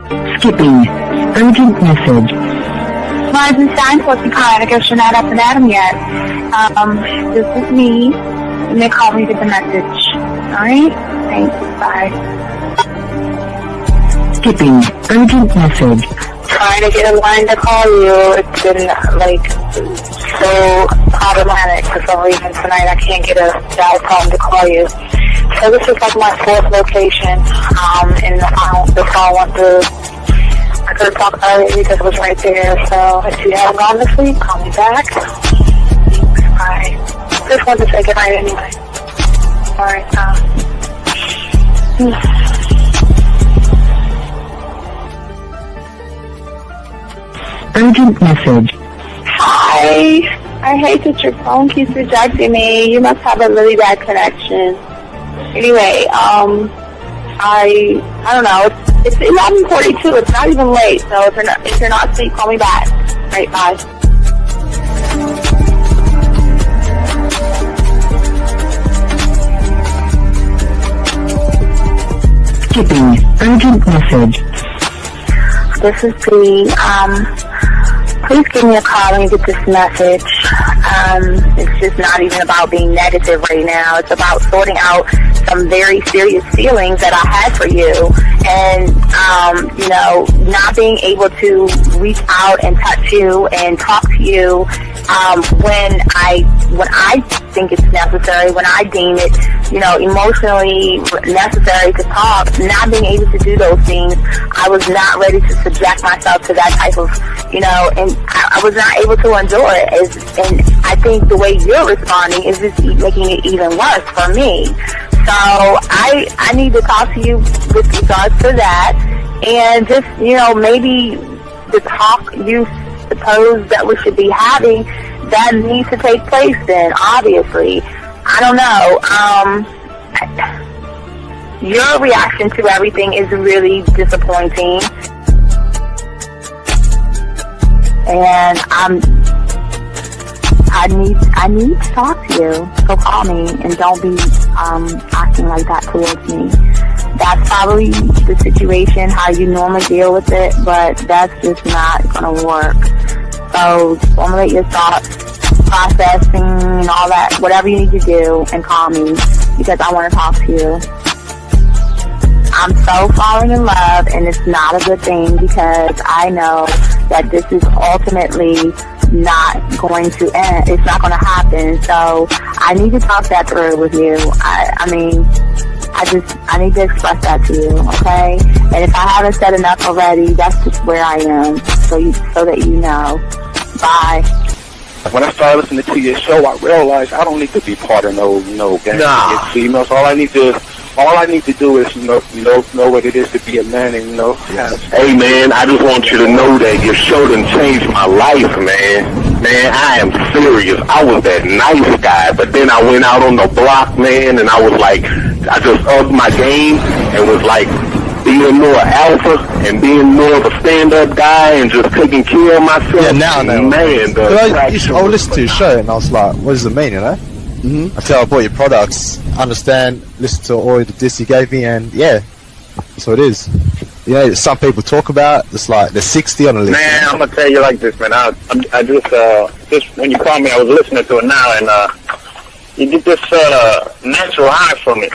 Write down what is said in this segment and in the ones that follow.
Skipping. Urgent message. Weisenstein, what's the kind? I guess you're not up and at him yet. This is me. You may call me with the message. Alright? Thanks. Bye. Skipping. Urgent message. Trying to get a line to call you. It's been, so problematic for some reason tonight. I can't get a dial tone to call you. So this is like my fourth location, and the phone went through. I could have talked earlier because it was right there. So if you haven't gone this week, call me back. Bye. Just wanted to say goodnight anyway. Alright, Urgent message. Hi. I hate that your phone keeps rejecting me. You must have a really bad connection. Anyway, I don't know. It's 11:42. It's not even late. So if you're not asleep, call me back. All right, bye. Skipping. Urgent message. This is Bree. Please give me a call when you get this message. It's just not even about being negative right now. It's about sorting out some very serious feelings that I had for you. And, not being able to reach out and touch you and talk to you when I think it's necessary, when I deem it, emotionally necessary to talk. Not being able to do those things, I was not ready to subject myself to that type of, and I was not able to endure it. And I think the way you're responding is just making it even worse for me. So I need to talk to you with regards to that, and just, maybe the talk you suppose that we should be having, that needs to take place then, obviously. I don't know. Your reaction to everything is really disappointing. And I need to talk to you. So call me and don't be acting like that towards me. That's probably the situation, how you normally deal with it, but that's just not going to work. So formulate your thoughts, processing and all that, whatever you need to do, and call me because I want to talk to you. I'm so falling in love, and it's not a good thing because I know that this is ultimately not going to end. It's not going to happen. So I need to talk that through with you. I need to express that to you, okay? And if I haven't said enough already, that's just where I am, so that you know. Bye. When I started listening to your show, I realized I don't need to be part of no gang against females. All I need to do is know what it is to be a man, and Hey man, I just want you to know that your show done changed my life, man. Man, I am serious. I was that nice guy, but then I went out on the block, man, and I was like, I just upped my game and was like being more alpha and being more of a stand-up guy and just taking care of myself. Yeah, now, man. I listened to your show and I was like, what does it mean, Mm-hmm. Until I bought your products, understand, listen to all the diss you gave me, and yeah, that's what it is. Some people talk about it's like the 60 on the list. Man, I'm gonna tell you like this, man. I just when you called me, I was listening to it now, and you get this natural high from it.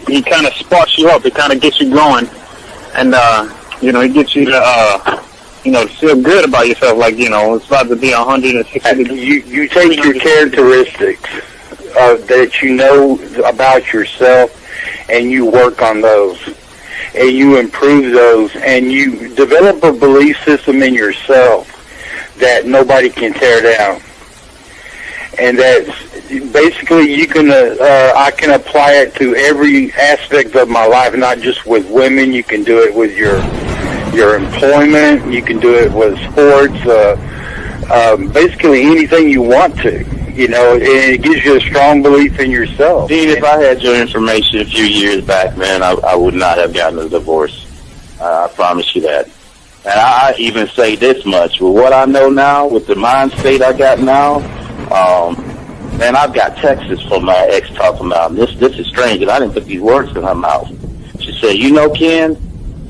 He kind of sparks you up. It kind of gets you going, and it gets you to feel good about yourself. Like it's about to be 160 degrees. You take your characteristics that you know about yourself, and you work on those, and you improve those, and you develop a belief system in yourself that nobody can tear down. And that's basically I can apply it to every aspect of my life, not just with women. You can do it with your employment. You can do it with sports. Basically anything you want to. And it gives you a strong belief in yourself. Dean, if I had your information a few years back, man, I would not have gotten a divorce. I promise you that. And I even say this much. With what I know now, with the mind state I got now, man, I've got texts from my ex talking about this is strange, and I didn't put these words in her mouth. She said, Ken,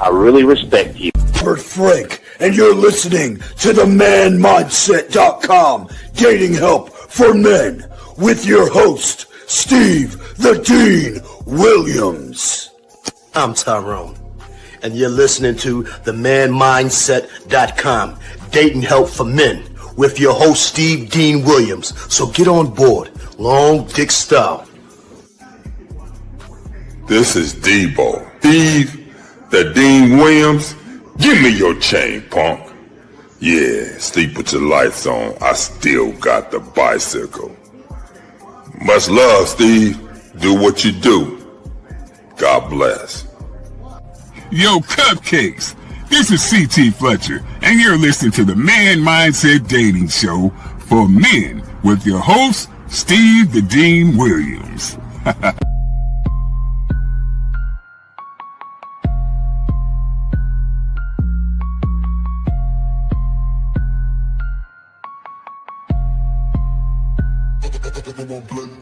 I really respect you. Robert Frank, and you're listening to the manmindset.com dating help for men with your host, Steve the Dean Williams. I'm Tyrone, and you're listening to the manmindset.com dating help for men with your host, Steve Dean Williams. So get on board, long dick style. This is Debo. Steve the Dean Williams. Give me your chain, punk. Yeah, sleep with your lights on. I still got the bicycle. Much love, Steve. Do what you do. God bless. Yo, cupcakes. This is C.T. Fletcher, and you're listening to the Man Mindset Dating Show for men with your host, Steve the Dean Williams.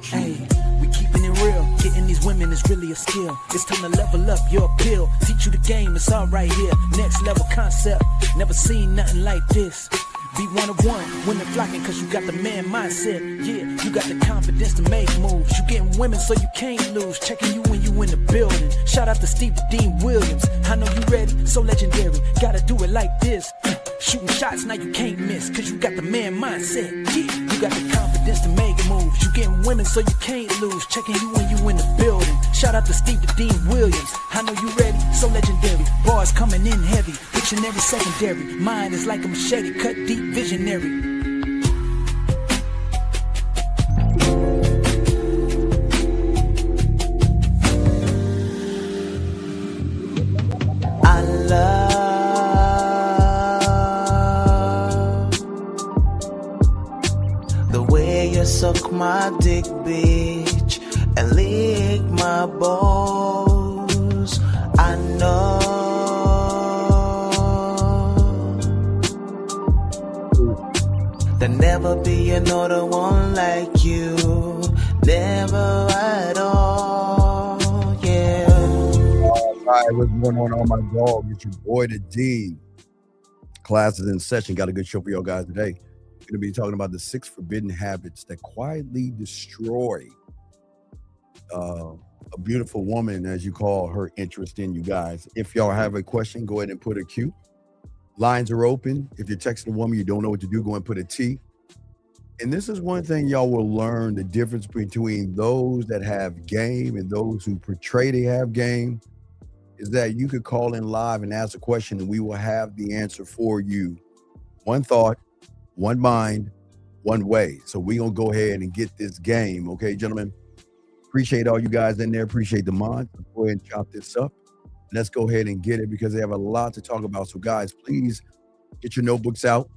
Hey, we keeping it real. Getting these women is really a skill. It's time to level up your appeal. Teach you the game, it's all right here. Next level concept. Never seen nothing like this. Be one of one, women flocking cause you got the man mindset. Yeah, you got the confidence to make moves. You getting women so you can't lose. Checking you when you in the building. Shout out to Steve the Dean Williams. I know you ready, so legendary. Gotta do it like this. Shooting shots, now you can't miss. Cause you got the man mindset. Yeah, you got the confidence to make moves. You getting women so you can't lose. Checking you when you in the building. Shout out to Steve the Dean Williams. I know you ready, so legendary. Bars coming in heavy. Dictionary secondary. Mine is like a machete, cut deep, visionary. I love the way you suck my dick, bitch, and lick my balls. I know there'll never be another one like you, never at all, yeah. All right, what's going on my dog? It's your boy, the D. Class is in session. Got a good show for y'all guys today. We're going to be talking about the 6 forbidden habits that quietly destroy a beautiful woman, as you call her, interest in you guys. If y'all have a question, go ahead and put a Q. Lines are open. If you're texting a woman, you don't know what to do, go and put a T. And this is one thing y'all will learn, the difference between those that have game and those who portray they have game, is that you could call in live and ask a question and we will have the answer for you. One thought, one mind, one way. So we're going to go ahead and get this game. Okay, gentlemen? Appreciate all you guys in there. Appreciate the mod. Go ahead and chop this up. Let's go ahead and get it because they have a lot to talk about. So guys, please get your notebooks out.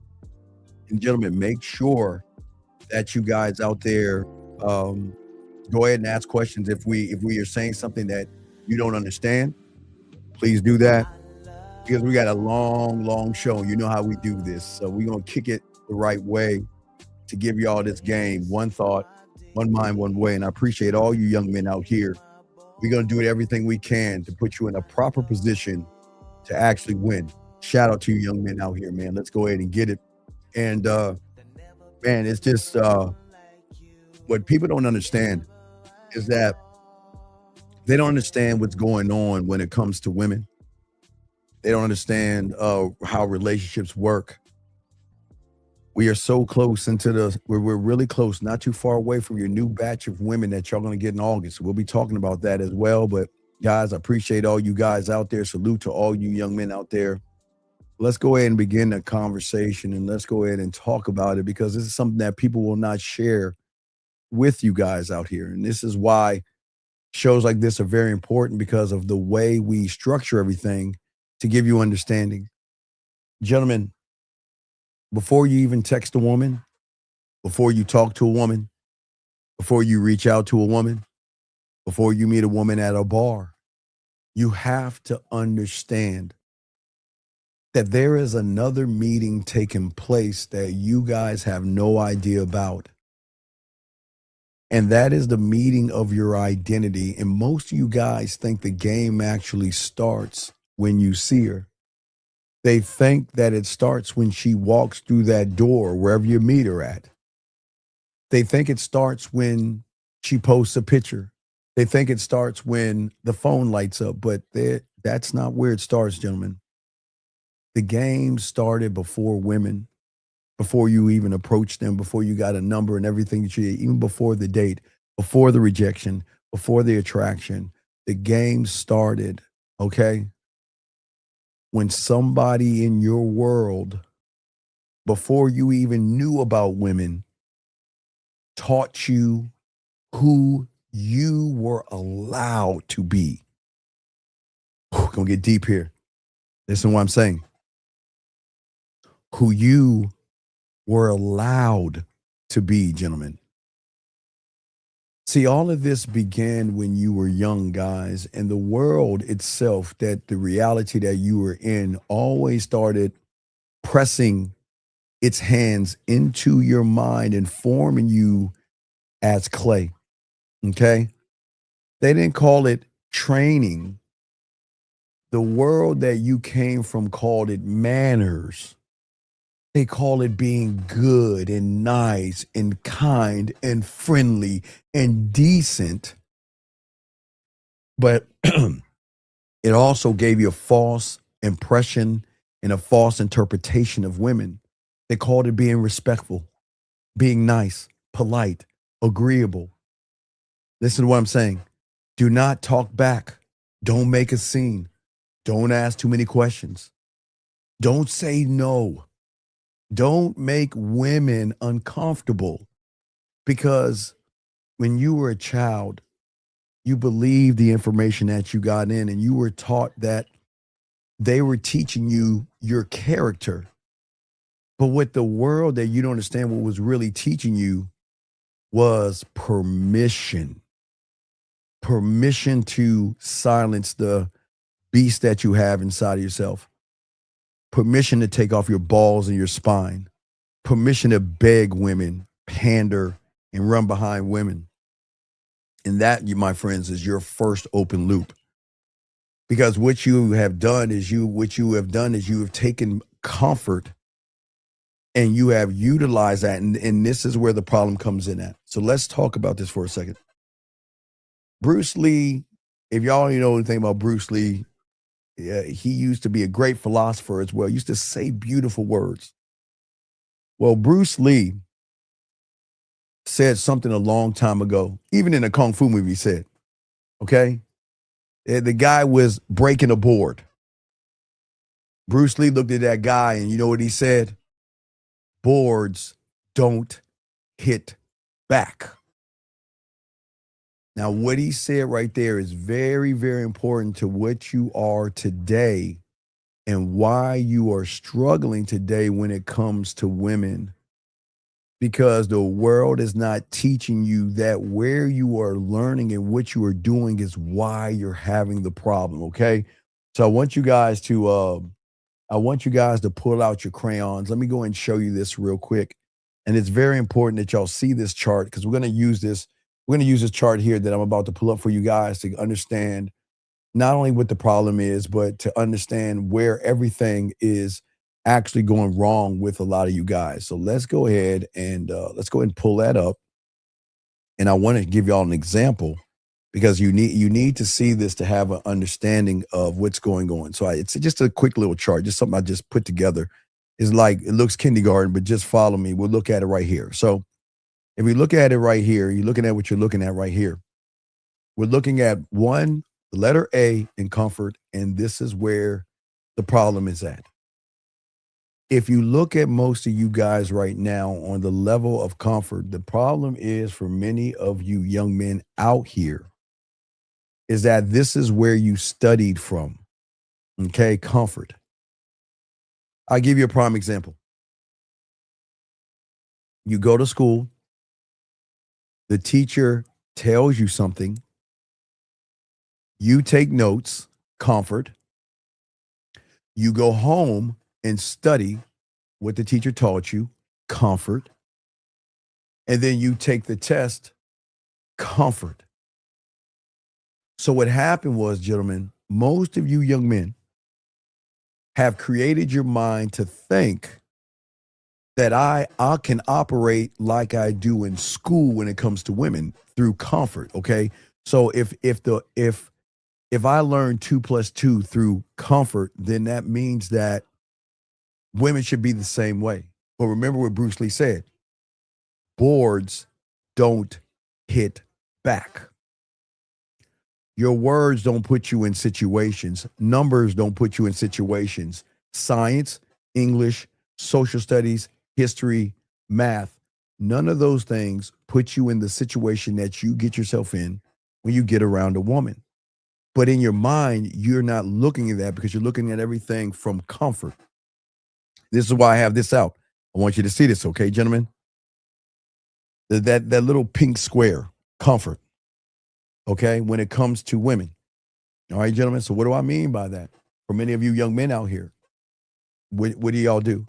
And gentlemen, make sure that you guys out there go ahead and ask questions. If we are saying something that you don't understand, please do that because we got a long show. You know how we do this. So we're going to kick it the right way to give y'all this game. One thought, one mind, one way. And I appreciate all you young men out here. We're going to do everything we can to put you in a proper position to actually win. Shout out to you young men out here, man. Let's go ahead and get it. And, man, it's just what people don't understand is that they don't understand what's going on when it comes to women. They don't understand how relationships work. We are so close we're really close, not too far away from your new batch of women that y'all going to get in August. We'll be talking about that as well. But guys, I appreciate all you guys out there. Salute to all you young men out there. Let's go ahead and begin the conversation and let's go ahead and talk about it because this is something that people will not share with you guys out here. And this is why shows like this are very important because of the way we structure everything to give you understanding. Gentlemen, before you even text a woman, before you talk to a woman, before you reach out to a woman, before you meet a woman at a bar, you have to understand that there is another meeting taking place that you guys have no idea about. And that is the meeting of your identity. And most of you guys think the game actually starts when you see her. They think that it starts when she walks through that door, wherever you meet her at. They think it starts when she posts a picture. They think it starts when the phone lights up, but that's not where it starts, gentlemen. The game started before women, before you even approached them, before you got a number and everything that you did, even before the date, before the rejection, before the attraction. The game started, okay? When somebody in your world, before you even knew about women, taught you who you were allowed to be. Gonna get deep here. Listen to what I'm saying. Who you were allowed to be, gentlemen. See, all of this began when you were young, guys, and the world itself, that the reality that you were in, always started pressing its hands into your mind and forming you as clay. Okay? They didn't call it training. The world that you came from called it manners. They call it being good and nice and kind and friendly and decent. But it also gave you a false impression and a false interpretation of women. They called it being respectful, being nice, polite, agreeable. Listen to what I'm saying. Do not talk back. Don't make a scene. Don't ask too many questions. Don't say no. Don't make women uncomfortable, because when you were a child, you believed the information that you got in, and you were taught that they were teaching you your character. But with the world, that you don't understand, what was really teaching you was permission. Permission to silence the beast that you have inside of yourself. Permission to take off your balls and your spine. Permission to beg women, pander, and run behind women. And that, you, my friends, is your first open loop. Because what you have done is you have taken comfort and you have utilized that. And this is where the problem comes in at. So let's talk about this for a second. Bruce Lee, if y'all know anything about Bruce Lee, he used to be a great philosopher as well. He used to say beautiful words. Well, Bruce Lee said something a long time ago, even in a Kung Fu movie, he said, okay? The guy was breaking a board. Bruce Lee looked at that guy and you know what he said? Boards don't hit back. Now, what he said right there is very, very important to what you are today and why you are struggling today when it comes to women. Because the world is not teaching you that where you are learning and what you are doing is why you're having the problem, okay? So I want you guys to pull out your crayons. Let me go and show you this real quick. And it's very important that y'all see this chart, because we're going to use this chart here that I'm about to pull up for you guys to understand not only what the problem is, but to understand where everything is actually going wrong with a lot of you guys. So let's go ahead and pull that up. And I want to give y'all an example, because you need to see this to have an understanding of what's going on. So it's just a quick little chart, just something I just put together. It's like, it looks kindergarten, but just follow me. We'll look at it right here. So if we look at it right here, you're looking at what you're looking at right here. We're looking at the letter A in comfort, and this is where the problem is at. If you look at most of you guys right now on the level of comfort, the problem is for many of you young men out here is that this is where you studied from. Okay, comfort. I'll give you a prime example. You go to school, the teacher tells you something, you take notes, comfort. You go home and study what the teacher taught you, comfort. And then you take the test, comfort. So what happened was, gentlemen, most of you young men, have created your mind to think that I can operate like I do in school when it comes to women through comfort. Okay. So if I learn 2 + 2 through comfort, then that means that women should be the same way. But remember what Bruce Lee said, boards don't hit back. Your words don't put you in situations. Numbers don't put you in situations. Science, English, social studies, history, math, none of those things put you in the situation that you get yourself in when you get around a woman. But in your mind, you're not looking at that because you're looking at everything from comfort. This is why I have this out. I want you to see this, okay, gentlemen? That little pink square, comfort, okay, when it comes to women. All right, gentlemen, so what do I mean by that? For many of you young men out here, what do y'all do?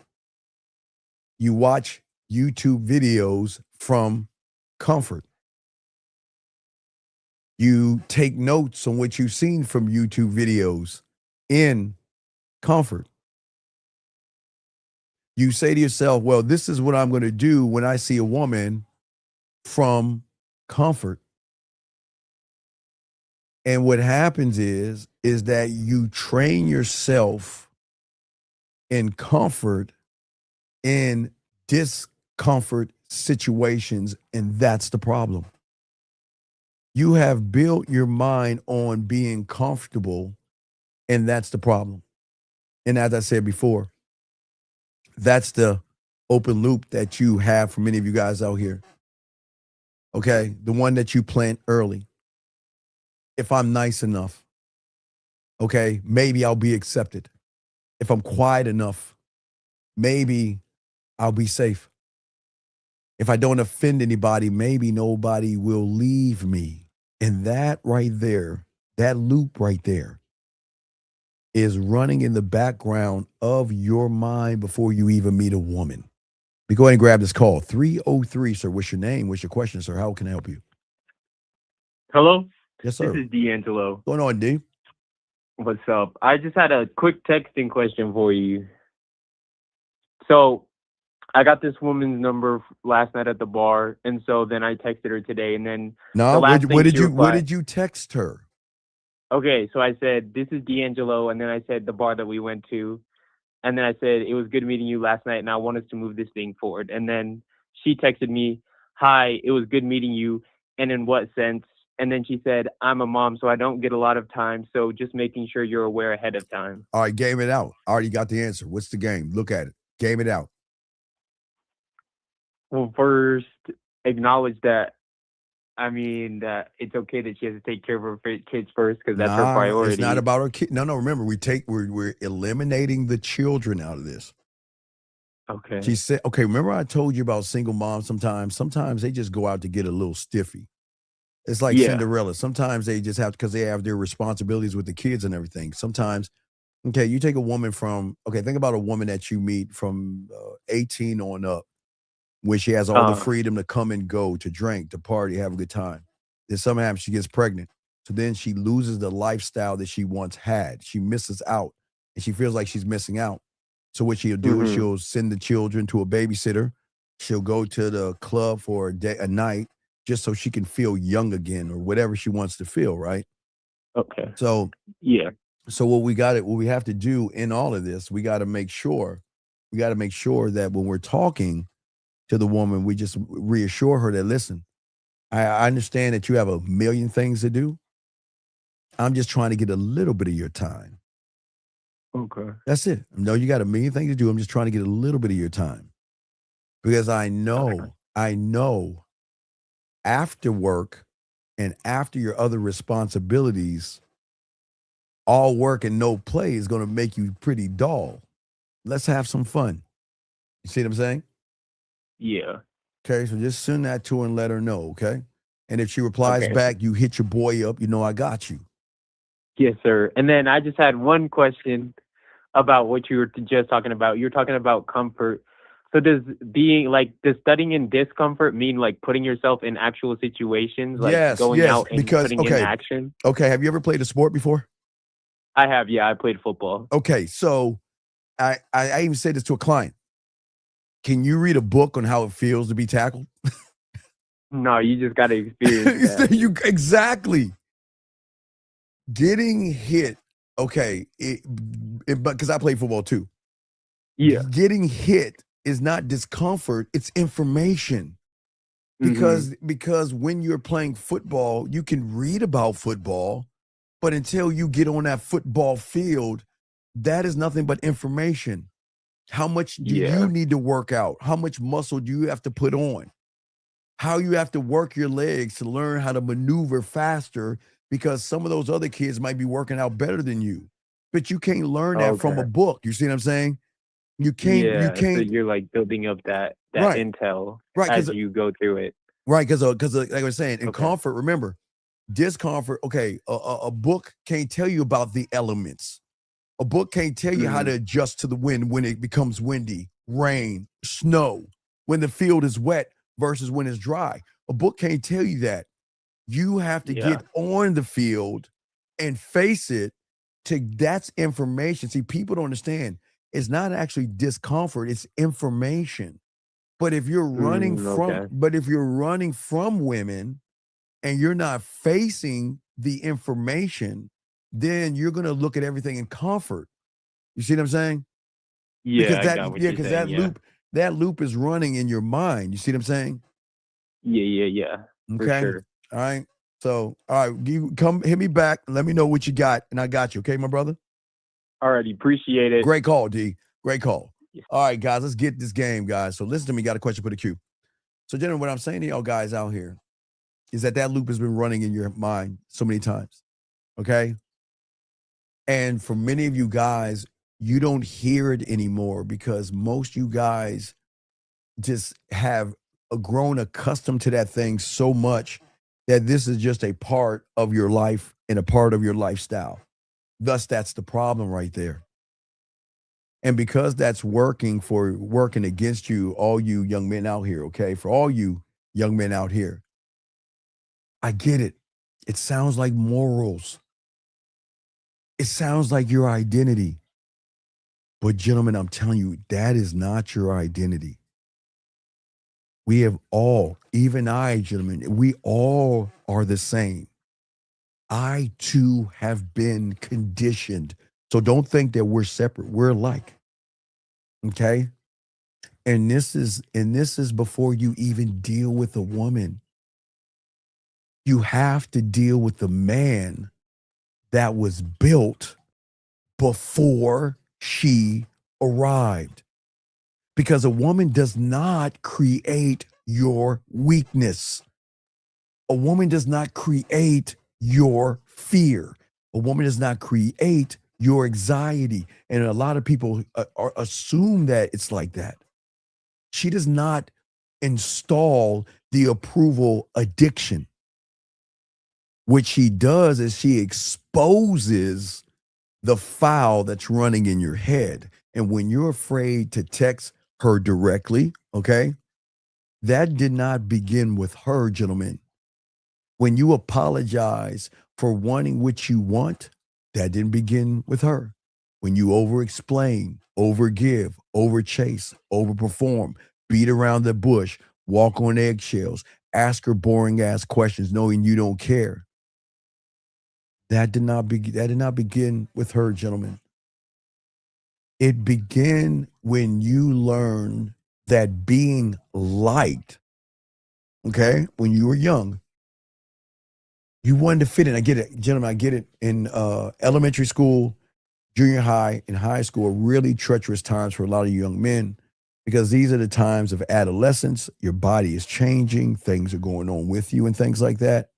You watch YouTube videos from comfort. You take notes on what you've seen from YouTube videos in comfort. You say to yourself, well, this is what I'm going to do when I see a woman from comfort. And what happens is that you train yourself in comfort in discomfort situations, and that's the problem. You have built your mind on being comfortable, and that's the problem. And as I said before, that's the open loop that you have for many of you guys out here. Okay, the one that you plant early. If I'm nice enough, okay, maybe I'll be accepted. If I'm quiet enough, maybe I'll be safe. If I don't offend anybody, maybe nobody will leave me. And that right there, that loop right there, is running in the background of your mind before you even meet a woman. We go ahead and grab this call. 303, sir. What's your name? What's your question, sir? How can I help you? Hello? Yes, sir. This is D'Angelo. What's going on, D? What's up? I just had a quick texting question for you. So I got this woman's number last night at the bar, and so then I texted her today, and then No, what did you text her? Okay, so I said, this is D'Angelo, and then I said the bar that we went to, and then I said, it was good meeting you last night, and I want us to move this thing forward. And then she texted me, hi, it was good meeting you, and in what sense? And then she said, I'm a mom, so I don't get a lot of time, so just making sure you're aware ahead of time. All right, game it out. I already got the answer. What's the game? Look at it. Game it out. Well, first, acknowledge that, that it's okay that she has to take care of her kids first because that's her priority. It's not about her kid. No, remember, we're eliminating the children out of this. Okay. She said, okay, remember I told you about single moms sometimes they just go out to get a little stiffy. It's like Cinderella. Sometimes they just have, because they have their responsibilities with the kids and everything. Sometimes, okay, you take a woman think about a woman that you meet from 18 on up, when she has all the freedom to come and go, to drink, to party, have a good time. Then sometimes she gets pregnant. So then she loses the lifestyle that she once had. She misses out, and she feels like she's missing out. So what she'll do is she'll send the children to a babysitter. She'll go to the club for a night just so she can feel young again, or whatever she wants to feel, right? Okay. So yeah. So what we have to do in all of this, we got to make sure that when we're talking to the woman, we just reassure her that, listen, I understand that you have a million things to do. I'm just trying to get a little bit of your time. Okay. That's it. No, you got a million things to do. I'm just trying to get a little bit of your time. Because I know after work and after your other responsibilities, all work and no play is going to make you pretty dull. Let's have some fun. You see what I'm saying? Yeah. Okay, so just send that to her and let her know, okay? And if she replies back, you hit your boy up, you know I got you. Yes, sir. And then I just had one question about what you were just talking about. You're talking about comfort. So does studying in discomfort mean like putting yourself in actual situations, like going out and putting in action? Okay, have you ever played a sport before? I have, yeah. I played football. Okay, so I even said this to a client. Can you read a book on how it feels to be tackled? No, you just got to experience that. Exactly. Getting hit, okay, but because I play football too. Yeah. Getting hit is not discomfort, it's information. Because when you're playing football, you can read about football, but until you get on that football field, that is nothing but information. How much do you need to work out? How much muscle do you have to put on? How you have to work your legs to learn how to maneuver faster, because some of those other kids might be working out better than you. But you can't learn that from a book. You see what I'm saying? You can't. So you're like building up that intel as you go through it. Right, because like I was saying, in comfort, remember, discomfort, a book can't tell you about the elements. A book can't tell you how to adjust to the wind when it becomes windy, rain, snow, when the field is wet versus when it's dry. A book can't tell you that. You have to get on the field and face it. That's information. See, people don't understand. It's not actually discomfort, it's information. But if you're running from women and you're not facing the information, then you're going to look at everything in comfort. You see what I'm saying? Yeah, because that loop is running in your mind. You see what I'm saying? Yeah. Okay. For sure. All right. So, all right, you come hit me back and let me know what you got, and I got you. Okay, my brother? Alrighty, appreciate it. Great call, D. Great call. Yeah. All right, guys, let's get this game, guys. So listen to me. Got a question for the queue. So, gentlemen, what I'm saying to y'all guys out here is that loop has been running in your mind so many times. Okay. And for many of you guys, you don't hear it anymore because most you guys just have grown accustomed to that thing so much that this is just a part of your life and a part of your lifestyle. Thus, that's the problem right there. And because that's working against you, all you young men out here, okay? For all you young men out here, I get it. It sounds like morals. It sounds like your identity. But gentlemen, I'm telling you, that is not your identity. We have all, even I, gentlemen, we all are the same. I too have been conditioned. So don't think that we're separate. We're alike. Okay? And this is before you even deal with a woman. You have to deal with the man that was built before she arrived. Because a woman does not create your weakness. A woman does not create your fear. A woman does not create your anxiety. And a lot of people assume that it's like that. She does not install the approval addiction. What she does is she exposes the file that's running in your head. And when you're afraid to text her directly, okay, that did not begin with her, gentlemen. When you apologize for wanting what you want, that didn't begin with her. When you over-explain, over-give, over-chase, over-perform, beat around the bush, walk on eggshells, ask her boring-ass questions knowing you don't care, that did not begin with her, gentlemen. It began when you learn that being liked, okay, when you were young, you wanted to fit in. I get it, gentlemen, I get it. In elementary school, junior high, and high school are really treacherous times for a lot of young men because these are the times of adolescence. Your body is changing. Things are going on with you and things like that.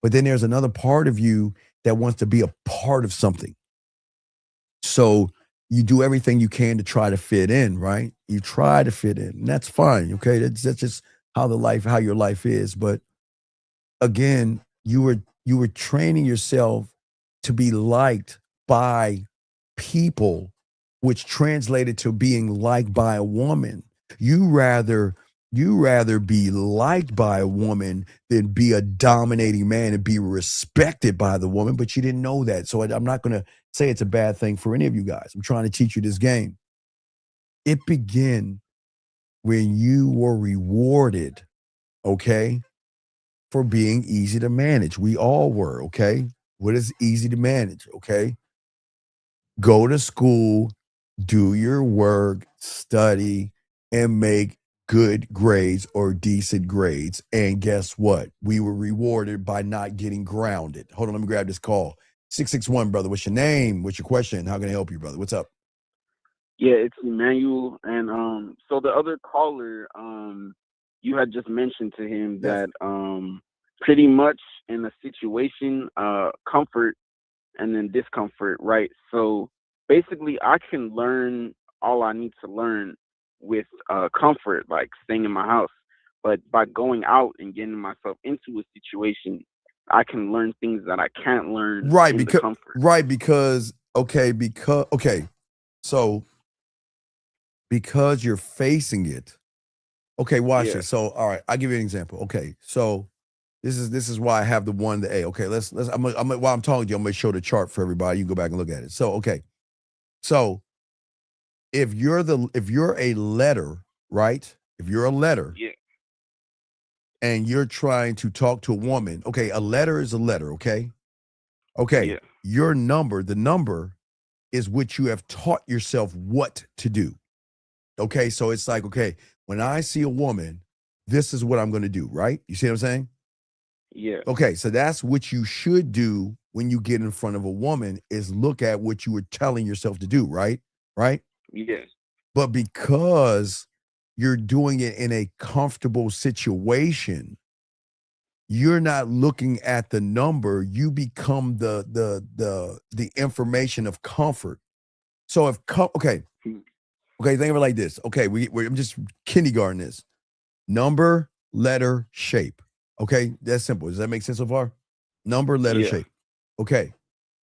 But then there's another part of you that wants to be a part of something. So you do everything you can to try to fit in, right? You try to fit in, and that's fine, okay? That's just how your life is. But again, you were training yourself to be liked by people, which translated to being liked by a woman. You rather You rather be liked by a woman than be a dominating man and be respected by the woman, but you didn't know that. So I'm not going to say it's a bad thing for any of you guys. I'm trying to teach you this game. It began when you were rewarded, okay, for being easy to manage. We all were, okay? What is easy to manage, okay? Go to school, do your work, study, and make good grades or decent grades. And guess what? We were rewarded by not getting grounded. Hold on, let me grab this call. 661, brother. What's your name? What's your question? How can I help you, brother? What's up? Yeah, it's Emmanuel. And so the other caller, you had just mentioned to him that pretty much in a situation, comfort and then discomfort, right? So basically I can learn all I need to learn with comfort, like staying in my house. But by going out and getting myself into a situation, I can learn things that I can't learn in the comfort. So because you're facing it. Okay, watch this. So all right, I'll give you an example. Okay, so this is why I have the 1 to A. Okay, let's while I'm talking to you, I'm gonna show the chart for everybody. You can go back and look at it. So okay. So if you're a letter, right? If you're a letter, and you're trying to talk to a woman, okay, a letter is a letter, okay? Okay, your number, the number is what you have taught yourself what to do. Okay, so it's like, okay, when I see a woman, this is what I'm gonna do, right? You see what I'm saying? Yeah. Okay, so that's what you should do when you get in front of a woman is look at what you were telling yourself to do, right? Right? Yes. But because you're doing it in a comfortable situation, you're not looking at the number, you become the information of comfort. So okay, think of it like this. Okay, I'm just kindergarten this. Number, letter, shape. Okay, that's simple. Does that make sense so far? Number, letter, shape. Okay.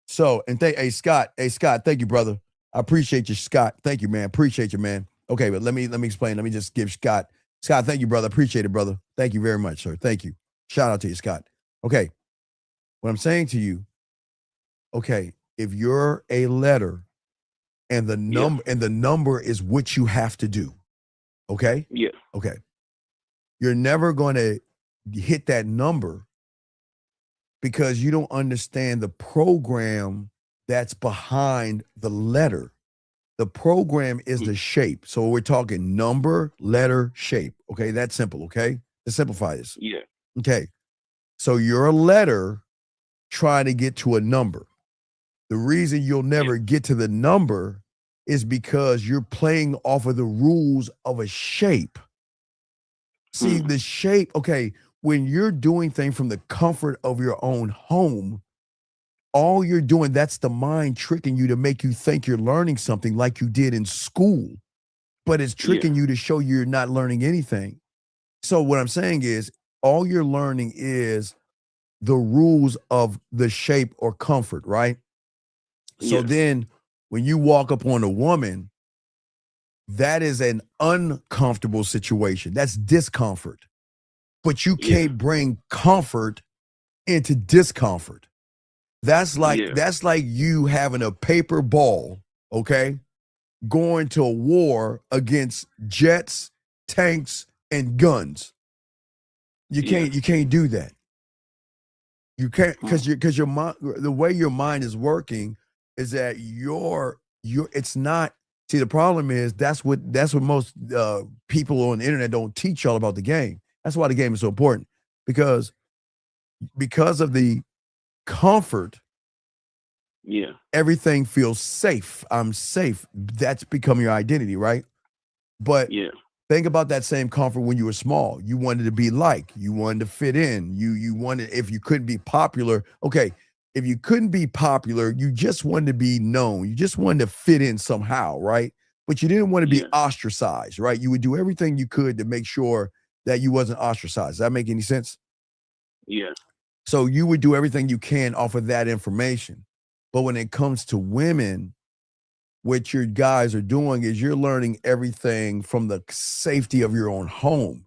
So, and hey Scott, thank you, brother. I appreciate you, Scott. Thank you, man. Appreciate you, man. Okay, but let me explain. Let me just give Scott, thank you, brother. Appreciate it, brother. Thank you very much, sir. Thank you. Shout out to you, Scott. Okay. What I'm saying to you, okay, if you're a letter and the number is what you have to do. Okay? Yeah. Okay. You're never going to hit that number because you don't understand the program that's behind the letter. The program is the shape. So we're talking number, letter, shape. Okay, that's simple. Okay, let's simplify this. Yeah. Okay, so you're a letter trying to get to a number. The reason you'll never get to the number is because you're playing off of the rules of a shape. See, the shape, okay, when you're doing things from the comfort of your own home, all you're doing, that's the mind tricking you to make you think you're learning something like you did in school, but it's tricking you to show you're not learning anything. So what I'm saying is all you're learning is the rules of the shape or comfort, right? So then when you walk up on a woman, that is an uncomfortable situation. That's discomfort. But you can't bring comfort into discomfort. That's like you having a paper ball, okay, going to a war against jets, tanks, and guns. You can't do that. You can't because your mind, the way your mind is working is that it's not. See, the problem is that's what most people on the internet don't teach y'all about the game. That's why the game is so important because of the comfort. Yeah. Everything feels safe. I'm safe. That's become your identity, right? But think about that same comfort when you were small. You wanted to be liked. You wanted to fit in. You wanted, if you couldn't be popular, okay. If you couldn't be popular, you just wanted to be known. You just wanted to fit in somehow, right? But you didn't want to be ostracized, right? You would do everything you could to make sure that you wasn't ostracized. Does that make any sense? Yeah. So you would do everything you can off of that information. But when it comes to women, what your guys are doing is you're learning everything from the safety of your own home.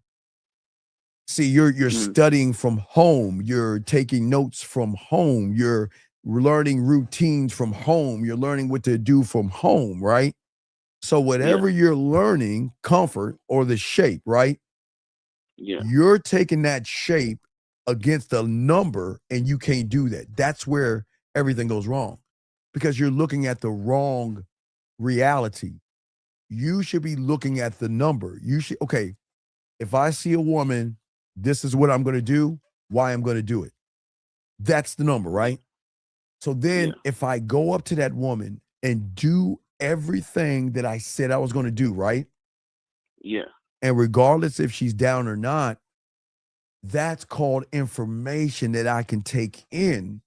See, you're studying from home. You're taking notes from home. You're learning routines from home. You're learning what to do from home, right? So whatever you're learning, comfort or the shape, right? Yeah. You're taking that shape against a number and you can't do that. That's where everything goes wrong because you're looking at the wrong reality. You should be looking at the number. You should, okay, if I see a woman, this is what I'm going to do, why I'm going to do it. That's the number, right? So then if I go up to that woman and do everything that I said I was going to do, right? Yeah. And regardless if she's down or not, that's called information that I can take in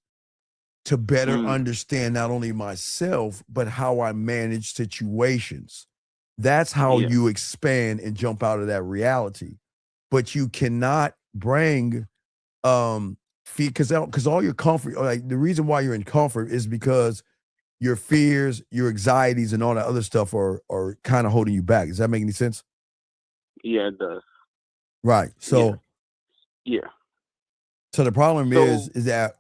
to better understand not only myself, but how I manage situations. That's how you expand and jump out of that reality. But you cannot bring because all your comfort, like the reason why you're in comfort is because your fears, your anxieties, and all that other stuff are kind of holding you back. Does that make any sense? Yeah, it does. Right. So yeah. So the problem is that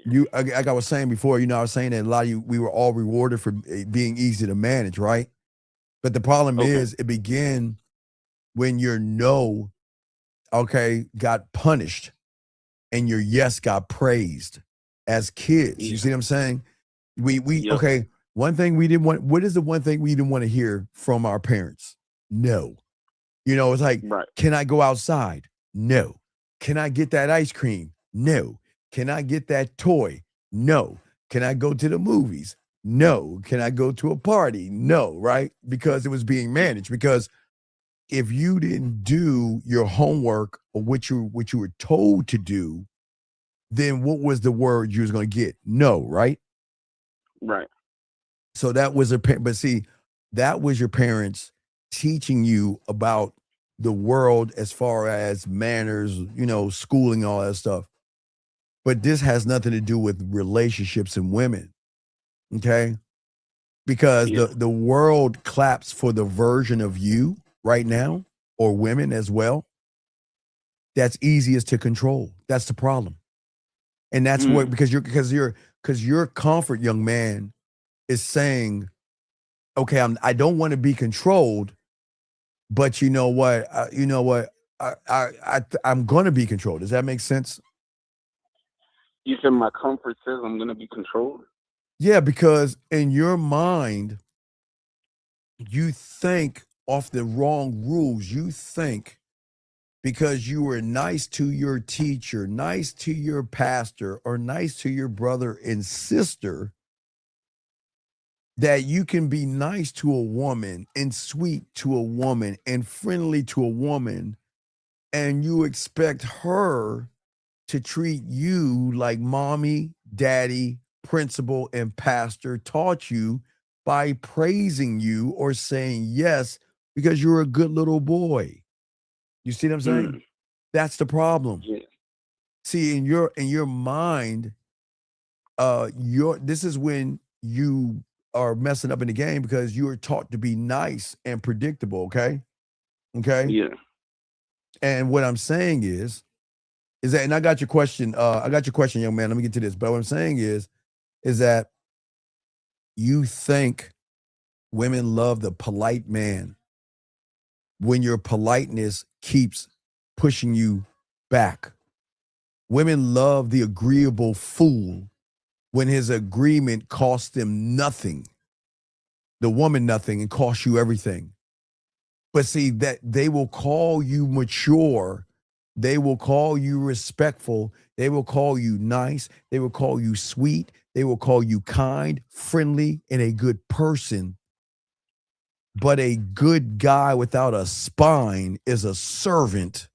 you, like I was saying before, I was saying that a lot of you, we were all rewarded for being easy to manage, right? But the problem is it began when your no, got punished and your yes got praised as kids. You see what I'm saying? One thing we didn't want, what is the one thing we didn't want to hear from our parents? No. It's like, can I go outside? No. Can I get that ice cream? No. Can I get that toy? No. Can I go to the movies? No. Can I go to a party? No, right? Because it was being managed. Because if you didn't do your homework or what you were told to do, then what was the word you was going to get? No, right? Right. So that was that was your parents teaching you about the world as far as manners, schooling, all that stuff. But this has nothing to do with relationships and women, okay? Because the world claps for the version of you right now, or women as well, that's easiest to control. That's the problem. And that's what, because your comfort, young man, is saying, okay, I don't want to be controlled, but you know what? I'm going to be controlled. Does that make sense? You said my comfort says I'm going to be controlled? Yeah, because in your mind, you think off the wrong rules. You think because you were nice to your teacher, nice to your pastor, or nice to your brother and sister, that you can be nice to a woman and sweet to a woman and friendly to a woman, and you expect her to treat you like mommy, daddy, principal, and pastor taught you by praising you or saying yes because you're a good little boy. You see what I'm saying? That's the problem. Yeah. See, in your mind, this is when you are messing up in the game because you are taught to be nice and predictable, okay? Okay? Yeah. And what I'm saying is that, and I got your question, young man. Let me get to this. But what I'm saying is that you think women love the polite man when your politeness keeps pushing you back. Women love the agreeable fool when his agreement costs them nothing, the woman nothing, and costs you everything. But see, that they will call you mature, they will call you respectful, they will call you nice, they will call you sweet, they will call you kind, friendly, and a good person. But a good guy without a spine is a servant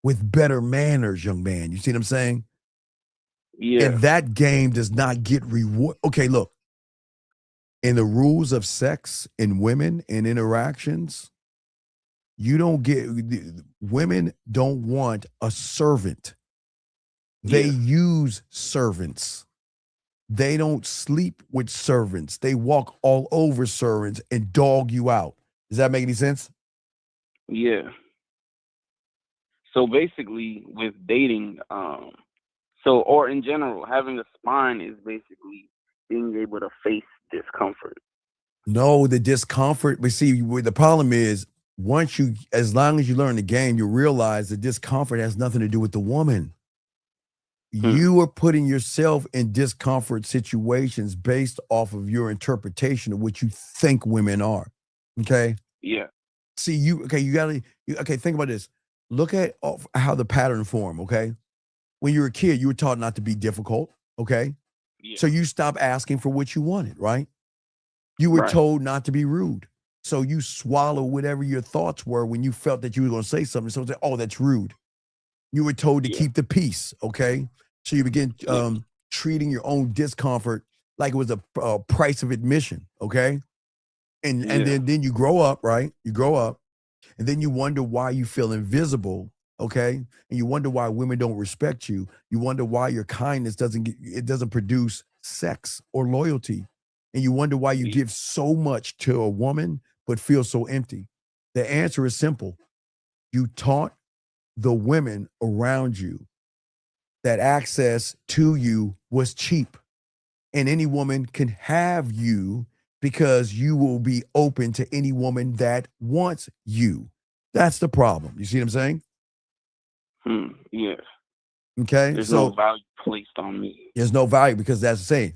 with better manners, young man. You see what I'm saying? Yeah. And that game does not get reward. Okay, look. In the rules of sex and women and interactions, women don't want a servant. They use servants. They don't sleep with servants. They walk all over servants and dog you out. Does that make any sense? Yeah. So basically, with dating, or in general, having a spine is basically being able to face discomfort. No, the discomfort. But see, the problem is as long as you learn the game, you realize the discomfort has nothing to do with the woman. You are putting yourself in discomfort situations based off of your interpretation of what you think women are. Okay. Yeah. See, you gotta think about this. Look at how the pattern form. Okay. When you were a kid, you were taught not to be difficult. Okay. Yeah. So you stopped asking for what you wanted, right? You were told not to be rude. So you swallow whatever your thoughts were when you felt that you were going to say something. So it's like, oh, that's rude. You were told to keep the peace. Okay. So you begin treating your own discomfort like it was a price of admission. Okay. And then you grow up, right? You grow up, and then you wonder why you feel invisible. Okay. And you wonder why women don't respect you. You wonder why your kindness doesn't produce sex or loyalty. And you wonder why you give so much to a woman but feel so empty. The answer is simple. You taught the women around you that access to you was cheap, and any woman can have you because you will be open to any woman that wants you. That's the problem. You see what I'm saying? Yes. Okay. There's no value placed on me. There's no value because that's the same.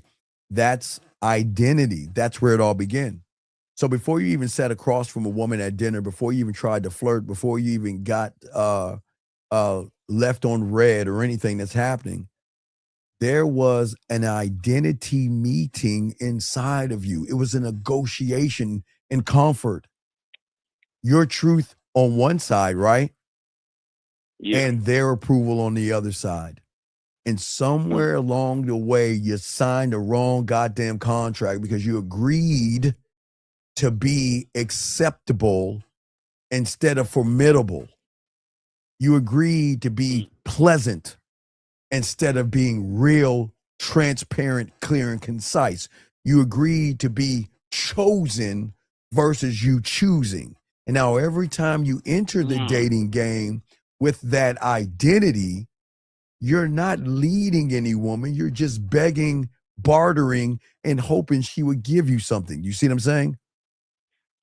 That's identity. That's where it all began. So before you even sat across from a woman at dinner, before you even tried to flirt, before you even got left on red or anything that's happening, there was an identity meeting inside of you. It was a negotiation in comfort. Your truth on one side, right? Yeah. And their approval on the other side. And somewhere along the way, you signed the wrong goddamn contract because you agreed to be acceptable instead of formidable. You agreed to be pleasant instead of being real, transparent, clear, and concise. You agreed to be chosen versus you choosing. And now every time you enter the dating game with that identity, you're not leading any woman. You're just begging, bartering, and hoping she would give you something. You see what I'm saying?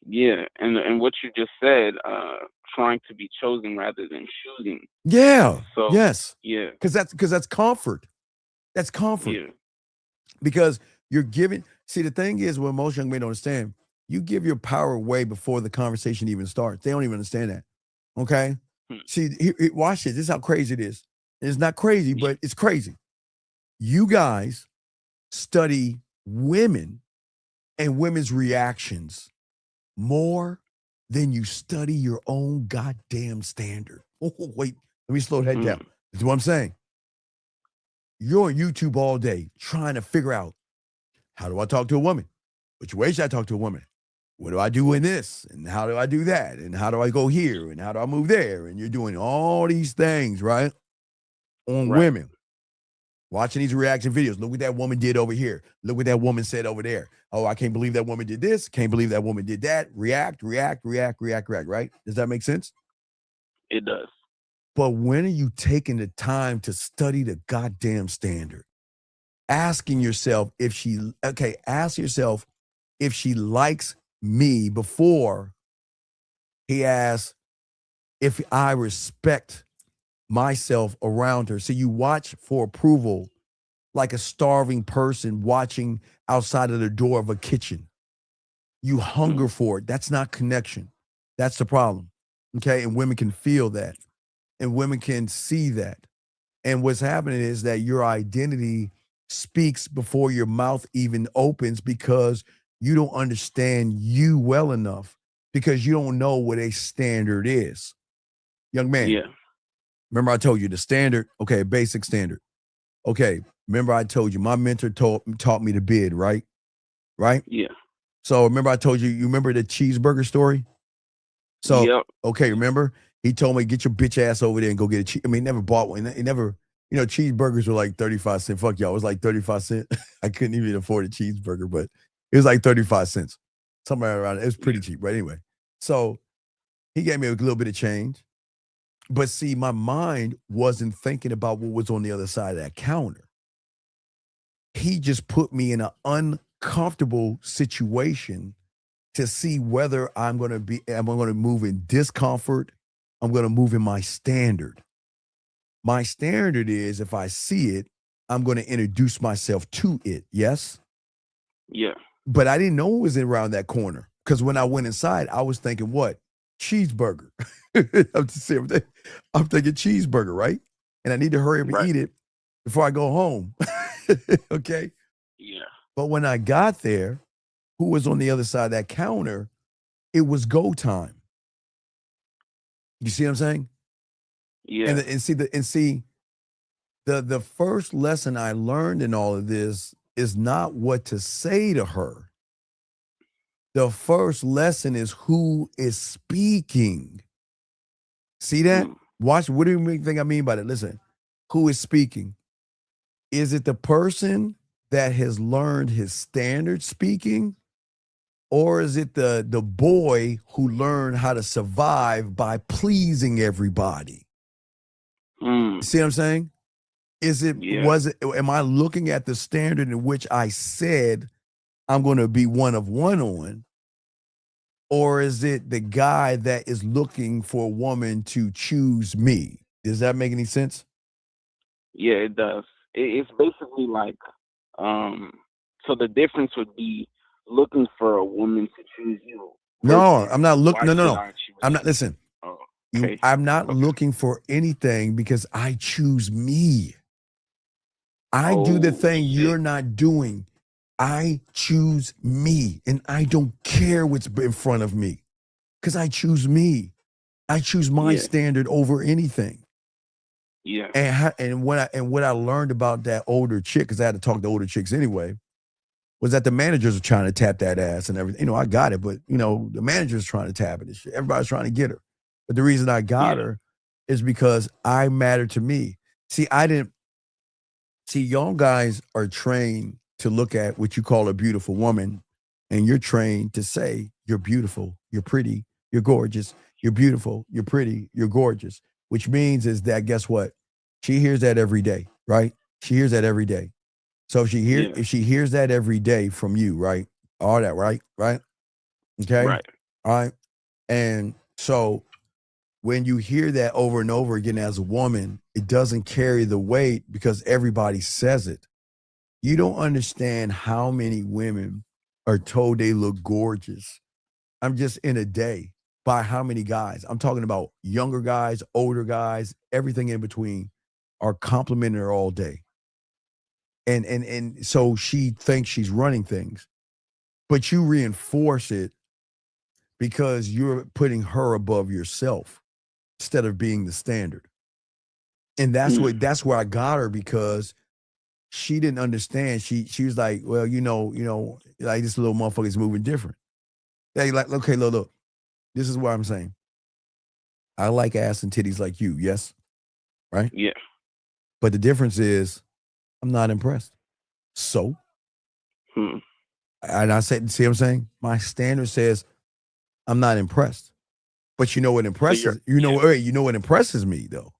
Yeah, and what you just said, trying to be chosen rather than choosing. Yeah. So Yes. yeah, Because that's comfort. That's comfort. yeah, Because you're giving. See, the thing is, what most young men don't understand, you give your power away before the conversation even starts. They don't even understand that. Okay. See, watch this. This is how crazy it is. It's not crazy, but it's crazy. You guys study women and women's reactions more than you study your own goddamn standard. Oh, wait, let me slow that down. That's what I'm saying. You're on YouTube all day trying to figure out, how do I talk to a woman? Which way should I talk to a woman? What do I do in this? And how do I do that? And how do I go here? And how do I move there? And you're doing all these things, right? On women. Watching these reaction videos. Look what that woman did over here. Look what that woman said over there. Oh, I can't believe that woman did this. Can't believe that woman did that. React, right? Does that make sense? It does. But when are you taking the time to study the goddamn standard? Asking yourself ask yourself if she likes me before he asks if I respect myself around her. So you watch for approval like a starving person watching outside of the door of a kitchen. You hunger for it. That's not connection. That's the problem. Okay. And women can feel that. And women can see that. And what's happening is that your identity speaks before your mouth even opens because you don't understand you well enough, because you don't know what a standard is. Young man. Yeah. Remember I told you the standard, okay, basic standard. Okay, remember I told you my mentor taught me to bid, right? Right? Yeah. So remember I told you, you remember the cheeseburger story? So, okay, remember? He told me, get your bitch ass over there and go get a cheese. I mean, he never bought one. He never, cheeseburgers were like 35 cents. Fuck y'all, it was like 35 cents. I couldn't even afford a cheeseburger, but it was like 35 cents. Somewhere around it. It was pretty cheap, right? Anyway, so he gave me a little bit of change. But see, my mind wasn't thinking about what was on the other side of that counter. He just put me in an uncomfortable situation to see whether I'm going to move in discomfort. I'm going to move in my standard. My standard is if I see it, I'm going to introduce myself to it. Yes. Yeah. But I didn't know it was around that corner because when I went inside, I was thinking, what? Cheeseburger. I'm thinking cheeseburger, right? And I need to hurry up and eat it before I go home. Okay. Yeah. But when I got there, who was on the other side of that counter? It was go time. You see what I'm saying? Yeah. And see the first lesson I learned in all of this is not what to say to her. The first lesson is who is speaking. See that? Watch. What do you think I mean by that? Listen, who is speaking? Is it the person that has learned his standard speaking? Or is it the boy who learned how to survive by pleasing everybody? See what I'm saying? Am I looking at the standard in which I said I'm going to be one of one on? Or is it the guy that is looking for a woman to choose me? Does that make any sense? Yeah, it does. It's basically like, so the difference would be looking for a woman to choose you. No, I'm not looking. Why No. should I choose I'm not. you? Listen, Oh, okay. I'm not looking for anything because I choose me. I do the thing you're not doing. I choose me, and I don't care what's in front of me because I choose me. I choose my standard over anything. Yeah. And what I learned about that older chick, because I had to talk to older chicks anyway, was that the managers are trying to tap that ass and everything. I got it, but the manager's trying to tap it and shit. Everybody's trying to get her. But the reason I got her is because I matter to me. See, young guys are trained to look at what you call a beautiful woman, and you're trained to say, you're beautiful, you're pretty, you're gorgeous, you're beautiful, you're pretty, you're gorgeous, which means is that, guess what? She hears that every day, right? She hears that every day. So if she hears that every day from you, right? All that, right? Okay? Right. All right. And so when you hear that over and over again as a woman, it doesn't carry the weight because everybody says it. You don't understand how many women are told they look gorgeous. I'm just in a day by how many guys. I'm talking about younger guys, older guys, everything in between are complimenting her all day. And so she thinks she's running things, but you reinforce it because you're putting her above yourself instead of being the standard. And that's where I got her, because she didn't understand. She was like, well, like this little motherfucker's moving different. They like, okay, look, this is what I'm saying. I like ass and titties like you, yes? Right? Yeah. But the difference is I'm not impressed. So? And I said, see what I'm saying? My standard says I'm not impressed. But you know what impresses what impresses me though?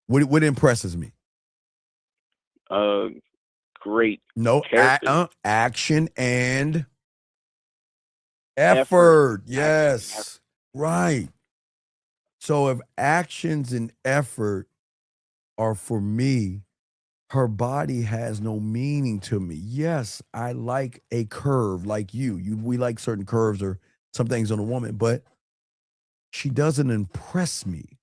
What impresses me? Great. No, action and effort. Yes. Right. So if actions and effort are for me, her body has no meaning to me. Yes, I like a curve like you. We like certain curves or some things on a woman, but she doesn't impress me.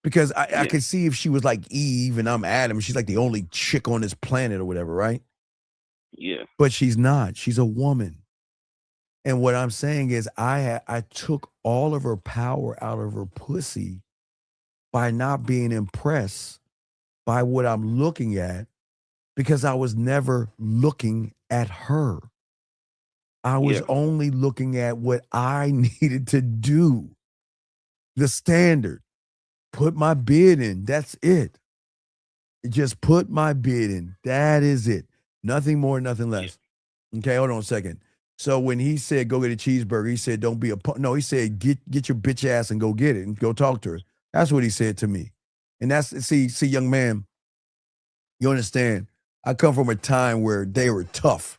Because I could see if she was like Eve and I'm Adam, she's like the only chick on this planet or whatever, right? Yeah. But she's not. She's a woman. And what I'm saying is I took all of her power out of her pussy by not being impressed by what I'm looking at, because I was never looking at her. I was only looking at what I needed to do. The standard. Put my bid in. That's it. Just put my bid in. That is it. Nothing more, nothing less. Okay, hold on a second. So when he said go get a cheeseburger, he said don't be a punk. No, he said get your bitch ass and go get it and go talk to her. That's what he said to me. And that's, see, young man, you understand? I come from a time where they were tough.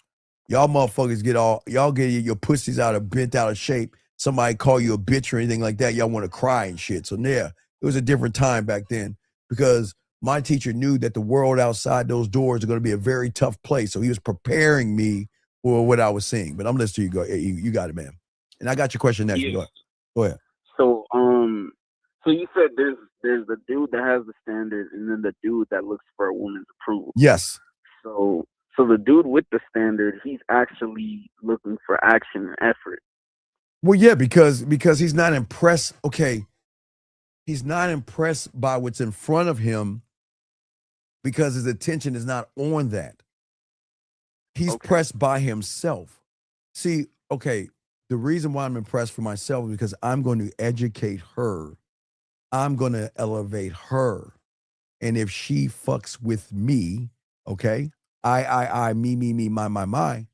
Y'all motherfuckers y'all get your pussies bent out of shape. Somebody call you a bitch or anything like that, y'all want to cry and shit. So yeah, it was a different time back then because my teacher knew that the world outside those doors are going to be a very tough place. So he was preparing me for what I was seeing. But I'm listening to you. Go, you got it, man. And I got your question next. Yes. Go ahead. So so you said there's the dude that has the standard, and then the dude that looks for a woman's approval. Yes. So the dude with the standard, he's actually looking for action and effort. Well, yeah, because he's not impressed. Okay, he's not impressed by what's in front of him because his attention is not on that. He's pressed by himself. See, okay, the reason why I'm impressed for myself is because I'm going to educate her. I'm going to elevate her. And if she fucks with me, okay, I, me, my,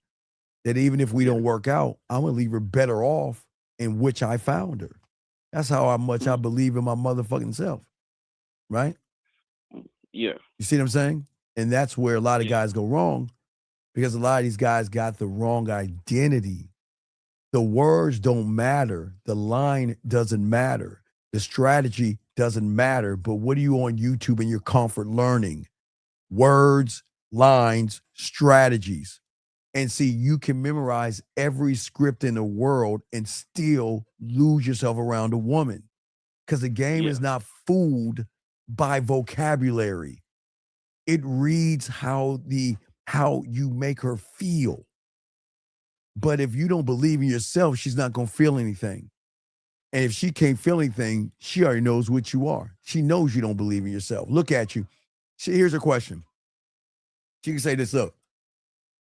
that even if we don't work out, I'm going to leave her better off in which I found her. That's how much I believe in my motherfucking self. Right? Yeah. You see what I'm saying? And that's where a lot of guys go wrong because a lot of these guys got the wrong identity. The words don't matter. The line doesn't matter. The strategy doesn't matter. But what are you on YouTube in your comfort learning? Words, lines, strategies. And see, you can memorize every script in the world and still lose yourself around a woman because the game is not fooled by vocabulary. It reads how you make her feel. But if you don't believe in yourself, she's not going to feel anything. And if she can't feel anything, she already knows what you are. She knows you don't believe in yourself. Look at you. Here's her question. She can say this, look,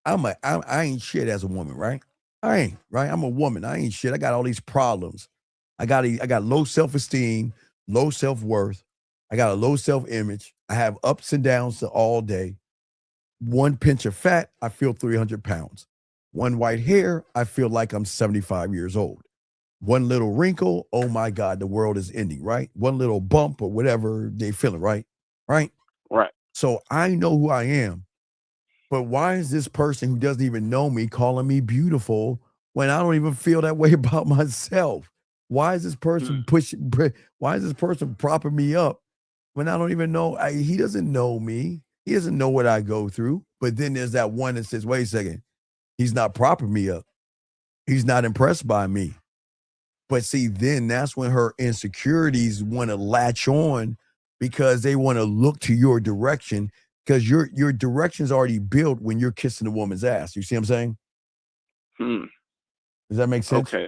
I ain't shit as a woman, right? I ain't, right? I'm a woman. I ain't shit. I got all these problems. I got low self-esteem, low self-worth. I got a low self-image. I have ups and downs all day. One pinch of fat, I feel 300 pounds. One white hair, I feel like I'm 75 years old. One little wrinkle, oh my God, the world is ending, right? One little bump or whatever they feeling, right? Right? Right. So I know who I am. But why is this person who doesn't even know me calling me beautiful when I don't even feel that way about myself? Why is this person why is this person propping me up when I don't even know? He doesn't know me. He doesn't know what I go through. But then there's that one that says, wait a second, he's not propping me up. He's not impressed by me. But see, then that's when her insecurities want to latch on because they want to look to your direction because your direction's already built when you're kissing a woman's ass. You see what I'm saying? Does that make sense? Okay.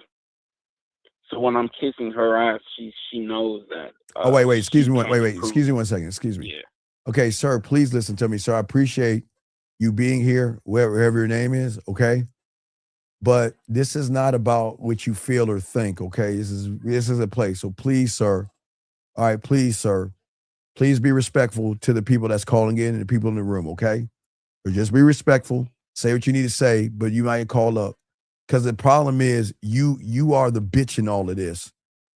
So when I'm kissing her ass, she knows that. Wait. Excuse me. Wait. Excuse me 1 second. Excuse me. Yeah. Okay, sir, please listen to me, sir. I appreciate you being here, wherever your name is, okay? But this is not about what you feel or think, okay? This is a place. So please, sir, all right, please, sir, please be respectful to the people that's calling in and the people in the room, okay? Or just be respectful. Say what you need to say, but you might call up. Because the problem is you are the bitch in all of this.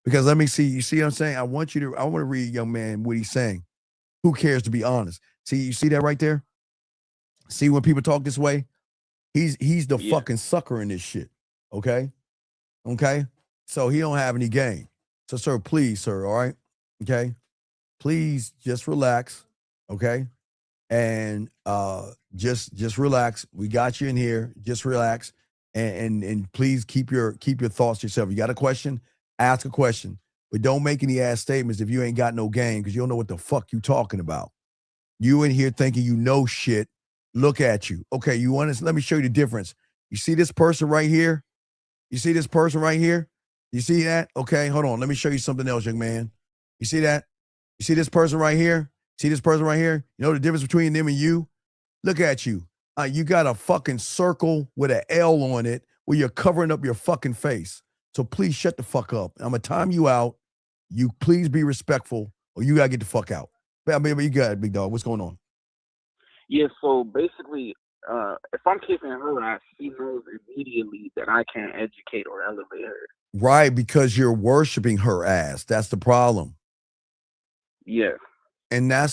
Because let me see, you see what I'm saying? I want to read, young man, what he's saying. Who cares, to be honest? See, you see that right there? See when people talk this way? He's the fucking sucker in this shit. Okay? Okay? So he don't have any game. So, sir, please, sir, all right? Okay? Please just relax. Okay? And just relax. We got you in here. Just relax. And please keep your thoughts to yourself. You got a question? Ask a question. But don't make any ass statements if you ain't got no game because you don't know what the fuck you talking about. You in here thinking you know shit. Look at you. Okay, you want to, let me show you the difference. You see this person right here? You see this person right here? You see that? Okay, hold on. Let me show you something else, young man. You see that? You see this person right here? See this person right here? You know the difference between them and you? Look at you. You got a fucking circle with an L on it where you're covering up your fucking face. So please shut the fuck up. I'm going to time you out. You please be respectful or you got to get the fuck out. Baby, you got it, big dog. What's going on? Yeah, so basically, if I'm kissing her ass, she knows immediately that I can't educate or elevate her. Right, because you're worshiping her ass. That's the problem. Yeah. And that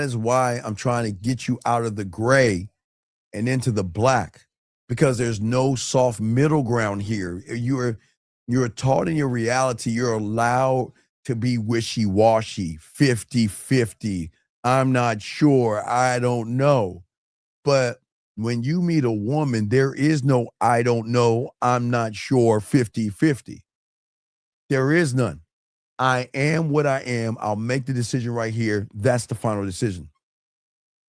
is why I'm trying to get you out of the gray and into the black, because there's no soft middle ground here. You're taught in your reality, you're allowed to be wishy-washy, 50-50. I'm not sure, I don't know. But when you meet a woman, there is no I don't know, I'm not sure, 50-50. There is none. I am what I am. I'll make the decision right here. That's the final decision.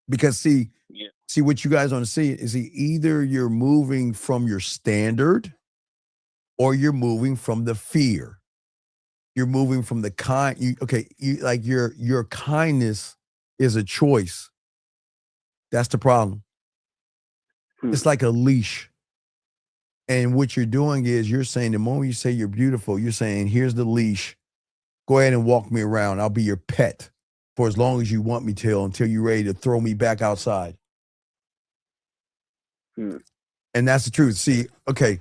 Because see what you guys want to see is either you're moving from your standard or you're moving from the fear. You're moving from the kind. Like your kindness is a choice. That's the problem. It's like a leash. And what you're doing is you're saying the moment you say you're beautiful, you're saying, here's the leash. Go ahead and walk me around. I'll be your pet for as long as you want me to, until you're ready to throw me back outside. And that's the truth. See, okay,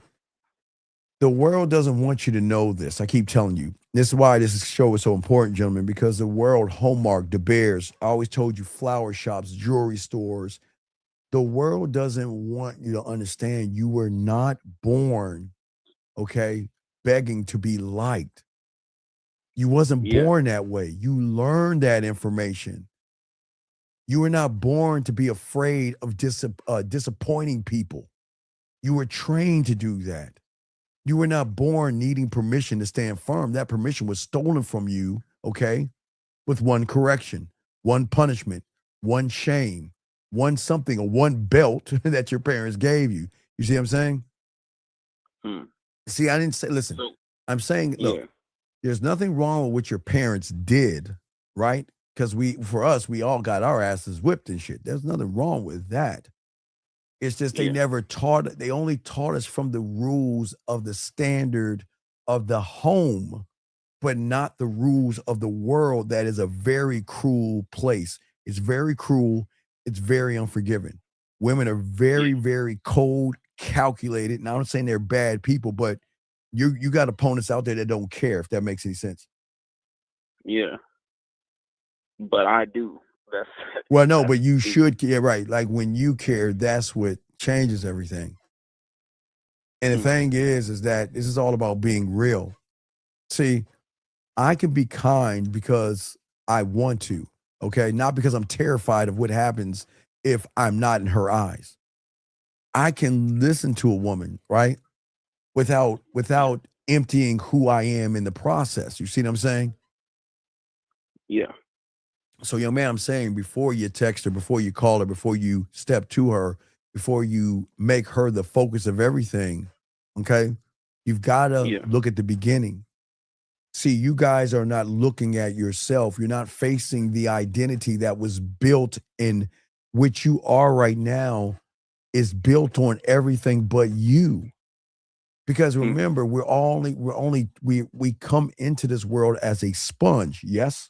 the world doesn't want you to know this. I keep telling you. This is why this show is so important, gentlemen, because the world, Hallmark, De Beers, I always told you, flower shops, jewelry stores, the world doesn't want you to understand you were not born, okay, begging to be liked. You wasn't born that way. You learned that information. You were not born to be afraid of disappointing people. You were trained to do that. You were not born needing permission to stand firm. That permission was stolen from you, okay, with one correction, one punishment, one shame, one something, or one belt that your parents gave you. You see what I'm saying? See, I didn't say, listen, I'm saying, look, there's nothing wrong with what your parents did, right? Because for us, we all got our asses whipped and shit. There's nothing wrong with that. It's just they only taught us from the rules of the standard of the home, but not the rules of the world. That is a very cruel place. It's very cruel. It's very unforgiving. Women are very, very cold, calculated. And I'm not saying they're bad people, but you got opponents out there that don't care, if that makes any sense. Yeah. But I do. Well, no, but you should care, right? Like when you care, that's what changes everything. And the thing is that this is all about being real. See, I can be kind because I want to, okay? Not because I'm terrified of what happens if I'm not in her eyes. I can listen to a woman, right? Without emptying who I am in the process. You see what I'm saying? Yeah. So, young man, I'm saying before you text her, before you call her, before you step to her, before you make her the focus of everything, okay, you've got to look at the beginning. See, you guys are not looking at yourself. You're not facing the identity that was built in which you are right now is built on everything but you. Because remember, we come into this world as a sponge, yes?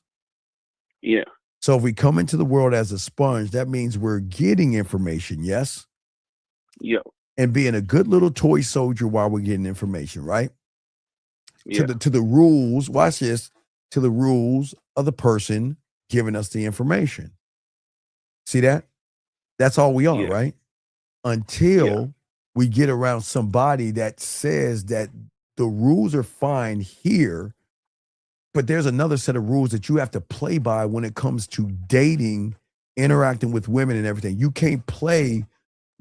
Yeah. So if we come into the world as a sponge, that means we're getting information, yes? Yeah. And being a good little toy soldier while we're getting information, right? Yeah. To the rules, watch this, to the rules of the person giving us the information. See that? That's all we are, right? Until we get around somebody that says that the rules are fine here, but there's another set of rules that you have to play by when it comes to dating, interacting with women and everything. You can't play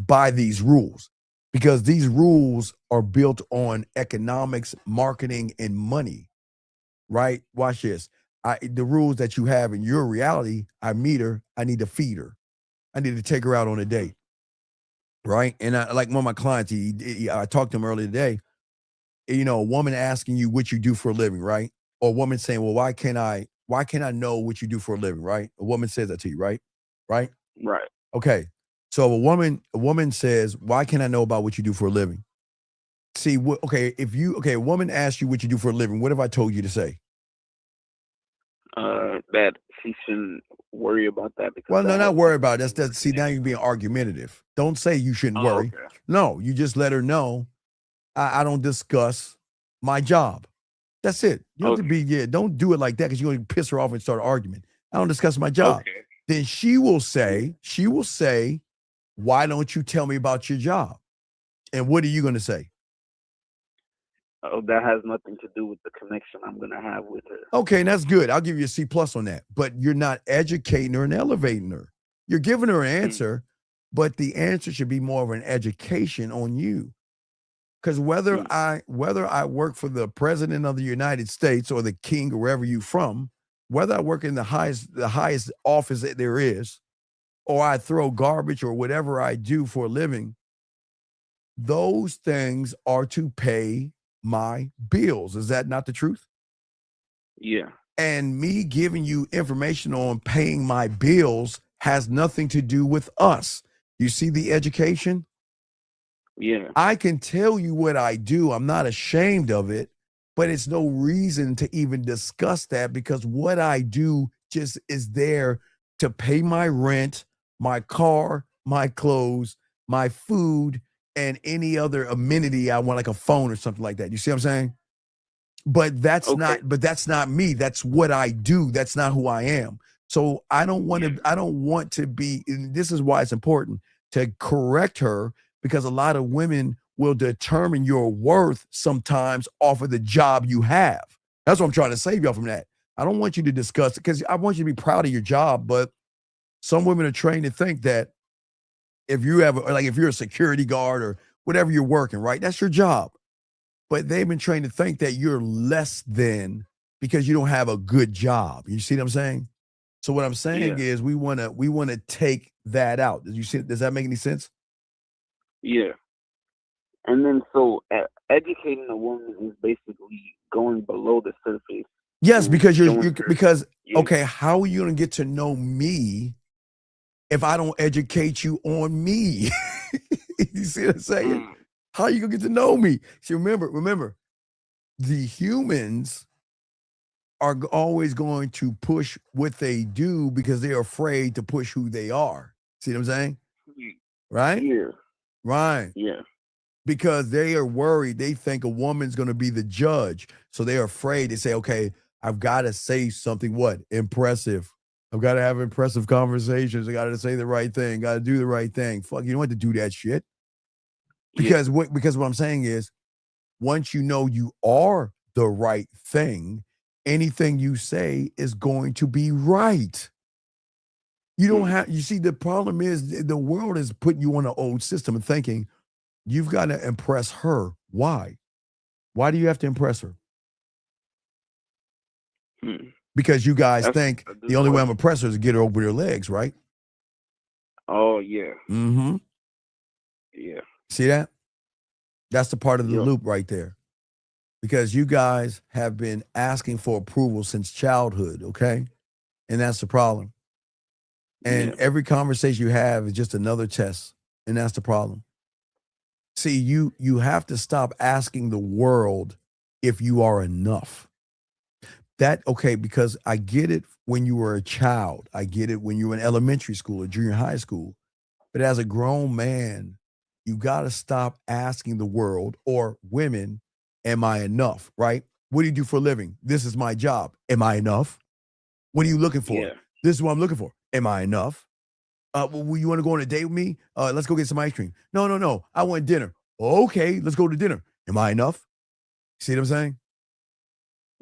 by these rules because these rules are built on economics, marketing, and money, right? Watch this. The rules that you have in your reality, I meet her, I need to feed her. I need to take her out on a date, right? And like one of my clients, I talked to him earlier today, you know, a woman asking you what you do for a living, right? Or a woman saying, well, why can't I know what you do for a living, right? A woman says that to you, right? Right? Right. Okay. So a woman says, why can't I know about what you do for a living? See, a woman asks you what you do for a living, what have I told you to say? That she shouldn't worry about that. Because well, no, not worry about it. That's see, now you're being argumentative. Don't say you shouldn't worry. Okay. No, you just let her know I don't discuss my job. That's it. You don't have to be, don't do it like that because you're going to piss her off and start an argument. I don't discuss my job. Okay. Then she will say, why don't you tell me about your job? And what are you going to say? Oh, that has nothing to do with the connection I'm going to have with her. Okay, and that's good. I'll give you a C+ on that. But you're not educating her and elevating her. You're giving her an answer, but the answer should be more of an education on you. Because whether I work for the president of the United States or the king or wherever you're from, whether I work in the highest office that there is, or I throw garbage or whatever I do for a living, those things are to pay my bills. Is that not the truth? Yeah. And me giving you information on paying my bills has nothing to do with us. You see the education? Yeah. I can tell you what I do. I'm not ashamed of it, but it's no reason to even discuss that because what I do just is there to pay my rent, my car, my clothes, my food, and any other amenity I want, like a phone or something like that. You see what I'm saying? But that's not me. That's what I do. That's not who I am. So I don't want to be, and this is why it's important to correct her, because a lot of women will determine your worth sometimes off of the job you have. That's what I'm trying to save y'all from that. I don't want you to discuss it because I want you to be proud of your job, but some women are trained to think that if you have, if you're a security guard or whatever you're working, right? That's your job. But they've been trained to think that you're less than because you don't have a good job. You see what I'm saying? So what I'm saying is we want to take that out. Does that make any sense? Yeah. And then so educating a woman is basically going below the surface. Yes, because okay, how are you going to get to know me if I don't educate you on me? You see what I'm saying? How are you going to get to know me? See, remember, the humans are always going to push what they do because they're afraid to push who they are. See what I'm saying? Right? Yeah. Right. Yeah. Because they are worried. They think a woman's going to be the judge. So they're afraid. They say, okay, I've got to say something, impressive. I've got to have impressive conversations. I got to say the right thing. Got to do the right thing. Fuck, you don't have to do that shit. Because what I'm saying is, once you know you are the right thing, anything you say is going to be right. You don't have, you see, the problem is the world is putting you on an old system and thinking you've got to impress her. Why? Why do you have to impress her? Because you guys think the only way I'm impress her is to get her over her legs, right? Oh, yeah. Mm-hmm. Yeah. See that? That's the part of the loop right there. Because you guys have been asking for approval since childhood, okay? And that's the problem. And every conversation you have is just another test. And that's the problem. See, you have to stop asking the world if you are enough. Because I get it when you were a child. I get it when you were in elementary school or junior high school. But as a grown man, you got to stop asking the world or women, am I enough, right? What do you do for a living? This is my job. Am I enough? What are you looking for? Yeah. This is what I'm looking for. Am I enough? Well, you want to go on a date with me? Let's go get some ice cream. No. I want dinner. Okay, let's go to dinner. Am I enough? See what I'm saying?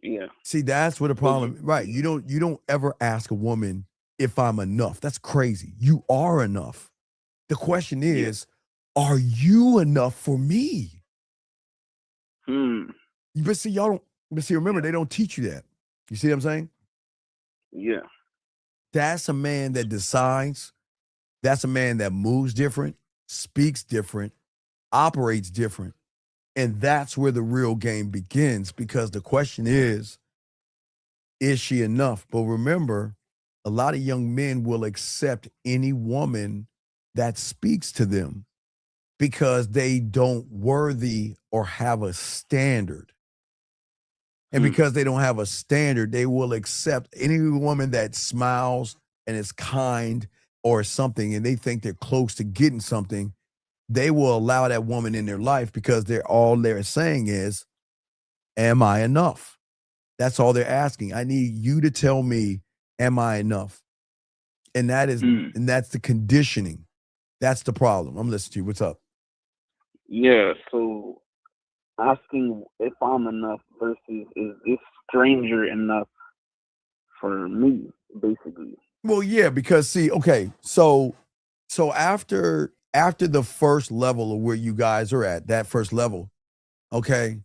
Yeah. See, that's what the problem, right? You don't ever ask a woman if I'm enough. That's crazy. You are enough. The question is, are you enough for me? But see, remember, they don't teach you that. You see what I'm saying? Yeah. That's a man that decides. That's a man that moves different, speaks different, operates different. And that's where the real game begins, because the question is she enough? But remember, a lot of young men will accept any woman that speaks to them because they don't worthy or have a standard. And because they don't have a standard, they will accept any woman that smiles and is kind or something, and they think they're close to getting something. They will allow that woman in their life because all they're saying is, am I enough? That's all they're asking. I need you to tell me, am I enough? And that's the conditioning. That's the problem. I'm listening to you. What's up? Yeah, so asking if I'm enough versus is this stranger enough for me, basically. Well, yeah, because see, okay, so after the first level of where you guys are at, that first level, okay,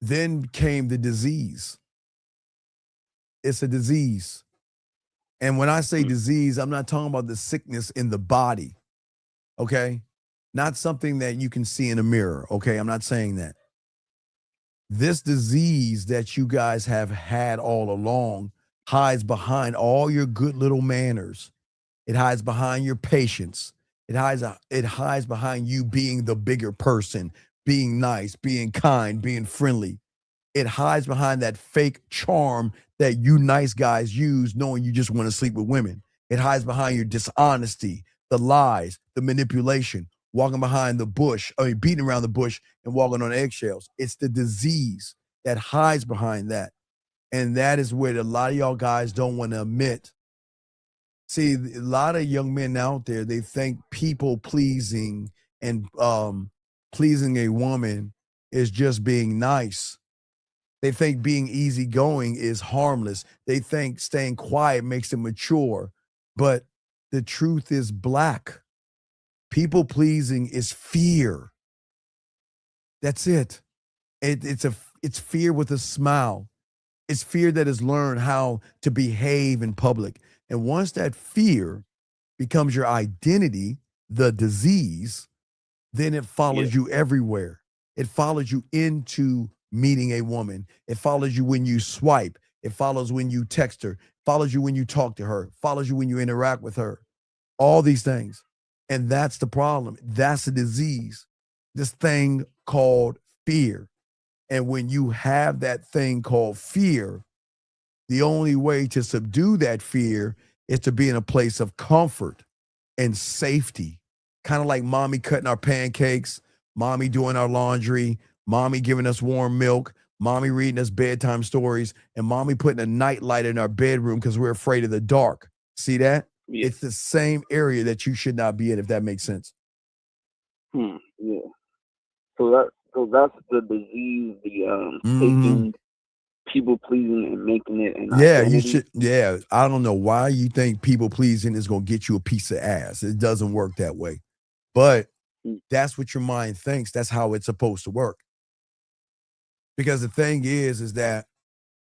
then came the disease. It's a disease. And when I say disease, I'm not talking about the sickness in the body, okay? Not something that you can see in a mirror, okay? I'm not saying that. This disease that you guys have had all along hides behind all your good little manners. It hides behind your patience. It hides behind you being the bigger person, being nice, being kind, being friendly. It hides behind that fake charm that you nice guys use, knowing you just want to sleep with women. It hides behind your dishonesty, the lies, the manipulation, walking behind the bush, beating around the bush and walking on eggshells. It's the disease that hides behind that. And that is where a lot of y'all guys don't want to admit. See, a lot of young men out there, they think people pleasing and pleasing a woman is just being nice. They think being easygoing is harmless. They think staying quiet makes them mature. But the truth is black. People pleasing is fear. That's it. It's fear with a smile. It's fear that has learned how to behave in public. And once that fear becomes your identity, the disease, then it follows you everywhere. It follows you into meeting a woman. It follows you when you swipe. It follows when you text her. Follows you when you talk to her. Follows you when you interact with her. All these things. And that's the problem. That's the disease. This thing called fear. And when you have that thing called fear, the only way to subdue that fear is to be in a place of comfort and safety. Kind of like mommy cutting our pancakes, mommy doing our laundry, mommy giving us warm milk, mommy reading us bedtime stories, and mommy putting a nightlight in our bedroom because we're afraid of the dark. See that? Yeah. It's the same area that you should not be in, if that makes sense. Yeah. So that's the disease, the taking people pleasing and making it an identity. You should. Yeah, I don't know why you think people pleasing is gonna get you a piece of ass. It doesn't work that way. But that's what your mind thinks. That's how it's supposed to work. Because the thing is that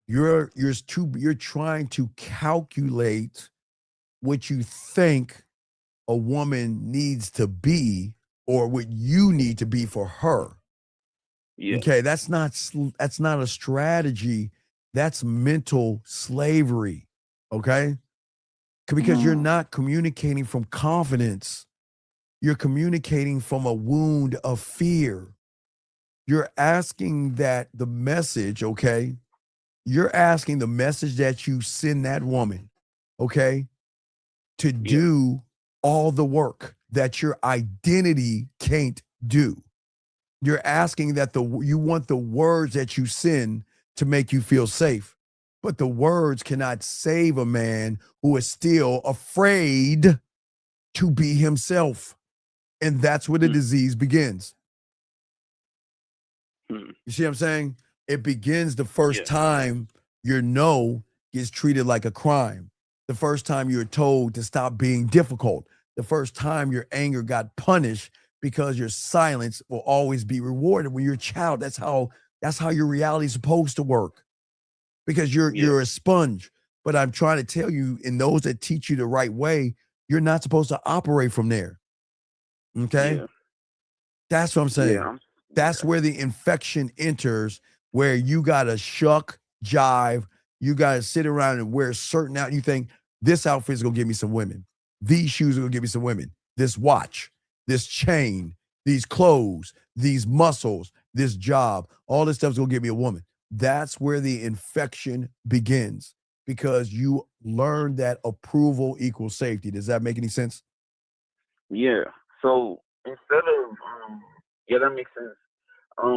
you're trying to calculate what you think a woman needs to be or what you need to be for her. Yeah. Okay, that's not a strategy. That's mental slavery. Okay? Because you're not communicating from confidence. You're communicating from a wound of fear. You're asking that the message, okay? You're asking the message that you send that woman, okay, to do all the work that your identity can't do. You're asking that you want the words that you send to make you feel safe. But the words cannot save a man who is still afraid to be himself. And that's where the disease begins. You see what I'm saying? It begins the first time your no gets treated like a crime. The first time you're told to stop being difficult. The first time your anger got punished because your silence will always be rewarded. When you're a child, that's how your reality is supposed to work. Because you're a sponge. But I'm trying to tell you, in those that teach you the right way, you're not supposed to operate from there. Okay? Yeah. That's what I'm saying. Yeah. That's where the infection enters, where you gotta shuck, jive, you gotta sit around and wear a certain outfit. You think this outfit is gonna give me some women. These shoes are gonna give me some women. This watch, this chain, these clothes, these muscles, this job, all this stuff's gonna give me a woman. That's where the infection begins, because you learn that approval equals safety. Does that make any sense? Yeah. So instead of that makes sense.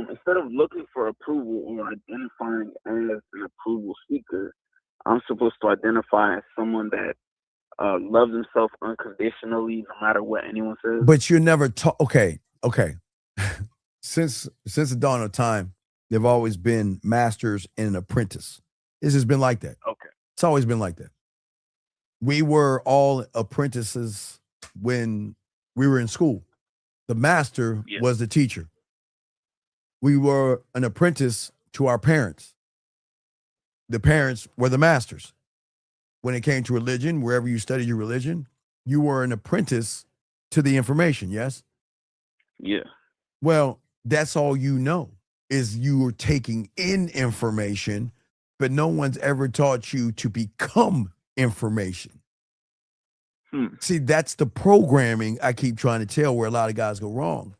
instead of looking for approval or identifying as an approval seeker, I'm supposed to identify as someone that loves himself unconditionally, no matter what anyone says. But you're never taught. Okay. Since the dawn of time, there've always been masters and an apprentice. This has been like that. Okay. It's always been like that. We were all apprentices when we were in school. The master was the teacher. We were an apprentice to our parents. The parents were the masters. When it came to religion, wherever you studied your religion, you were an apprentice to the information, yes? Yeah. Well, that's all you know is you were taking in information, but no one's ever taught you to become information. See, that's the programming I keep trying to tell where a lot of guys go wrong.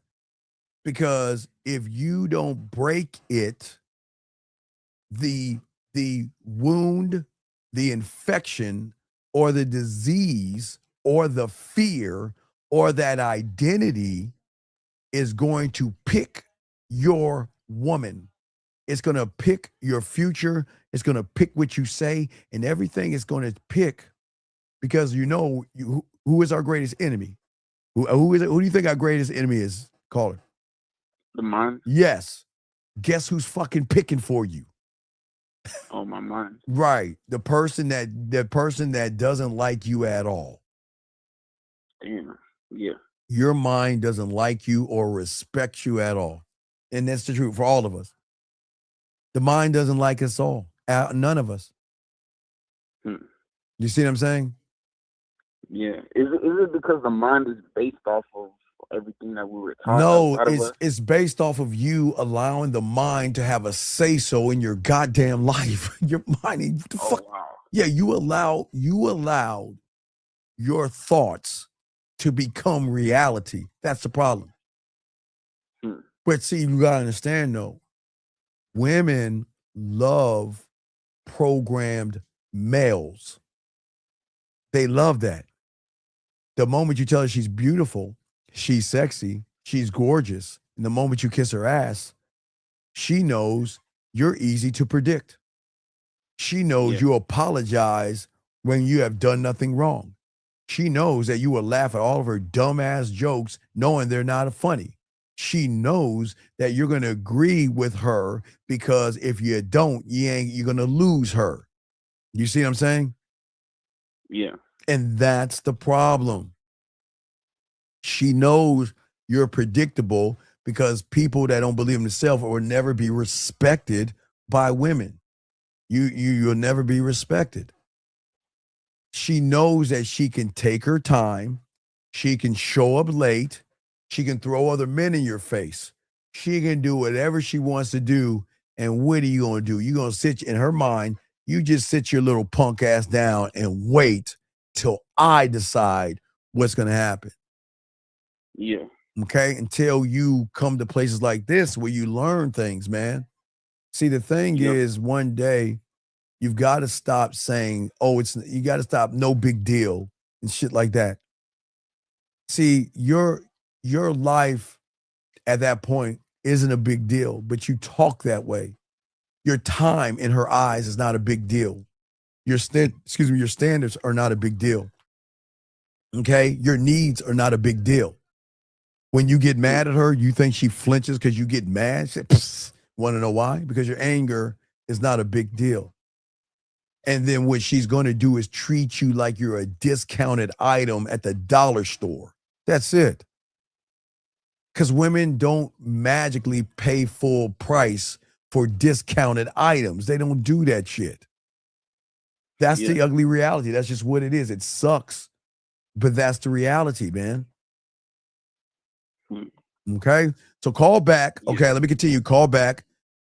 Because if you don't break it, the wound, the infection, or the disease, or the fear, or that identity is going to pick your woman. It's going to pick your future. It's going to pick what you say, and everything is going to pick because who is our greatest enemy? Who do you think our greatest enemy is, caller? The mind? Yes. Guess who's fucking picking for you? Oh, my mind. Right. The person that doesn't like you at all. Damn. Yeah. Your mind doesn't like you or respect you at all. And that's the truth for all of us. The mind doesn't like us all. None of us. You see what I'm saying? Yeah. Is it because the mind is based off of everything that we were taught? No, it's based off of you allowing the mind to have a say-so in your goddamn life. Your mind, what the fuck? Wow. Yeah, you allowed your thoughts to become reality. That's the problem. But see, you gotta understand though, women love programmed males. They love that. The moment you tell her she's beautiful, she's sexy, she's gorgeous, and the moment you kiss her ass, she knows you're easy to predict. She knows you apologize when you have done nothing wrong. She knows that you will laugh at all of her dumbass jokes knowing they're not funny. She knows that you're going to agree with her because if you don't, you're going to lose her. You see what I'm saying? Yeah. And that's the problem. She knows you're predictable because people that don't believe in themselves will never be respected by women. You'll never be respected. She knows that she can take her time. She can show up late. She can throw other men in your face. She can do whatever she wants to do. And what are you going to do? You're going to sit in her mind. You just sit your little punk ass down and wait till I decide what's going to happen. Yeah. Okay. Until you come to places like this where you learn things, man. See, the thing is one day you've got to stop saying, you got to stop no big deal and shit like that. See, your life at that point isn't a big deal, but you talk that way. Your time in her eyes is not a big deal. Your standards are not a big deal. Okay? Your needs are not a big deal. When you get mad at her, you think she flinches because you get mad? Want to know why? Because your anger is not a big deal. And then what she's going to do is treat you like you're a discounted item at the dollar store. That's it. Because women don't magically pay full price for discounted items. They don't do that shit. That's the ugly reality. That's just what it is. It sucks, but that's the reality, man. Okay? So call back. Okay, let me continue. Call back.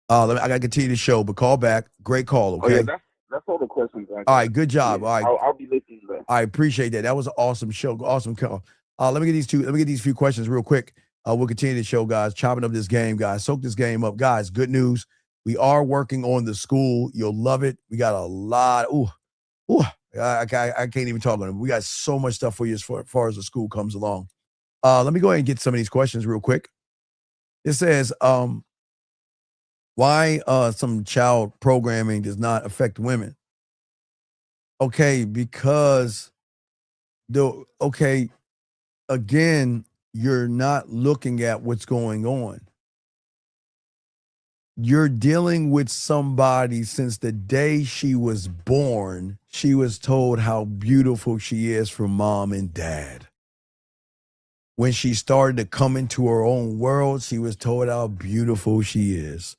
I got to continue the show, but call back. Great call, okay? Oh, yeah, that's all the questions. All right, good job. Yeah, all right. I'll be listening to that. I appreciate that. That was an awesome show. Awesome call. Let me get these few questions real quick. We'll continue the show, guys. Chopping up this game, guys. Soak this game up. Guys, good news. We are working on the school. You'll love it. We got a lot. I can't even talk on it. We got so much stuff for you as far as the school comes along. Let me go ahead and get some of these questions real quick. It says, Why some child programming does not affect women? Okay, because again, you're not looking at what's going on. You're dealing with somebody since the day she was born, she was told how beautiful she is from mom and dad. When she started to come into her own world, she was told how beautiful she is,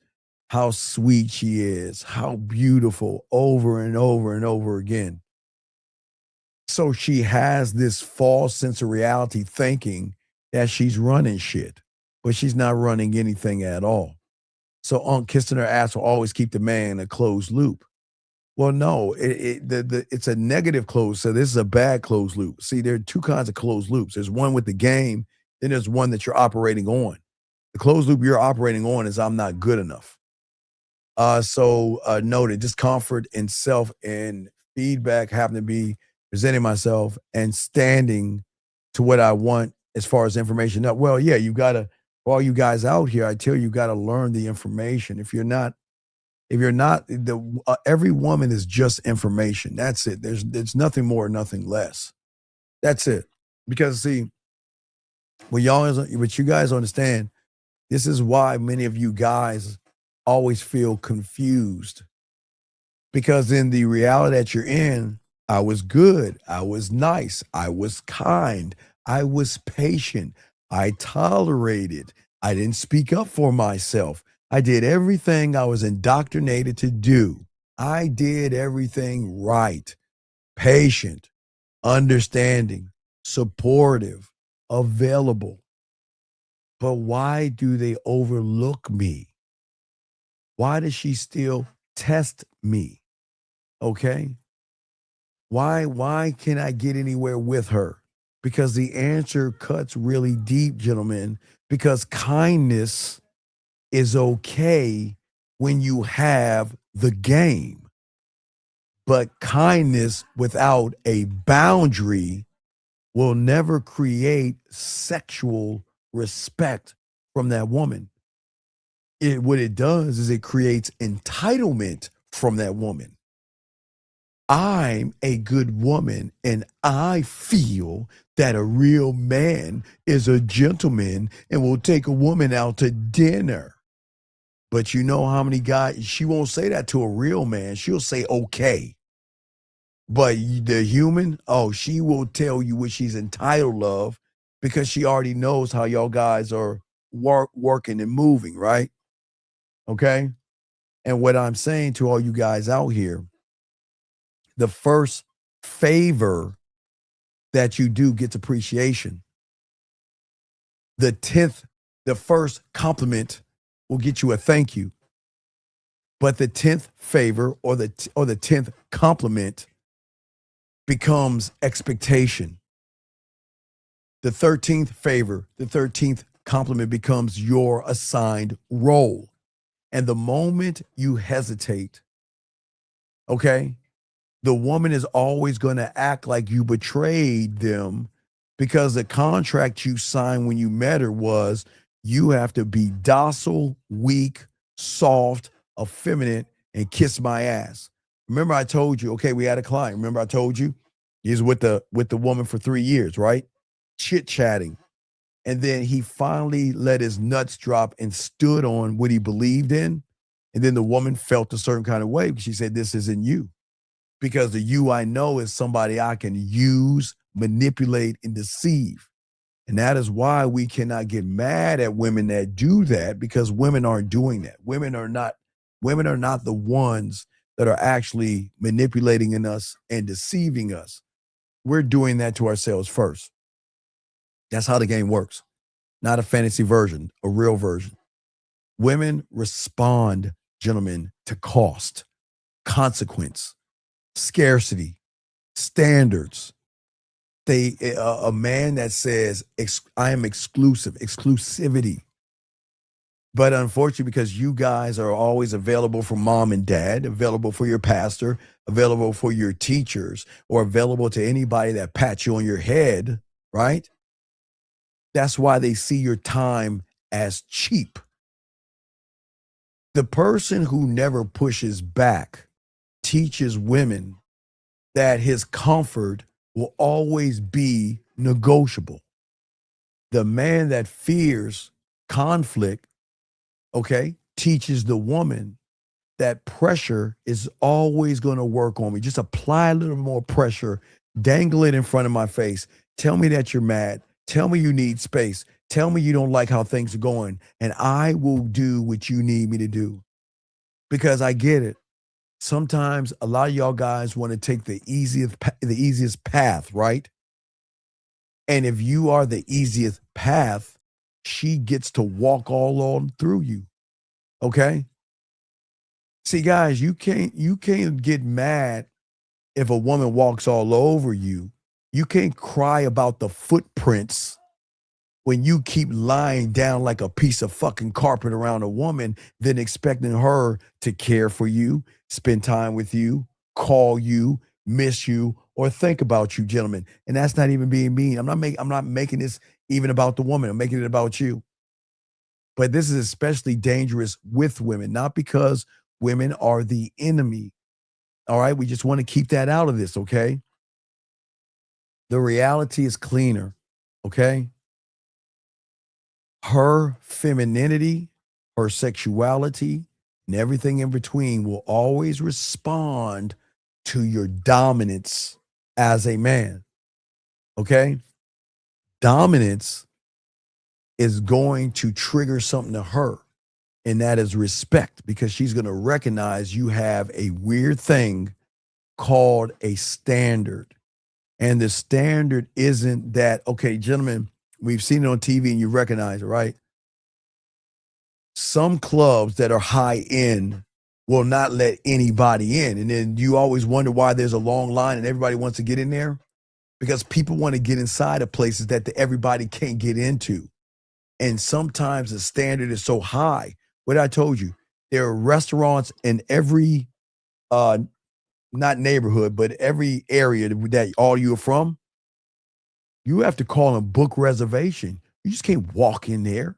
how sweet she is, how beautiful, over and over and over again. So she has this false sense of reality thinking that she's running shit, but she's not running anything at all. So kissing her ass will always keep the man in a closed loop. Well, no, it's a negative close. So this is a bad closed loop. See, there are two kinds of closed loops. There's one with the game, then there's one that you're operating on. The closed loop you're operating on is I'm not good enough. So noted, discomfort and self and feedback happen to be presenting myself and standing to what I want as far as information. Now, well, yeah, you gotta, for all you guys out here, I tell you, you gotta learn the information. If you're not every woman is just information. That's it. There's nothing more, nothing less. That's it. Because see, what you guys understand, this is why many of you guys always feel confused. Because in the reality that you're in, I was good, I was nice, I was kind, I was patient, I tolerated, I didn't speak up for myself. I did everything I was indoctrinated to do. I did everything right. Patient, understanding, supportive, available. But why do they overlook me? Why does she still test me? Okay? Why can't I get anywhere with her? Because the answer cuts really deep, gentlemen, because kindness is okay when you have the game. But kindness without a boundary will never create sexual respect from that woman. What it does is it creates entitlement from that woman. I'm a good woman and I feel that a real man is a gentleman and will take a woman out to dinner. But you know how many guys, she won't say that to a real man. She'll say, okay. But the human, she will tell you what she's entitled of because she already knows how y'all guys are working and moving, right? Okay. And what I'm saying to all you guys out here, the first favor that you do gets appreciation. The first compliment will get you a thank you. But the 10th favor or the 10th compliment becomes expectation. The 13th favor, the 13th compliment becomes your assigned role. And the moment you hesitate, okay, the woman is always going to act like you betrayed them because the contract you signed when you met her was you have to be docile, weak, soft, effeminate, and kiss my ass. Remember I told you, okay, we had a client. Remember I told you he's with the woman for 3 years, right? Chit-chatting. And then he finally let his nuts drop and stood on what he believed in. And then the woman felt a certain kind of way because she said, this isn't you. Because the you I know is somebody I can use, manipulate, and deceive. And that is why we cannot get mad at women that do that, because women aren't doing that. Women are not the ones that are actually manipulating in us and deceiving us. We're doing that to ourselves first. That's how the game works. Not a fantasy version, a real version. Women respond, gentlemen, to cost, consequence, scarcity, standards. A man that says I am exclusivity. But unfortunately, because you guys are always available for mom and dad, available for your pastor, available for your teachers, or available to anybody that pats you on your head, right? That's why they see your time as cheap. The person who never pushes back teaches women that his comfort will always be negotiable. The man that fears conflict, okay, teaches the woman that pressure is always going to work on me. Just apply a little more pressure, dangle it in front of my face. Tell me that you're mad. Tell me you need space. Tell me you don't like how things are going, and I will do what you need me to do. Because I get it. Sometimes a lot of y'all guys want to take the easiest path, right? And if you are the easiest path, she gets to walk all on through you. Okay? See, guys, you can't get mad if a woman walks all over you. You can't cry about the footprints when you keep lying down like a piece of fucking carpet around a woman, then expecting her to care for you, spend time with you, call you, miss you, or think about you, gentlemen. And that's not even being mean. I'm not making this even about the woman. I'm making it about you. But this is especially dangerous with women, not because women are the enemy. All right, we just want to keep that out of this, okay? The reality is cleaner, okay? Her femininity, her sexuality, and everything in between will always respond to your dominance as a man, okay? Dominance is going to trigger something to her, and that is respect, because she's going to recognize you have a weird thing called a standard. And the standard isn't that, okay, gentlemen, we've seen it on TV and you recognize it, right? Some clubs that are high end will not let anybody in. And then you always wonder why there's a long line and everybody wants to get in there, because people want to get inside of places that everybody can't get into. And sometimes the standard is so high. What I told you, there are restaurants in every, not neighborhood, but every area that all you're from. You have to call and book reservation. You just can't walk in there.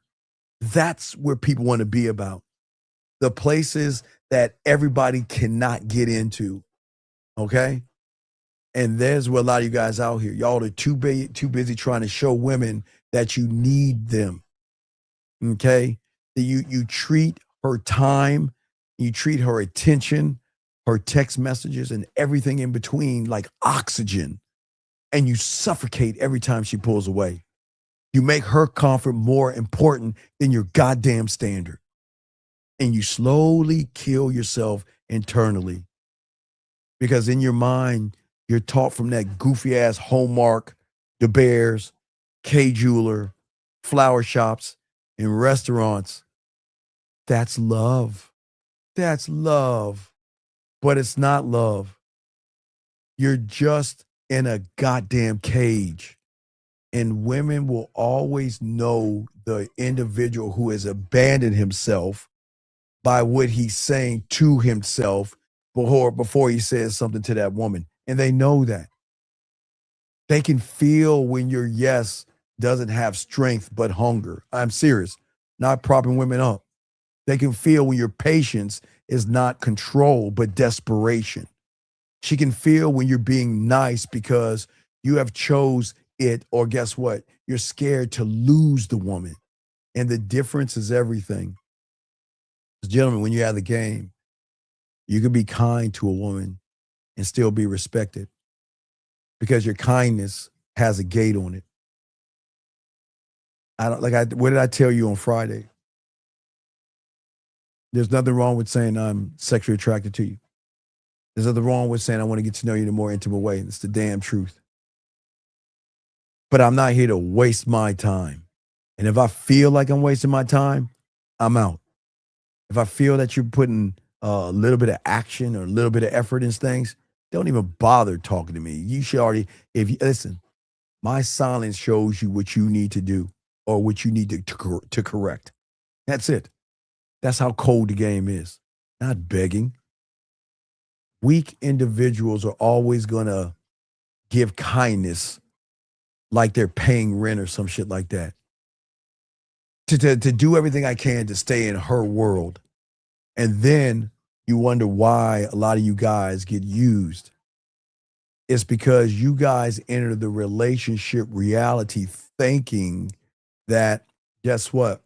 That's where people want to be about. The places that everybody cannot get into. Okay? And there's where a lot of you guys out here, y'all are too busy trying to show women that you need them. Okay? That you treat her time, you treat her attention, her text messages, and everything in between like oxygen. And you suffocate every time she pulls away. You make her comfort more important than your goddamn standard. And you slowly kill yourself internally. Because in your mind, you're taught from that goofy ass Hallmark, the Bears, K-Jeweler, flower shops, and restaurants. That's love. That's love. But it's not love. You're just in a goddamn cage. And women will always know the individual who has abandoned himself by what he's saying to himself before he says something to that woman. And they know that. They can feel when your yes doesn't have strength but hunger. I'm serious. Not propping women up. They can feel when your patience is not control but desperation. She can feel when you're being nice because you have chose it, or guess what? You're scared to lose the woman. And the difference is everything. Gentlemen, when you have the game, you can be kind to a woman and still be respected because your kindness has a gate on it. What did I tell you on Friday? There's nothing wrong with saying I'm sexually attracted to you. There's nothing wrong with saying I want to get to know you in a more intimate way. It's the damn truth. But I'm not here to waste my time. And if I feel like I'm wasting my time, I'm out. If I feel that you're putting a little bit of action or a little bit of effort in things, don't even bother talking to me. You should already, listen, my silence shows you what you need to do or what you need to correct. That's it. That's how cold the game is. Not begging. Weak individuals are always going to give kindness like they're paying rent or some shit like that. To do everything I can to stay in her world. And then you wonder why a lot of you guys get used. It's because you guys enter the relationship reality thinking that, guess what?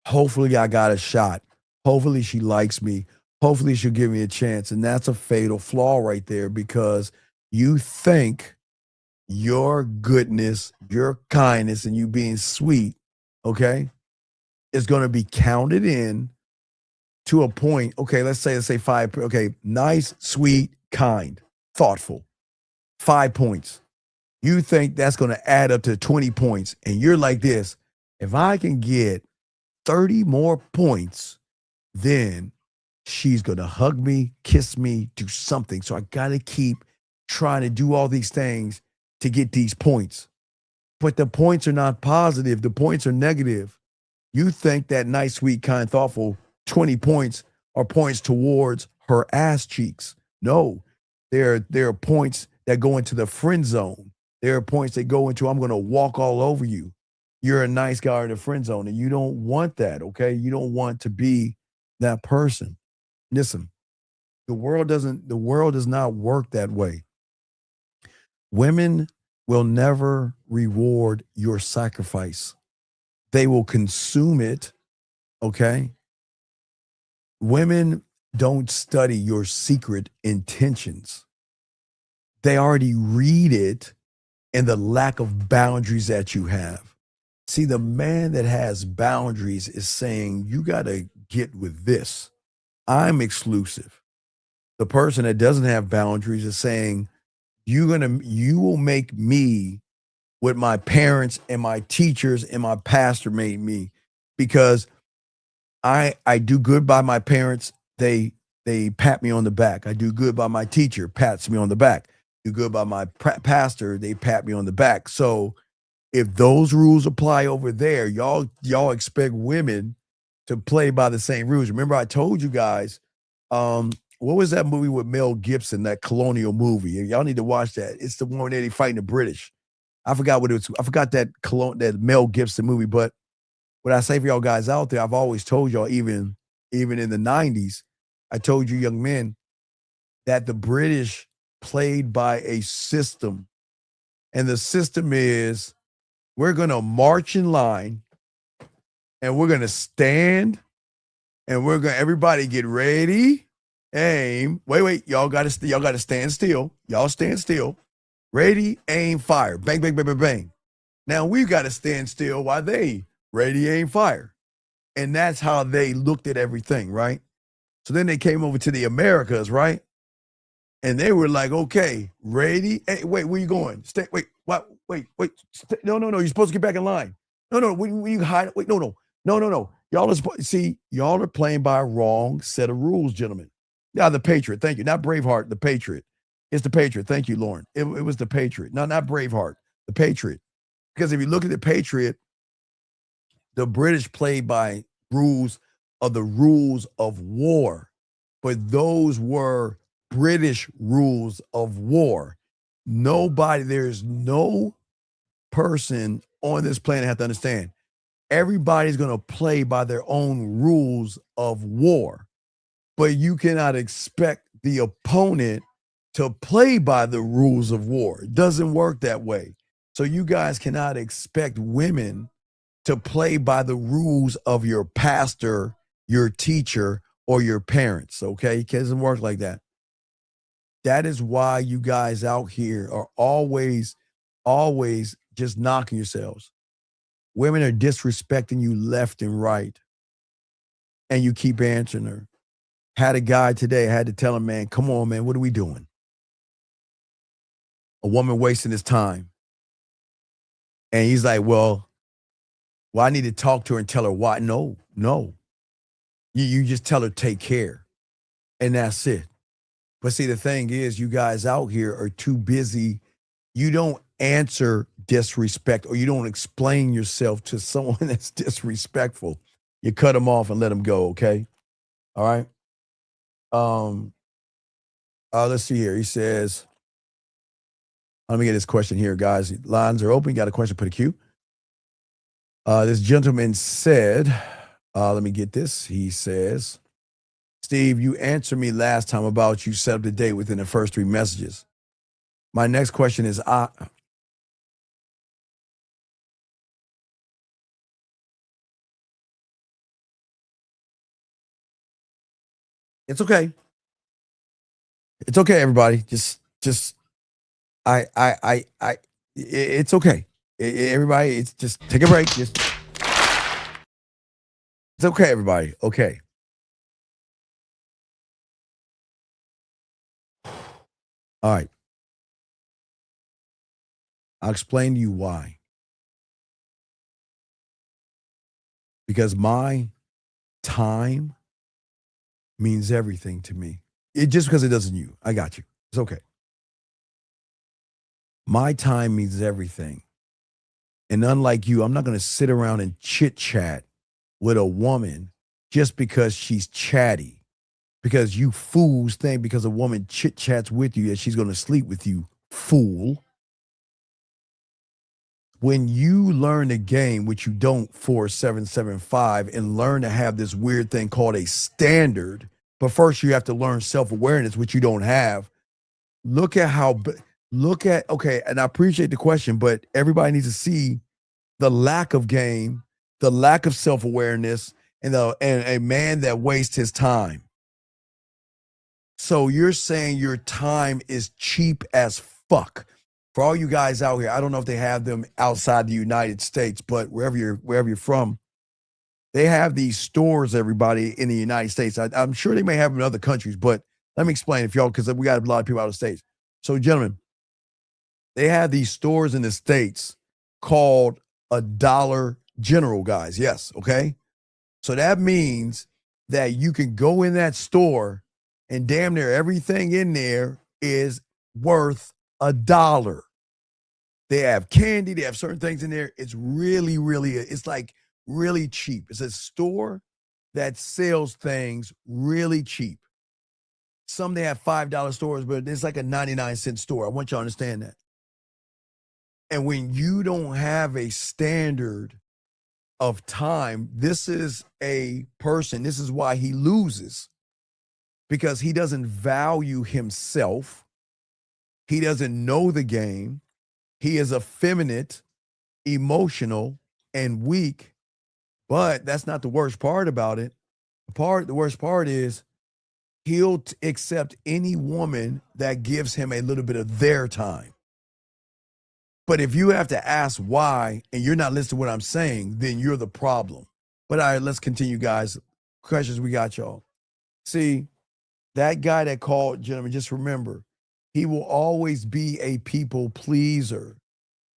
Hopefully I got a shot. Hopefully she likes me. Hopefully she'll give me a chance. And that's a fatal flaw right there, because you think your goodness, your kindness, and you being sweet, okay, is going to be counted in to a point. Okay, let's say 5. Okay, nice, sweet, kind, thoughtful. 5 points. You think that's going to add up to 20 points. And you're like this: if I can get 30 more points, then she's going to hug me, kiss me, do something. So I got to keep trying to do all these things to get these points. But the points are not positive. The points are negative. You think that nice, sweet, kind, thoughtful 20 points are points towards her ass cheeks. No, there are points that go into the friend zone. There are points that go into, I'm going to walk all over you. You're a nice guy in the friend zone, and you don't want that, okay? You don't want to be that person. Listen, the world does not work that way. Women will never reward your sacrifice. They will consume it, okay? Women don't study your secret intentions. They already read it in the lack of boundaries that you have. See, the man that has boundaries is saying, you got to get with this. I'm exclusive. The person that doesn't have boundaries is saying, you will make me what my parents and my teachers and my pastor made me, because I do good by my parents. They pat me on the back. I do good by my teacher, pats me on the back. Do good by my pastor, they pat me on the back. So if those rules apply over there, y'all expect women to play by the same rules. Remember, I told you guys, what was that movie with Mel Gibson, that colonial movie? Y'all need to watch that. It's the one where they fighting the British. I forgot what it was. I forgot that Mel Gibson movie. But what I say for y'all guys out there, I've always told y'all, even in the 90s, I told you young men that the British played by a system. And the system is, we're going to march in line, and we're going to stand, and everybody get ready, aim. Wait, y'all got to stand still. Y'all stand still. Ready, aim, fire. Bang, bang, bang, bang, bang. Now we've got to stand still while they ready, aim, fire. And that's how they looked at everything, right? So then they came over to the Americas, right? And they were like, okay, ready. Hey, wait, where you going? Stay. Wait, what? Wait. No. You're supposed to get back in line. No. When you hide. Wait, no. Y'all are playing by a wrong set of rules, gentlemen. Yeah, the Patriot. Thank you. Not Braveheart, the Patriot. It's the Patriot. Thank you, Lauren. It was the Patriot. No, not Braveheart, the Patriot. Because if you look at the Patriot, the British played by rules of war. But those were British rules of war. There's no person on this planet have to understand. Everybody's going to play by their own rules of war. But you cannot expect the opponent to play by the rules of war. It doesn't work that way. So you guys cannot expect women to play by the rules of your pastor, your teacher, or your parents, okay? It doesn't work like that. That is why you guys out here are always just knocking yourselves. Women are disrespecting you left and right, and you keep answering her. Had a guy today, I had to tell him, man, come on, man, what are we doing? A woman wasting his time. And he's like, well, I need to talk to her and tell her why. No. You just tell her, take care. And that's it. But see, the thing is, you guys out here are too busy. You don't answer disrespect, or you don't explain yourself to someone that's disrespectful. You cut them off and let them go, okay? All right? Let's see here. He says, let me get this question here, guys. Lines are open. You got a question, put a Q. This gentleman said, let me get this. He says, Steve, you answered me last time about you set up the date within the first 3 messages. My next question is, it's okay. It's okay, everybody. It's okay. Everybody, it's just take a break. It's okay, everybody. Okay. All right. I'll explain to you why. Because my time means everything to me. Just because it doesn't you. I got you. It's okay. My time means everything. And unlike you, I'm not going to sit around and chit chat with a woman just because she's chatty. Because you fools think because a woman chit chats with you that she's going to sleep with you, fool. When you learn the game, which you don't 4775, and learn to have this weird thing called a standard, but first you have to learn self-awareness, which you don't have. Look at, okay, and I appreciate the question, but everybody needs to see the lack of game, the lack of self-awareness, and a man that wastes his time. So you're saying your time is cheap as fuck. For all you guys out here, I don't know if they have them outside the United States, but wherever you're from, they have these stores, everybody, in the United States. I'm sure they may have them in other countries, but let me explain if y'all, because we got a lot of people out of the States. So, gentlemen, they have these stores in the States called a Dollar General, guys. Yes, okay? So that means that you can go in that store and damn near everything in there is worth $1. They have candy, they have certain things in there. It's really, it's like really cheap. It's a store that sells things really cheap. Some they have $5 stores, but it's like a 99-cent store. I want you to understand that. And when you don't have a standard of time, this is a person, this is why he loses. Because he doesn't value himself. He doesn't know the game. He is effeminate, emotional, and weak. But that's not the worst part about it. The worst part is he'll accept any woman that gives him a little bit of their time. But if you have to ask why and you're not listening to what I'm saying, then you're the problem. But all right, let's continue, guys. Questions we got, y'all. See, that guy that called, gentlemen, just remember, he will always be a people pleaser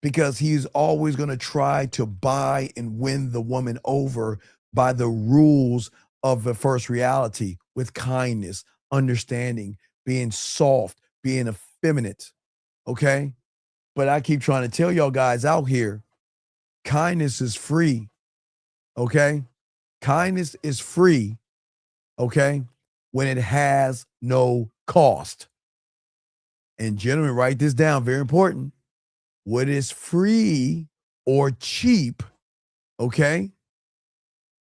because he's always going to try to buy and win the woman over by the rules of the first reality with kindness, understanding, being soft, being effeminate, okay? But I keep trying to tell y'all guys out here, kindness is free, okay? Kindness is free, okay, when it has no cost. And gentlemen, write this down, very important. What is free or cheap, okay,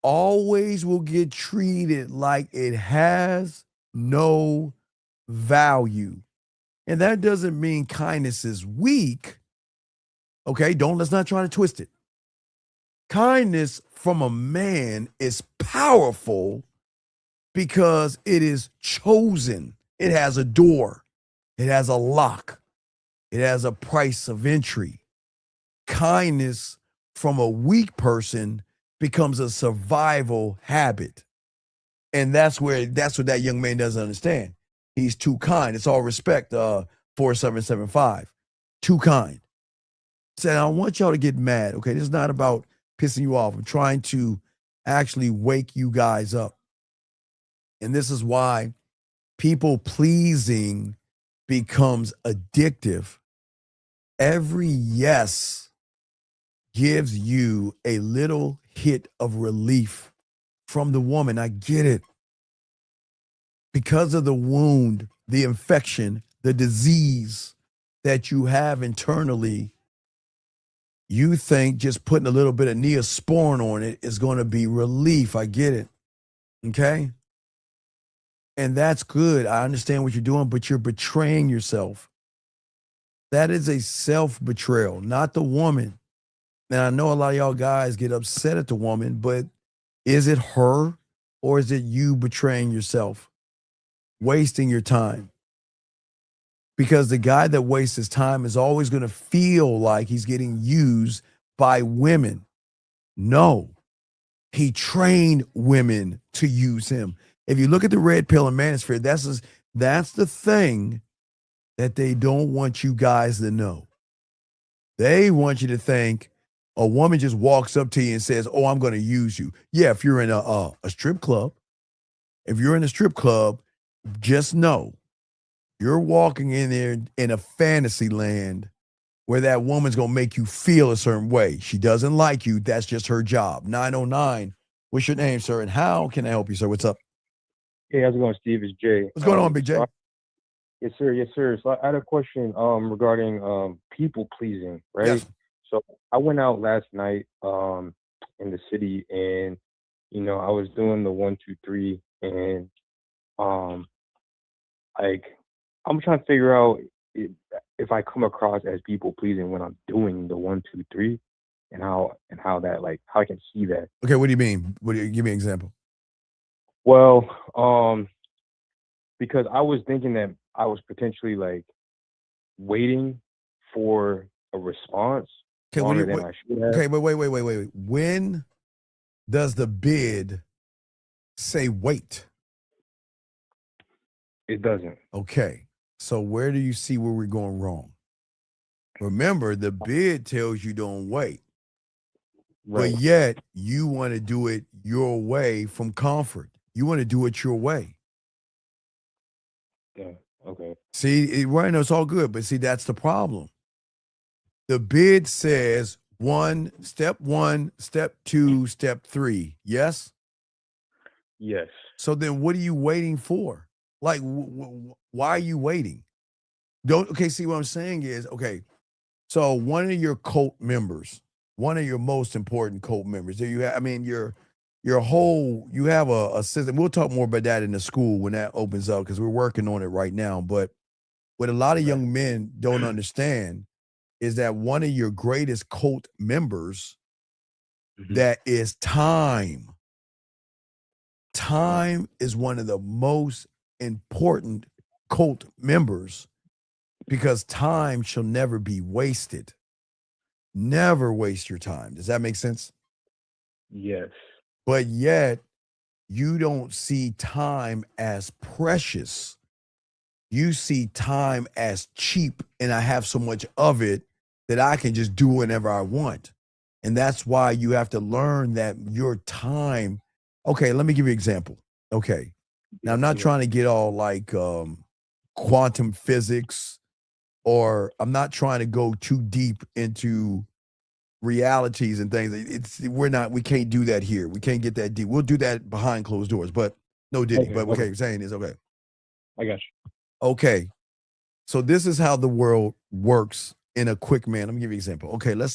always will get treated like it has no value. And that doesn't mean kindness is weak, okay? Let's not try to twist it. Kindness from a man is powerful because it is chosen. It has a door. It has a lock. It has a price of entry. Kindness from a weak person becomes a survival habit. And that's what that young man doesn't understand. He's too kind. It's all respect, 4775. Too kind. So I want y'all to get mad, okay? This is not about pissing you off. I'm trying to actually wake you guys up. And this is why people pleasing becomes addictive. Every yes gives you a little hit of relief from the woman. I get it. Because of the wound, the infection, the disease that you have internally, you think just putting a little bit of Neosporin on it is going to be relief. I get it. Okay? And that's good. I understand what you're doing, but you're betraying yourself. That is a self-betrayal, not the woman. And I know a lot of y'all guys get upset at the woman, but is it her or is it you betraying yourself, wasting your time? Because the guy that wastes his time is always going to feel like he's getting used by women. No, he trained women to use him. If you look at the red pill and manosphere, that's the thing that they don't want you guys to know. They want you to think a woman just walks up to you and says, "Oh, I'm going to use you." Yeah, if you're in a strip club, just know you're walking in there in a fantasy land where that woman's going to make you feel a certain way. She doesn't like you. That's just her job. 909. What's your name, sir? And how can I help you, sir? What's up? Hey, how's it going, Steve? It's Jay. What's going on, Big Jay? Yes, sir. Yes, sir. So I had a question regarding people pleasing, right? Yes. So I went out last night in the city, and I was doing the 1, 2, 3, and like I'm trying to figure out if I come across as people pleasing when I'm doing the 1, 2, 3, and how that, like, how I can see that. Okay, what do you mean? Give me an example? Well, because I was thinking that I was potentially like waiting for a response longer than I should have. Okay, but wait. When does the bid say wait? It doesn't. Okay, so where do you see where we're going wrong? Remember, the bid tells you don't wait. Right. But yet you want to do it your way from comfort. You want to do it your way. Yeah. Okay. See, right now it's all good, but see, that's the problem. The bid says step 1, step 2, step 3. Yes? Yes. So then what are you waiting for? Like, why are you waiting? See, what I'm saying is, okay, so one of your cult members, one of your most important cult members, there you have, I mean, you have a system. We'll talk more about that in the school when that opens up, because we're working on it right now. But what a lot of young men don't understand is that one of your greatest cult members, that is time. Time is one of the most important cult members, because time shall never be wasted. Never waste your time. Does that make sense? Yes. But yet, you don't see time as precious. You see time as cheap, and I have so much of it that I can just do whenever I want. And that's why you have to learn that your time. Okay, let me give you an example. Okay. Now, I'm not trying to get all like quantum physics, or I'm not trying to go too deep into realities and things. We can't do that here. We can't get that deep. We'll do that behind closed doors, but no Diddy. But okay, saying is okay. I got you. Okay. So this is how the world works in a quick manner. Let me give you an example. Okay, let's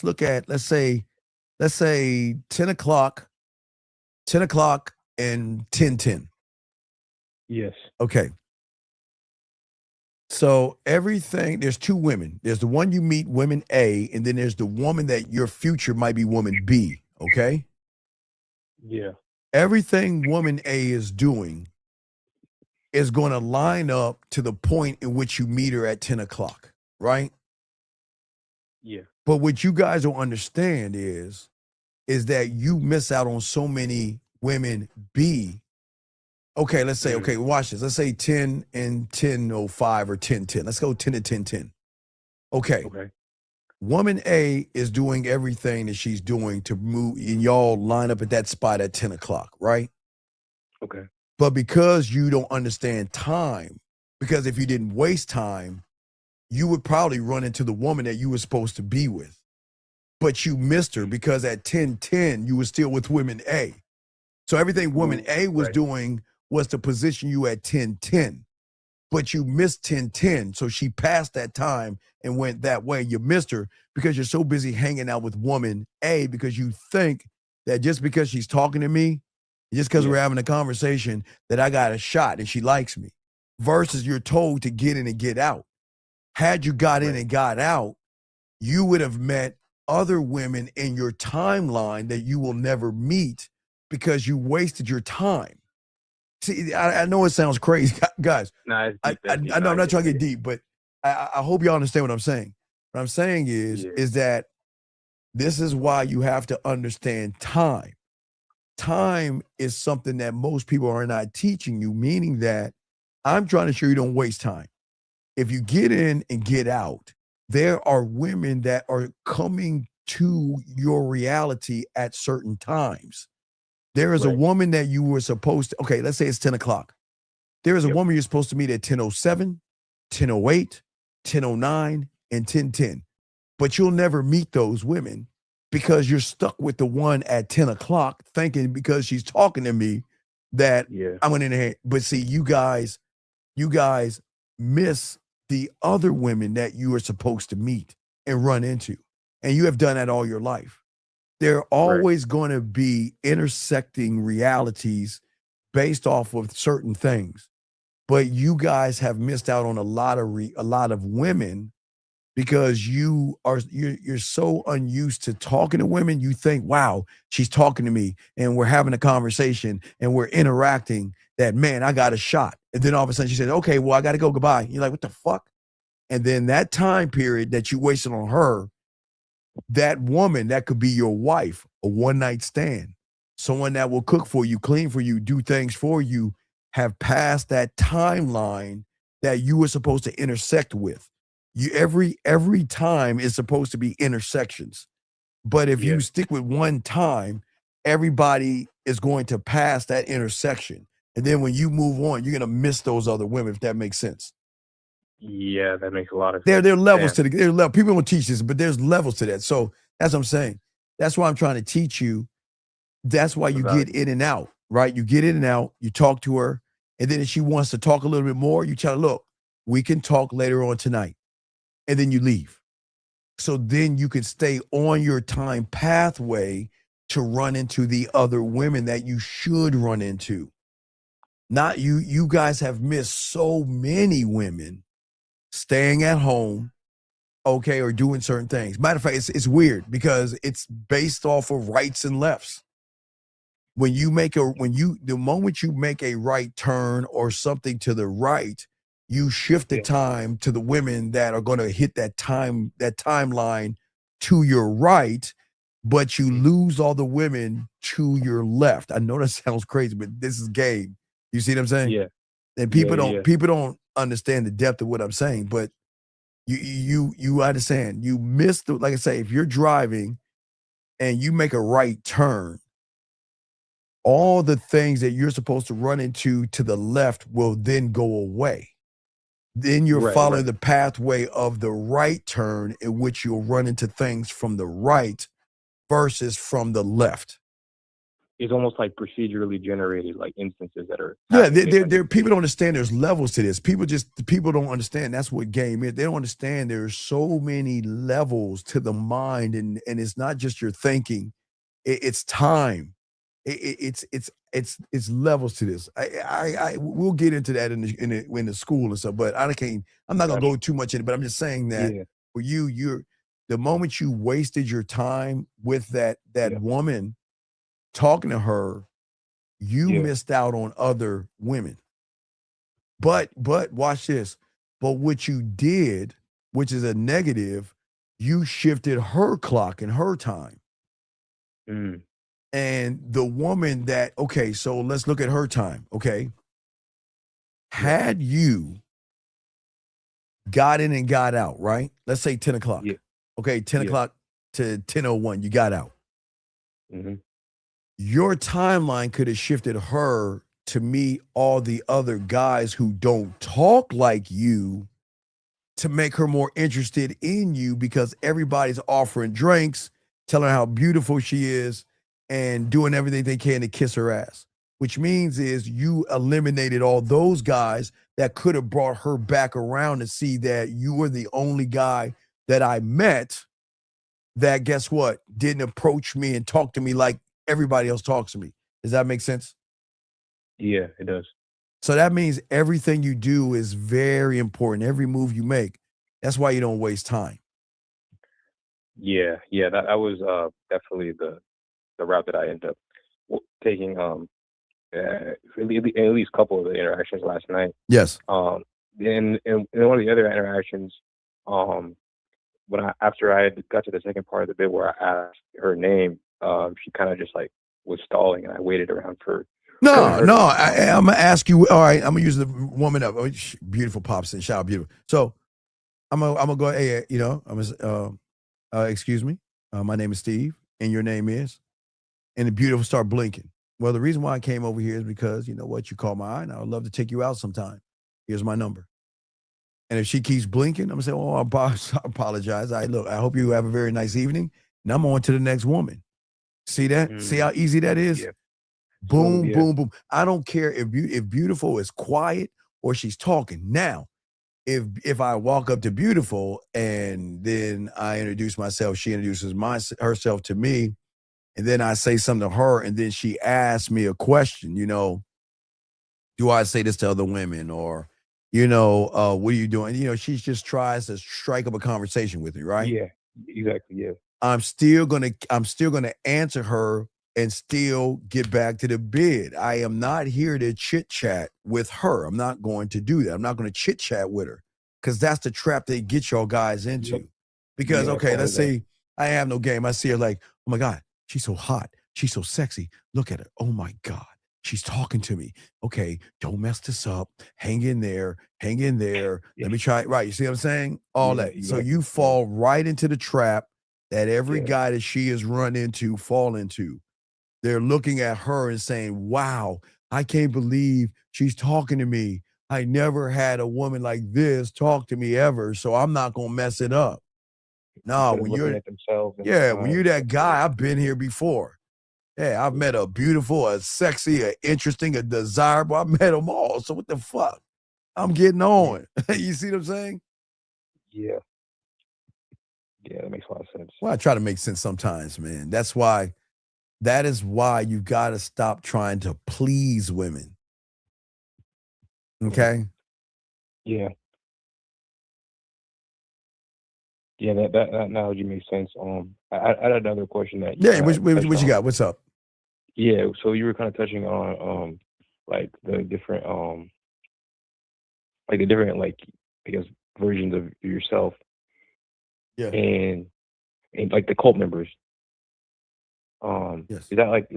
say 10 o'clock and 10:10. Yes. Okay. So there's two women. There's the one you meet, woman A, and then there's the woman that your future might be, woman B. Okay. Yeah. Everything woman A is doing is going to line up to the point in which you meet her at 10 o'clock, right? Yeah. But what you guys don't understand is that you miss out on so many women B. Okay, let's say, okay, watch this. Let's say 10 and 10:05 or 10:10. Let's go 10 to 10:10. Okay. Woman A is doing everything that she's doing to move, and y'all line up at that spot at 10 o'clock, right? Okay. But because you don't understand time, because if you didn't waste time, you would probably run into the woman that you were supposed to be with. But you missed her because at 10:10, you were still with woman A. So everything woman A was doing was to position you at 10:10. But you missed 10:10. So she passed that time and went that way. You missed her because you're so busy hanging out with woman A, because you think that just because she's talking to me, Just because we're having a conversation that I got a shot and she likes me, versus you're told to get in and get out. Had you got in and got out, you would have met other women in your timeline that you will never meet because you wasted your time. See, I know it sounds crazy, guys. Nah, I know I'm not trying to get deep, but I hope y'all understand what I'm saying. What I'm saying is that this is why you have to understand time. Time is something that most people are not teaching you, meaning that I'm trying to show you don't waste time. If you get in and get out, there are women that are coming to your reality at certain times. There is a woman that you were supposed to, okay, let's say it's 10 o'clock. There is a woman you're supposed to meet at 10:07, 10:08, 10:09, and 10:10. But you'll never meet those women because you're stuck with the one at 10 o'clock thinking because she's talking to me that I'm going to, but see, you guys miss the other women that you are supposed to meet and run into. And you have done that all your life. There are always going to be intersecting realities based off of certain things. But you guys have missed out on a lot of women because you're so unused to talking to women. You think, wow, she's talking to me and we're having a conversation and we're interacting, that, man, I got a shot. And then all of a sudden she says, okay, well, I got to go, goodbye. You're like, what the fuck? And then that time period that you wasted on her, that woman, that could be your wife, a one-night stand, someone that will cook for you, clean for you, do things for you, have passed that timeline that you were supposed to intersect with. You every time is supposed to be intersections. But if you stick with one time, everybody is going to pass that intersection. And then when you move on, you're going to miss those other women, if that makes sense. Yeah, that makes a lot of sense. There are levels to the people don't teach this, but there's levels to that. So that's what I'm saying. That's why I'm trying to teach you. That's why you get in and out, right? You get in and out, you talk to her, and then if she wants to talk a little bit more, you tell her, look, we can talk later on tonight. And then you leave. So then you can stay on your time pathway to run into the other women that you should run into. Not you guys have missed so many women staying at home, okay, or doing certain things. Matter of fact, it's weird because it's based off of rights and lefts. The moment you make a right turn or something to the right, you shift the time to the women that are going to hit that timeline to your right, but you lose all the women to your left. I know that sounds crazy, but this is game. You see what I'm saying? Yeah. And people don't understand the depth of what I'm saying, but you understand. You miss like I say, if you're driving and you make a right turn, all the things that you're supposed to run into to the left will then go away. Then you're following the pathway of the right turn in which you'll run into things from the right versus from the left. It's almost like procedurally generated, like instances that are. People don't understand there's levels to this. People don't understand that's what game is. They don't understand there's so many levels to the mind, and it's not just your thinking. It's time. It's levels to this. We'll get into that in the school and stuff, but I'm not gonna go too much in it, but I'm just saying that for you're the moment you wasted your time with that woman, talking to her, you missed out on other women. But watch this. But what you did, which is a negative, you shifted her clock and her time. And the woman that, okay, so let's look at her time, okay? Had you got in and got out, right? Let's say 10 o'clock. Okay, 10 o'clock to 10:01, you got out. Your timeline could have shifted her to meet all the other guys who don't talk like you to make her more interested in you because everybody's offering drinks, telling her how beautiful she is, and doing everything they can to kiss her ass, which means is you eliminated all those guys that could have brought her back around to see that you were the only guy that I met that, guess what, didn't approach me and talk to me like everybody else talks to me. Does that make sense? Yeah, it does. So that means everything you do is very important. Every move you make. That's why you don't waste time. Yeah, that was definitely the route that I ended up taking. At least a couple of the interactions last night. Yes. In one of the other interactions, after I got to the second part of the bit where I asked her name, she kind of just like was stalling, and I waited around for. No. I'm gonna ask you. All right, I'm gonna use the woman up. Beautiful pops and shout out beautiful. So I'm gonna go. Hey, excuse me. My name is Steve, and your name is. And the beautiful start blinking. Well, the reason why I came over here is because you know what, you caught my eye, and I would love to take you out sometime. Here's my number. And if she keeps blinking, I'm gonna say, "Oh, I apologize. I hope you have a very nice evening." And I'm on to the next woman. See that? See how easy that is? Yeah. Boom, boom, boom. I don't care if beautiful is quiet or she's talking. Now, if I walk up to beautiful and then I introduce myself, she introduces herself to me, and then I say something to her, and then she asks me a question, you know, do I say this to other women, or, you know, what are you doing? You know, she just tries to strike up a conversation with me, right? Yeah, exactly. Yeah. I'm still gonna answer her and still get back to the bid. I am not here to chit chat with her. I'm not going to do that. I'm not going to chit chat with her, because that's the trap they get y'all guys into. Yep. Because Yeah, okay, let's say I have no game. I see her like, oh my God, she's so hot. She's so sexy. Look at her. Oh my God. She's talking to me. Okay, don't mess this up. Hang in there. Hang in there. Let me try. Right. You see what I'm saying? All that. So exactly. you fall right into the trap that every guy that she has run into fall into. They're looking at her and saying, wow, I can't believe she's talking to me. I never had a woman like this talk to me ever, so I'm not going to mess it up. No, when you're at themselves. when you're that guy, I've been here before. Yeah, I've met a beautiful, a sexy, a interesting, a desirable. I've met them all. So what the fuck? I'm getting on. You see what I'm saying? Yeah. Yeah, that makes a lot of sense. Well, I try to make sense sometimes, man. That is why you got to stop trying to please women. Okay? Yeah. Yeah, that analogy makes sense. I had another question that what you got? What's up? Yeah, so you were kind of touching on like the different I guess versions of yourself. Yeah. And like the cult members. Yes. Is that like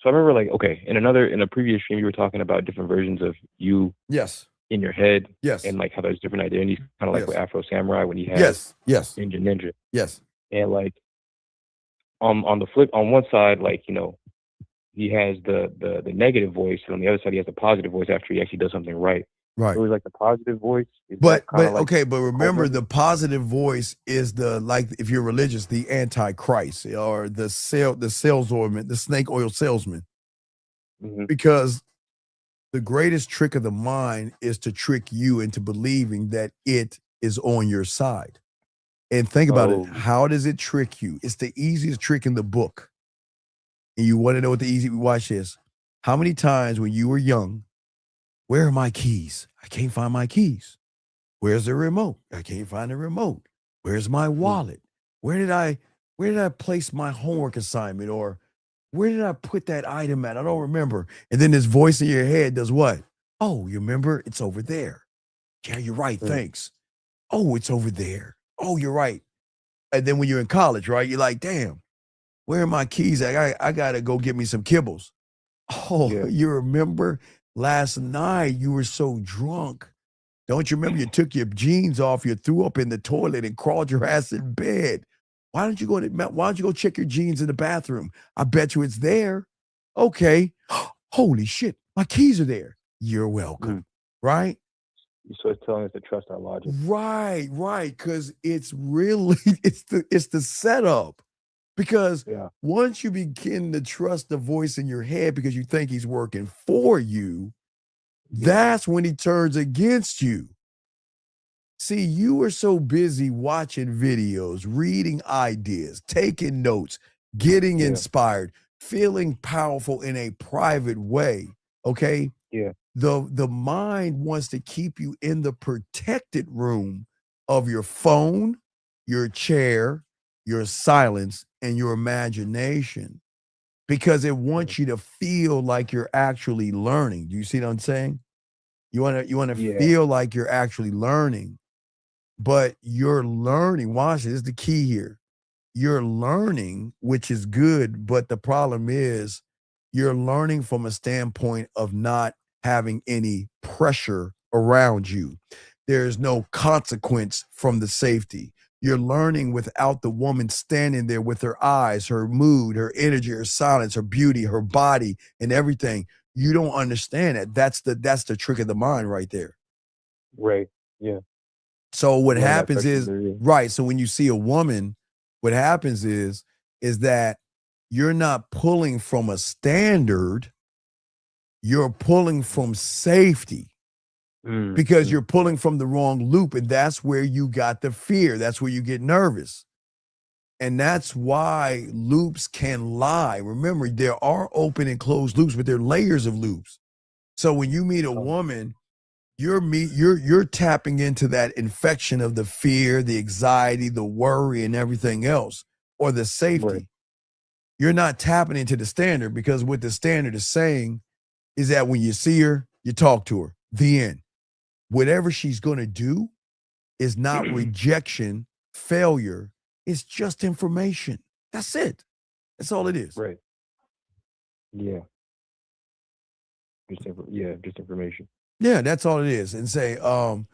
so I remember like, okay, in a previous stream you were talking about different versions of you Yes. in your head. Yes. And like how there's different identities, kind of like with Afro Samurai when he had Yes. Ninja. Yes. And like on the flip, on one side, like, you know, he has the negative voice, and on the other side he has the positive voice after he actually does something right. Right. So it was like the positive voice. But remember, the positive voice is if you're religious, the antichrist or the salesman, the snake oil salesman. Mm-hmm. Because the greatest trick of the mind is to trick you into believing that it is on your side. And think about it. How does it trick you? It's the easiest trick in the book. And you want to know what watch this. How many times when you were young, where are my keys? I can't find my keys. Where's the remote? I can't find the remote. Where's my wallet? Where did I place my homework assignment? Or where did I put that item at? I don't remember. And then this voice in your head does what? Oh, you remember? It's over there. Yeah, you're right. Thanks. Oh, it's over there. Oh, you're right. And then when you're in college, right? You're like, damn, where are my keys? I got to go get me some kibbles. Oh, you remember last night you were so drunk. Don't you remember you took your jeans off, you threw up in the toilet and crawled your ass in bed? Why don't you go check your jeans in the bathroom? I bet you it's there. Okay. Holy shit, my keys are there. You're welcome. Right? So it's telling us to trust our logic. Right. Because it's really it's the setup. Because once you begin to trust the voice in your head because you think he's working for you, that's when he turns against you. See, you were so busy watching videos, reading ideas, taking notes, getting inspired, feeling powerful in a private way, Okay. Yeah. The mind wants to keep you in the protected room of your phone, your chair, your silence, and your imagination because it wants you to feel like you're actually learning. Do you see what I'm saying? You want to feel like you're actually learning, but you're learning. Watch this is the key here. You're learning, which is good, but the problem is you're learning from a standpoint of not having any pressure around you. There's no consequence from the safety. You're learning without the woman standing there with her eyes, her mood, her energy, her silence, her beauty, her body, and everything. You don't understand it. That's the trick of the mind right there. Right. Yeah. So what Learn that happens is, flexibility. right, so when you see a woman, what happens is that you're not pulling from a standard, you're pulling from safety because you're pulling from the wrong loop, and that's where you got the fear. That's where you get nervous. And that's why loops can lie. Remember, there are open and closed loops, but there are layers of loops. So when you meet a woman, you're tapping into that infection of the fear, the anxiety, the worry, and everything else, or the safety. Right. You're not tapping into the standard because what the standard is saying is that when you see her, you talk to her. The end. Whatever she's going to do is not rejection, failure. It's just information. That's it. That's all it is. Right. Yeah. Just information. Yeah, that's all it is. And say, no.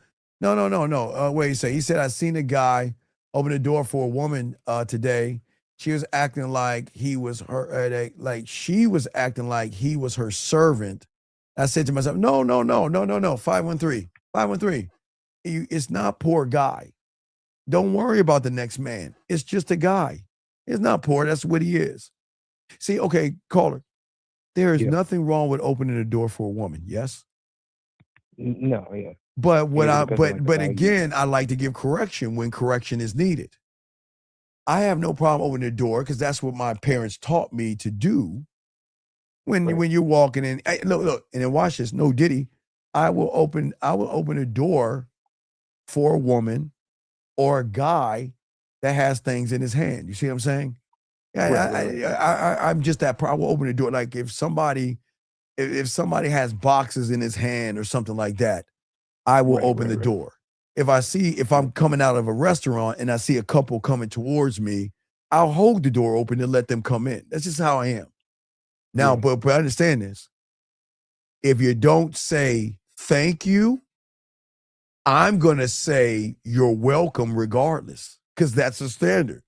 Wait, say he said I seen a guy open the door for a woman today. She was acting like he was her, like she was acting like he was her servant. I said to myself, no. 513. It's not poor guy. Don't worry about the next man. It's just a guy. It's not poor. That's what he is. See, okay, caller. There is nothing wrong with opening the door for a woman. Yes. No, yeah. But But again, I like to give correction when correction is needed. I have no problem opening the door because that's what my parents taught me to do. When you're walking in, hey, look, and then watch this. No Diddy, I will open a door for a woman or a guy that has things in his hand. You see what I'm saying? Yeah, I'm just that. I will open the door. Like if somebody has boxes in his hand or something like that, I will open the door. If I'm coming out of a restaurant and I see a couple coming towards me, I'll hold the door open and let them come in. That's just how I am. Now, but understand this. If you don't say thank you, I'm going to say you're welcome regardless because that's the standard.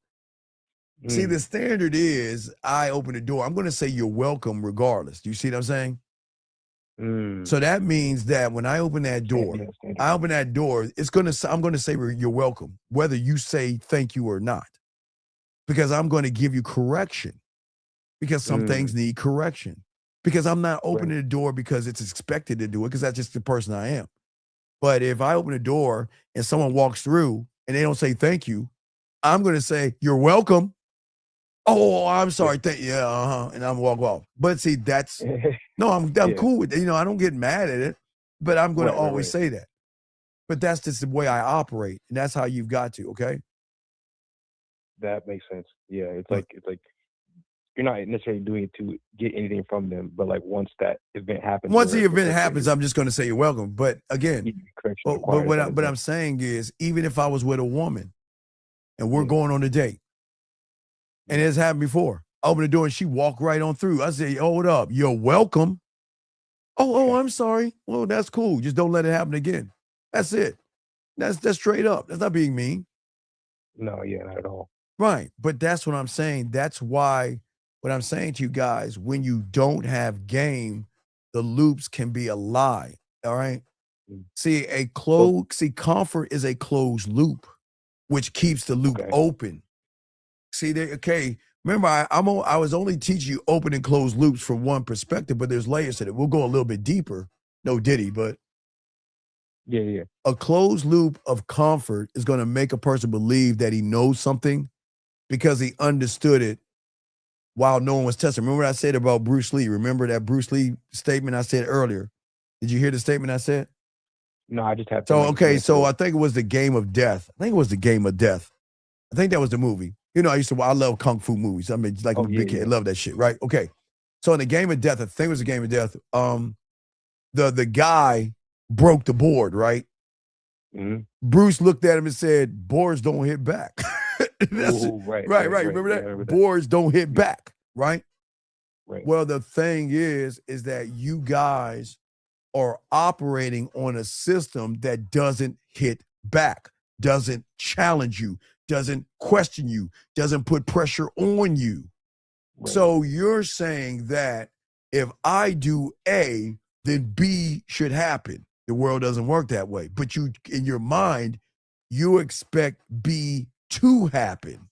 See, the standard is I open the door. I'm going to say you're welcome regardless. Do you see what I'm saying? So that means that when I open that door, I'm going to say you're welcome, whether you say thank you or not, because I'm going to give you correction because some things need correction because I'm not opening the door because it's expected to do it because that's just the person I am. But if I open the door and someone walks through and they don't say thank you, I'm going to say you're welcome. Oh, I'm sorry. And I'm walk off. But see, that's no, I'm cool with it. I don't get mad at it, but I'm going to always say that. But that's just the way I operate, and that's how you've got to. Okay. That makes sense. Yeah, it's like you're not necessarily doing it to get anything from them, but like once that event happens. Once the event happens, I'm just going to say you're welcome. But again, but what I'm saying is, even if I was with a woman, and we're going on a date. And it's happened before. I open the door and she walked right on through. I say, hold up, you're welcome. Oh, I'm sorry. Well, that's cool. Just don't let it happen again. That's it. That's straight up. That's not being mean. No, yeah, not at all. Right. But that's what I'm saying. That's why what I'm saying to you guys, when you don't have game, the loops can be a lie. All right. See, comfort is a closed loop, which keeps the loop open. See, remember, I was only teaching you open and closed loops from one perspective, but there's layers to it. We'll go a little bit deeper. No Diddy, but yeah. A closed loop of comfort is going to make a person believe that he knows something because he understood it while no one was testing. Remember what I said about Bruce Lee? Remember that Bruce Lee statement I said earlier? Did you hear the statement I said? No, I just had. So okay, so I think it was The Game of Death. I think it was The Game of Death. I think that was the movie. You know, I love kung fu movies. I mean, like a big kid, love that shit, right? Okay. So in The Game of Death, I think it was The Game of Death. The guy broke the board, right? Mm-hmm. Bruce looked at him and said, "Boards don't hit back." Ooh, right. Remember that? Yeah, remember that. Boards don't hit back, right? Right. Well, the thing is that you guys are operating on a system that doesn't hit back, doesn't challenge you, doesn't question you, doesn't put pressure on you. Right. So you're saying that if I do A, then B should happen. The world doesn't work that way. But you, in your mind, you expect B to happen.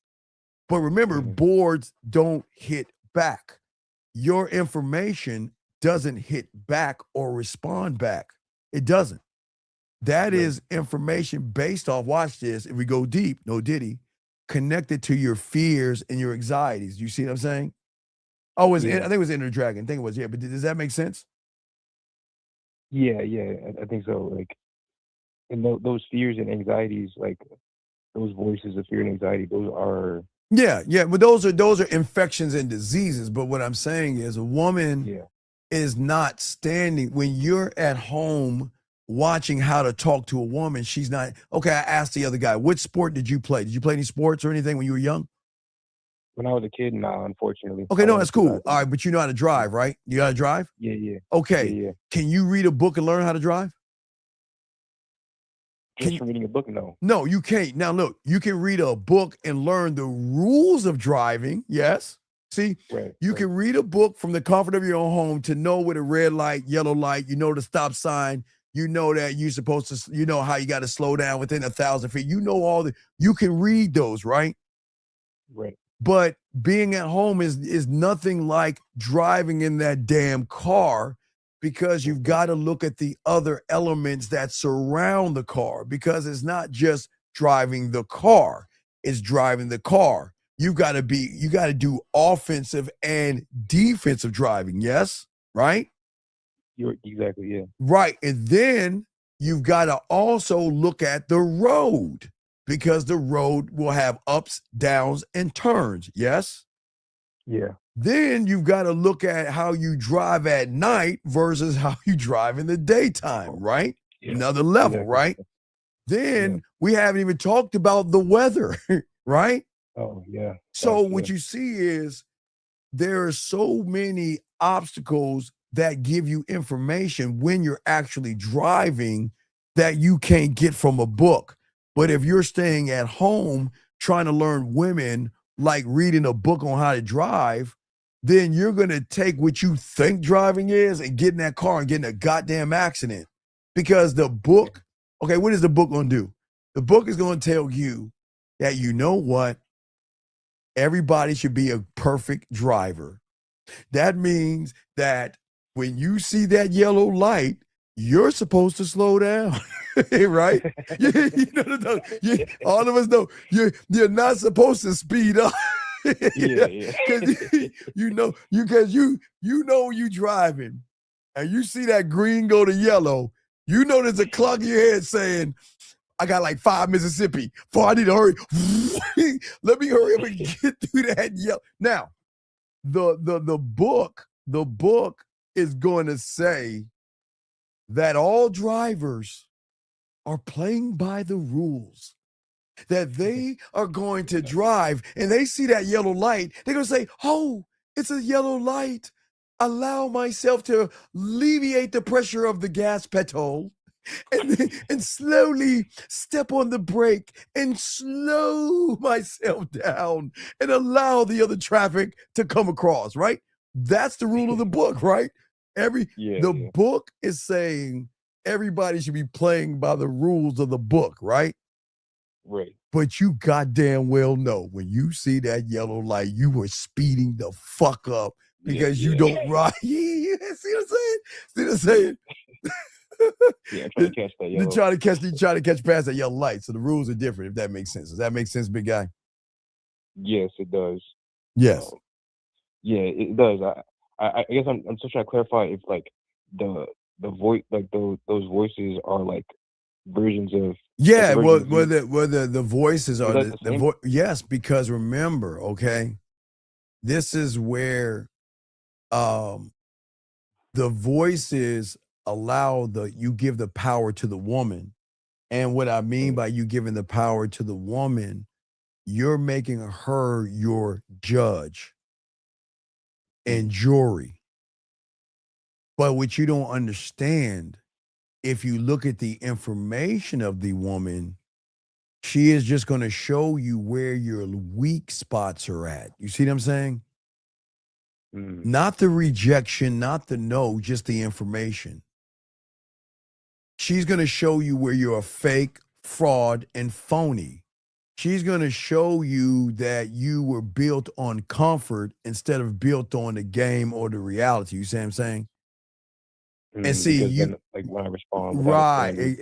But remember, boards don't hit back. Your information doesn't hit back or respond back. It doesn't. That is information based off, watch this, if we go deep, no diddy, connected to your fears and your anxieties. You see what I'm saying? Oh, I think it was Enter the Dragon. I think it was, but does that make sense? Yeah, I think so. Like, and those fears and anxieties, like those voices of fear and anxiety, those are. Yeah, but those are infections and diseases. But what I'm saying is, a woman is not standing when you're at home watching how to talk to a woman. She's not okay. I asked the other guy, "What sport did you play? Did you play any sports or anything when you were young?" When I was a kid, no, unfortunately. Okay, no, that's cool. All right, but you know how to drive, right? You know how to drive? Yeah. Okay. Yeah. Can you read a book and learn how to drive? Just from reading a book, no. No, you can't. Now, look, you can read a book and learn the rules of driving. Yes. See, you can read a book from the comfort of your own home to know what a red light, yellow light, you know the stop sign, you know that you're supposed to, you know how you got to slow down within 1,000 feet. You know you can read those, right? Right. But being at home is nothing like driving in that damn car, because you've got to look at the other elements that surround the car, because it's not just driving the car, it's driving the car. You got to do offensive and defensive driving. Yes. Right. You're exactly. Yeah. Right. And then you've got to also look at the road, because the road will have ups, downs, and turns. Yes. Yeah. Then you've got to look at how you drive at night versus how you drive in the daytime, right? Yeah. Another level, right? Then we haven't even talked about the weather, right? Oh, yeah. So what you see is there are so many obstacles that give you information when you're actually driving that you can't get from a book. But if you're staying at home trying to learn women, like reading a book on how to drive, then you're going to take what you think driving is and get in that car and get in a goddamn accident. Because the book, okay, what is the book going to do? The book is going to tell you that, you know what? Everybody should be a perfect driver. That means that when you see that yellow light, you're supposed to slow down, right? All of us know you're not supposed to speed up. Because you know you driving and you see that green go to yellow, you know there's a clock in your head saying, I got like 5 Mississippi before I need to hurry. Let me hurry up and get through that yellow. Now, the book is going to say that all drivers are playing by the rules, that they are going to drive and they see that yellow light. They're going to say, oh, it's a yellow light. Allow myself to alleviate the pressure of the gas pedal and slowly step on the brake and slow myself down and allow the other traffic to come across, right? That's the rule of the book, right? The book is saying everybody should be playing by the rules of the book, right? Right. But you goddamn well know when you see that yellow light, you were speeding the fuck up because you don't ride. See what I'm saying? See what I'm saying? Yeah, trying to catch that yellow. Try to catch past that yellow light. So the rules are different, if that makes sense. Does that make sense, big guy? Yes, it does. Yes. Yeah, it does. I guess I'm still trying to clarify if like the voice, like those voices are like versions of like the Yeah, well, versions you. the voices Is are that the same? yes, because remember, okay, this is where um the voices allow you give the power to the woman. And what I mean by you giving the power to the woman, you're making her your judge and jury. But what you don't understand, if you look at the information of the woman, she is just going to show you where your weak spots are at. You see what I'm saying? Not the rejection, not the no, just the information. She's going to show you where you're a fake, fraud, and phony. She's going to show you that you were built on comfort instead of built on the game or the reality. You see what I'm saying? And see, Because then, like when I respond without right, explaining,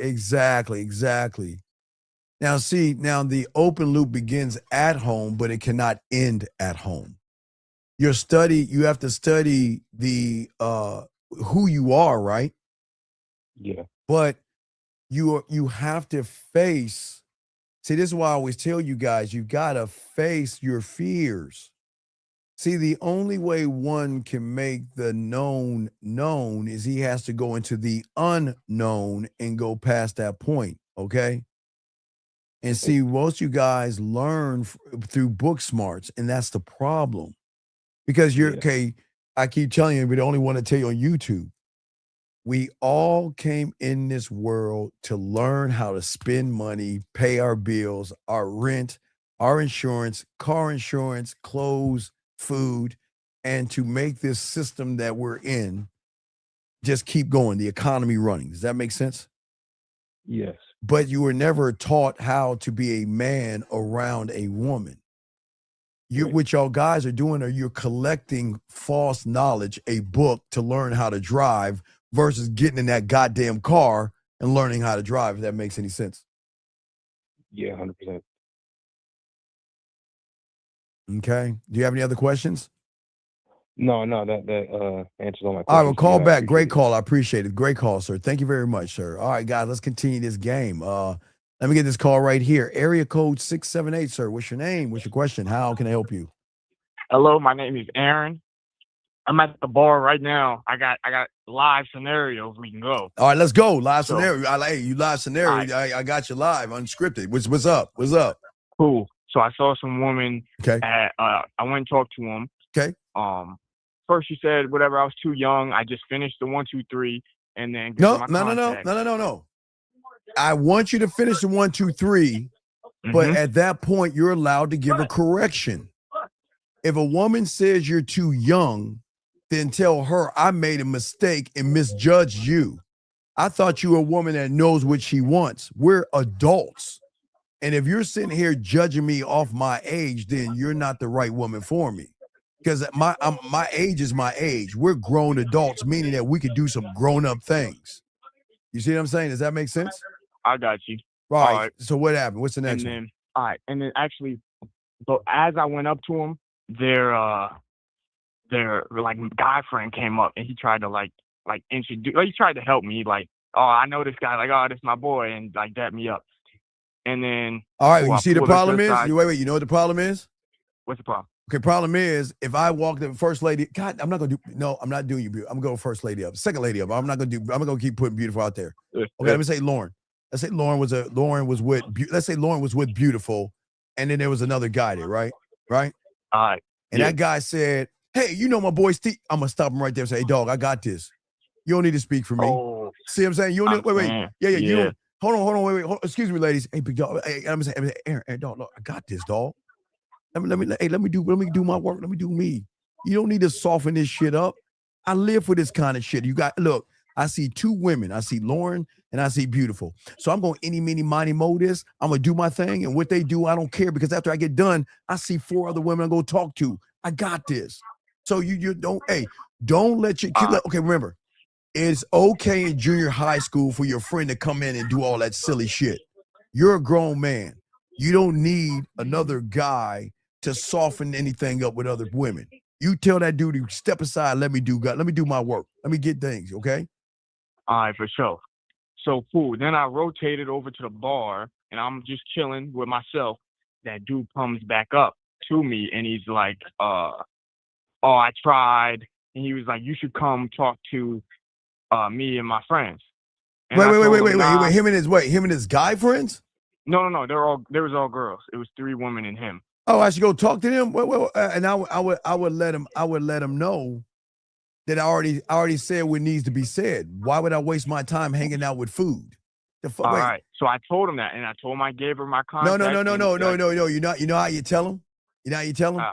exactly. Now, see, the open loop begins at home, but it cannot end at home. You have to study the who you are, right? yeah, But you have to face. See, this is why I always tell you guys, you gotta face your fears. See, the only way one can make the known known is he has to go into the unknown and go past that point, okay? And see, most you guys learn through book smarts, and that's the problem. Because okay, I keep telling you, but I only want to tell you on YouTube. We all came in this world to learn how to spend money, pay our bills, our rent, our insurance, car insurance, clothes, food, and to make this system that we're in just keep going, the economy running. Does that make sense? yes. But you were never taught how to be a man around a woman. What y'all guys are doing are you're collecting false knowledge, a book to learn how to drive versus getting in that goddamn car and learning how to drive, if that makes any sense. Yeah, 100%. Okay. Do you have any other questions? No, that answers all my questions. All right, well, call I back. Great appreciate it. call. I appreciate it. Great call, sir. Thank you very much, sir. All right, guys, let's continue this game. Let me get this call right here. Area code 678, sir. What's your name? What's your question? How can I help you? Hello, my name is Aaron. I'm at the bar right now. I got live scenarios we can go. All right, let's go. Live So- scenario. I like you live scenario. All right. I got you live, unscripted. What's up? What's up? Cool. So I saw some woman. Okay. I went and talked to him. Okay. First she said whatever, I was too young. I just finished the 1, 2, 3, and then No. my contact. I want you to finish the 1, 2, 3, but at that point, you're allowed to give a correction. If a woman says you're too young, then tell her I made a mistake and misjudged you. I thought you were a woman that knows what she wants. We're adults. And if you're sitting here judging me off my age, then you're not the right woman for me. Because my age is my age. We're grown adults, meaning that we could do some grown-up things. You see what I'm saying? Does that make sense? I got you. Right. All right. So what happened? What's the next And one? then all right, and then actually, so as I went up to him, their like guy friend came up and he tried to like introduce. He tried to help me. Like, oh, I know this guy. Like, oh, this is my boy, and like dap me up. And then All right, cool, you I see the pulled her to problem is? side. Wait, you know what the problem is? What's the problem? Okay, problem is if I walk the first lady, God, I'm not gonna do I'm not doing you beautiful. I'm gonna go first lady up, second lady up. I'm gonna keep putting beautiful out there. Okay, let me say Lauren. Let's say Lauren was with let's say Lauren was with beautiful, and then there was another guy there, right? Right? All right. And that guy said, hey, you know my boy Steve. I'm gonna stop him right there and say, hey dog, I got this. You don't need to speak for me. Oh, see what I'm saying? You don't need wait. Yeah, you yeah. don't hold on, wait. Excuse me, ladies. Hey, big dog. Hey, I'm gonna say, Aaron, dog, look, I got this, dog. Let me do my work. Let me do me. You don't need to soften this shit up. I live for this kind of shit. Look, I see two women. I see Lauren and I see beautiful. So I'm going any, mini, miny, mo this. I'm going to do my thing. And what they do, I don't care, because after I get done, I see 4 other women I'm going to talk to. I got this. So you don't let your kid, okay, remember, it's okay in junior high school for your friend to come in and do all that silly shit. You're a grown man. You don't need another guy to soften anything up with other women. You tell that dude to step aside. Let me do my work. Let me get things. Okay. All right, for sure. So cool. Then I rotated over to the bar, and I'm just chilling with myself. That dude comes back up to me, and he's like, "Oh, I tried." And he was like, "You should come talk to me and my friends." And Wait. Him and his guy friends? No. There was all girls. It was 3 women and him. Oh, I should go talk to them. And I would let him know that I already said what needs to be said. Why would I waste my time hanging out with food? All right. So I told him that, and I told him I gave her my contact. No. You know how you tell him? You know how you tell him?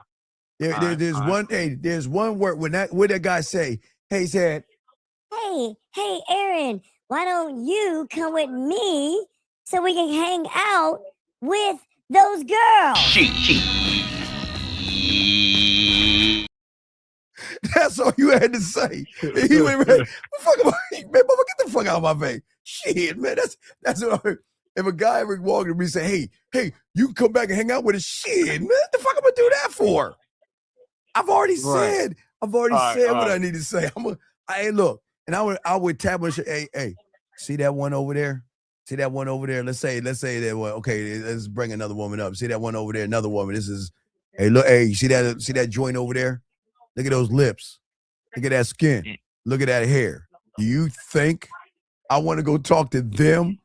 There's one word when that guy say, hey, he said, Hey, Aaron, why don't you come with me so we can hang out with those girls? That's all you had to say. He went, man, get the fuck out of my face. Shit, man, that's what if a guy ever walked to me and say, hey, you can come back and hang out with us. Shit, man, what the fuck am I do that for? I've already said what I need to say. Look, and I would tap and say, hey, see that one over there? See that one over there? Let's say that one. Okay, let's bring another woman up. See that one over there? Another woman. This is, you see that joint over there? Look at those lips. Look at that skin. Look at that hair. Do you think I want to go talk to them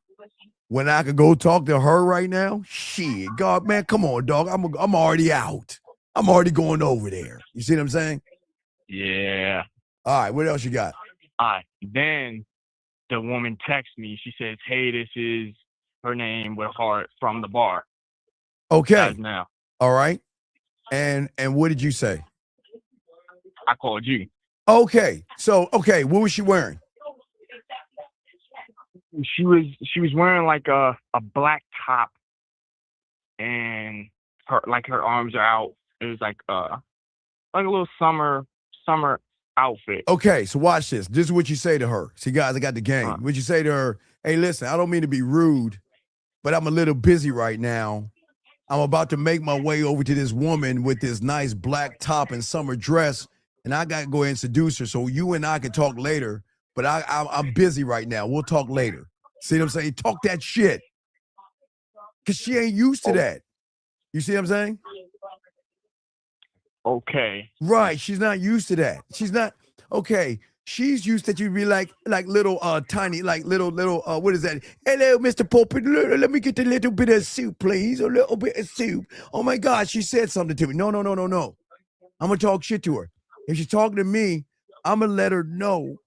when I could go talk to her right now? Shit, God, man, come on, dog. I'm already out. I'm already going over there. You see what I'm saying? Yeah. All right, what else you got? All right. Then the woman texts me. She says, "Hey, this is her name with heart from the bar." Okay. As now. All right. And what did you say? I called you. Okay. So, what was she wearing? She was wearing like a black top, and her arms are out. It was like a little summer outfit. Okay, so watch this. This is what you say to her. See, guys, I got the game. What you say to her? Hey, listen, I don't mean to be rude, but I'm a little busy right now. I'm about to make my way over to this woman with this nice black top and summer dress, and I got to go ahead and seduce her. So you and I can talk later, but I'm busy right now. We'll talk later. See what I'm saying? Talk that shit. Because she ain't used to that. You see what I'm saying? Okay. Right. She's not used to that. She's not. Okay. She's used that you be like little tiny, like little what is that? Hello, Mr. Pulpit. Let me get a little bit of soup, please. A little bit of soup. Oh my God, she said something to me. No. I'm gonna talk shit to her. If she's talking to me, I'm gonna let her know.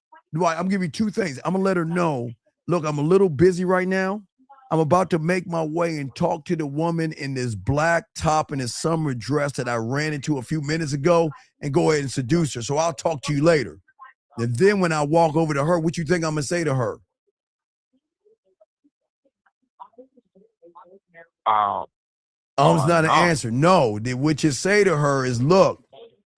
I'm giving you 2 things. I'm gonna let her know. Look, I'm a little busy right now. I'm about to make my way and talk to the woman in this black top and this summer dress that I ran into a few minutes ago and go ahead and seduce her. So I'll talk to you later. And then when I walk over to her, what you think I'm going to say to her? It's not an answer. No, what you say to her is, look,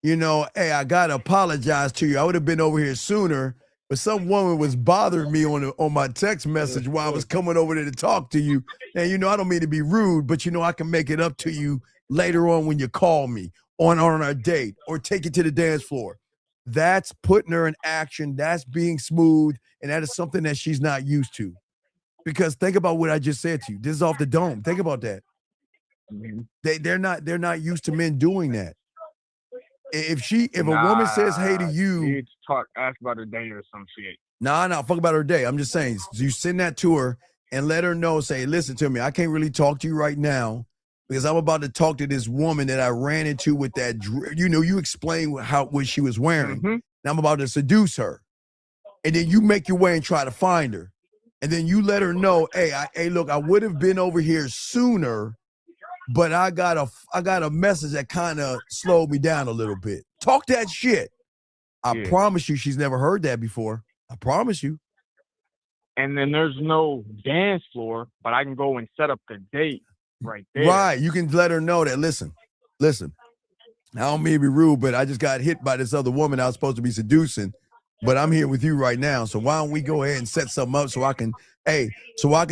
hey, I got to apologize to you. I would have been over here sooner, but some woman was bothering me on my text message while I was coming over there to talk to you. And, I don't mean to be rude, but, I can make it up to you later on when you call me on our date or take it to the dance floor. That's putting her in action. That's being smooth. And that is something that she's not used to. Because think about what I just said to you. This is off the dome. Think about that. They're not used to men doing that. If a woman says hey to you, ask about her day or some shit. Nah, fuck about her day. I'm just saying, you send that to her and let her know, say, listen to me, I can't really talk to you right now because I'm about to talk to this woman that I ran into with that, you explain what she was wearing. Mm-hmm. And I'm about to seduce her. And then you make your way and try to find her. And then you let her know, hey, look, I would have been over here sooner, but I got a message that kind of slowed me down a little bit. Talk that shit. I promise you she's never heard that before. I promise you. And then there's no dance floor, but I can go and set up the date right there. Right. You can let her know that, listen. I don't mean to be rude, but I just got hit by this other woman I was supposed to be seducing, but I'm here with you right now. So why don't we go ahead and set something up so I can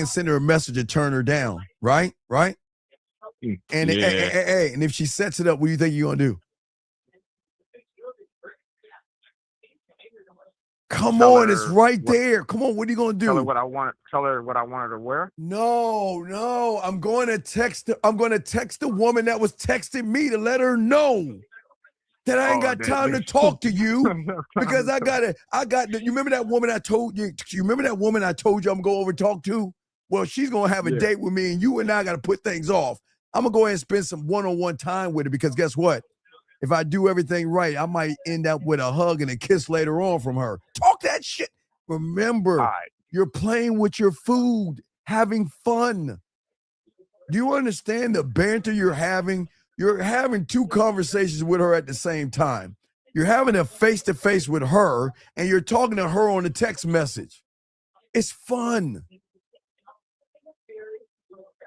send her a message and turn her down. Right? And and if she sets it up, what do you think you're gonna do? Come Tell on, it's her right what, there. Come on, what are you gonna tell her do? what I want. Tell her what I wanted to wear. No. I'm going to text the woman that was texting me to let her know that I ain't got time to talk to you because I got you remember that woman I told you? You remember that woman I told you I'm gonna go over and talk to? Well, she's gonna have a date with me, and you and I gotta put things off. I'm gonna go ahead and spend some one-on-one time with her because guess what? If I do everything right, I might end up with a hug and a kiss later on from her. Talk that shit. Remember, you're playing with your food, having fun. Do you understand the banter you're having? You're having two conversations with her at the same time. You're having a face-to-face with her, and you're talking to her on a text message. It's fun.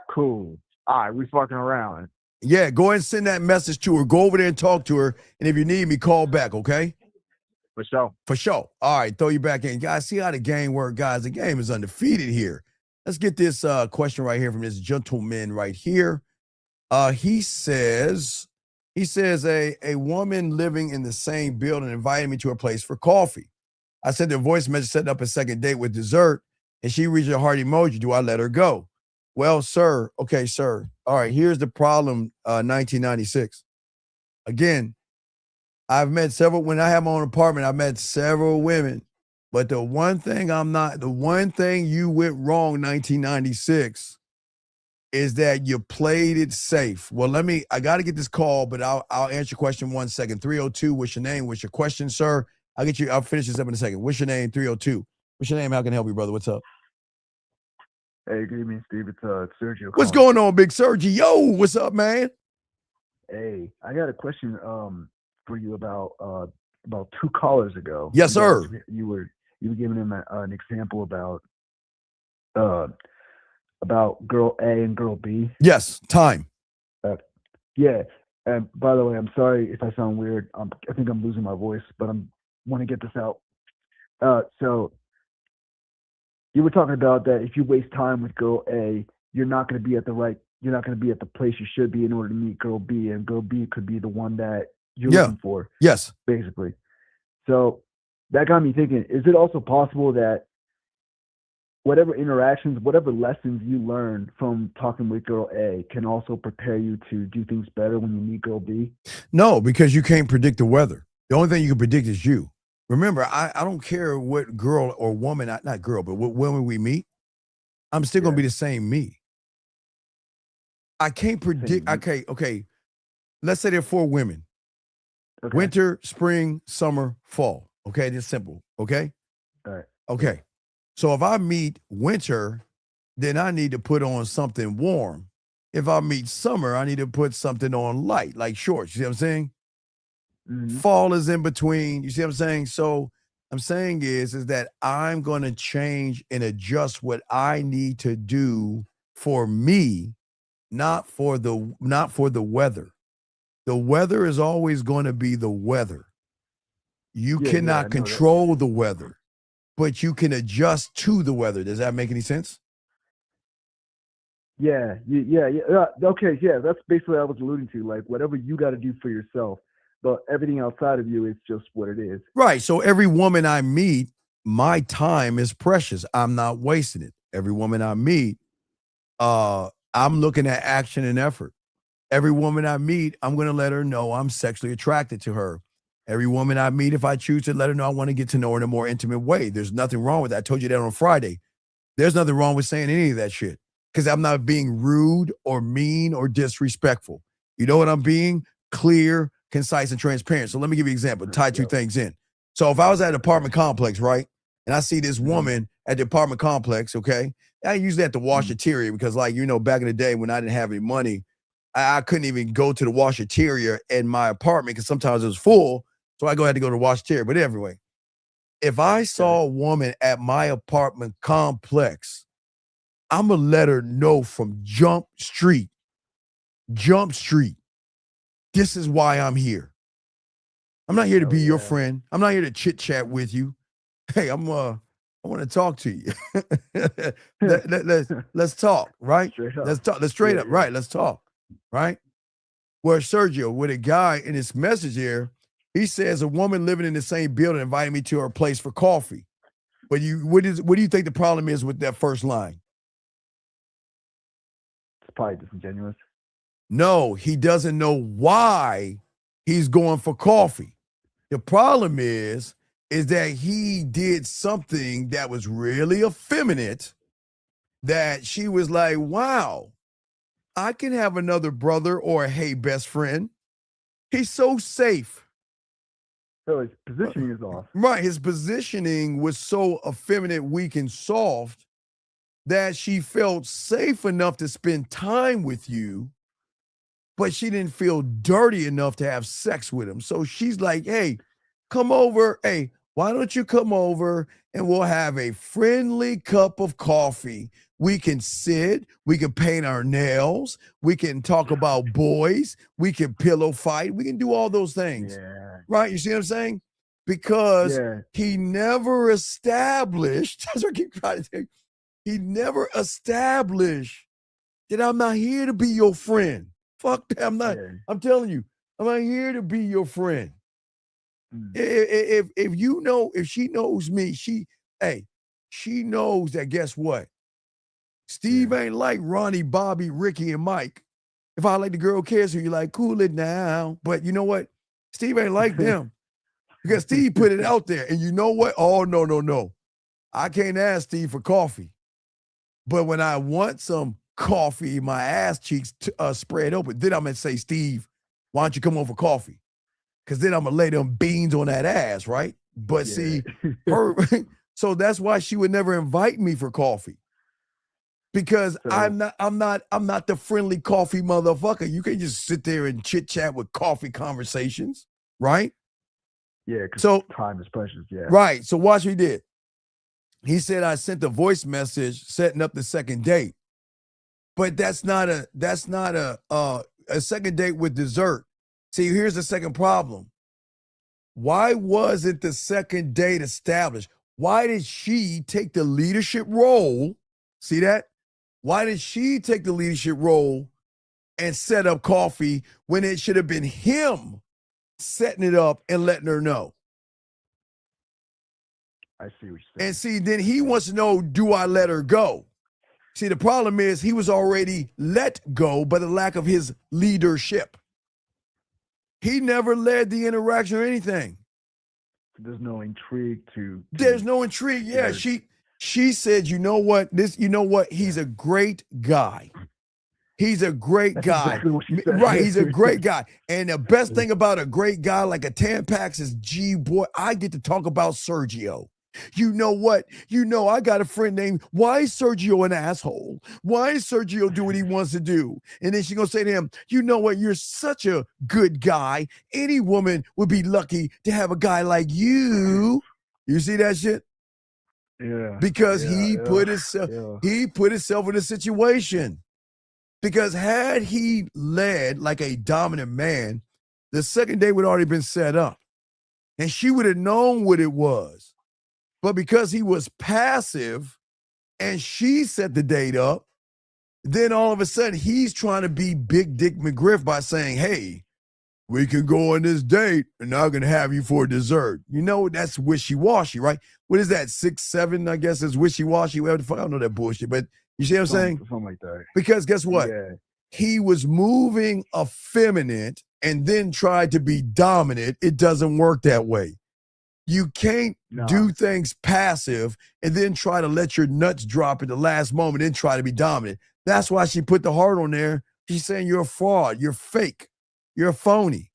Cool. All right, we fucking around. Yeah, go ahead and send that message to her. Go over there and talk to her. And if you need me, call back, okay? For sure. For sure. All right, throw you back in. Guys, see how the game works, guys. The game is undefeated here. Let's get this question right here from this gentleman right here. He says a woman living in the same building invited me to her place for coffee. I sent her a voice message setting up a second date with dessert, and she reached a heart emoji. Do I let her go? Well, sir. Okay, sir. All right, here's the problem, 1996. Again, when I have my own apartment, I've met several women. But the one thing you went wrong, 1996, is that you played it safe. Well, I got to get this call, but I'll answer your question 1 second. 302, what's your name? What's your question, sir? I'll finish this up in a second. What's your name? 302. What's your name? How can I help you, brother? What's up? Hey, good evening, Steve. It's Sergio. What's going on, Big Sergio? Yo, what's up, man? Hey, I got a question for you about 2 callers ago. Yes, sir. You were giving him an example about girl A and girl B. Yes, time. Yeah. And by the way, I'm sorry if I sound weird. I think I'm losing my voice, but I want to get this out. So you were talking about that if you waste time with girl A, you're not going to be at the place you should be in order to meet girl B, and girl B could be the one that you're looking for. Yes. Basically. So that got me thinking, is it also possible that whatever interactions, whatever lessons you learn from talking with girl A can also prepare you to do things better when you meet girl B? No, because you can't predict the weather. The only thing you can predict is you. Remember, I don't care what girl or woman, not girl, but what women we meet, I'm still going to be the same me. I can't predict. Okay. Let's say there are 4 women. Okay. Winter, spring, summer, fall. Okay, it's simple. Okay? All right. Okay. So if I meet winter, then I need to put on something warm. If I meet summer, I need to put something on light, like shorts. You see what I'm saying? Mm-hmm. Fall is in between. You see what I'm saying? So I'm saying is that I'm going to change and adjust what I need to do for me, not for the weather. The weather is always going to be the weather. You cannot control the weather, but you can adjust to the weather. Does that make any sense? Yeah. Okay, yeah, that's basically what I was alluding to. Like, whatever you got to do for yourself, but everything outside of you is just what it is. Right. So every woman I meet, my time is precious. I'm not wasting it. Every woman I meet, I'm looking at action and effort. Every woman I meet, I'm going to let her know I'm sexually attracted to her. Every woman I meet, if I choose to let her know I want to get to know her in a more intimate way. There's nothing wrong with that. I told you that on Friday. There's nothing wrong with saying any of that shit because I'm not being rude or mean or disrespectful. You know what I'm being? Clear, concise, and transparent. So let me give you an example. Tie 2 things in. So if I was at an apartment complex, right, and I see this woman at the apartment complex, okay, I usually have to washateria because, like, you know, back in the day when I didn't have any money, I couldn't even go to the washateria in my apartment because sometimes it was full. So I had to go to the washateria. But anyway, if I saw a woman at my apartment complex, I'm going to let her know from Jump Street, this is why I'm here. I'm not here to be your friend. I'm not here to chit chat with you. Hey, I want to talk to you. let's talk, right? Let's talk. Let's straight up, right? Let's talk, right? Where Sergio, with a guy in his message here, He says a woman living in the same building invited me to her place for coffee. But what do you think the problem is with that first line? It's probably disingenuous. No, he doesn't know why he's going for coffee. The problem is that he did something that was really effeminate that she was like, wow, I can have another brother or a hey best friend. He's so safe. So his positioning is off. Right. His positioning was so effeminate, weak, and soft that she felt safe enough to spend time with you, but she didn't feel dirty enough to have sex with him. So she's like, hey, come over. Hey, why don't you come over and we'll have a friendly cup of coffee. We can sit, we can paint our nails, we can talk about boys, we can pillow fight, we can do all those things. Yeah. Right? You see what I'm saying? Because he never established, that's what I keep trying to say, he never established that I'm not here to be your friend. Fuck that, I'm not. I'm telling you, I'm not here to be your friend. If you know, if she knows me, she knows that, guess what? Steve ain't like Ronnie, Bobby, Ricky, and Mike. If I like the girl cares, so you like, cool it now. But you know what? Steve ain't like them. Because Steve put it out there. And you know what? Oh, no. I can't ask Steve for coffee. But when I want some coffee, my ass cheeks spread open, then I'm going to say, Steve, why don't you come over for coffee? Because then I'm going to lay them beans on that ass, right? But see, so that's why she would never invite me for coffee. Because I'm not the friendly coffee motherfucker. You can just sit there and chit chat with coffee conversations, right? Yeah, because time is precious. Yeah, right. So watch what he did. He said I sent a voice message setting up the second date, but that's not a second date with dessert. See, here's the second problem. Why wasn't the second date established? Why did she take the leadership role? See that? Why did she take the leadership role and set up coffee when it should have been him setting it up and letting her know? I see what you're saying. And see, then he wants to know, do I let her go? See, the problem is he was already let go by the lack of his leadership. He never led the interaction or anything. There's no intrigue to There's no intrigue. Yeah, she said, you know what? He's a great guy. He's a great guy. Exactly what she said. Right, he's a great guy. And the best thing about a great guy like a Tampax is, gee, boy, I get to talk about Sergio. You know what? I got a friend named, why is Sergio an asshole? Why is Sergio do what he wants to do? And then she's going to say to him, you know what? You're such a good guy. Any woman would be lucky to have a guy like you. You see that shit? Yeah. Because he put himself in a situation. Because had he led like a dominant man, the second date would already been set up. And she would have known what it was. But because he was passive and she set the date up, then all of a sudden he's trying to be Big Dick McGriff by saying, hey, we can go on this date and I'm going to have you for dessert. You know, that's wishy-washy, right? What is that, 6, 7, I guess is wishy-washy. Whatever the fuck, I don't know that bullshit, but you see what I'm saying? Something like that. Because guess what? Yeah. He was moving effeminate and then tried to be dominant. It doesn't work that way. You can't do things passive and then try to let your nuts drop at the last moment and try to be dominant. That's why she put the heart on there. She's saying you're a fraud. You're fake. You're a phony.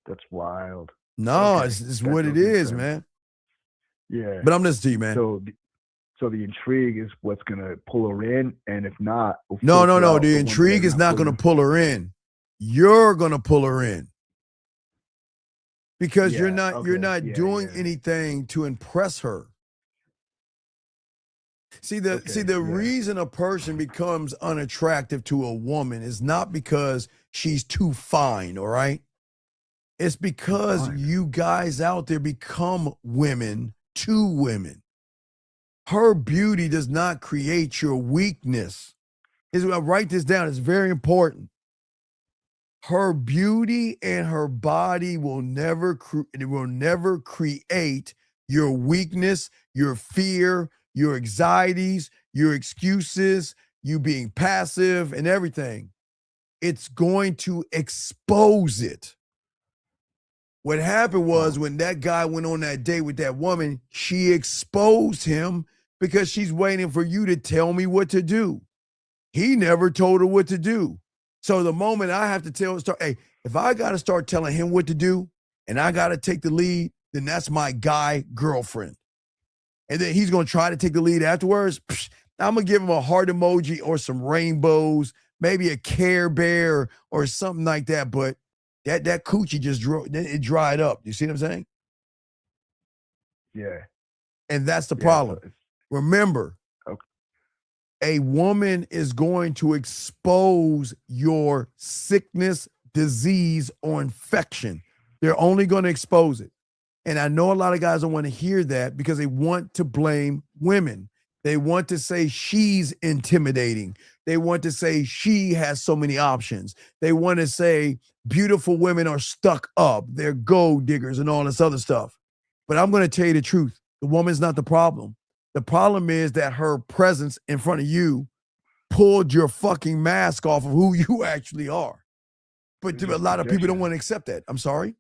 That's wild. No, Okay. it's That what it does make is, sense. man. Yeah. But I'm listening to you, man. So the intrigue is what's going to pull her in, and if not, No. The intrigue is not going to pull her in. You're going to pull her in. Because you're not doing anything to impress her. See the reason a person becomes unattractive to a woman is not because she's too fine, all right? It's because you guys out there become women to women. Her beauty does not create your weakness. I'll write this down. It's very important. Her beauty and her body will never create your weakness, your fear, your anxieties, your excuses, you being passive and everything. It's going to expose it. What happened was when that guy went on that date with that woman, she exposed him because she's waiting for you to tell me what to do. He never told her what to do. So the moment I have to hey, if I got to start telling him what to do and I got to take the lead, then that's my guy girlfriend. And then he's going to try to take the lead afterwards. I'm going to give him a heart emoji or some rainbows, maybe a Care Bear or something like that. But that coochie just dried up. You see what I'm saying? Yeah. And that's the problem. Remember, a woman is going to expose your sickness, disease, or infection. They're only going to expose it. And I know a lot of guys don't want to hear that because they want to blame women. They want to say she's intimidating. They want to say she has so many options. They want to say beautiful women are stuck up. They're gold diggers and all this other stuff. But I'm going to tell you the truth. The woman's not the problem. The problem is that her presence in front of you pulled your fucking mask off of who you actually are. But a lot of people don't want to accept that. I'm sorry?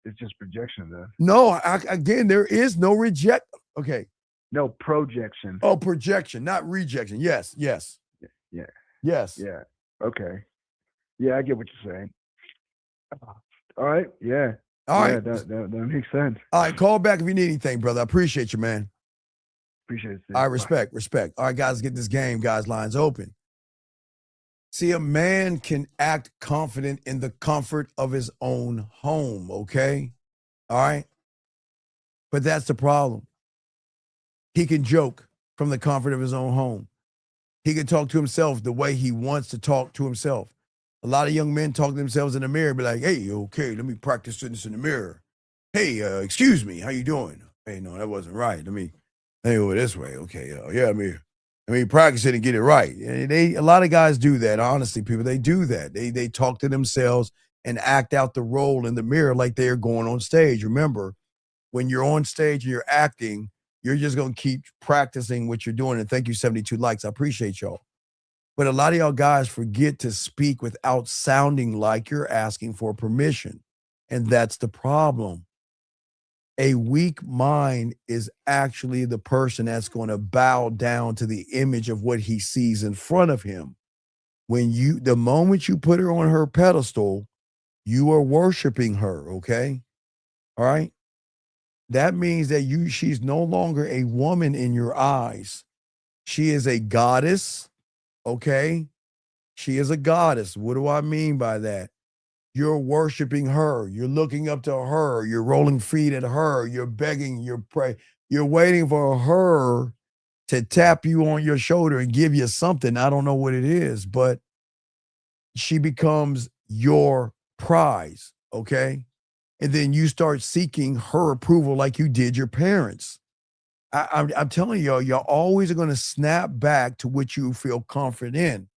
It's just projection, though. No, again, there is no reject. Okay. No, projection. Oh, projection, not rejection. Yes. Yeah. Yes. Yeah. Okay. Yeah, I get what you're saying. All right. Yeah. All right. That makes sense. All right. Call back if you need anything, brother. I appreciate you, man. Appreciate it. All right. Respect. All right, guys, get this game, guys. Lines open. See, a man can act confident in the comfort of his own home, okay? All right? But that's the problem. He can joke from the comfort of his own home. He can talk to himself the way he wants to talk to himself. A lot of young men talk to themselves in the mirror, be like, hey, okay, let me practice this in the mirror. Hey, excuse me, how you doing? Hey, no, that wasn't right. Let me go this way. Okay, let me practice it and get it right. A lot of guys do that. Honestly, people, they do that. They talk to themselves and act out the role in the mirror like they're going on stage. Remember, when you're on stage and you're acting, you're just going to keep practicing what you're doing. And thank you, 72 likes. I appreciate y'all. But a lot of y'all guys forget to speak without sounding like you're asking for permission. And that's the problem. A weak mind is actually the person that's going to bow down to the image of what he sees in front of him. The moment you put her on her pedestal, you are worshiping her, okay? All right? That means that she's no longer a woman in your eyes. She is a goddess, okay? She is a goddess. What do I mean by that? You're worshiping her. You're looking up to her. You're rolling feet at her. You're begging. You're praying. You're waiting for her to tap you on your shoulder and give you something. I don't know what it is, but she becomes your prize, okay? And then you start seeking her approval like you did your parents. I'm telling y'all always are going to snap back to what you feel confident in.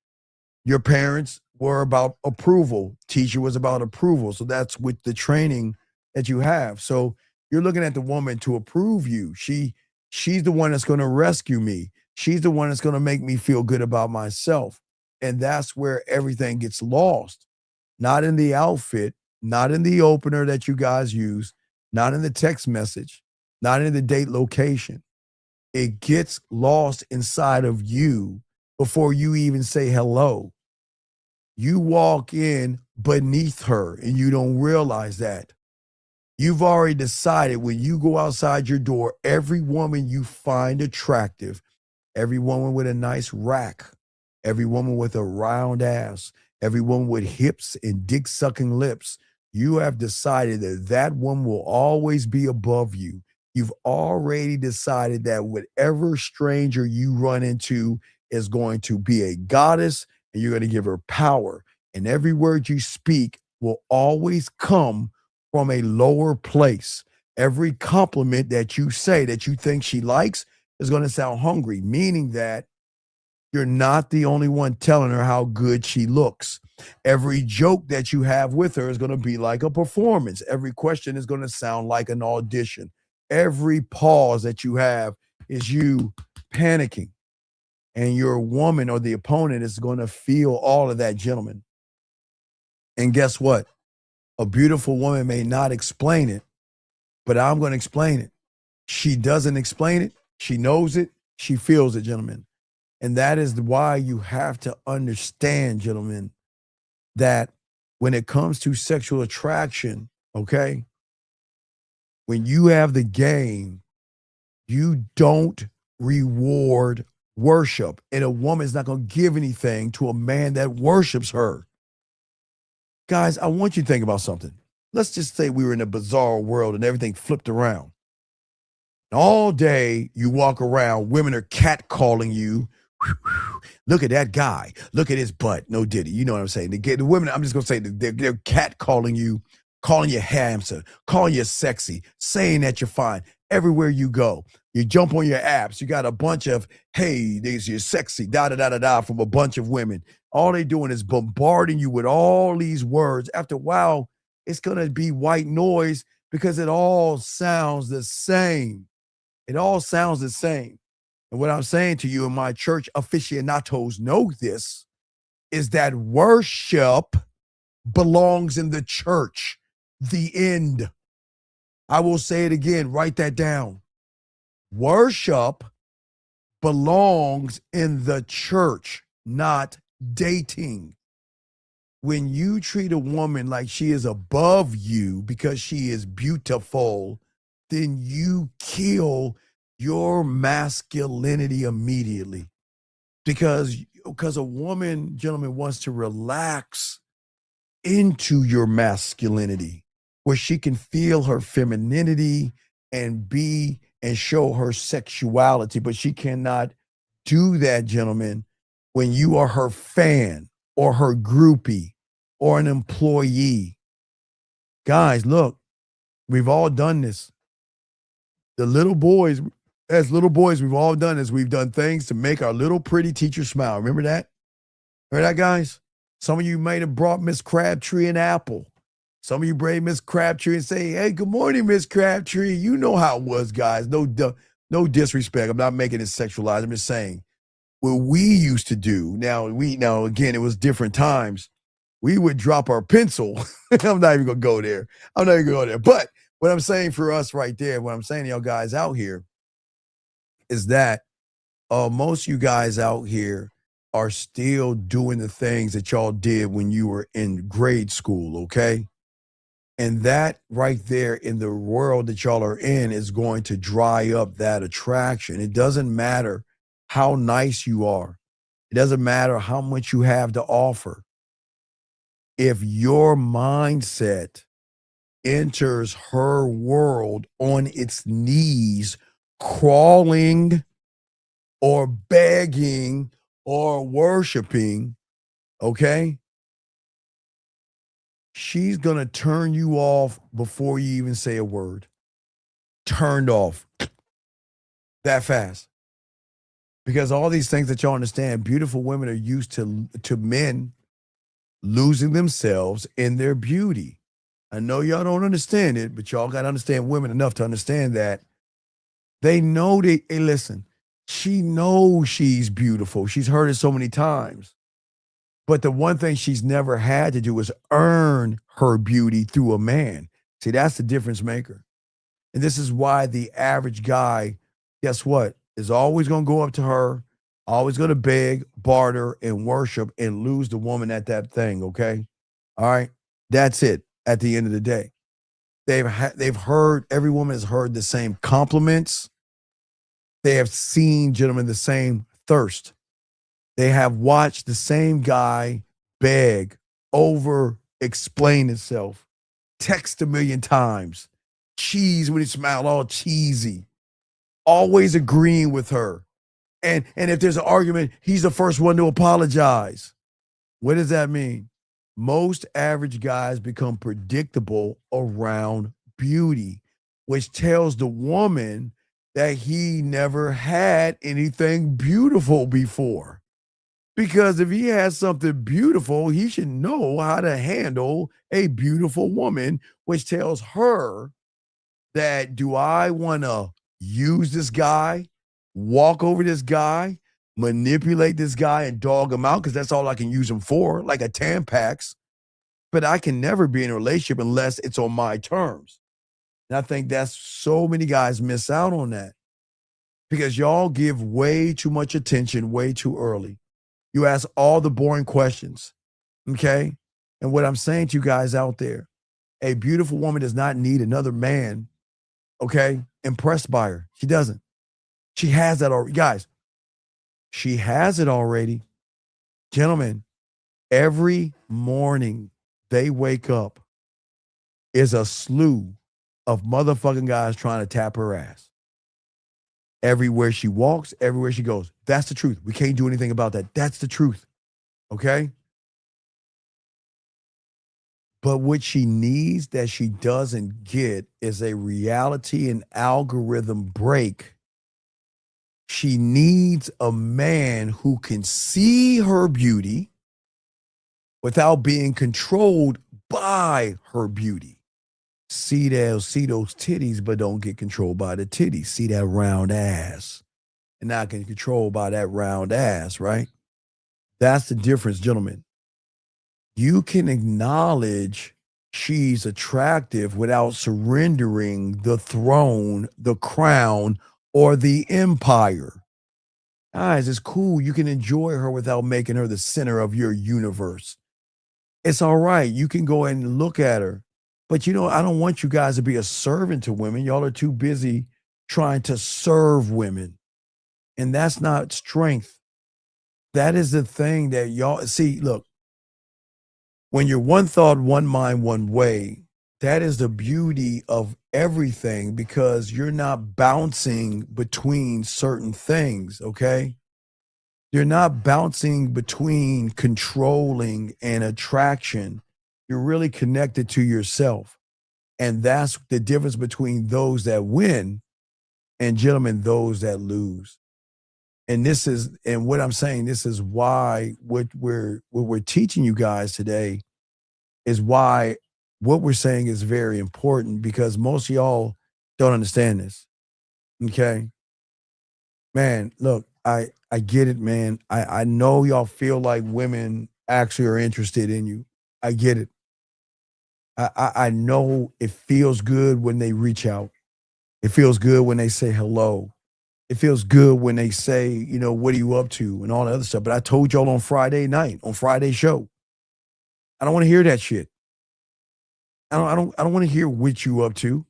Your parents were about approval. Teacher was about approval. So that's with the training that you have. So you're looking at the woman to approve you. She's the one that's going to rescue me. She's the one that's going to make me feel good about myself. And that's where everything gets lost. Not in the outfit, not in the opener that you guys use, not in the text message, not in the date location. It gets lost inside of you before you even say hello. You walk in beneath her and you don't realize that. You've already decided when you go outside your door, every woman you find attractive, every woman with a nice rack, every woman with a round ass, every woman with hips and dick-sucking lips, you have decided that woman will always be above you. You've already decided that whatever stranger you run into is going to be a goddess, and you're going to give her power. And every word you speak will always come from a lower place. Every compliment that you say that you think she likes is going to sound hungry, meaning that you're not the only one telling her how good she looks. Every joke that you have with her is going to be like a performance. Every question is going to sound like an audition. Every pause that you have is you panicking. And your woman or the opponent is going to feel all of that, gentlemen. And guess what? A beautiful woman may not explain it, but I'm going to explain it. She doesn't explain it. She knows it. She feels it, gentlemen. And that is why you have to understand, gentlemen, that when it comes to sexual attraction, okay, when you have the game, you don't reward worship. And a woman is not going to give anything to a man that worships her. Guys, I want you to think about something. Let's just say we were in a bizarre world and everything flipped around. All day you walk around, women are catcalling you. Look at that guy. Look at his butt. No diddy. You know what I'm saying? The women, I'm just going to say they're catcalling you, calling you handsome, calling you sexy, saying that you're fine. Everywhere you go, you jump on your apps. You got a bunch of, hey, you're sexy, da-da-da-da-da from a bunch of women. All they doing is bombarding you with all these words. After a while, it's going to be white noise because it all sounds the same. It all sounds the same. And what I'm saying to you, and my church aficionados know this, is that worship belongs in the church. The end. I will say it again. Write that down. Worship belongs in the church, not dating. When you treat a woman like she is above you because she is beautiful, then you kill your masculinity immediately. Because a woman, gentlemen, wants to relax into your masculinity where she can feel her femininity and be and show her sexuality. But she cannot do that, gentlemen, when you are her fan or her groupie or an employee. Guys, look, we've all done this. The little boys, as little boys, we've all done this. We've done things to make our little pretty teacher smile. Remember that? Remember that, guys? Some of you might have brought Miss Crabtree an apple. Some of you bring Miss Crabtree and say, hey, good morning, Miss Crabtree. You know how it was, guys. No disrespect. I'm not making it sexualized. I'm just saying what we used to do. Now, again, it was different times. We would drop our pencil. I'm not even going to go there. But what I'm saying for us right there, what I'm saying to y'all guys out here is that most of you guys out here are still doing the things that y'all did when you were in grade school, okay? And that right there in the world that y'all are in is going to dry up that attraction. It doesn't matter how nice you are. It doesn't matter how much you have to offer. If your mindset enters her world on its knees, crawling or begging or worshiping, okay? She's going to turn you off before you even say a word. Turned off that fast. Because all these things that y'all understand, beautiful women are used to men losing themselves in their beauty. I know y'all don't understand it, but y'all got to understand women enough to understand that they know hey, listen, she knows she's beautiful. She's heard it so many times. But the one thing she's never had to do is earn her beauty through a man. See, that's the difference maker. And this is why the average guy, guess what, is always going to go up to her, always going to beg, barter, and worship and lose the woman at that thing, okay? All right? That's it at the end of the day. They've heard, every woman has heard the same compliments. They have seen, gentlemen, the same thirst. They have watched the same guy beg, over explain himself, text a million times, cheese when he smiled, all cheesy, always agreeing with her. And if there's an argument, he's the first one to apologize. What does that mean? Most average guys become predictable around beauty, which tells the woman that he never had anything beautiful before. Because if he has something beautiful, he should know how to handle a beautiful woman, which tells her that, do I want to use this guy, walk over this guy, manipulate this guy and dog him out? Because that's all I can use him for, like a Tampax. But I can never be in a relationship unless it's on my terms. And I think that's so many guys miss out on that because y'all give way too much attention way too early. You ask all the boring questions, okay? And what I'm saying to you guys out there, a beautiful woman does not need another man, okay, impressed by her. She doesn't. She has that already. Guys, she has it already. Gentlemen, every morning they wake up is a slew of motherfucking guys trying to tap her ass. Everywhere she walks, everywhere she goes. That's the truth. We can't do anything about that. That's the truth. Okay? But what she needs that she doesn't get is a reality and algorithm break. She needs a man who can see her beauty without being controlled by her beauty. See those titties, but don't get controlled by the titties. See that round ass and not get controlled by that round ass, right? That's the difference, gentlemen. You can acknowledge she's attractive without surrendering the throne, the crown, or the empire. Guys, it's cool. You can enjoy her without making her the center of your universe. It's all right. You can go and look at her. But, I don't want you guys to be a servant to women. Y'all are too busy trying to serve women. And that's not strength. That is the thing that y'all see. Look, when you're one thought, one mind, one way, that is the beauty of everything because you're not bouncing between certain things, okay? You're not bouncing between controlling and attraction. You're really connected to yourself. And that's the difference between those that win and, gentlemen, those that lose. And what I'm saying, this is why what we're teaching you guys today is why what we're saying is very important because most of y'all don't understand this. Okay. Man, look, I get it, man. I know y'all feel like women actually are interested in you. I get it. I know it feels good when they reach out. It feels good when they say hello. It feels good when they say, what are you up to and all that other stuff. But I told y'all on Friday night, on Friday's show, I don't want to hear that shit. I don't want to hear what you up to.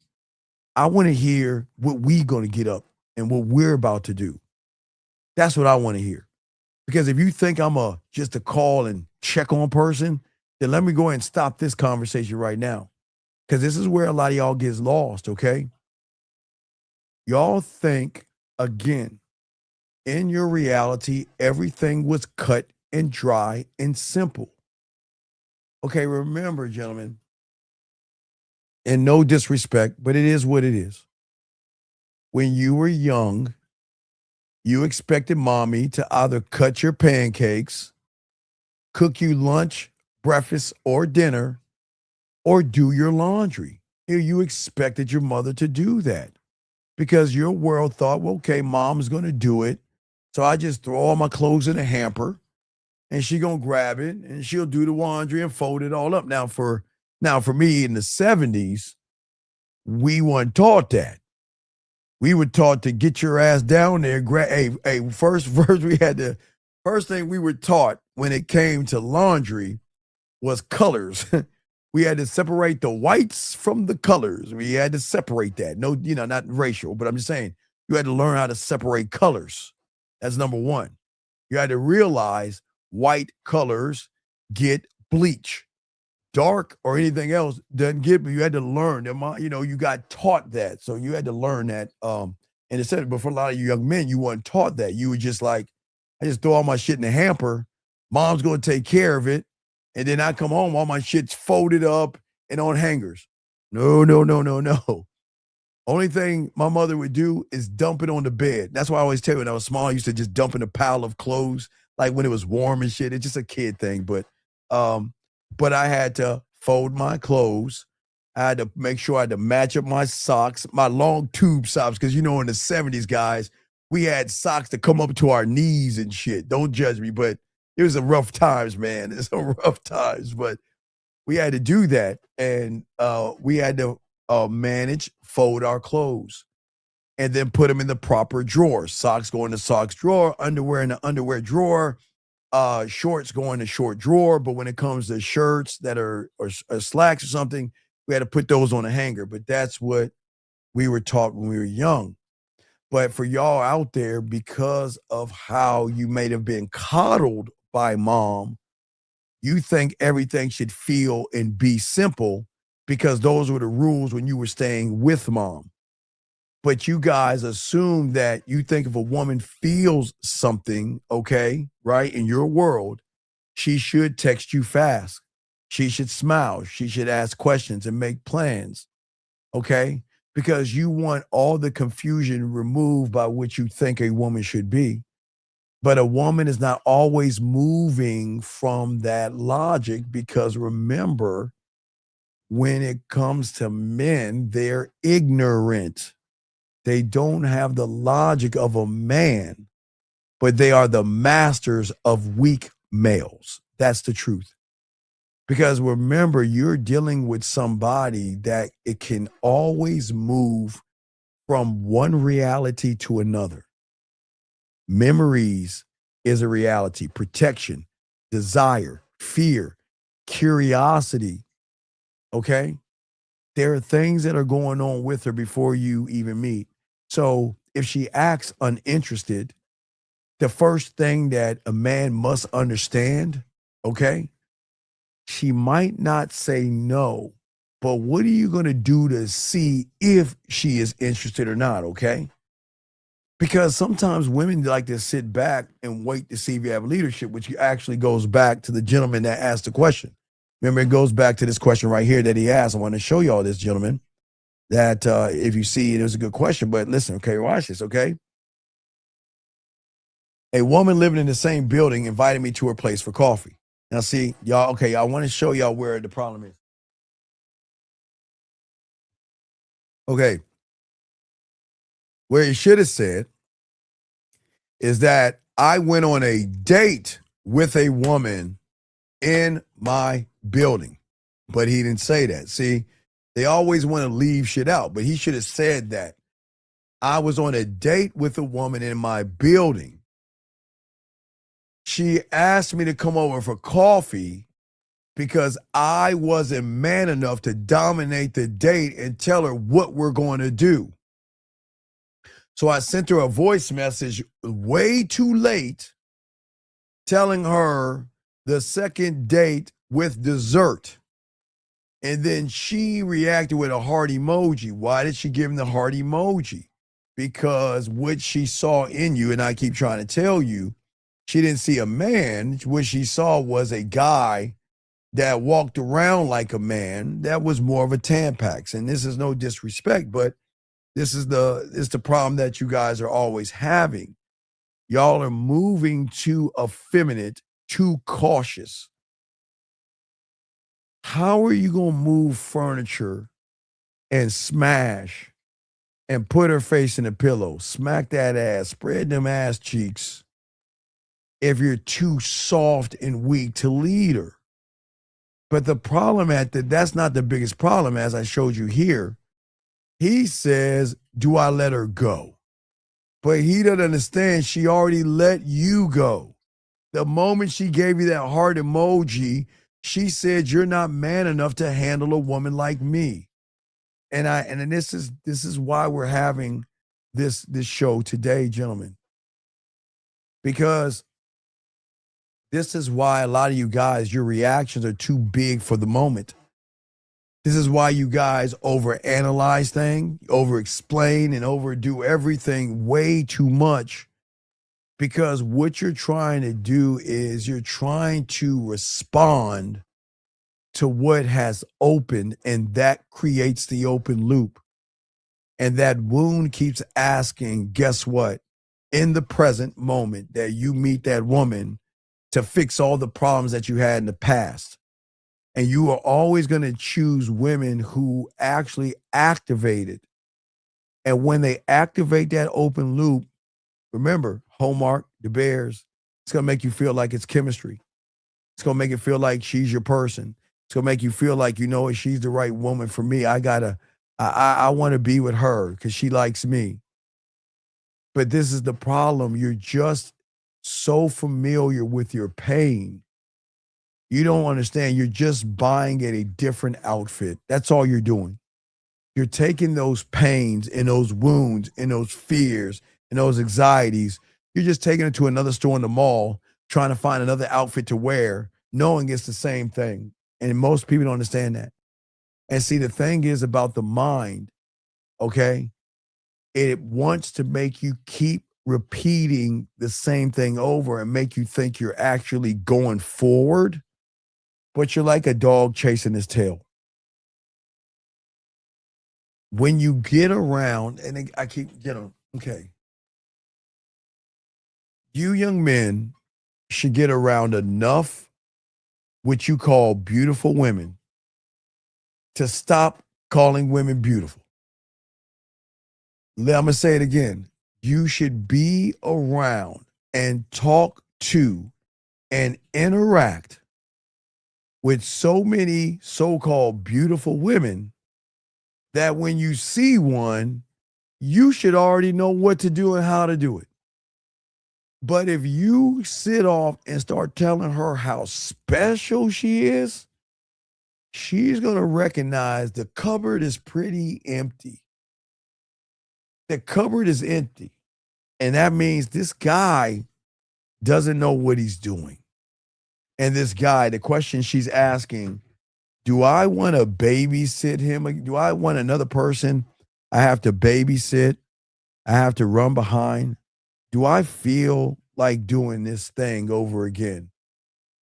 I want to hear what we going to get up and what we're about to do. That's what I want to hear. Because if you think I'm just a call and check on person, then let me go ahead and stop this conversation right now. Because this is where a lot of y'all gets lost, okay? Y'all think, again, in your reality, everything was cut and dry and simple. Okay, remember, gentlemen, and no disrespect, but it is what it is. When you were young, you expected mommy to either cut your pancakes, cook you lunch, breakfast, or dinner, or do your laundry. You expected your mother to do that because your world thought, well, okay, mom's going to do it. So I just throw all my clothes in a hamper and she going to grab it and she'll do the laundry and fold it all up. Now for me in the 70s, we weren't taught that. We were taught to get your ass down there. First thing we were taught when it came to laundry was colors. We had to separate the whites from the colors. We had to separate that. No, not racial, but I'm just saying you had to learn how to separate colors. That's number one. You had to realize white colors get bleach. Dark or anything else doesn't get, but you had to learn that, you got taught that. So you had to learn that. And instead, but for a lot of you young men, you weren't taught that. You were just like, I just throw all my shit in the hamper. Mom's going to take care of it. And then I come home, all my shit's folded up and on hangers. No. Only thing my mother would do is dump it on the bed. That's why I always tell you when I was small, I used to just dump in a pile of clothes like when it was warm and shit. It's just a kid thing. But I had to fold my clothes. I had to make sure I had to match up my socks, my long tube socks, because in the 70s, guys, we had socks that come up to our knees and shit. Don't judge me, but it was a rough times, man. It's some rough times, but we had to do that, and we had to manage, fold our clothes, and then put them in the proper drawer. Socks go in the socks drawer, underwear in the underwear drawer, shorts go in the short drawer. But when it comes to shirts that are or slacks or something, we had to put those on a hanger. But that's what we were taught when we were young. But for y'all out there, because of how you may have been coddled by mom, you think everything should feel and be simple because those were the rules when you were staying with mom. But you guys assume that you think if a woman feels something, okay, right, in your world, she should text you fast. She should smile. She should ask questions and make plans, okay? Because you want all the confusion removed by what you think a woman should be. But a woman is not always moving from that logic because remember, when it comes to men, they're ignorant. They don't have the logic of a man, but they are the masters of weak males. That's the truth. Because remember, you're dealing with somebody that it can always move from one reality to another. Memories is a reality, protection, desire, fear, curiosity. Okay? There are things that are going on with her before you even meet. So if she acts uninterested, the first thing that a man must understand, okay, she might not say no, but what are you going to do to see if she is interested or not, okay? Because sometimes women like to sit back and wait to see if you have leadership, which actually goes back to the gentleman that asked the question. Remember, it goes back to this question right here that he asked. I want to show y'all this, gentleman, that if you see, it was a good question, but listen, okay, watch this, okay? A woman living in the same building invited me to her place for coffee. Now, see, y'all, okay, I want to show y'all where the problem is. Okay. Where he should have said is that I went on a date with a woman in my building, but he didn't say that. See, they always want to leave shit out, but he should have said that I was on a date with a woman in my building. She asked me to come over for coffee because I wasn't man enough to dominate the date and tell her what we're going to do. So I sent her a voice message way too late telling her the second date with dessert. And then she reacted with a heart emoji. Why did she give him the heart emoji? Because what she saw in you, and I keep trying to tell you, she didn't see a man. What she saw was a guy that walked around like a man that was more of a Tampax. And this is no disrespect, but this is the problem that you guys are always having. Y'all are moving too effeminate, too cautious. How are you going to move furniture and smash and put her face in a pillow, smack that ass, spread them ass cheeks if you're too soft and weak to lead her? But the problem that's not the biggest problem, as I showed you here. He says, do I let her go? But he doesn't understand she already let you go. The moment she gave you that heart emoji, she said, you're not man enough to handle a woman like me. And this is why we're having this show today, gentlemen. Because this is why a lot of you guys, your reactions are too big for the moment. This is why you guys overanalyze things, over-explain, and overdo everything way too much. Because what you're trying to do is you're trying to respond to what has opened, and that creates the open loop. And that wound keeps asking, guess what? In the present moment that you meet that woman, to fix all the problems that you had in the past. And you are always going to choose women who actually activate it. And when they activate that open loop, remember, Hallmark, the Bears, it's going to make you feel like it's chemistry. It's going to make it feel like she's your person. It's going to make you feel like, you know what, she's the right woman for me. I want to be with her because she likes me. But this is the problem. You're just so familiar with your pain. You don't understand. You're just buying it a different outfit. That's all you're doing. You're taking those pains and those wounds and those fears and those anxieties. You're just taking it to another store in the mall, trying to find another outfit to wear, knowing it's the same thing. And most people don't understand that. And see, the thing is about the mind, okay? It wants to make you keep repeating the same thing over and make you think you're actually going forward, but you're like a dog chasing his tail. When you get around, and I keep, okay. You young men should get around enough what you call beautiful women to stop calling women beautiful. I'm going to say it again. You should be around and talk to and interact with so many so-called beautiful women that when you see one, you should already know what to do and how to do it. But if you sit off and start telling her how special she is, she's going to recognize the cupboard is pretty empty. The cupboard is empty. And that means this guy doesn't know what he's doing. And this guy, the question she's asking, do I want to babysit him? Do I want another person I have to babysit? I have to run behind? Do I feel like doing this thing over again?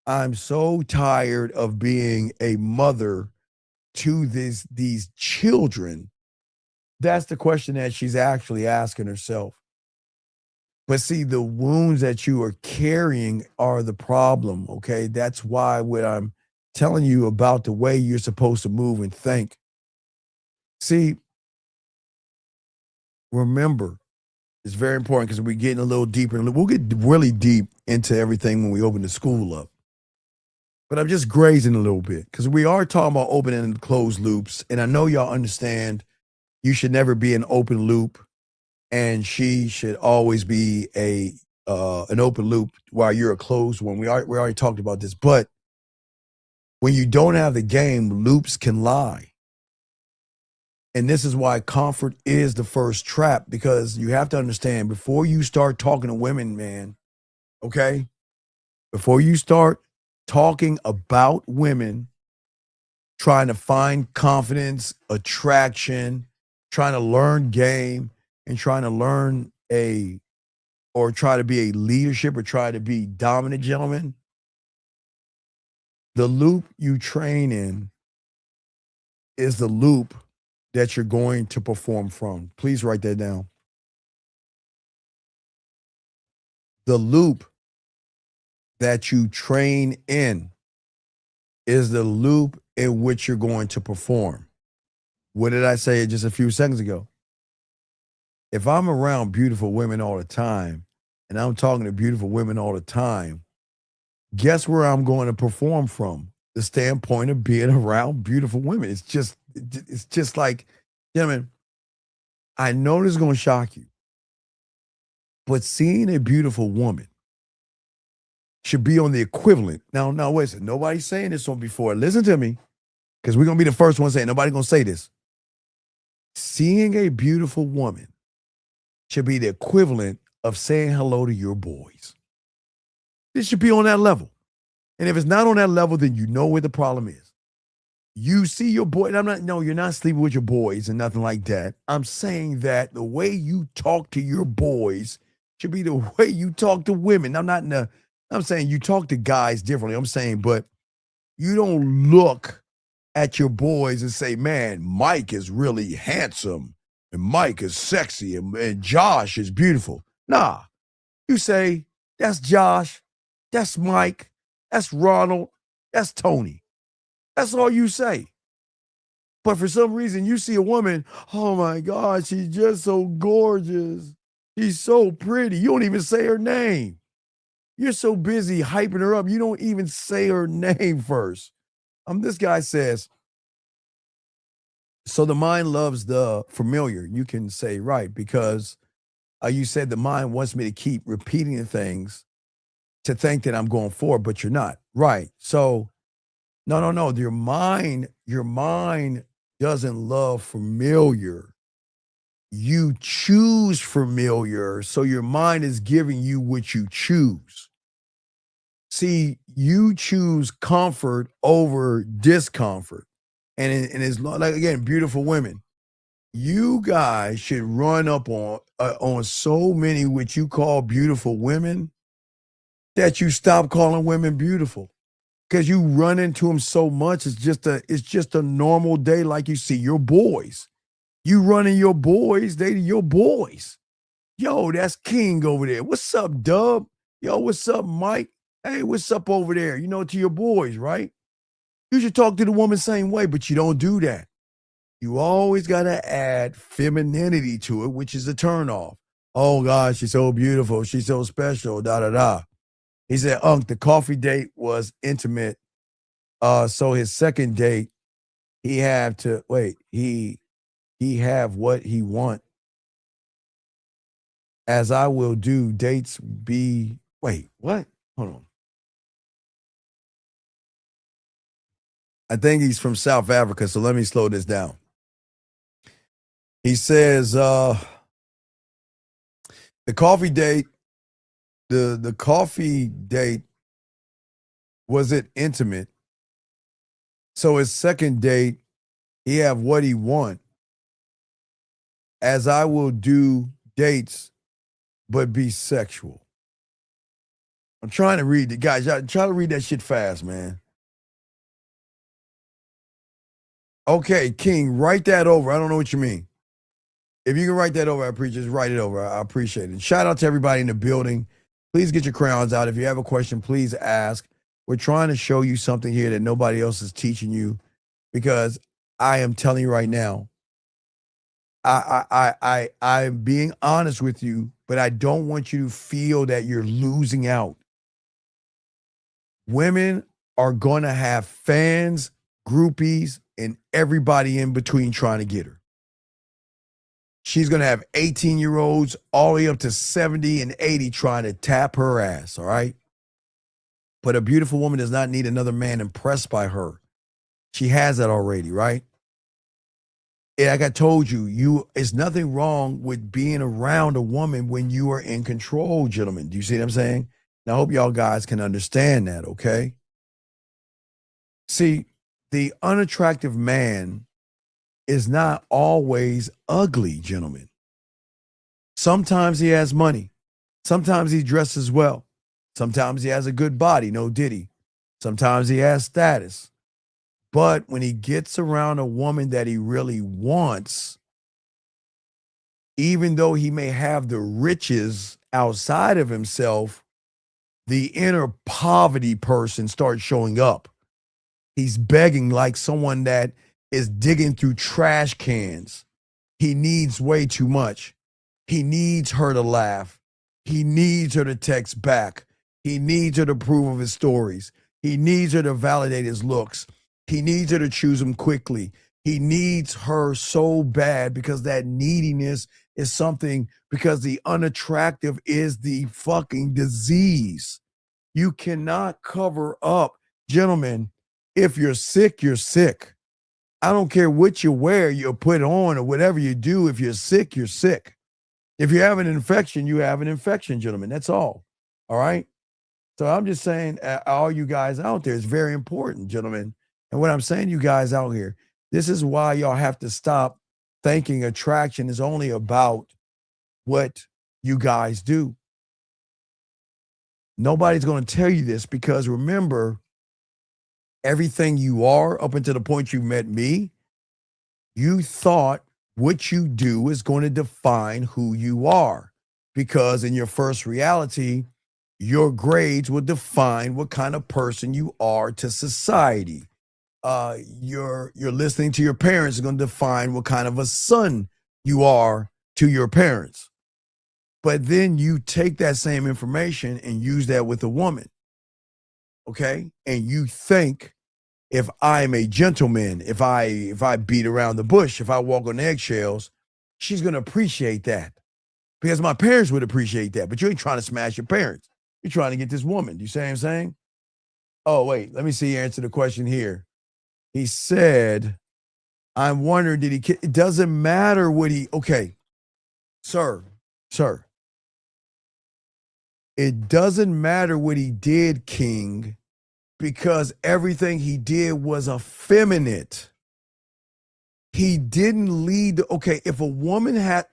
I'm so tired of being a mother to these children. That's the question that she's actually asking herself. But see, the wounds that you are carrying are the problem, okay? That's why what I'm telling you about the way you're supposed to move and think. See, remember, it's very important because we're getting a little deeper. We'll get really deep into everything when we open the school up. But I'm just grazing a little bit because we are talking about open and closed loops. And I know y'all understand you should never be an open loop. And she should always be an open loop while you're a closed one. We already talked about this. But when you don't have the game, loops can lie. And this is why comfort is the first trap, because you have to understand before you start talking to women, man, okay? Before you start talking about women, trying to find confidence, attraction, trying to learn game, and trying to learn or try to be a leadership or try to be dominant gentleman, the loop you train in is the loop that you're going to perform from. Please write that down. The loop that you train in is the loop in which you're going to perform. What did I say just a few seconds ago? If I'm around beautiful women all the time, and I'm talking to beautiful women all the time, guess where I'm going to perform from? The standpoint of being around beautiful women. It's just like, gentlemen, I know this is going to shock you, but seeing a beautiful woman should be on the equivalent. Now, wait a second. Nobody's saying this one before. Listen to me, because we're going to be the first one saying, nobody's going to say this. Seeing a beautiful woman should be the equivalent of saying hello to your boys. This should be on that level. And if it's not on that level, then you know where the problem is. You see your boy, and you're not sleeping with your boys and nothing like that. I'm saying that the way you talk to your boys should be the way you talk to women. I'm saying you talk to guys differently. I'm saying, but you don't look at your boys and say, man, Mike is really handsome and Mike is sexy and Josh is beautiful. Nah, you say, that's Josh, That's Mike. That's Ronald. That's Tony. That's all you say. But for some reason, you see a woman, oh my God, she's just so gorgeous. She's so pretty. You don't even say her name. You're so busy hyping her up, you don't even say her name first. This guy says, so the mind loves the familiar. You can say, right, because you said the mind wants me to keep repeating the things to think that I'm going forward, but you're not. Right. So, no. Your mind doesn't love familiar. You choose familiar, so your mind is giving you what you choose. See, you choose comfort over discomfort. And it's like, again, beautiful women. You guys should run up on so many what you call beautiful women that you stop calling women beautiful. Because you run into them so much, it's just a normal day like you see your boys. You running your boys, they your boys. Yo, that's King over there. What's up, Dub? Yo, what's up, Mike? Hey, what's up over there? You know, to your boys, right? You should talk to the woman same way, but you don't do that. You always got to add femininity to it, which is a turnoff. Oh, God, she's so beautiful. She's so special, da-da-da. He said, the coffee date was intimate. So his second date, he have what he want. As I will do, dates be, wait, what? Hold on. I think he's from South Africa, so let me slow this down. He says, the coffee date, the coffee date, was it intimate? So his second date, he have what he want. As I will do dates, but be sexual. I'm trying to read it. Guys, y'all try to read that shit fast, man. Okay, King, write that over. I don't know what you mean. If you can write that over, I appreciate it. Just write it over. I appreciate it. Shout out to everybody in the building. Please get your crowns out. If you have a question, please ask. We're trying to show you something here that nobody else is teaching you, because I am telling you right now, I'm being honest with you, but I don't want you to feel that you're losing out. Women are going to have fans, groupies, and everybody in between trying to get her. She's going to have 18-year-olds all the way up to 70 and 80 trying to tap her ass, all right? But a beautiful woman does not need another man impressed by her. She has that already, right? And like I told you, it's nothing wrong with being around a woman when you are in control, gentlemen. Do you see what I'm saying? Now, I hope y'all guys can understand that, okay? See, the unattractive man is not always ugly, gentlemen. Sometimes he has money. Sometimes he dresses well. Sometimes he has a good body, no diddy. Sometimes he has status. But when he gets around a woman that he really wants, even though he may have the riches outside of himself, the inner poverty person starts showing up. He's begging like someone that is digging through trash cans. He needs way too much. He needs her to laugh. He needs her to text back. He needs her to approve of his stories. He needs her to validate his looks. He needs her to choose him quickly. He needs her so bad because that neediness is something, because the unattractive is the fucking disease. You cannot cover up, gentlemen. If you're sick, you're sick. I don't care what you wear, you put on, or whatever you do. If you're sick, you're sick. If you have an infection, you have an infection, gentlemen. That's all. All right? So I'm just saying, all you guys out there, it's very important, gentlemen. And what I'm saying, you guys out here, this is why y'all have to stop thinking attraction is only about what you guys do. Nobody's going to tell you this, because remember, everything you are up until the point you met me, you thought what you do is going to define who you are, because in your first reality, Your grades will define what kind of person you are to society. Your listening to your parents is going to define what kind of a son you are to your parents. But then you take that same information and use that with a woman. Okay? And you think, if I'm a gentleman, if I beat around the bush, if I walk on eggshells, she's going to appreciate that. Because my parents would appreciate that. But you ain't trying to smash your parents. You're trying to get this woman. You see what I'm saying? Oh, wait. Let me see. Answer the question here. He said, I'm wondering, did he, it doesn't matter what he, okay. Sir. It doesn't matter what he did, King, because everything he did was effeminate. He didn't lead. Okay, if a woman has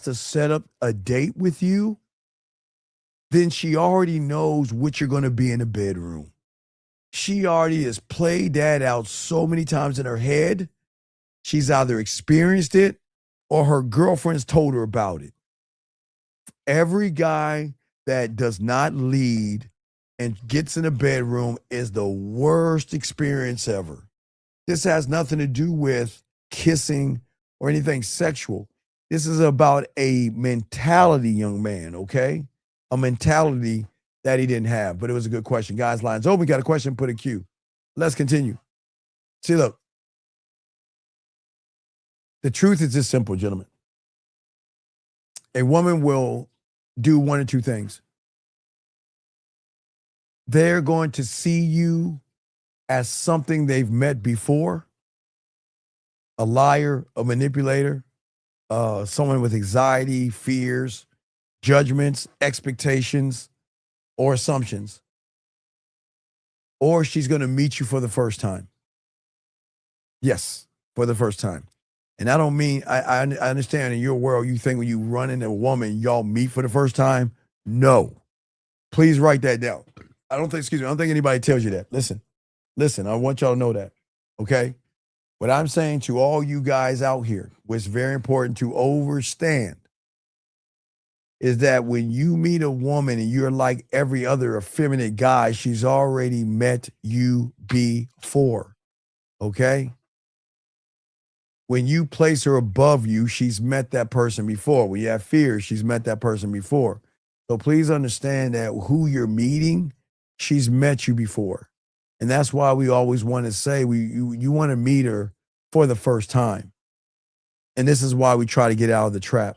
to set up a date with you, then she already knows what you're going to be in the bedroom. She already has played that out so many times in her head. She's either experienced it or her girlfriends told her about it. Every guy that does not lead and gets in a bedroom is the worst experience ever. This has nothing to do with kissing or anything sexual. This is about a mentality, young man, okay? A mentality that he didn't have. But it was a good question. Guys, lines open. We got a question, put a Q. Let's continue. See, look. The truth is this simple, gentlemen. A woman will do one or two things. They're going to see you as something they've met before, a liar, a manipulator, someone with anxiety, fears, judgments, expectations, or assumptions. Or she's going to meet you for the first time. Yes, for the first time. And I don't mean, I understand in your world, you think when you run into a woman, y'all meet for the first time. No. Please write that down. I don't think anybody tells you that. Listen, I want y'all to know that. Okay? What I'm saying to all you guys out here, what's very important to understand, is that when you meet a woman and you're like every other effeminate guy, she's already met you before. Okay? When you place her above you, she's met that person before. When you have fear, she's met that person before. So please understand that who you're meeting, she's met you before. And that's why we always want to say you want to meet her for the first time. And this is why we try to get out of the trap.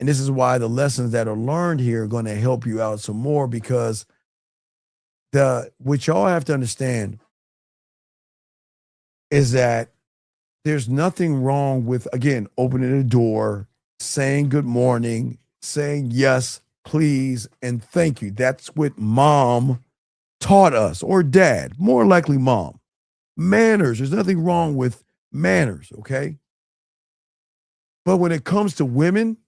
And this is why the lessons that are learned here are going to help you out some more, because what y'all have to understand is that there's nothing wrong with, again, opening the door, saying good morning, saying yes, please, and thank you. That's what mom taught us, or dad, more likely mom. Manners, there's nothing wrong with manners, okay? But when it comes to women,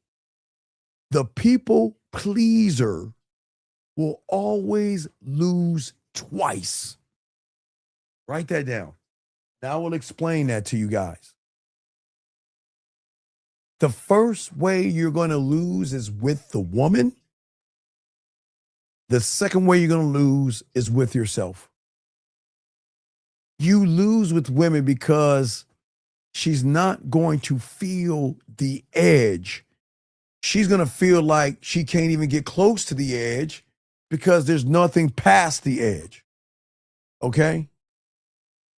the people pleaser will always lose twice. Write that down. Now I will explain that to you guys. The first way you're going to lose is with the woman. The second way you're going to lose is with yourself. You lose with women because she's not going to feel the edge. She's going to feel like she can't even get close to the edge because there's nothing past the edge. Okay?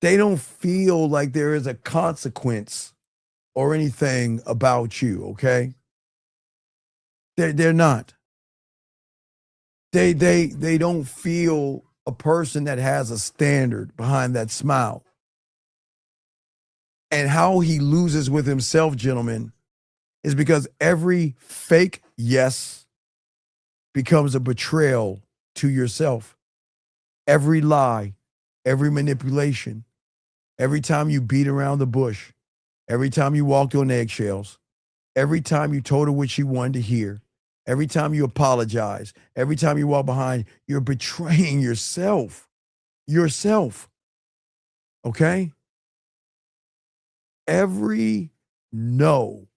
They don't feel like there is a consequence or anything about you, okay? They're not. They don't feel a person that has a standard behind that smile. And how he loses with himself, gentlemen, is because every fake yes becomes a betrayal to yourself. Every lie, every manipulation, every time you beat around the bush, every time you walked on eggshells, every time you told her what she wanted to hear, every time you apologize, every time you walk behind, you're betraying yourself. Yourself. Okay? Every no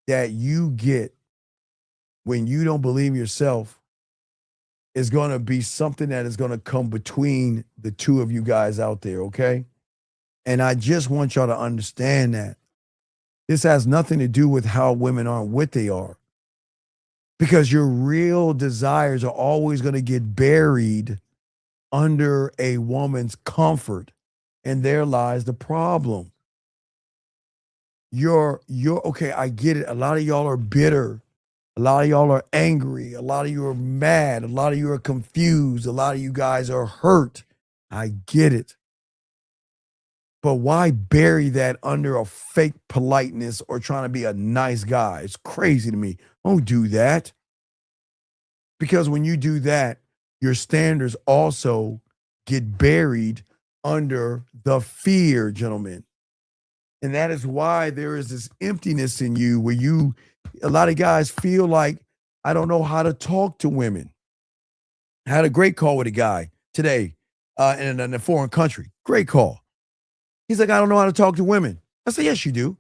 that you get when you don't believe yourself, is going to be something that is going to come between the two of you guys out there, okay? And I just want y'all to understand that. This has nothing to do with how women are and what they are. Because your real desires are always going to get buried under a woman's comfort. And there lies the problem. You're okay, I get it. A lot of y'all are bitter. A lot of y'all are angry. A lot of you are mad. A lot of you are confused. A lot of you guys are hurt. I get it. But why bury that under a fake politeness or trying to be a nice guy? It's crazy to me. Don't do that. Because when you do that, your standards also get buried under the fear, gentlemen. And that is why there is this emptiness in you where a lot of guys feel like, I don't know how to talk to women. I had a great call with a guy today in a foreign country. Great call. He's like, I don't know how to talk to women. I said, yes, you do.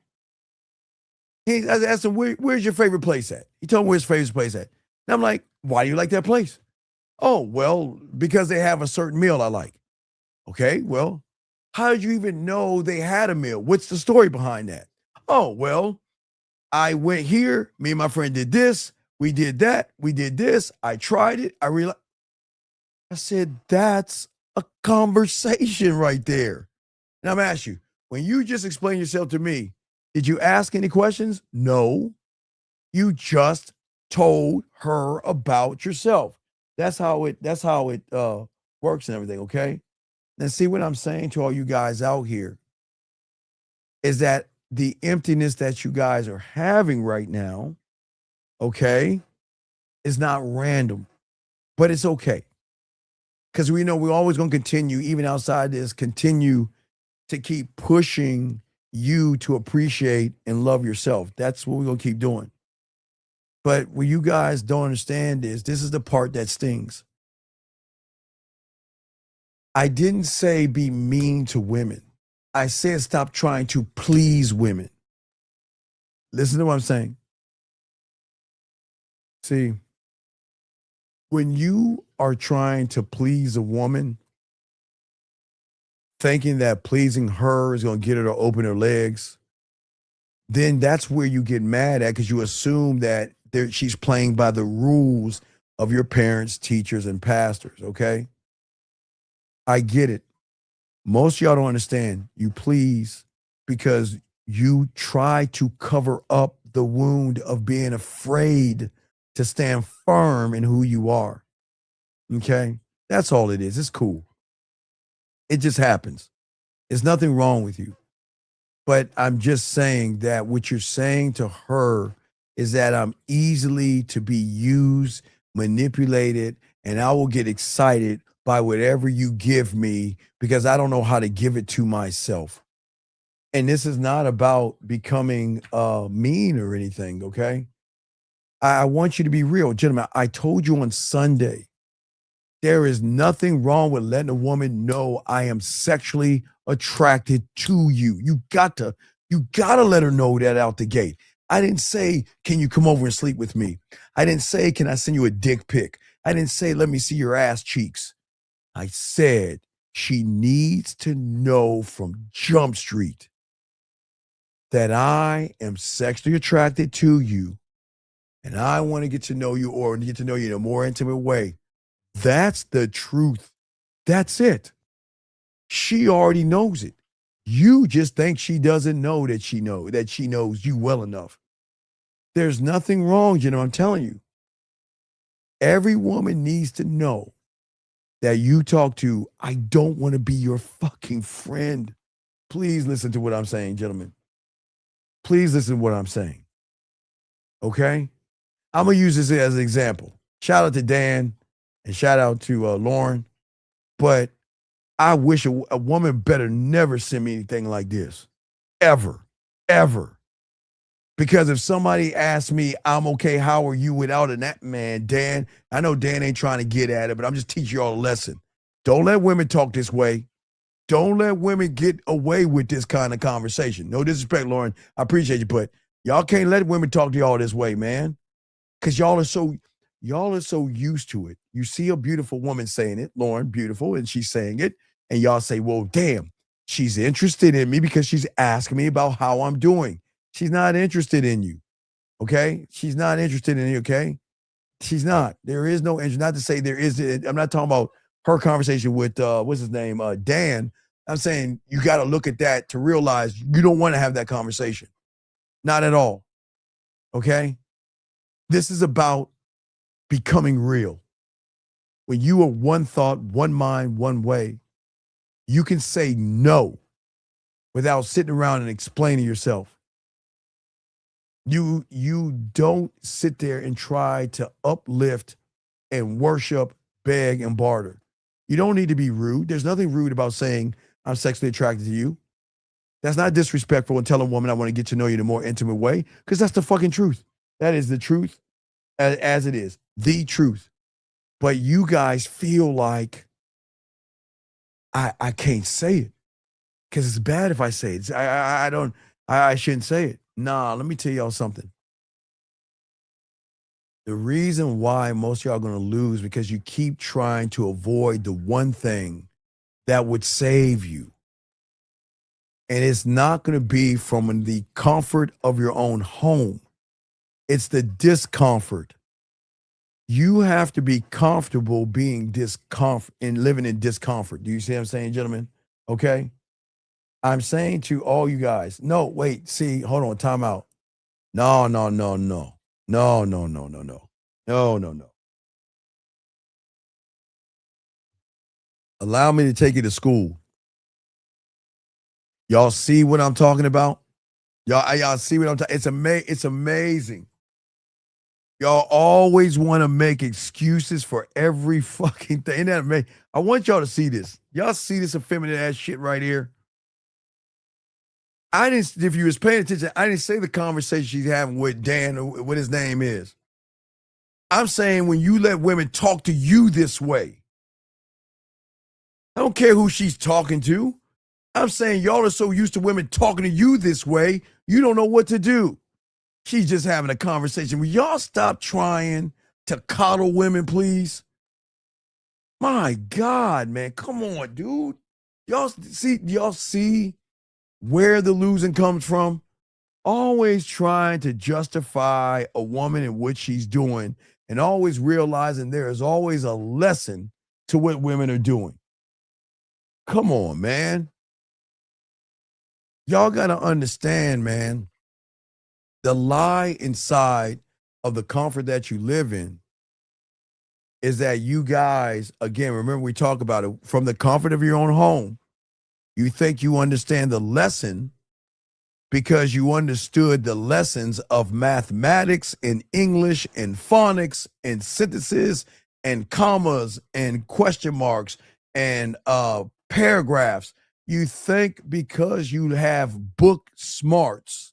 I asked him, where's your favorite place at? He told me where his favorite place at. And I'm like, why do you like that place? Oh, well, because they have a certain meal I like. Okay, well, how did you even know they had a meal? What's the story behind that? Oh, well, I went here. Me and my friend did this. We did that. We did this. I tried it. I realized. I said, that's a conversation right there. Now I'm asking you, when you just explained yourself to me, did you ask any questions? No. You just told her about yourself. That's how it works and everything, okay? And see what I'm saying to all you guys out here is that the emptiness that you guys are having right now, okay, is not random, but it's okay. Because we know we're always going to continue, even outside this, continue to keep pushing you to appreciate and love yourself. That's what we're going to keep doing. But what you guys don't understand is this is the part that stings. I didn't say be mean to women. I said stop trying to please women. Listen to what I'm saying. See, when you are trying to please a woman, thinking that pleasing her is going to get her to open her legs, then that's where you get mad at because you assume that she's playing by the rules of your parents, teachers, and pastors, okay? I get it. Most of y'all don't understand. You please because you try to cover up the wound of being afraid to stand firm in who you are, okay? That's all it is. It's cool. It just happens. There's nothing wrong with you. But I'm just saying that what you're saying to her is that I'm easily to be used, manipulated, and I will get excited by whatever you give me because I don't know how to give it to myself. And this is not about becoming mean or anything, okay? I want you to be real. Gentlemen, I told you on Sunday, there is nothing wrong with letting a woman know I am sexually attracted to you. You got to let her know that out the gate. I didn't say, can you come over and sleep with me? I didn't say, can I send you a dick pic? I didn't say, let me see your ass cheeks. I said, she needs to know from Jump Street that I am sexually attracted to you and I want to get to know you or get to know you in a more intimate way. That's the truth. That's it. She already knows it. You just think she doesn't know that she knows you well enough. There's nothing wrong, I'm telling you. Every woman needs to know that you talk to, I don't want to be your fucking friend. Please listen to what I'm saying, gentlemen. Please listen to what I'm saying. Okay? I'm going to use this as an example. Shout out to Dan and shout out to Lauren. But I wish a woman better never send me anything like this. Ever. Ever. Because if somebody asks me, I'm okay, how are you without a man, Dan, I know Dan ain't trying to get at it, but I'm just teaching you all a lesson. Don't let women talk this way. Don't let women get away with this kind of conversation. No disrespect, Lauren. I appreciate you, but y'all can't let women talk to y'all this way, man. Because y'all are so used to it. You see a beautiful woman saying it, Lauren, beautiful, and she's saying it, and y'all say, well, damn, she's interested in me because she's asking me about how I'm doing. She's not interested in you. Okay? She's not interested in you, okay? She's not. There is no interest. Not to say there is. I'm not talking about her conversation with what's his name, Dan. I'm saying you got to look at that to realize you don't want to have that conversation. Not at all. Okay? This is about becoming real. When you are one thought, one mind, one way, you can say no without sitting around and explaining yourself. You don't sit there and try to uplift and worship, beg, and barter. You don't need to be rude. There's nothing rude about saying, I'm sexually attracted to you. That's not disrespectful and tell a woman I want to get to know you in a more intimate way, because that's the fucking truth. That is the truth as it is. The truth. But you guys feel like I can't say it because it's bad if I say it. I shouldn't say it. Nah, let me tell y'all something. The reason why most of y'all are going to lose because you keep trying to avoid the one thing that would save you. And it's not going to be from the comfort of your own home. It's the discomfort. You have to be comfortable being discomfort and living in discomfort. Do you see what I'm saying, gentlemen? Okay. I'm saying to all you guys, no, wait, see, hold on, time out. No. Allow me to take you to school. Y'all see what I'm talking about? Y'all see what I'm talking? It's amazing. Y'all always want to make excuses for every fucking thing. Isn't that amazing? I want y'all to see this. Y'all see this effeminate ass shit right here? If you was paying attention, I didn't say the conversation she's having with Dan, or what his name is. I'm saying when you let women talk to you this way, I don't care who she's talking to. I'm saying y'all are so used to women talking to you this way, you don't know what to do. She's just having a conversation. Will y'all stop trying to coddle women, please? My God, man. Come on, dude. Y'all see where the losing comes from? Always trying to justify a woman and what she's doing, and always realizing there is always a lesson to what women are doing. Come on, man. Y'all got to understand, man, the lie inside of the comfort that you live in is that you guys, again, remember we talk about it, from the comfort of your own home, you think you understand the lesson because you understood the lessons of mathematics and English and phonics and sentences and commas and question marks and paragraphs. You think because you have book smarts,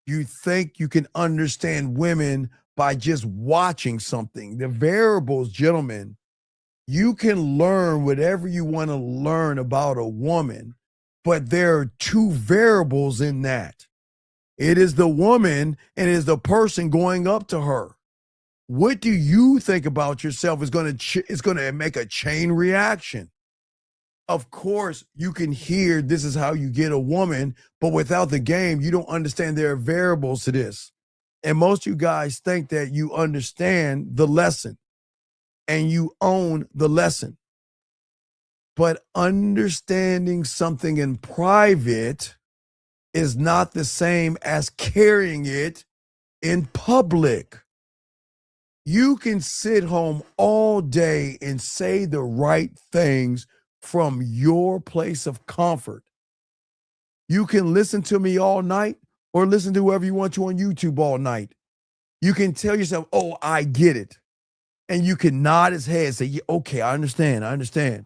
you think you can understand women by just watching something. The variables, gentlemen, you can learn whatever you want to learn about a woman, but there are two variables in that. It is the woman and it is the person going up to her. What do you think about yourself is going to make a chain reaction. Of course, you can hear this is how you get a woman, but without the game, you don't understand there are variables to this. And most of you guys think that you understand the lesson and you own the lesson. But understanding something in private is not the same as carrying it in public. You can sit home all day and say the right things from your place of comfort. You can listen to me all night or listen to whoever you want to on YouTube all night. You can tell yourself, oh, I get it. And you can nod his head and say, yeah, okay, I understand.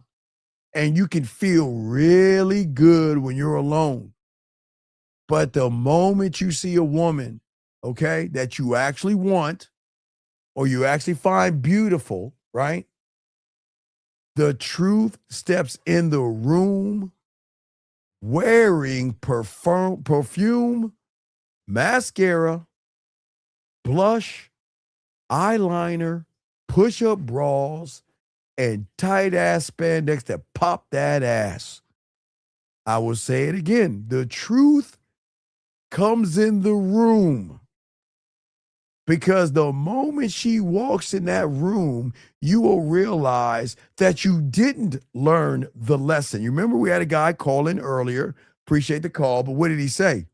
And you can feel really good when you're alone. But the moment you see a woman, okay, that you actually want or you actually find beautiful, right? The truth steps in the room wearing perfume, mascara, blush, eyeliner, push-up bras, and tight-ass spandex that pop that ass. I will say it again. The truth comes in the room. Because the moment she walks in that room, you will realize that you didn't learn the lesson. You remember we had a guy call in earlier. Appreciate the call, but what did he say?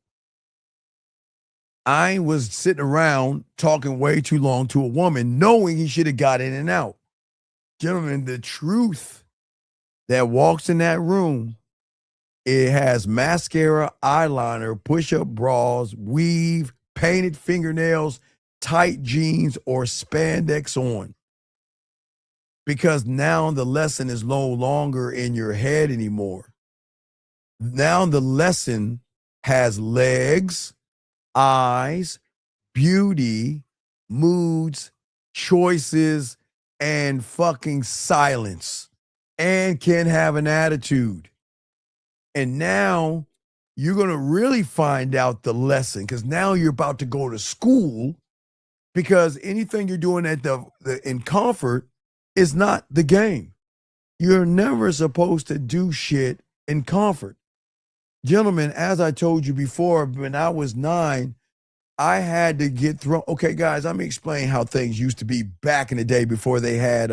I was sitting around talking way too long to a woman, knowing he should have got in and out. Gentlemen, the truth that walks in that room, it has mascara, eyeliner, push-up bras, weave, painted fingernails, tight jeans, or spandex on. Because now the lesson is no longer in your head anymore. Now the lesson has legs, eyes, beauty, moods, choices, and fucking silence, and can have an attitude. And now you're going to really find out the lesson, because now you're about to go to school, because anything you're doing at in comfort is not the game. You're never supposed to do shit in comfort. Gentlemen, as I told you before, when I was 9, I had to get thrown. Okay, guys, let me explain how things used to be back in the day before they had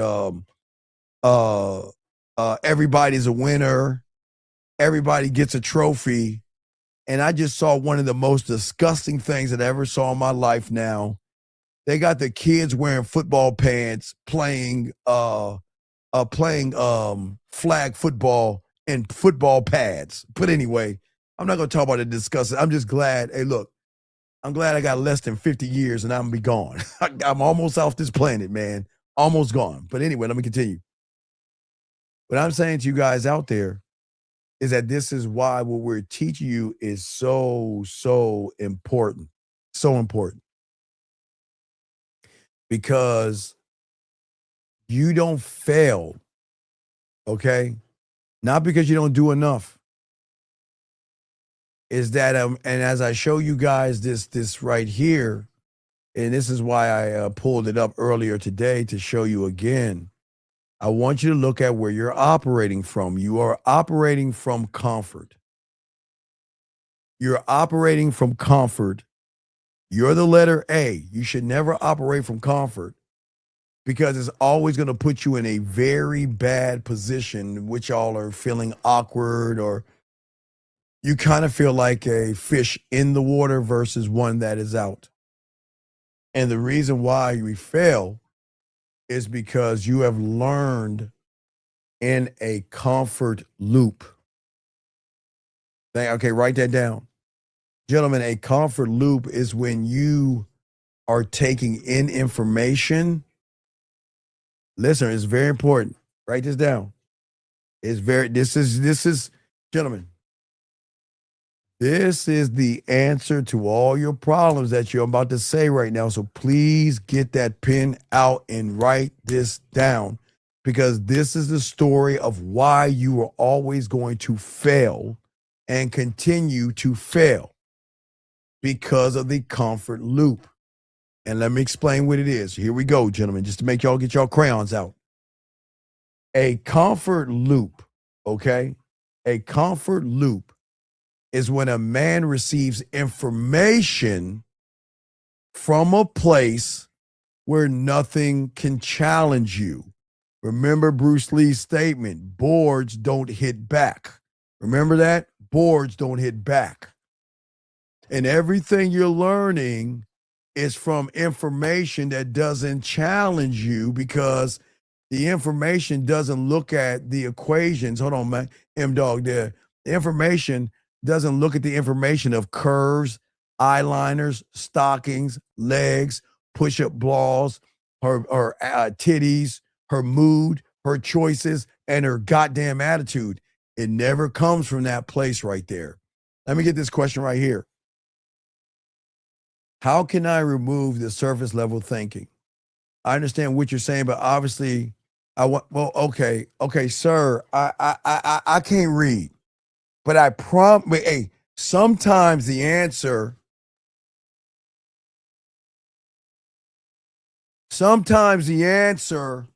everybody's a winner, everybody gets a trophy. And I just saw one of the most disgusting things that I ever saw in my life now. They got the kids wearing football pants playing flag football in football pads. But anyway, I'm not going to talk about it, discuss it. I'm just glad. Hey, look, I'm glad I got less than 50 years and I'm going to be gone. I'm almost off this planet, man. Almost gone. But anyway, let me continue. What I'm saying to you guys out there is that this is why what we're teaching you is so, so important. So important. Because you don't fail, okay? Not because you don't do enough. Is that and as I show you guys this right here, and this is why I pulled it up earlier today to show you again. I want you to look at where you're operating from. You are operating from comfort. You're operating from comfort. You're the letter A. You should never operate from comfort, because it's always going to put you in a very bad position in which y'all are feeling awkward, or you kind of feel like a fish in the water versus one that is out. And the reason why we fail is because you have learned in a comfort loop. Okay, write that down. Gentlemen, a comfort loop is when you are taking in information. Listen, it's very important. Write this down. This is, gentlemen, this is the answer to all your problems that you're about to say right now. So please get that pen out and write this down, because this is the story of why you are always going to fail and continue to fail, because of the comfort loop. And let me explain what it is. Here we go, gentlemen, just to make y'all get y'all crayons out. A comfort loop, okay? A comfort loop is when a man receives information from a place where nothing can challenge you. Remember Bruce Lee's statement, boards don't hit back. Remember that? Boards don't hit back. And everything you're learning is from information that doesn't challenge you, because the information doesn't look at the equations. Hold on, man. M-Dog there. The information doesn't look at the information of curves, eyeliners, stockings, legs, push-up bras, her titties, her mood, her choices, and her goddamn attitude. It never comes from that place right there. Let me get this question right here. How can I remove the surface level thinking? I understand what you're saying, but obviously okay, sir, I can't read. But I promise, hey, sometimes the answer Sometimes the answer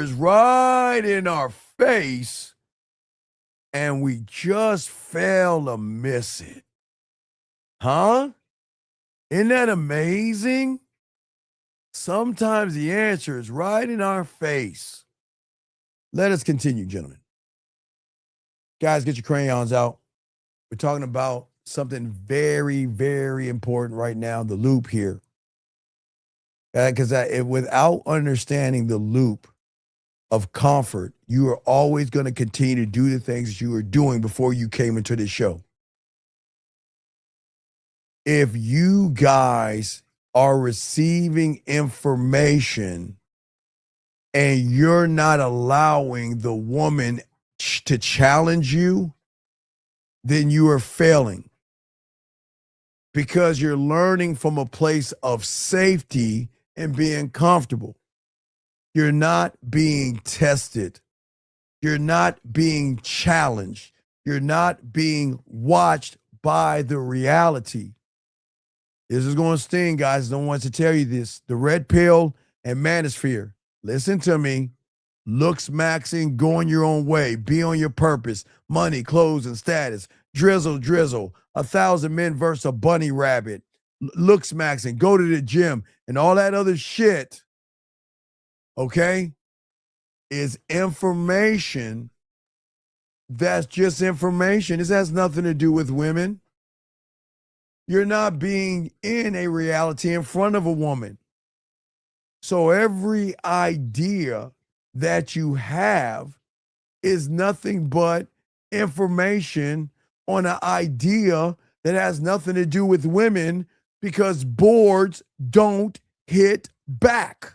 is right in our face and we just fail to miss it. Huh? Isn't that amazing? Sometimes the answer is right in our face. Let us continue, gentlemen. Guys, get your crayons out. We're talking about something very, very important right now, the loop here. Because without understanding the loop of comfort, you are always going to continue to do the things that you were doing before you came into this show. If you guys are receiving information and you're not allowing the woman to challenge you, then you are failing because you're learning from a place of safety and being comfortable. You're not being tested. You're not being challenged. You're not being watched by the reality. This is going to sting, guys. Don't want to tell you this. The red pill and manosphere. Listen to me. Looks maxing, going your own way, be on your purpose, money, clothes, and status. Drizzle, 1,000 men versus a bunny rabbit. Looks maxing, go to the gym, and all that other shit, okay, is information. That's just information. This has nothing to do with women. You're not being in a reality in front of a woman. So every idea that you have is nothing but information on an idea that has nothing to do with women because boards don't hit back.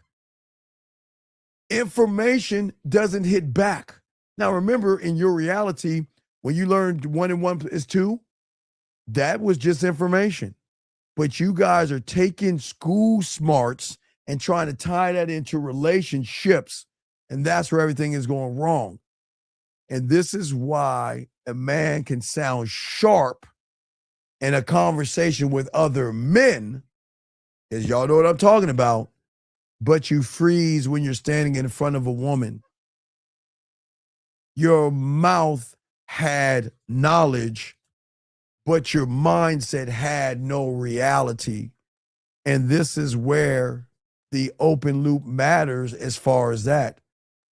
Information doesn't hit back. Now, remember, in your reality, when you learned 1 and 1 is 2, that was just information. But you guys are taking school smarts and trying to tie that into relationships, and that's where everything is going wrong. And this is why a man can sound sharp in a conversation with other men, because y'all know what I'm talking about, but you freeze when you're standing in front of a woman. Your mouth had knowledge, but your mindset had no reality. And this is where the open loop matters as far as that.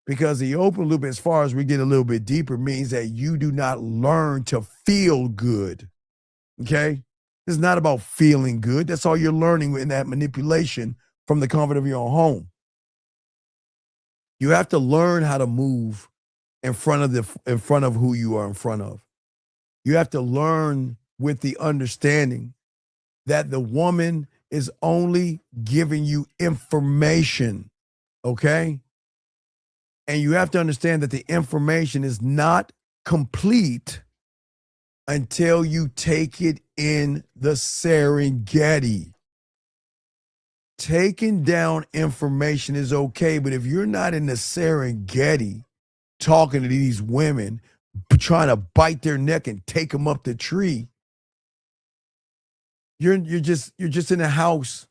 Because the open loop, as far as we get a little bit deeper, means that you do not learn to feel good. Okay? It's not about feeling good. That's all you're learning in that manipulation from the comfort of your own home. You have to learn how to move in front of who you are in front of. You have to learn with the understanding that the woman is only giving you information, okay? And you have to understand that the information is not complete until you take it in the Serengeti. Taking down information is okay, but if you're not in the Serengeti talking to these women, trying to bite their neck and take them up the tree, you're just in a house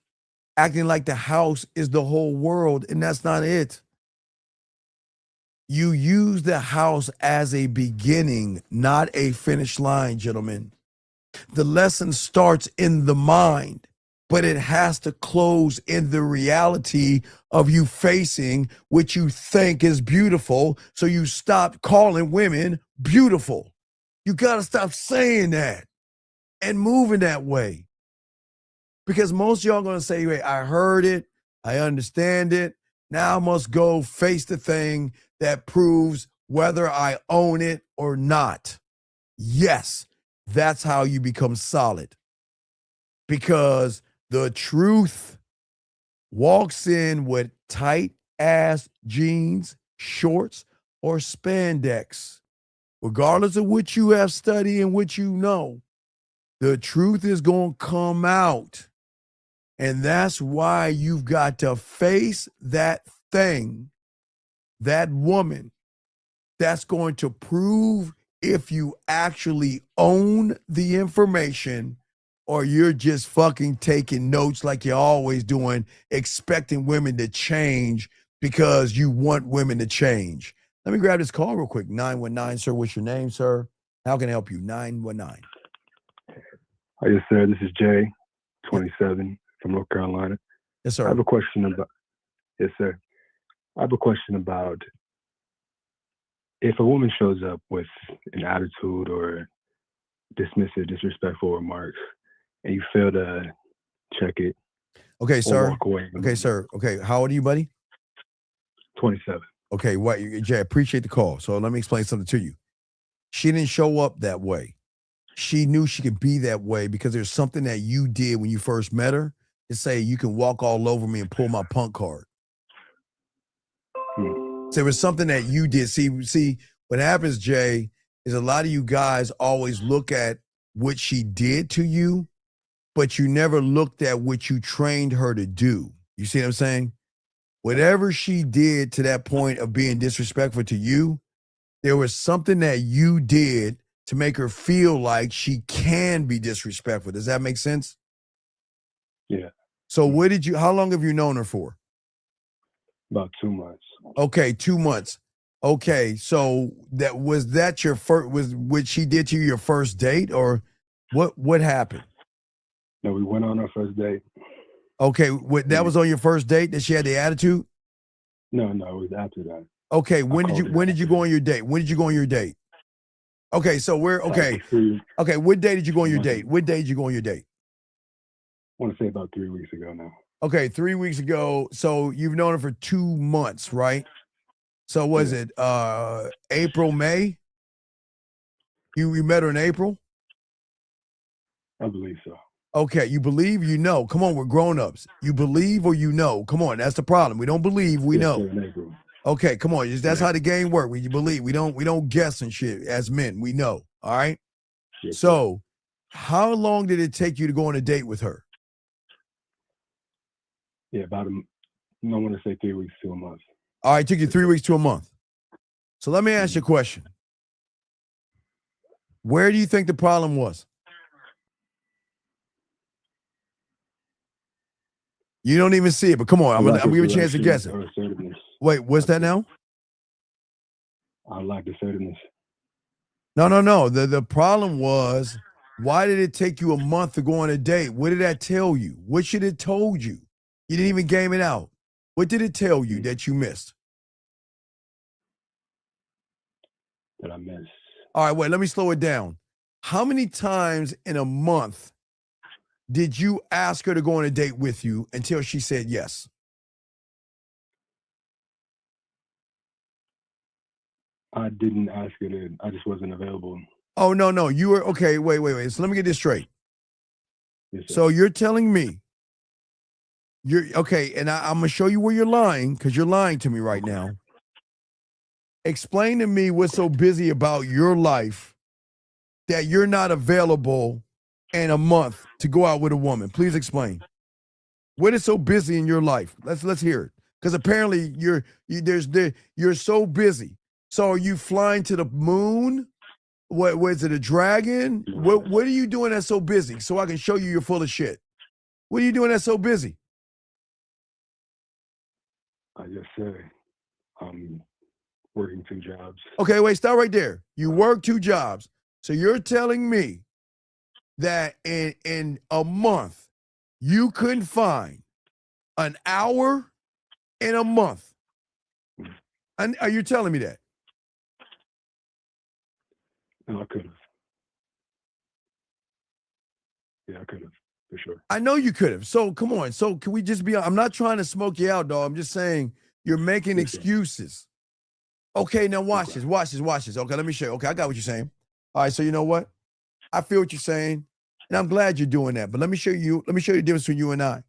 acting like the house is the whole world, and that's not it. You use the house as a beginning, not a finish line, gentlemen. The lesson starts in the mind, but it has to close in the reality of you facing what you think is beautiful, so you stop calling women beautiful. You got to stop saying that and moving that way. Because most of y'all going to say, wait, I heard it, I understand it, now I must go face the thing that proves whether I own it or not. Yes, that's how you become solid. Because the truth walks in with tight ass jeans, shorts, or spandex. Regardless of what you have studied and what you know, the truth is going to come out. And that's why you've got to face that thing, that woman, that's going to prove if you actually own the information or you're just fucking taking notes like you're always doing, expecting women to change because you want women to change. Let me grab this call real quick. 919, sir. What's your name, sir? How can I help you? 919. Hi, yes, sir. This is Jay, 27, from North Carolina. Yes, sir. I have a question about. Yes, sir. I have a question about if a woman shows up with an attitude or dismissive, disrespectful remarks, and you fail to check it. Okay, or sir. walk away. Okay, sir. Okay, how old are you, buddy? 27. Okay, what? Jay, I appreciate the call. So let me explain something to you. She didn't show up that way. She knew she could be that way because there's something that you did when you first met her to say you can walk all over me and pull my punk card. So it was something that you did. See, what happens, Jay, is a lot of you guys always look at what she did to you, but you never looked at what you trained her to do. You see what I'm saying? Whatever she did to that point of being disrespectful to you, there was something that you did to make her feel like she can be disrespectful. Does that make sense? Yeah. So how long have you known her for? About 2 months. Okay, 2 months. Okay, so that your first, was what she did to you your first date, or what happened? No, we went on our first date. Okay, that was on your first date that she had the attitude? No, it was after that. Okay, when did you go on your date? When did you go on your date? Okay, so okay, what day did you go on your date? What day did you go on your date? I want to say about 3 weeks ago now. Okay, 3 weeks ago. So you've known her for 2 months, right? So was it April, May? You met her in April? I believe so. Okay, you believe, you know. Come on, we're grown-ups. You believe or you know. Come on, that's the problem. We don't believe, we know. In April. Okay, come on. That's how the game works. When you believe, we don't guess and shit as men. We know. All right. Yes, so, how long did it take you to go on a date with her? Yeah, I want to say 3 weeks to a month. All right, it took you 3 weeks to a month. So let me ask you a question. Where do you think the problem was? You don't even see it, but come on, I'm gonna give you a chance to guess it. Wait, what's that now? I lack assertiveness. No. The problem was, why did it take you a month to go on a date? What did that tell you? What should it told you? You didn't even game it out. What did it tell you that you missed? That I missed. All right, wait, let me slow it down. How many times in a month did you ask her to go on a date with you until she said yes? I didn't ask her to. I just wasn't available. Oh, no. You were, okay, wait. So let me get this straight. Yes, sir. So you're telling me, okay, and I'm going to show you where you're lying, because you're lying to me right now. Explain to me what's so busy about your life that you're not available in a month to go out with a woman. Please explain. What is so busy in your life? Let's hear it. Because apparently you're so busy. So are you flying to the moon? What was it, a dragon? What are you doing that's so busy? So I can show you you're full of shit. What are you doing that's so busy? Yes, sir. I'm working 2 jobs. Okay, wait, stop right there. You work 2 jobs. So you're telling me that in a month, you couldn't find an hour in a month. And are you telling me that? No, I could have. Yeah, I could have, for sure. I know you could have. So come on. So can we just be, I'm not trying to smoke you out, dog. I'm just saying you're making excuses. Okay, now watch this. Okay, let me show you. Okay, I got what you're saying. All right, so you know what? I feel what you're saying, and I'm glad you're doing that. But let me show you the difference between you and I.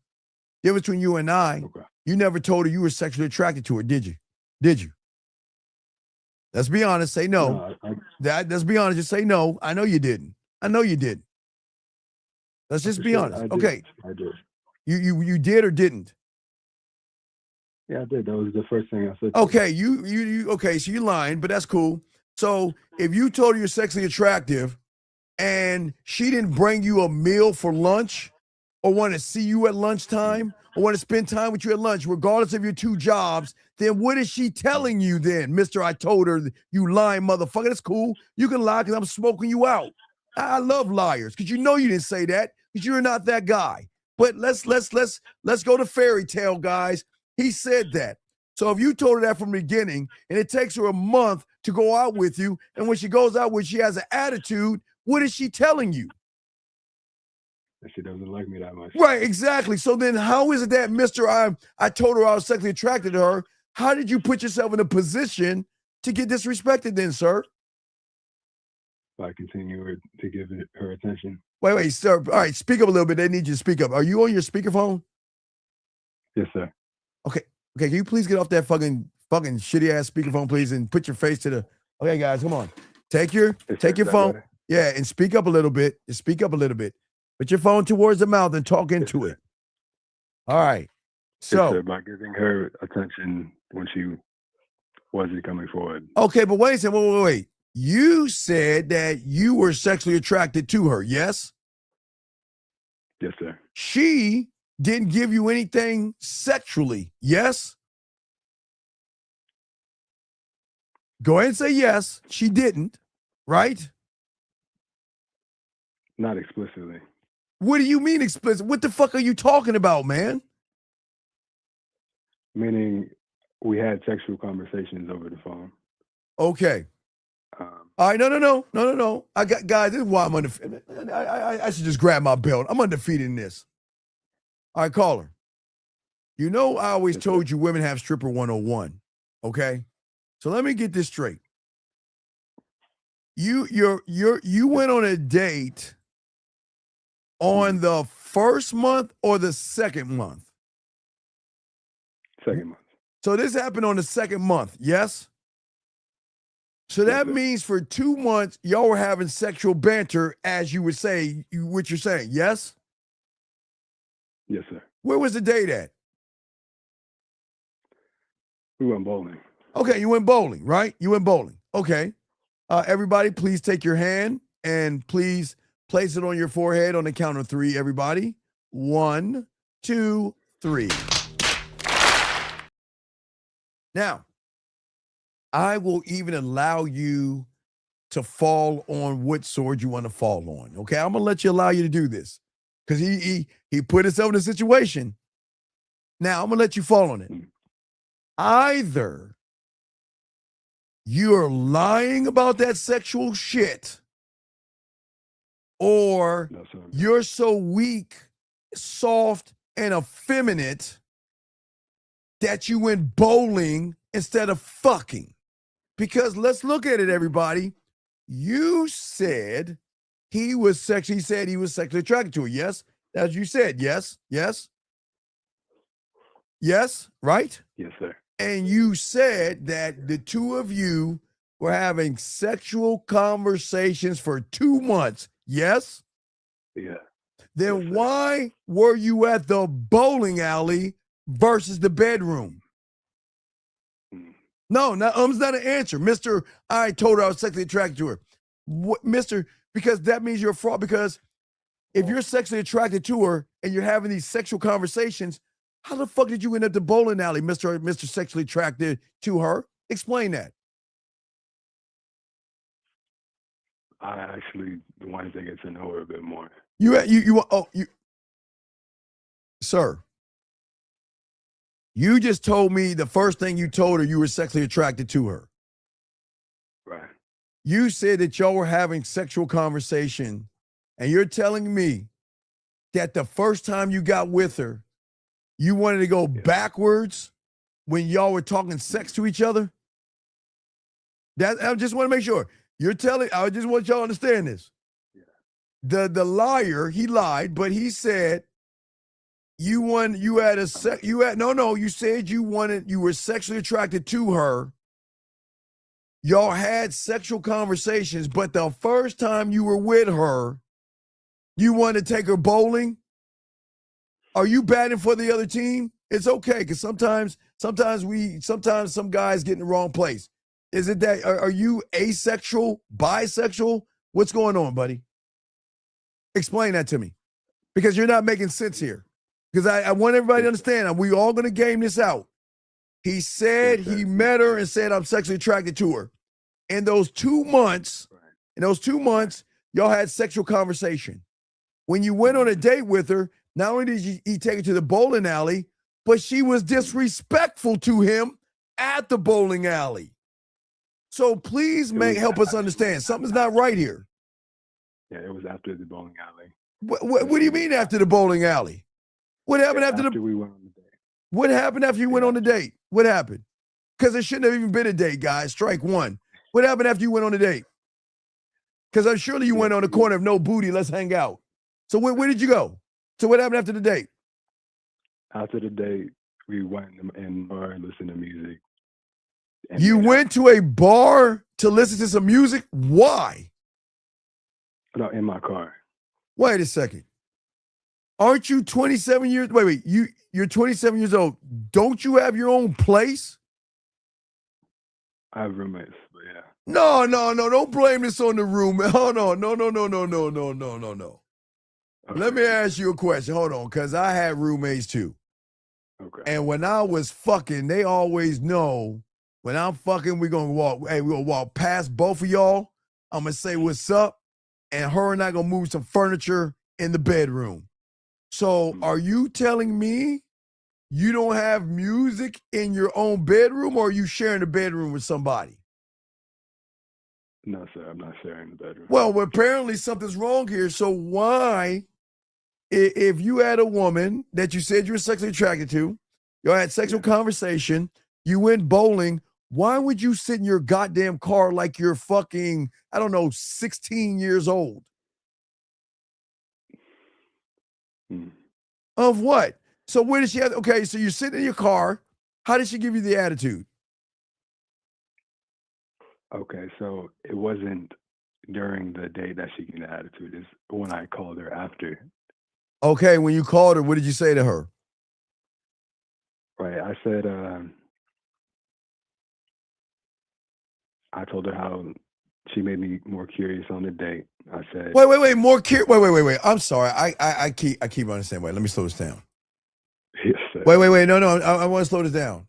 The difference between you and I, you never told her you were sexually attracted to her, did you? Did you? Let's be honest, say no. Let's be honest, just say no. I know you didn't. Let's just be honest. Okay. I did. You did or didn't? Yeah, I did. That was the first thing I said. Okay, you okay, so you're lying, but that's cool. So if you told her you're sexually attractive and she didn't bring you a meal for lunch or want to see you at lunchtime or want to spend time with you at lunch, regardless of your two jobs, then what is she telling you then, Mr. I told her, you lying motherfucker? That's cool. You can lie because I'm smoking you out. I love liars because you know you didn't say that because you're not that guy. But let's go to fairy tale, guys. He said that. So if you told her that from the beginning and it takes her a month to go out with you, and when she goes out with, she has an attitude, what is she telling you? That she doesn't like me that much. Right, exactly. So then how is it that, Mr. I told her I was sexually attracted to her? How did you put yourself in a position to get disrespected then, sir? By continuing to give her attention. Wait, sir. All right, speak up a little bit. They need you to speak up. Are you on your speakerphone? Yes, sir. Okay, can you please get off that fucking shitty ass speakerphone, please, and put your face to the. Okay, guys, come on. Take your phone. Better? Yeah, and speak up a little bit. Just speak up a little bit. Put your phone towards the mouth and talk into it. All right. So yes, sir, by giving her attention when she wasn't coming forward. Okay, but wait a second. Wait. You said that you were sexually attracted to her, yes? Yes, sir. She didn't give you anything sexually, yes? Go ahead and say yes. She didn't, right? Not explicitly. What do you mean explicit? What the fuck are you talking about, man? Meaning we had sexual conversations over the phone. Okay. All right, no. I got, guys, this is why I'm undefeated. I should just grab my belt. I'm undefeated in this. All right, caller. You know, I always told you women have stripper 101. Okay, so let me get this straight. You went on a date on the first month or the second month? Second month. So this happened on the second month, yes? So that means for 2 months, y'all were having sexual banter, as you would say, what you're saying, yes? Yes, sir. Where was the date at? We went bowling. Okay, you went bowling, right? You went bowling. Okay. Everybody, please take your hand and please place it on your forehead on the count of 3, everybody. 1, 2, 3. Now, I will even allow you to fall on what sword you want to fall on. Okay, I'm gonna allow you to do this because he put himself in a situation. Now I'm gonna let you fall on it. Either you're lying about that sexual shit, or you're so weak, soft, and effeminate that you went bowling instead of fucking. Because let's look at it, everybody. You said he was sexually attracted to her. Yes, as you said. Yes, right? Yes, sir. And you said that the two of you were having sexual conversations for 2 months. Yes? Yeah. Then why were you at the bowling alley versus the bedroom? No, not an answer. Mr. I told her I was sexually attracted to her. What, Mr. Because that means you're a fraud. Because if you're sexually attracted to her and you're having these sexual conversations, how the fuck did you end up the bowling alley, Mr. Sexually attracted to her? Explain that. I actually wanted to get to know her a bit more. Sir. You just told me the first thing you told her you were sexually attracted to her. Right. You said that y'all were having sexual conversation, and you're telling me that the first time you got with her, you wanted to go backwards when y'all were talking sex to each other? That I just want to make sure. I just want y'all to understand this. Yeah. The liar, he lied, but he said you said you were sexually attracted to her. Y'all had sexual conversations, but the first time you were with her, you wanted to take her bowling. Are you batting for the other team? It's okay, because sometimes some guys get in the wrong place. Is it that are you asexual, bisexual? What's going on, buddy? Explain that to me. Because you're not making sense here. Because I want everybody to understand. We all going to game this out. He said he met her and said, I'm sexually attracted to her. In those 2 months, y'all had sexual conversation. When you went on a date with her, not only did he take her to the bowling alley, but she was disrespectful to him at the bowling alley. So please help us understand. Something's not right here. Yeah, it was after the bowling alley. What do you mean after the bowling alley? What happened after we went on the date? What happened after you went on the date? What happened? Because it shouldn't have even been a date, guys. Strike one. What happened after you went on the date? Because I'm surely you went on the corner of no booty, let's hang out. So where did you go? So what happened after the date? After the date, we went in bar and listened to music. You went to a bar to listen to some music? Why? No, in my car. Wait a second. Aren't you 27 years? Wait. You're 27 years old. Don't you have your own place? I have roommates, but yeah. No. Don't blame this on the roommate. Hold on. No. Okay. Let me ask you a question. Hold on, because I had roommates too. Okay. And when I was fucking, they always know when I'm fucking, we're going to walk past both of y'all. I'm going to say what's up. And her and I going to move some furniture in the bedroom. So are you telling me you don't have music in your own bedroom, or are you sharing a bedroom with somebody? No, sir, I'm not sharing the bedroom. Well, apparently something's wrong here. So why, if you had a woman that you said you were sexually attracted to, you had sexual conversation, you went bowling, why would you sit in your goddamn car like you're fucking, 16 years old? Of what? So where did she have? Okay, so you're sitting in your car. How did she give you the attitude? Okay, so it wasn't during the day that she gave the attitude. It's when I called her after. Okay, when you called her, what did you say to her? Right, I said, I told her how she made me more curious on the date. I said, Wait, more curious. Wait. I'm sorry. I keep understanding. Wait, let me slow this down. Yes, sir. Wait. No. I want to slow this down.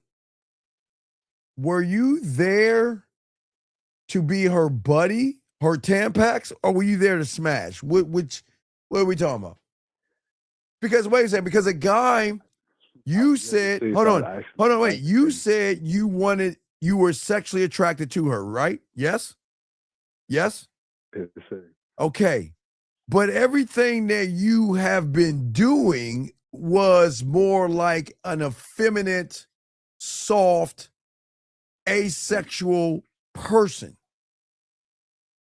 Were you there to be her buddy, her Tampax, or were you there to smash? What are we talking about? Because wait a second. Because a guy, you said, hold on, wait. You said you were sexually attracted to her, right? Yes. Yes, sir. Okay. But everything that you have been doing was more like an effeminate, soft, asexual person.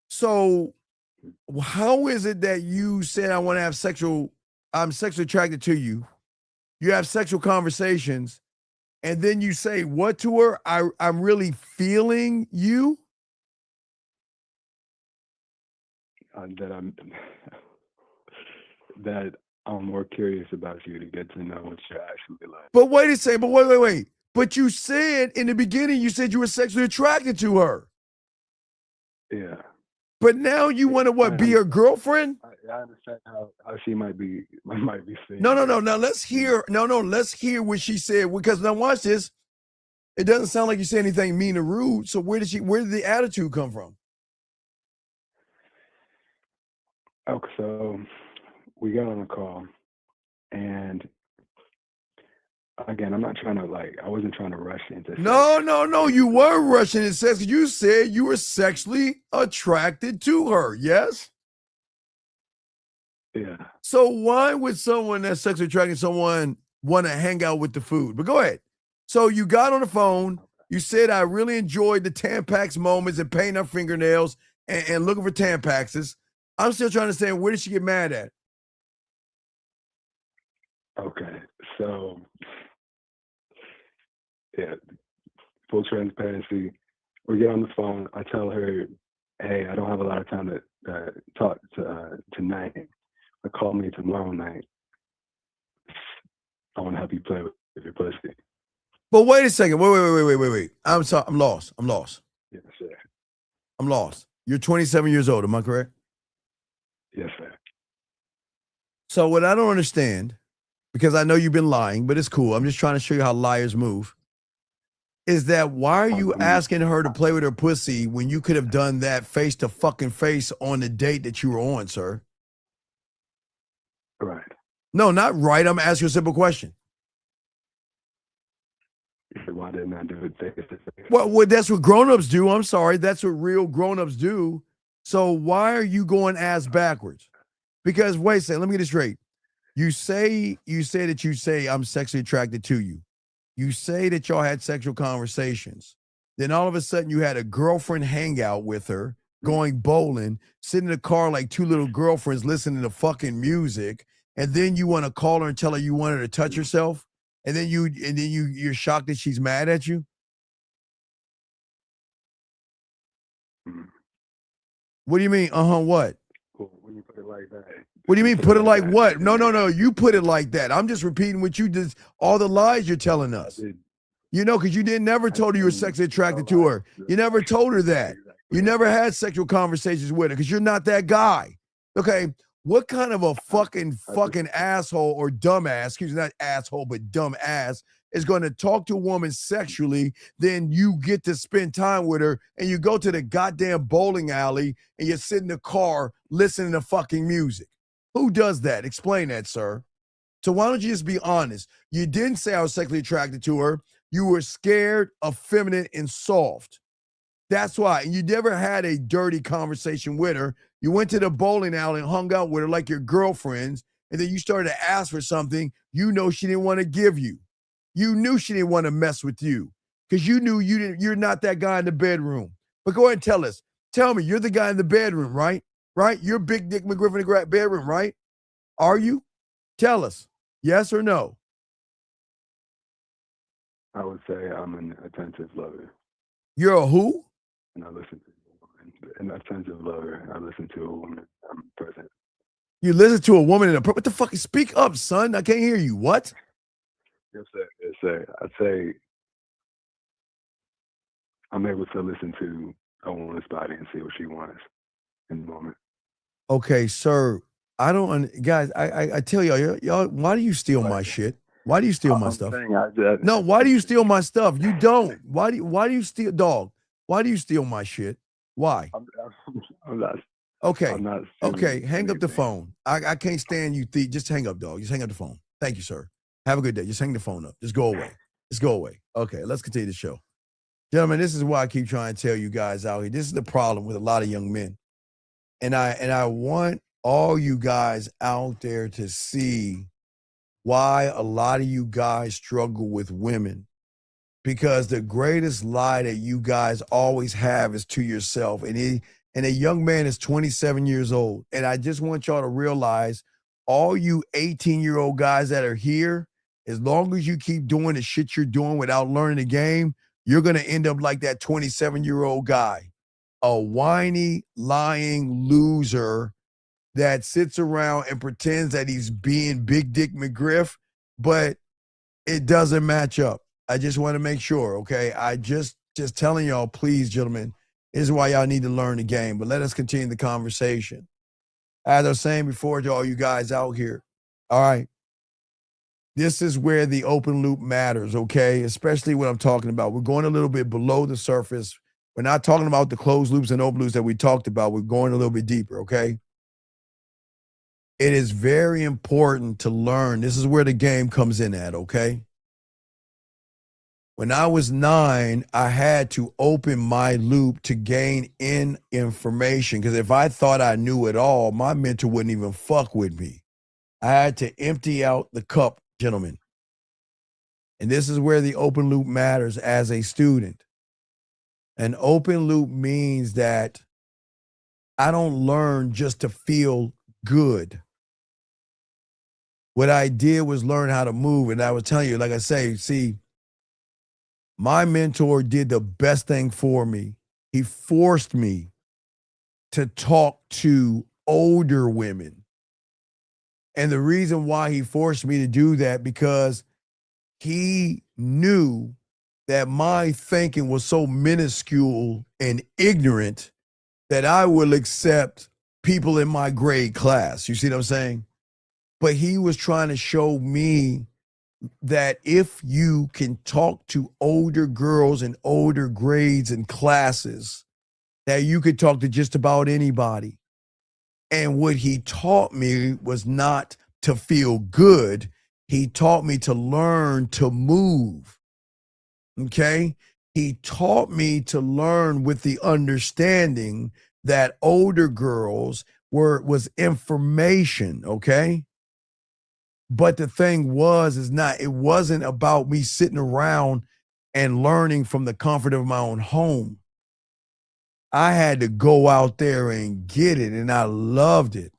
So how is it that you said I'm sexually attracted to you? You have sexual conversations, and then you say what to her? I'm really feeling you? That I'm more curious about you to get to know what you're actually like. But wait a second, wait. But you said in the beginning, you said you were sexually attracted to her. Yeah. But now you want to be her girlfriend? I understand how she might be saying. No. Now let's hear. Let's hear what she said. Because now watch this. It doesn't sound like you said anything mean or rude. So where did the attitude come from? Okay, so we got on a call, and again, I'm not trying to I wasn't trying to rush into sex. No, you were rushing into sex. You said you were sexually attracted to her, yes? Yeah. So why would someone that's sexually attracted to someone want to hang out with the food? But go ahead. So you got on the phone, you said, I really enjoyed the Tampax moments and painting her fingernails and looking for Tampaxes. I'm still trying to understand, where did she get mad at? Okay, so yeah, full transparency. We get on the phone. I tell her, "Hey, I don't have a lot of time to talk tonight. Call me tomorrow night. I want to help you play with your pussy." But wait a second. Wait. I'm sorry. I'm lost. Yes, sir. I'm lost. You're 27 years old, am I correct? Yes, sir. So what I don't understand, because I know you've been lying, but it's cool. I'm just trying to show you how liars move. Is that why are you asking her to play with her pussy when you could have done that face to fucking face on the date that you were on, sir? Right. No, not right. I'm asking you a simple question. You said, why didn't I do it face to face? Well, that's what grown-ups do. I'm sorry. That's what real grown-ups do. So why are you going ass backwards? Because wait a second, let me get this straight. You say that you say I'm sexually attracted to you. You say that y'all had sexual conversations. Then all of a sudden you had a girlfriend hangout with her, going bowling, sitting in the car like two little girlfriends listening to fucking music, and then you want to call her and tell her you want her to touch herself, and then you're shocked that she's mad at you. What do you mean? What? Well, when you put it like that. What do you mean put it like what? No. You put it like that. I'm just repeating what you just, all the lies you're telling us. You know, because you never told her you were sexually attracted to her. You never told her that. You never had sexual conversations with her because you're not that guy. Okay, what kind of a fucking asshole or dumbass, excuse me, not asshole, but dumb ass, is going to talk to a woman sexually, then you get to spend time with her and you go to the goddamn bowling alley and you sit in the car listening to fucking music? Who does that? Explain that, sir. So why don't you just be honest? You didn't say I was sexually attracted to her. You were scared, effeminate, and soft. That's why. And you never had a dirty conversation with her. You went to the bowling alley and hung out with her like your girlfriends, and then you started to ask for something you know she didn't want to give you. You knew she didn't want to mess with you because you knew you're not that guy in the bedroom. But go ahead and tell us. Tell me, you're the guy in the bedroom, right? Right? You're Big Dick McGriff in the bedroom, right? Are you? Tell us. Yes or no? I would say I'm an attentive lover. You're a who? And I listen to a woman. An attentive lover. I listen to a woman. I'm present. You listen to a woman in a... What the fuck? Speak up, son. I can't hear you. What? Yes, sir. Yes, sir. I'd say I'm able to listen to a woman's body and see what she wants in the moment. Okay, sir. I don't... Guys, I tell y'all, why do you steal my shit? Why do you steal my stuff? No, why do you steal my stuff? You don't. Why do you steal, dog? Why do you steal my shit? Why? I'm not. Okay. I'm not Okay. Hang up the phone. I can't stand you thief. Just hang up, dog. Just hang up the phone. Thank you, sir. Have a good day. Just hang the phone up. Just go away. Just go away. Okay. Let's continue the show. Gentlemen, this is why I keep trying to tell you guys out here. This is the problem with a lot of young men. And I want all you guys out there to see why a lot of you guys struggle with women, because the greatest lie that you guys always have is to yourself. And a young man is 27 years old. And I just want y'all to realize, all you 18-year-old guys that are here, as long as you keep doing the shit you're doing without learning the game, you're going to end up like that 27-year-old guy, a whiny, lying loser that sits around and pretends that he's being Big Dick McGriff, but it doesn't match up. I just want to make sure, okay? I just telling y'all, please, gentlemen, this is why y'all need to learn the game. But let us continue the conversation. As I was saying before to all you guys out here, all right, this is where the open loop matters, okay? Especially what I'm talking about. We're going a little bit below the surface. We're not talking about the closed loops and open loops that we talked about. We're going a little bit deeper, okay? It is very important to learn. This is where the game comes in at, okay? When I was 9, I had to open my loop to gain in information, because if I thought I knew it all, my mentor wouldn't even fuck with me. I had to empty out the cup, gentlemen. And this is where the open loop matters as a student. An open loop means that I don't learn just to feel good. What I did was learn how to move. And I was telling you, like I say, see, my mentor did the best thing for me. He forced me to talk to older women. And the reason why he forced me to do that, because he knew that my thinking was so minuscule and ignorant that I will accept people in my grade class. You see what I'm saying? But he was trying to show me that if you can talk to older girls in older grades and classes, that you could talk to just about anybody. And what he taught me was not to feel good. He taught me to learn to move. Okay? He taught me to learn with the understanding that older girls was information, okay? But the thing it wasn't about me sitting around and learning from the comfort of my own home. I had to go out there and get it, and I loved it.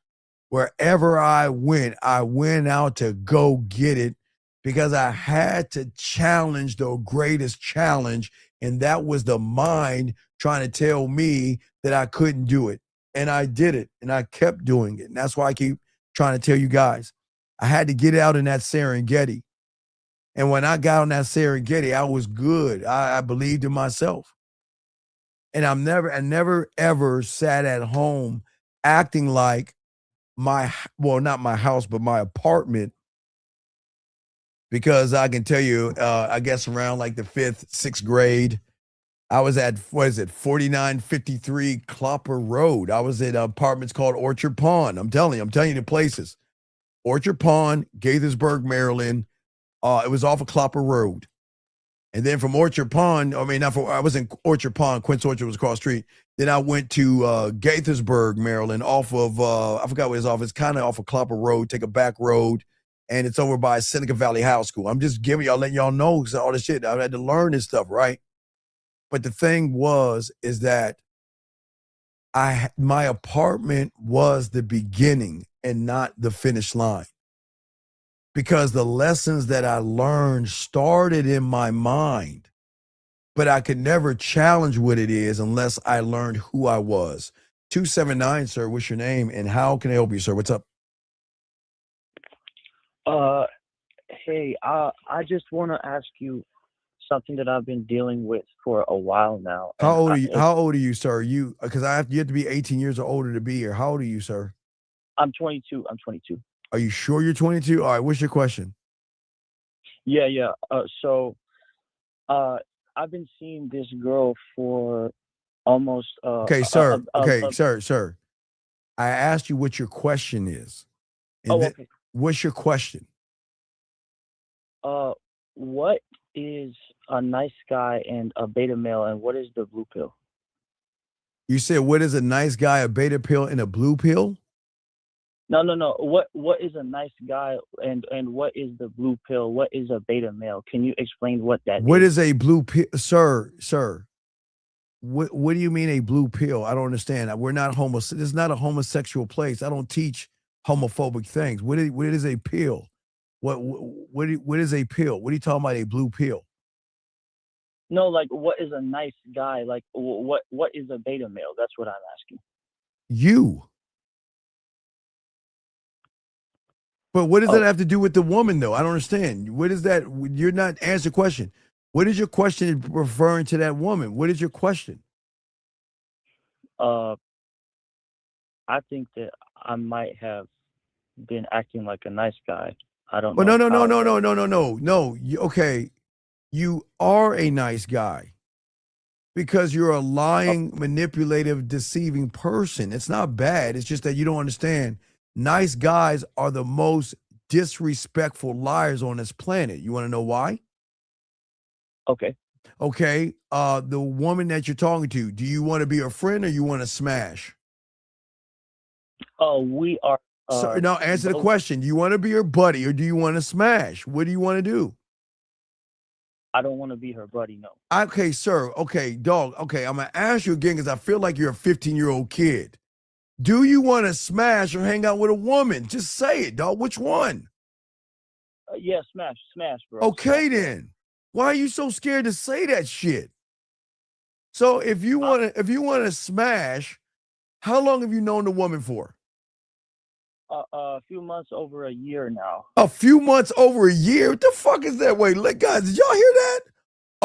Wherever I went out to go get it because I had to challenge the greatest challenge, and that was the mind trying to tell me that I couldn't do it. And I did it, and I kept doing it. And that's why I keep trying to tell you guys, I had to get out in that Serengeti. And when I got on that Serengeti, I was good. I believed in myself. And I never ever sat at home acting like not my house, but my apartment, because I can tell you, I guess around like the 5th, 6th grade, I was at, 4953 Clopper Road. I was at apartments called Orchard Pond. I'm telling you the places. Orchard Pond, Gaithersburg, Maryland. It was off of Clopper Road. And then from Orchard Pond, I was in Orchard Pond, Quince Orchard was across the street. Then I went to Gaithersburg, Maryland, off of, I forgot what it's off. It's kind of off of Clopper Road, take a back road, and it's over by Seneca Valley High School. I'm just letting y'all know all this shit. I had to learn this stuff, right? But the thing is that my apartment was the beginning and not the finish line. Because the lessons that I learned started in my mind, but I could never challenge what it is unless I learned who I was. 279, sir, what's your name and how can I help you, sir? What's up? Hey, I just want to ask you something that I've been dealing with for a while now. How old are you? How old are you, sir? You have to be 18 years or older to be here. How old are you, sir? I'm 22. Are you sure you're 22? All right, what's your question? Yeah. So I've been seeing this girl for almost okay, sir. Sir. I asked you what your question is. Okay. What's your question? What is a nice guy and a beta male, and what is the blue pill? You said what is a nice guy, a beta pill, and a blue pill? No. What is a nice guy and what is the blue pill? What is a beta male? Can you explain what that is? What is a blue pill, sir? What do you mean a blue pill? I don't understand. We're not this is not a homosexual place. I don't teach homophobic things. What is a pill? What is a pill? What are you talking about? A blue pill? No, like what is a nice guy? Like what is a beta male? That's what I'm asking. You. But what does that have to do with the woman, though? I don't understand. What is that? You're not answering the question. What is your question referring to that woman? What is your question? I think that I might have been acting like a nice guy. I don't know. No. Okay, you are a nice guy because you're a lying, manipulative, deceiving person. It's not bad. It's just that you don't understand. Nice guys are the most disrespectful liars on this planet. You want to know why? Okay. The woman that you're talking to, do you want to be her friend or you want to smash? We are. So now answer the question. Do you want to be her buddy or do you want to smash? What do you want to do? I don't want to be her buddy, no. Okay, sir. Okay, dog. Okay, I'm going to ask you again because I feel like you're a 15-year-old kid. Do you want to smash or hang out with a woman? Just say it, dog. Which one? Yeah, smash, bro. Okay, then. Why are you so scared to say that shit? So if you want to smash, how long have you known the woman for? A few months over a year now. A few months over a year? What the fuck is that? Wait, guys, did y'all hear that?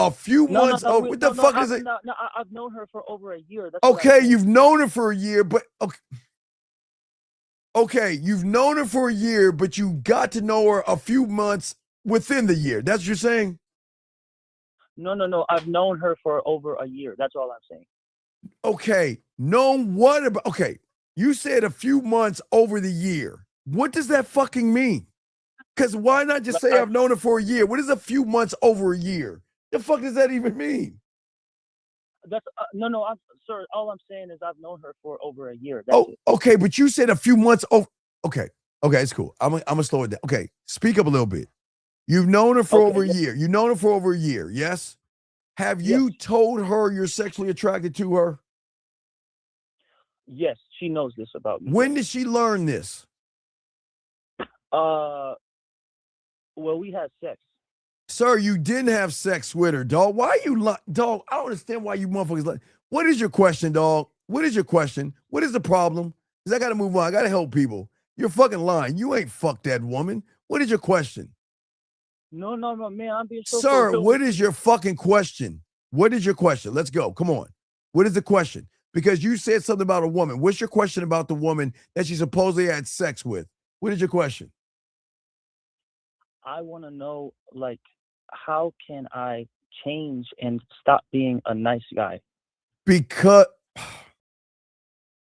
A few months. No, What the fuck is it? No, I've known her for over a year. That's Okay, you've known her for a year, but okay, you've known her for a year, but you got to know her a few months within the year. That's what you're saying? No. I've known her for over a year. That's all I'm saying. Okay, known what about? Okay, you said a few months over the year. What does that fucking mean? Because why not just say I've known her for a year? What is a few months over a year? The fuck does that even mean? That's no. Sir, all I'm saying is I've known her for over a year. Okay, but you said a few months over. Okay, it's cool. I'm gonna slow it down. Okay, speak up a little bit. You've known her for over a year. You've known her for over a year. Yes. Have you told her you're sexually attracted to her? Yes, she knows this about me. When did she learn this? Well, we had sex. Sir, you didn't have sex with her, dog. Why you dog? I don't understand why you motherfuckers What is your question, dog? What is your question? What is the problem? Because I got to move on. I got to help people. You're fucking lying. You ain't fucked that woman. What is your question? No, man. I'm being so Sir, what is your fucking question? What is your question? Let's go. Come on. What is the question? Because you said something about a woman. What's your question about the woman that she supposedly had sex with? What is your question? I want to know, like, how can I change and stop being a nice guy? Because,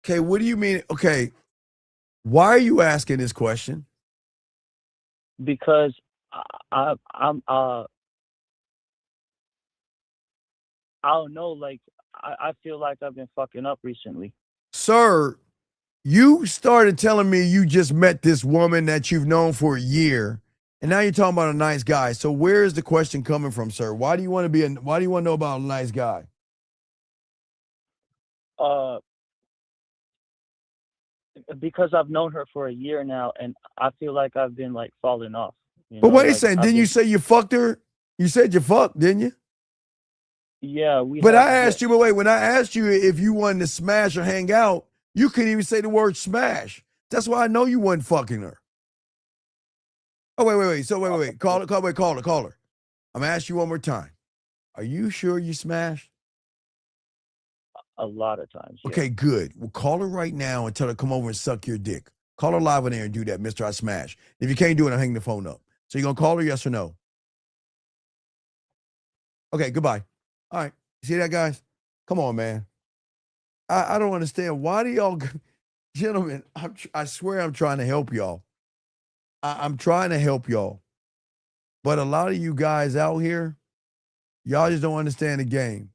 okay, what do you mean? Okay, why are you asking this question? Because I don't know, like, I feel like I've been fucking up recently. Sir, you started telling me you just met this woman that you've known for a year, and now you're talking about a nice guy. So where is the question coming from, sir? Why do you want to know about a nice guy? Because I've known her for a year now, and I feel like I've been, like, falling off. But wait a second, didn't you say you fucked her? You said you fucked, didn't you? Yeah, But I asked you, when I asked you if you wanted to smash or hang out, you couldn't even say the word smash. That's why I know you wasn't fucking her. Oh, wait. So wait. Call her. I'm going to ask you one more time. Are you sure you smashed? A lot of times. Yeah. Okay, good. Well, call her right now and tell her to come over and suck your dick. Call her live on air and do that, Mr. I Smash. If you can't do it, I'll hang the phone up. So you going to call her, yes or no? Okay, goodbye. All right. See that, guys? Come on, man. I don't understand. Why do y'all, gentlemen, I swear I'm trying to help y'all. I'm trying to help y'all. But a lot of you guys out here, y'all just don't understand the game.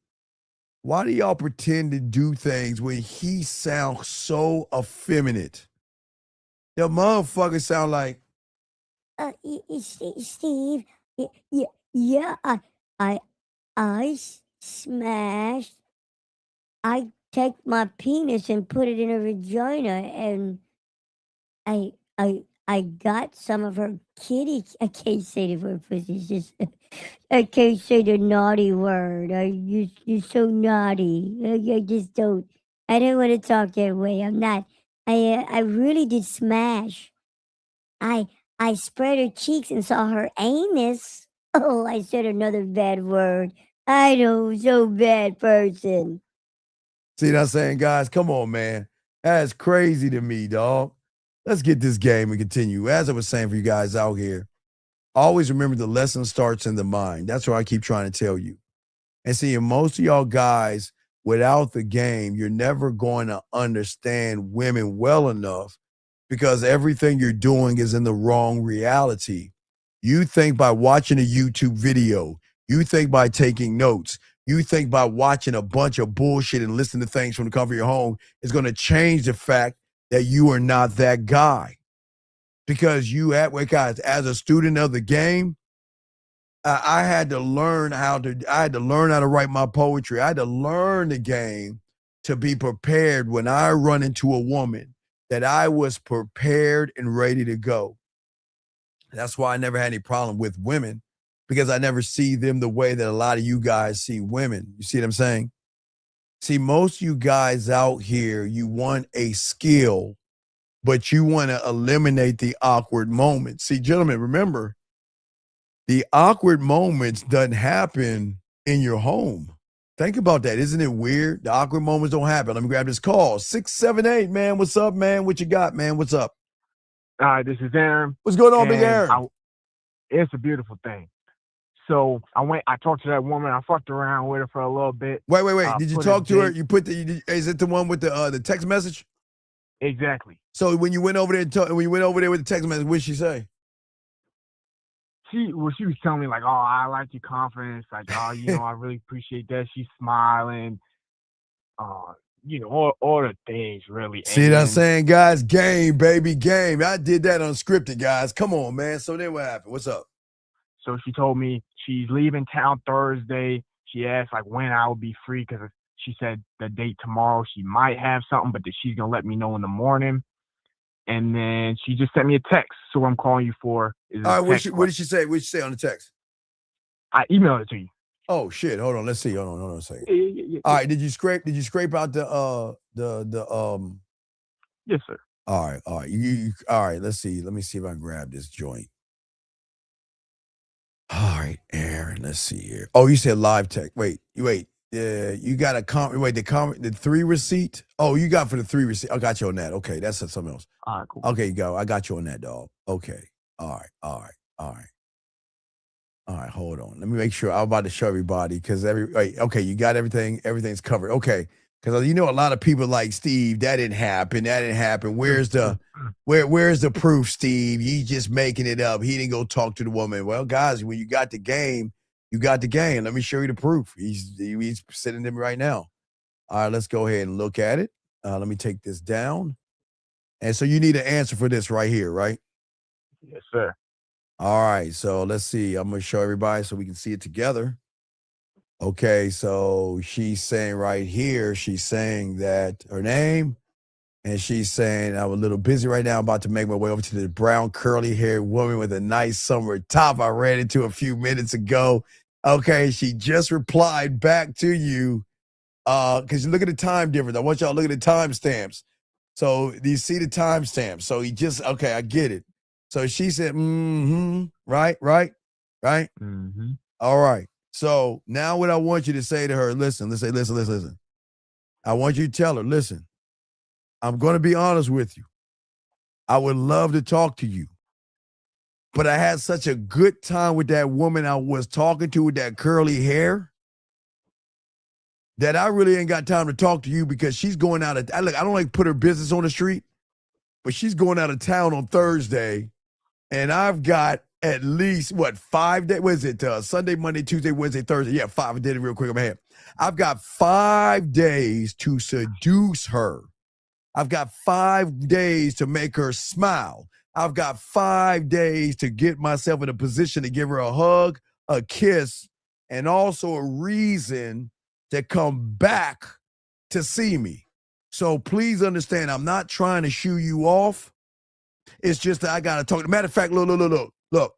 Why do y'all pretend to do things when he sounds so effeminate? The motherfucker sound like, Steve, I smashed. I take my penis and put it in her vagina, and I got some of her kitty. I can't say the word pussy. It's just I can't say the naughty word. You're so naughty. I just don't. I don't want to talk that way. I'm not. I really did smash. I spread her cheeks and saw her anus. Oh, I said another bad word. I know, so bad person. see what I'm saying, guys? Come on, man. That's crazy to me, dog. Let's get this game and continue. As I was saying for you guys out here, always remember the lesson starts in the mind. That's what I keep trying to tell you. And see, most of y'all guys, without the game, you're never going to understand women well enough because everything you're doing is in the wrong reality. You think by watching a YouTube video, you think by taking notes, you think by watching a bunch of bullshit and listening to things from the comfort of your home is going to change the fact that you are not that guy. Because guys, as a student of the game, I had to learn how to write my poetry. I had to learn the game to be prepared when I run into a woman, that I was prepared and ready to go. That's why I never had any problem with women, because I never see them the way that a lot of you guys see women. You see what I'm saying? See, most of you guys out here, you want a skill, but you want to eliminate the awkward moments. See, gentlemen, remember, the awkward moments doesn't happen in your home. Think about that. Isn't it weird? The awkward moments don't happen. Let me grab this call. 678, man. What's up, man? What you got, man? What's up? Hi, this is Aaron. What's going on, Big Aaron? It's a beautiful thing. So I talked to that woman. I fucked around with her for a little bit. Wait. Did you talk to her? You put is it the one with the text message? Exactly. So when you went over there with the text message, what did she say? She was telling me like, oh, I like your confidence. Like, oh, I really appreciate that. She's smiling. All the things really. See what I'm saying, guys? Game, baby, game. I did that unscripted, guys. Come on, man. So then what happened? What's up? So she told me she's leaving town Thursday. She asked like when I would be free because she said the date tomorrow she might have something, but that she's gonna let me know in the morning. And then she just sent me a text. So what I'm calling you for is all right. What did she say? What did she say on the text? I emailed it to you. Oh shit! Hold on. Let's see. Hold on a second. Yeah. All right. Did you scrape out the Yes, sir. All right. You all right. Let's see. Let me see if I can grab this joint. All right, Aaron. Let's see here. Oh, you said live text. Wait. Yeah, you got a the 3 receipt. Oh, you got for the 3 receipt. I got you on that. Okay, that's something else. All right, cool. Okay, go. I got you on that, dog. Okay. All right. Hold on. Let me make sure. I'm about to show everybody because okay, you got everything. Everything's covered. Okay, because a lot of people like Steve. That didn't happen. Where's the proof, Steve? You just making it up. He didn't go talk to the woman. Well, guys, when you got the game. You got the game. Let me show you the proof. He's sitting there right now. All right, let's go ahead and look at it. Let me take this down. And so you need an answer for this right here, right? Yes, sir. All right, so let's see. I'm going to show everybody so we can see it together. Okay, so she's saying right here, she's saying that her name, and she's saying, I'm a little busy right now, about to make my way over to the brown curly-haired woman with a nice summer top I ran into a few minutes ago. Okay, she just replied back to you because you look at the time difference. I want y'all to look at the timestamps. So do you see the timestamps? So okay, I get it. So she said, right? Mm-hmm. All right. So now what I want you to say to her, listen. I want you to tell her, listen, I'm going to be honest with you. I would love to talk to you. But I had such a good time with that woman I was talking to with that curly hair that I really ain't got time to talk to you because she's going out of, look, I don't like put her business on the street, but she's going out of town on Thursday. And I've got at least, 5 days? What is it? Sunday, Monday, Tuesday, Wednesday, Thursday. Yeah, 5. I did it real quick in my head. I've got 5 days to seduce her. I've got 5 days to make her smile. I've got 5 days to get myself in a position to give her a hug, a kiss, and also a reason to come back to see me. So please understand, I'm not trying to shoo you off. It's just that I got to talk. Matter of fact, look,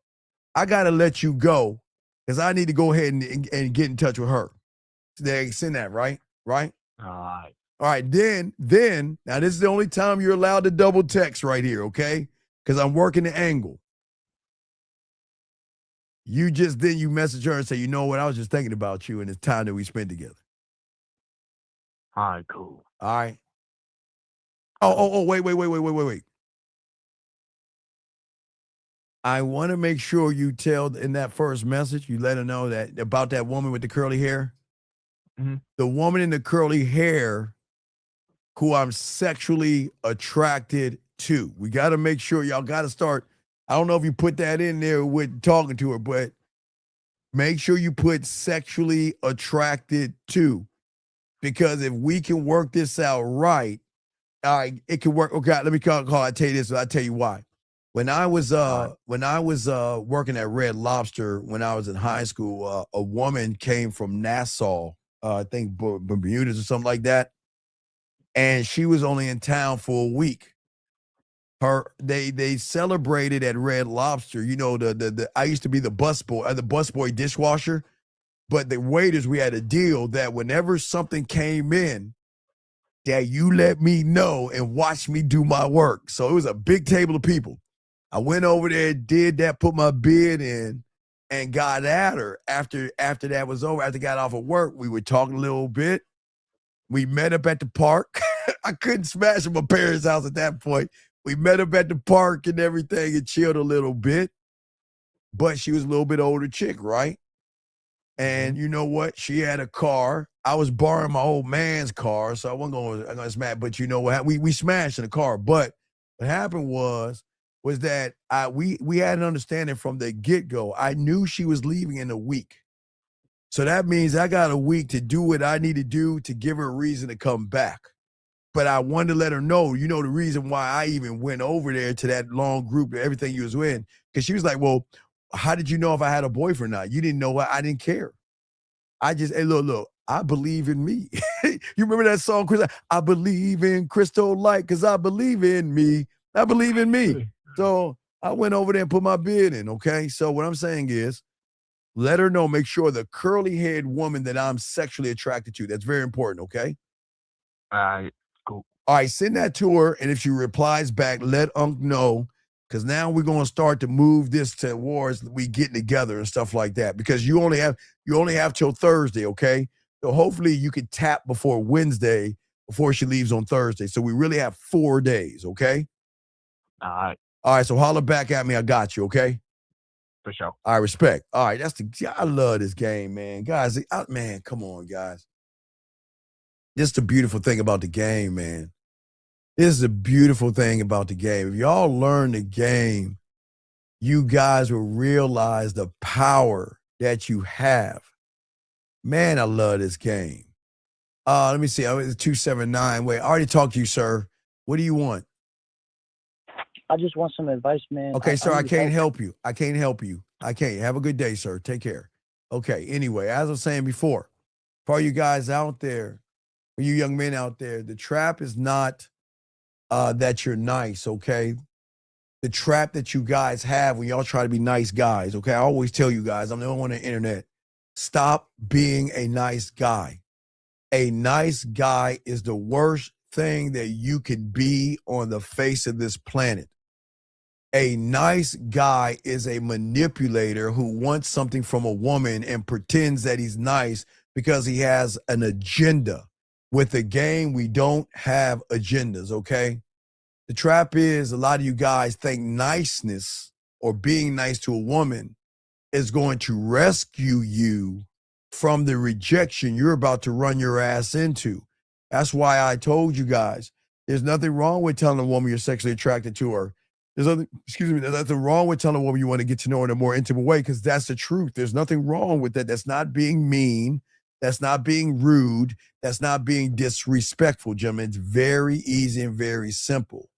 I got to let you go because I need to go ahead and get in touch with her. They send that, right? Right? All right, then, now this is the only time you're allowed to double text right here, okay? Because I'm working the angle. You message her and say, you know what, I was just thinking about you and it's time that we spend together. All right, cool. All right. Oh, wait. I want to make sure you tell in that first message, you let her know that about that woman with the curly hair. Mm-hmm. The woman in the curly hair who I'm sexually attracted to. We got to make sure y'all got to start. I don't know if you put that in there with talking to her, but make sure you put sexually attracted to, because if we can work this out right, all right, it can work. Okay, let me call. I tell you this. I'll tell you why. When I was working at Red Lobster when I was in high school, a woman came from Nassau, I think Bermudas or something like that, and she was only in town for a week. They celebrated at Red Lobster. You know, the I used to be the busboy dishwasher, but the waiters, we had a deal that whenever something came in, that you let me know and watch me do my work. So it was a big table of people. I went over there, did that, put my bid in, and got at her after that was over. After I got off of work, we were talking a little bit. We met up at the park. I couldn't smash at my parents' house at that point. We met up at the park and everything and chilled a little bit. But she was a little bit older chick, right? And you know what? She had a car. I was borrowing my old man's car, so I wasn't going to smash. But you know what? We smashed in the car. But what happened was that we had an understanding from the get-go. I knew she was leaving in a week. So that means I got a week to do what I need to do to give her a reason to come back. But I wanted to let her know, the reason why I even went over there to that long group, everything you was in, because she was like, well, how did you know if I had a boyfriend or not? You didn't know what? I didn't care. I just, hey, look, I believe in me. You remember that song, Chris? I believe in Crystal Light because I believe in me. I believe in me. So I went over there and put my bid in, okay? So what I'm saying is, let her know, make sure the curly-haired woman that I'm sexually attracted to. That's very important, okay? All right, cool. All right, send that to her, and if she replies back, let Unc know, because now we're going to start to move this towards we getting together and stuff like that, because you only have till Thursday, okay? So hopefully you can tap before Wednesday, before she leaves on Thursday. So we really have 4 days, okay? All right, so holler back at me. I got you, okay? For sure. All right, respect. All right, I love this game, man. Guys, man, come on, guys. This is the beautiful thing about the game, man. This is the beautiful thing about the game. If y'all learn the game, you guys will realize the power that you have. Man, I love this game. Let me see. It's 279. Wait, I already talked to you, sir. What do you want? I just want some advice, man. Okay, sir, I need can't help you. I can't help you. I can't. Have a good day, sir. Take care. Okay, anyway, as I was saying before, for all you guys out there, for you young men out there, the trap is not that you're nice, okay? The trap that you guys have when y'all try to be nice guys, okay? I always tell you guys, I'm the only one on the internet, stop being a nice guy. A nice guy is the worst thing that you can be on the face of this planet. A nice guy is a manipulator who wants something from a woman and pretends that he's nice because he has an agenda. With the game, we don't have agendas, okay? The trap is a lot of you guys think niceness or being nice to a woman is going to rescue you from the rejection you're about to run your ass into. That's why I told you guys, there's nothing wrong with telling a woman you're sexually attracted to her. There's nothing wrong with telling a woman you want to get to know her in a more intimate way, because that's the truth. There's nothing wrong with that. That's not being mean. That's not being rude. That's not being disrespectful, gentlemen. It's very easy and very simple.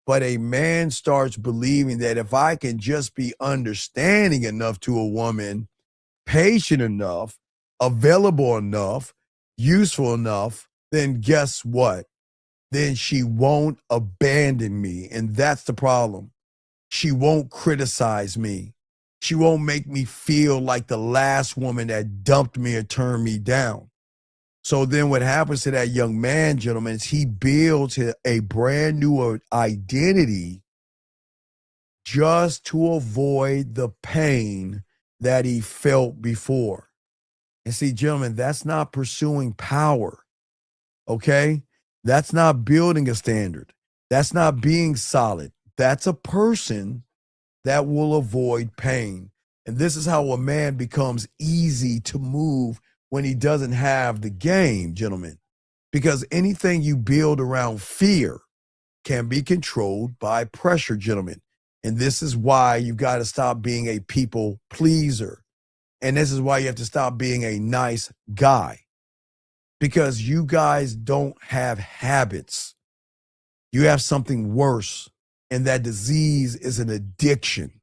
But a man starts believing that if I can just be understanding enough to a woman, patient enough, available enough, useful enough, then guess what? Then she won't abandon me. And that's the problem. She won't criticize me. She won't make me feel like the last woman that dumped me or turned me down. So then what happens to that young man, gentlemen, is he builds a brand new identity just to avoid the pain that he felt before. And see, gentlemen, that's not pursuing power, okay? That's not building a standard. That's not being solid. That's a person that will avoid pain. And this is how a man becomes easy to move when he doesn't have the game, gentlemen. Because anything you build around fear can be controlled by pressure, gentlemen. And this is why you've got to stop being a people pleaser. And this is why you have to stop being a nice guy. Because you guys don't have habits. You have something worse. And that disease is an addiction.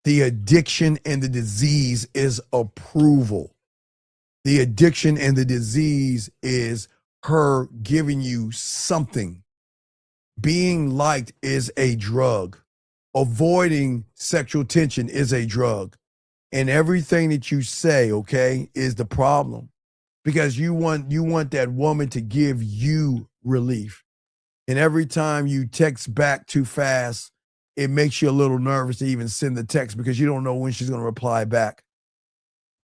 The addiction and the disease is approval. The addiction and the disease is her giving you something. Being liked is a drug. Avoiding sexual tension is a drug. And everything that you say, okay, is the problem. Because you want that woman to give you relief. And every time you text back too fast it makes you a little nervous to even send the text because you don't know when she's going to reply back.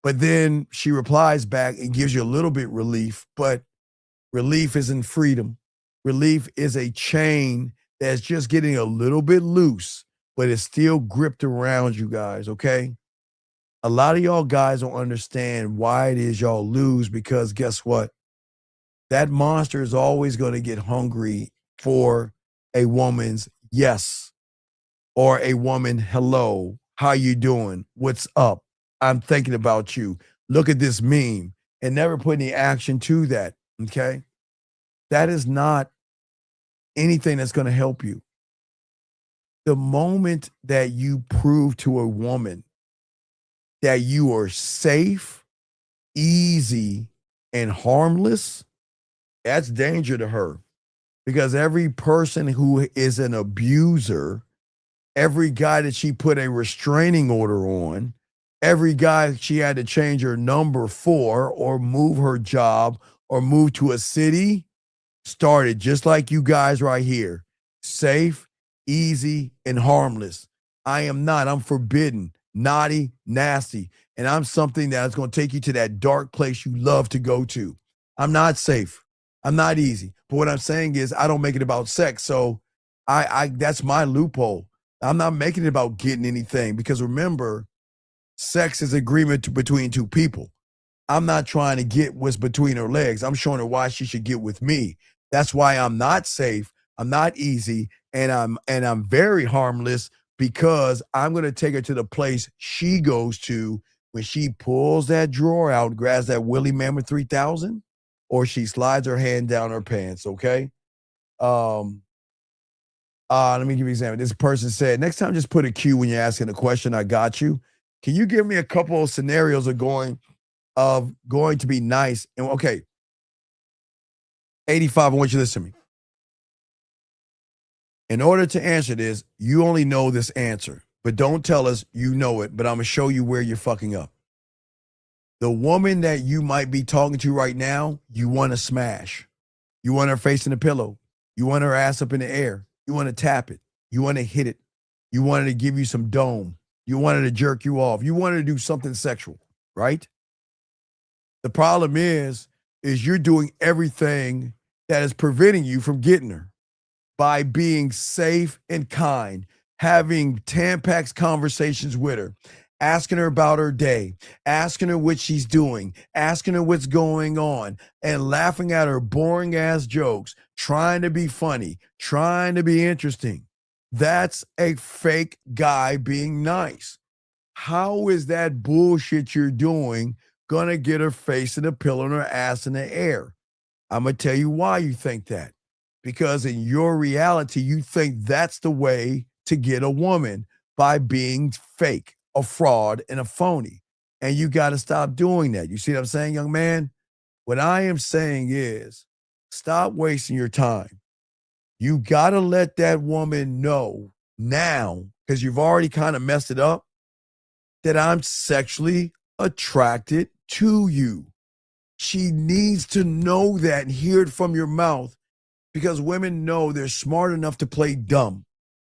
But then she replies back and gives you a little bit relief, but relief isn't freedom. Relief is a chain that's just getting a little bit loose, but it's still gripped around you guys, okay? A lot of y'all guys don't understand why it is y'all lose because guess what? That monster is always going to get hungry for a woman's yes or a woman, hello, how you doing? What's up? I'm thinking about you. Look at this meme and never put any action to that, okay? That is not anything that's going to help you. The moment that you prove to a woman that you are safe, easy, and harmless, that's danger to her. Because every person who is an abuser, every guy that she put a restraining order on, every guy she had to change her number for or move her job or move to a city, started just like you guys right here. Safe, easy, and harmless. I am not. I'm forbidden, naughty, nasty. And I'm something that's going to take you to that dark place you love to go to. I'm not safe. I'm not easy. But what I'm saying is I don't make it about sex. So I that's my loophole. I'm not making it about getting anything because remember, sex is agreement between two people. I'm not trying to get what's between her legs. I'm showing her why she should get with me. That's why I'm not safe. I'm not easy, and I'm very harmless because I'm going to take her to the place she goes to when she pulls that drawer out, grabs that Willie Mammoth 3000, or she slides her hand down her pants. Okay. Let me give you an example. This person said, next time just put a Q when you're asking a question. I got you. Can you give me a couple of scenarios of going to be nice? And okay, 85, I want you to listen to me. In order to answer this, you only know this answer, but don't tell us you know it, but I'm going to show you where you're fucking up. The woman that you might be talking to right now, you want to smash. You want her face in the pillow. You want her ass up in the air. You want to tap it. You want to hit it. You want her to give you some dome. You want her to jerk you off. You want her to do something sexual, right? The problem is you're doing everything that is preventing you from getting her by being safe and kind, having Tampax conversations with her, asking her about her day, asking her what she's doing, asking her what's going on, and laughing at her boring ass jokes, trying to be funny, trying to be interesting. That's a fake guy being nice. How is that bullshit you're doing gonna get her face in the pillow and her ass in the air? I'm gonna tell you why you think that. Because in your reality, you think that's the way to get a woman by being fake, a fraud, and a phony. And you got to stop doing that. You see what I'm saying, young man? What I am saying is stop wasting your time. You got to let that woman know now, because you've already kind of messed it up, that I'm sexually attracted to you. She needs to know that and hear it from your mouth because women know they're smart enough to play dumb.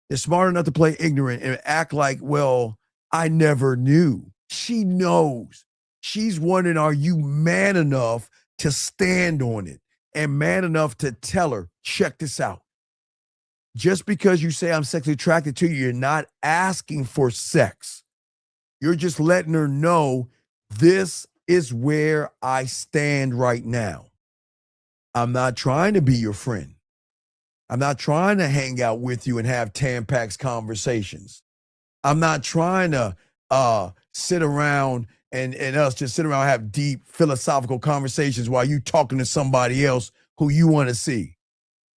They're smart enough to play ignorant and act like, well, I never knew. She knows. She's wondering, are you man enough to stand on it and man enough to tell her, check this out. Just because you say I'm sexually attracted to you, you're not asking for sex. You're just letting her know this is where I stand right now. I'm not trying to be your friend. I'm not trying to hang out with you and have Tampax conversations. I'm not trying to sit around and us just sit around and have deep philosophical conversations while you talking to somebody else who you want to see.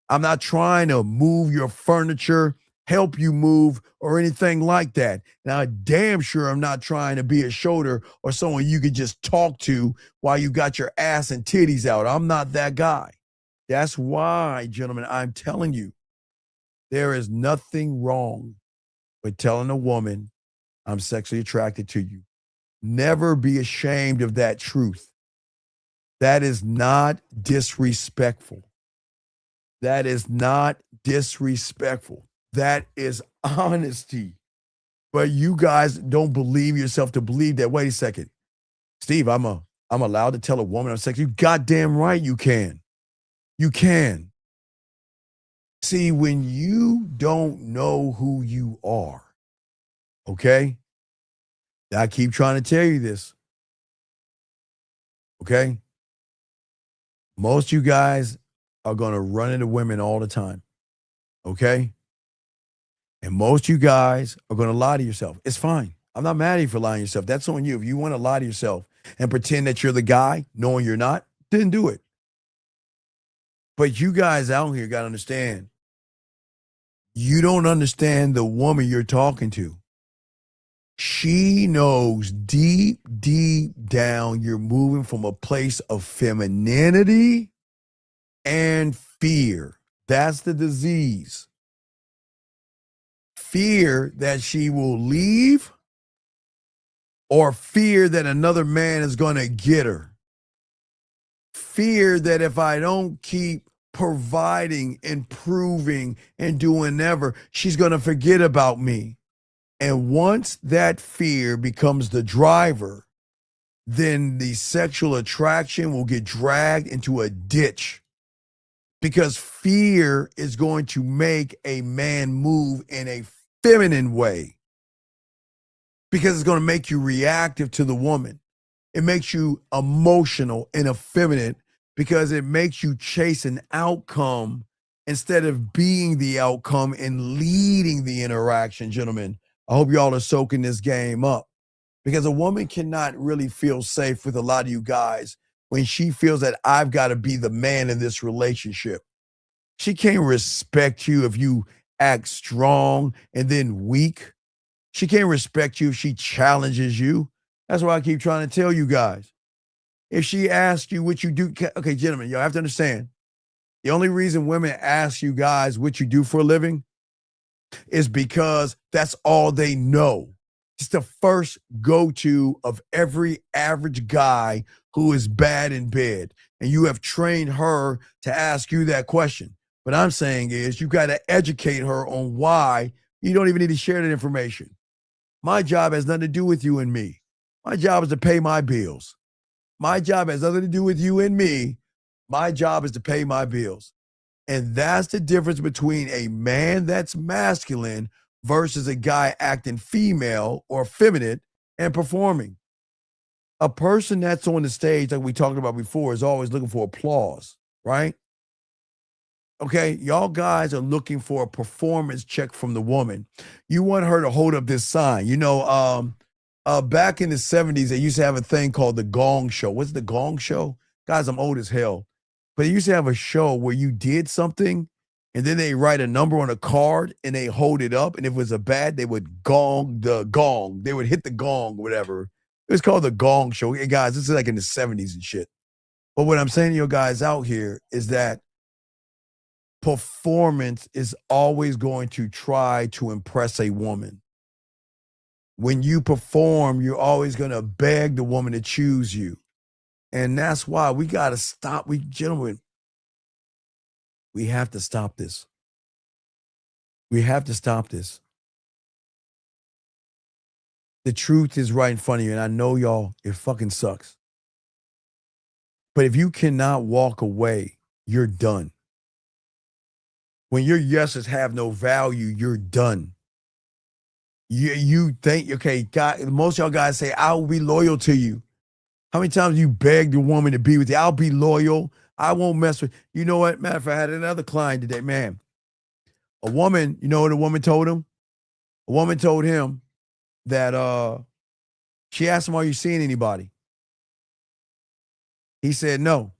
I'm not trying to move your furniture, help you move, or anything like that. Now, damn sure I'm not trying to be a shoulder or someone you could just talk to while you got your ass and titties out. I'm not that guy. That's why, gentlemen, I'm telling you, there is nothing wrong with telling a woman, I'm sexually attracted to you. Never be ashamed of that truth. That is not disrespectful. That is not disrespectful. That is honesty. But you guys don't believe yourself to believe that. Wait a second. Steve, I'm allowed to tell a woman I'm sexy. You goddamn right you can. You can. See, when you don't know who you are, okay? I keep trying to tell you this. Okay? Most of you guys are going to run into women all the time. Okay? And most of you guys are going to lie to yourself. It's fine. I'm not mad at you for lying to yourself. That's on you. If you want to lie to yourself and pretend that you're the guy, knowing you're not, then do it. But you guys out here got to understand, you don't understand the woman you're talking to. She knows deep, deep down you're moving from a place of femininity and fear. That's the disease. Fear that she will leave or fear that another man is going to get her. Fear that if I don't keep providing, improving, and doing ever, she's going to forget about me. And once that fear becomes the driver, then the sexual attraction will get dragged into a ditch, because fear is going to make a man move in a feminine way, because it's going to make you reactive to the woman. It makes you emotional and effeminate because it makes you chase an outcome instead of being the outcome and leading the interaction, gentlemen. I hope y'all are soaking this game up, because a woman cannot really feel safe with a lot of you guys when she feels that I've got to be the man in this relationship. She can't respect you if you act strong and then weak. She can't respect you if she challenges you. That's why I keep trying to tell you guys. If she asks you what you do, okay, gentlemen, y'all have to understand, the only reason women ask you guys what you do for a living is because that's all they know. It's the first go-to of every average guy who is bad in bed. And you have trained her to ask you that question. What I'm saying is, you got to educate her on why you don't even need to share that information. My job has nothing to do with you and me. My job is to pay my bills. My job has nothing to do with you and me. My job is to pay my bills. And that's the difference between a man that's masculine versus a guy acting female or feminine and performing. A person that's on the stage, like we talked about before, is always looking for applause, right? Okay, y'all guys are looking for a performance check from the woman. You want her to hold up this sign. You know, back in the 70s, they used to have a thing called the Gong Show. What's the Gong Show? Guys, I'm old as hell. But they used to have a show where you did something and then they write a number on a card and they hold it up. And if it was a bad, they would gong the gong. They would hit the gong, whatever. It was called the Gong Show. Hey, guys, this is like in the 70s and shit. But what I'm saying to you guys out here is that performance is always going to try to impress a woman. When you perform, you're always going to beg the woman to choose you. And that's why we got to stop. Gentlemen, we have to stop this. We have to stop this. The truth is right in front of you. And I know y'all, it fucking sucks. But if you cannot walk away, you're done. When your yeses have no value, you're done. You think, okay, God, most of y'all guys say, I'll be loyal to you. How many times you begged a woman to be with you? I'll be loyal. I won't mess with you. Know what? Matter of fact, I had another client today, man. A woman, you know what a woman told him? A woman told him that she asked him, are you seeing anybody? He said no.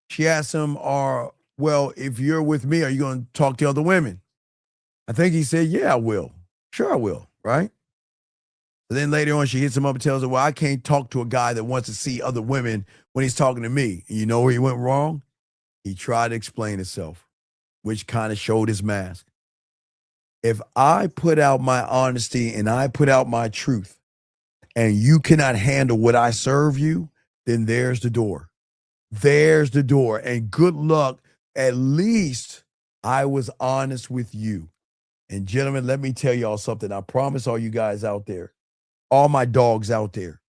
She asked him, well, if you're with me, are you going to talk to other women? I think he said, yeah, I will. Sure, I will, right? But then later on, she hits him up and tells her, well, I can't talk to a guy that wants to see other women when he's talking to me. And you know where he went wrong? He tried to explain himself, which kind of showed his mask. If I put out my honesty and I put out my truth and you cannot handle what I serve you, then there's the door. There's the door. And good luck. At least I was honest with you. And gentlemen, let me tell y'all something. I promise all you guys out there, all my dogs out there,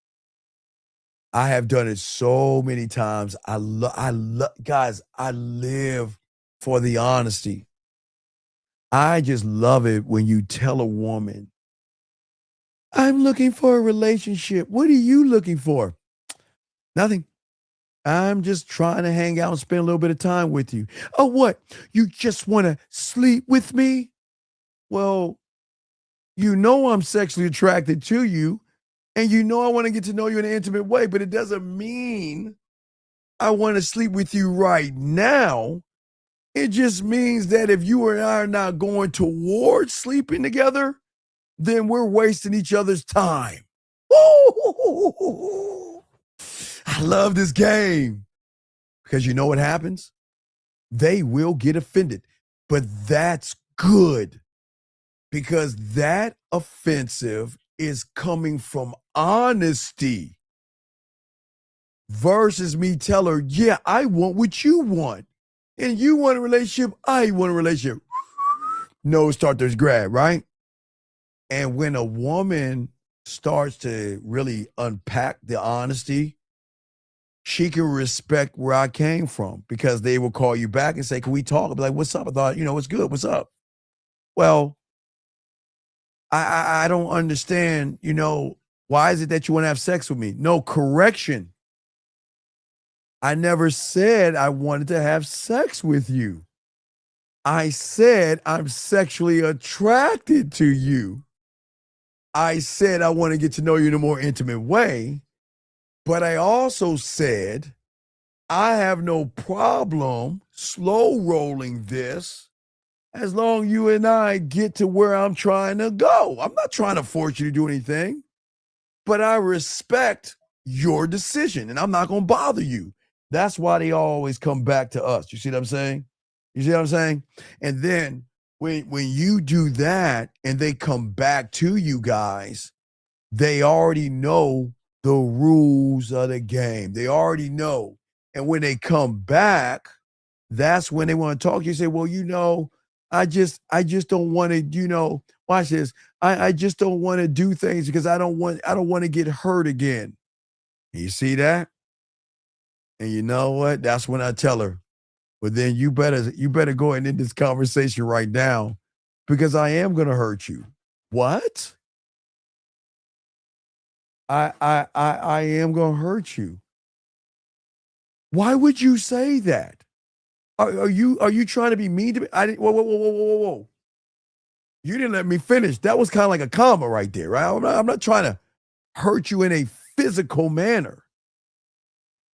I have done it so many times. Guys, I live for the honesty. I just love it when you tell a woman, I'm looking for a relationship. What are you looking for? Nothing. I'm just trying to hang out and spend a little bit of time with you. Oh, what? You just want to sleep with me? Well, you know I'm sexually attracted to you, and you know I want to get to know you in an intimate way, but it doesn't mean I want to sleep with you right now. It just means that if you and I are not going towards sleeping together, then we're wasting each other's time. Woo! I love this game because you know what happens? They will get offended, but that's good because that offensive is coming from honesty versus me tell her, yeah, I want what you want. And you want a relationship, I want a relationship. No starters grab, right? And when a woman starts to really unpack the honesty, she can respect where I came from because they will call you back and say, can we talk? I'll be like, what's up? I thought, what's good? What's up? Well, I don't understand, why is it that you want to have sex with me? No, correction. I never said I wanted to have sex with you. I said I'm sexually attracted to you. I said I want to get to know you in a more intimate way. But I also said I have no problem slow rolling this as long you and I get to where I'm trying to go. I'm not trying to force you to do anything, but I respect your decision and I'm not going to bother you. That's why they always come back to us. You see what I'm saying? You see what I'm saying? And then when you do that and they come back to you guys, they already know the rules of the game. They already know. And when they come back, that's when they want to talk. You say, well, I just don't want to, watch this. I just don't want to do things because I don't want to get hurt again. You see that? And you know what? That's when I tell her, well, then you better go and end this conversation right now because I am going to hurt you. What? I am going to hurt you. Why would you say that? Are you trying to be mean to me? I didn't. Whoa. You didn't let me finish. That was kind of like a comma right there, right? I'm not trying to hurt you in a physical manner.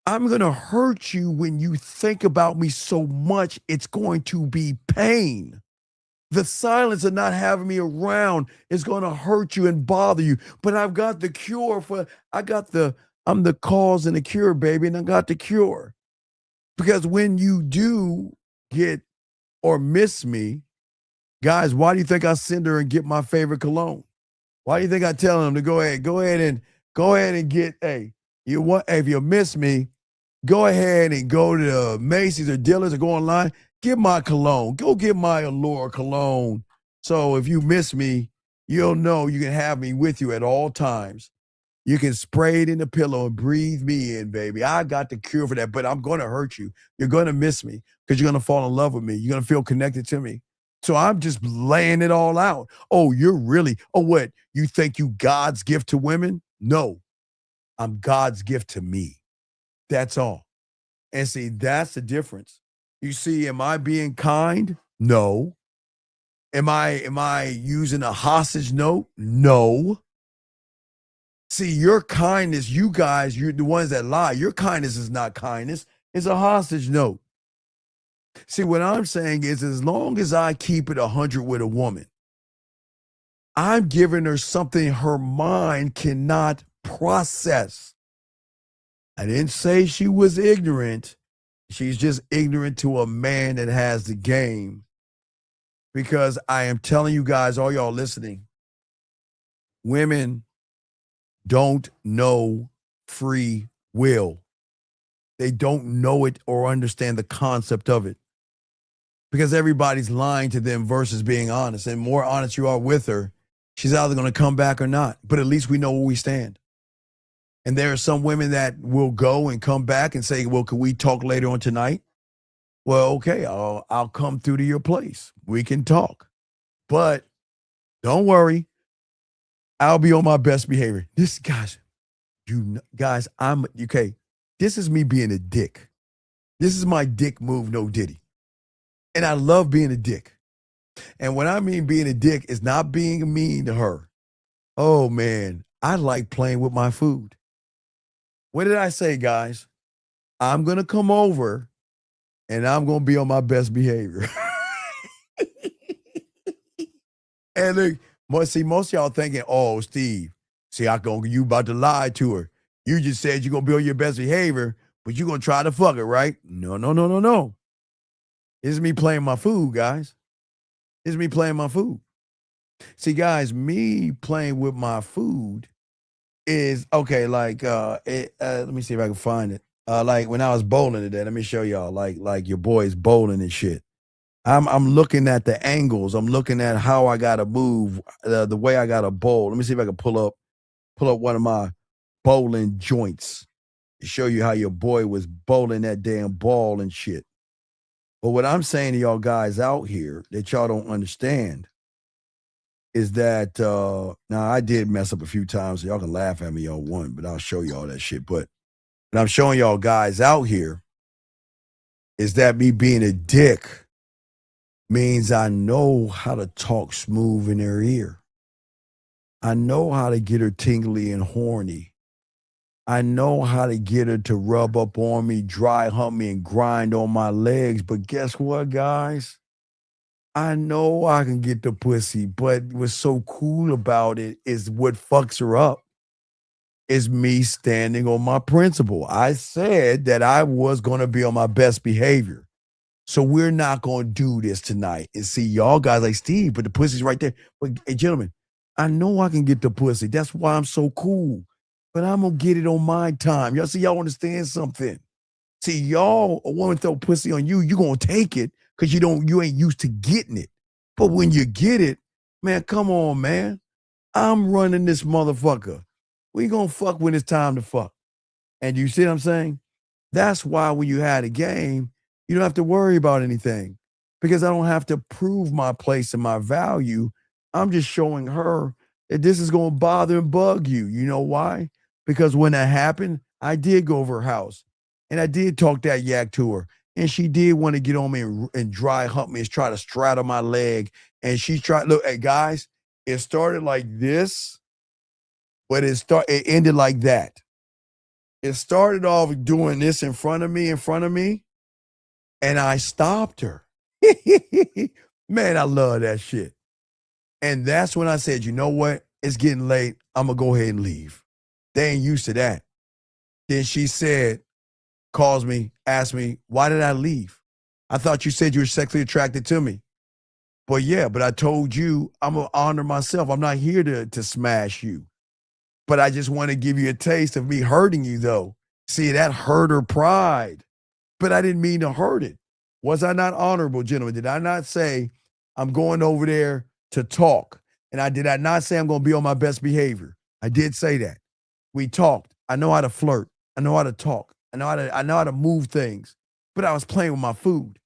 I'm going to hurt you when you think about me so much, it's going to be pain. The silence of not having me around is going to hurt you and bother you. But I've got the cure I'm the cause and the cure, baby, and I got the cure. Because when you do get or miss me, guys, why do you think I send her and get my favorite cologne? Why do you think I tell them to go ahead and get, hey, if you miss me, go ahead and go to Macy's or Dillard's or go online, get my cologne. Go get my Allure cologne. So if you miss me, you'll know you can have me with you at all times. You can spray it in the pillow and breathe me in, baby. I got the cure for that, but I'm going to hurt you. You're going to miss me because you're going to fall in love with me. You're going to feel connected to me. So I'm just laying it all out. Oh, what? You think you God's gift to women? No, I'm God's gift to me. That's all. And see, that's the difference. You see, am I being kind? No. Am I using a hostage note? No. See, your kindness, you guys, you're the ones that lie. Your kindness is not kindness. It's a hostage note. See, what I'm saying is as long as I keep it 100 with a woman, I'm giving her something her mind cannot process. I didn't say she was ignorant. She's just ignorant to a man that has the game. Because I am telling you guys, all y'all listening, women don't know free will. They don't know it or understand the concept of it. because everybody's lying to them versus being honest. And more honest you are with her, she's either going to come back or not. But at least we know where we stand. And there are some women that will go and come back and say, well, can we talk later on tonight? Well, okay, I'll come through to your place. We can talk. But don't worry. I'll be on my best behavior. This, guys, I'm, okay, this is me being a dick. This is my dick move, no diddy. And I love being a dick. And when I mean being a dick, is not being mean to her. Oh, man, I like playing with my food. What did I say, guys? I'm going to come over and I'm going to be on my best behavior. And look, most of y'all thinking, oh, Steve, you about to lie to her. You just said you're going to be on your best behavior, but you're going to try to fuck her, right? No. This is me playing my food, guys. This is me playing my food. See, guys, me playing with my food is, okay, like, let me see if I can find it. Like when I was bowling today, let me show y'all, like your boy's bowling and shit. I'm looking at the angles. I'm looking at how I got to move, the way I got to bowl. Let me see if I can pull up one of my bowling joints to show you how your boy was bowling that damn ball and shit. But what I'm saying to y'all guys out here that y'all don't understand is that, now I did mess up a few times, so y'all can laugh at me y'all want, but I'll show y'all that shit. But what I'm showing y'all guys out here is that me being a dick means I know how to talk smooth in her ear. I know how to get her tingly and horny. I know how to get her to rub up on me, dry hump me, and grind on my legs. But guess what, guys? I know I can get the pussy, but what's so cool about it is what fucks her up is me standing on my principle. I said that I was going to be on my best behavior. So we're not going to do this tonight. And see, y'all guys like, Steve, but the pussy's right there. But hey, gentlemen, I know I can get the pussy. That's why I'm so cool. But I'm going to get it on my time. Y'all see, y'all understand something. See, y'all, a woman throw pussy on you, you're going to take it because you ain't used to getting it. But when you get it, man, come on, man. I'm running this motherfucker. We going to fuck when it's time to fuck. And you see what I'm saying? That's why when you had a game, you don't have to worry about anything because I don't have to prove my place and my value. I'm just showing her that this is going to bother and bug you. You know why? Because when that happened, I did go over her house and I did talk that yak to her. And she did want to get on me and dry hump me and try to straddle my leg. And she tried, look, hey guys, it started like this, but it ended like that. It started off doing this in front of me, and I stopped her. Man, I love that shit. And that's when I said, you know what? It's getting late. I'm going to go ahead and leave. They ain't used to that. Then she said, calls me, asked me, why did I leave? I thought you said you were sexually attracted to me. But yeah, but I told you I'm going to honor myself. I'm not here to smash you. But I just want to give you a taste of me hurting you, though. See, that hurt her pride. But I didn't mean to hurt it. Was I not honorable, gentlemen? Did I not say I'm going over there to talk? And did I not say I'm going to be on my best behavior? I did say that. We talked. I know how to flirt. I know how to talk. I know how to move things. But I was playing with my food.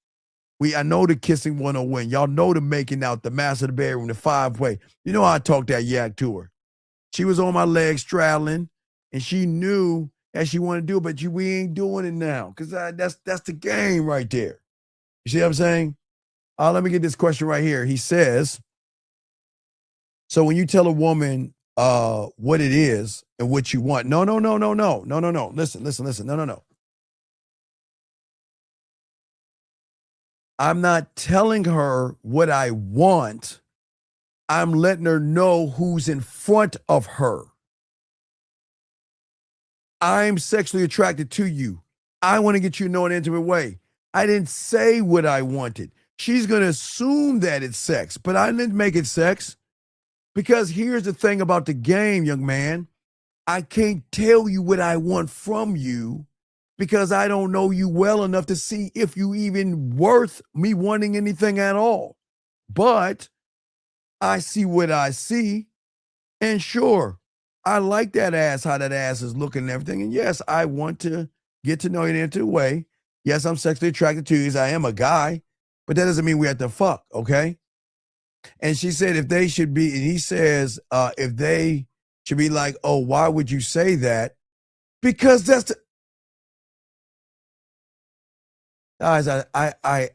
I know the kissing 101. Y'all know the making out, the master of the bedroom, the 5-way. You know how I talked that yak to her. She was on my legs straddling, and she knew that she wanted to do it, but we ain't doing it now because that's the game right there. You see what I'm saying? Let me get this question right here. He says, so when you tell a woman what it is and what you want, no. Listen. No. I'm not telling her what I want. I'm letting her know who's in front of her. I'm sexually attracted to you. I want to get you to know in an intimate way. I didn't say what I wanted. She's going to assume that it's sex, but I didn't make it sex because here's the thing about the game, young man. I can't tell you what I want from you because I don't know you well enough to see if you even worth me wanting anything at all. But I see what I see, and sure, I like that ass, how that ass is looking and everything. And yes, I want to get to know you in a way. Yes, I'm sexually attracted to you as I am a guy, but that doesn't mean we have to fuck, okay? And she said if they should be, and he says if they should be like, oh, why would you say that? Because that's the, guys, I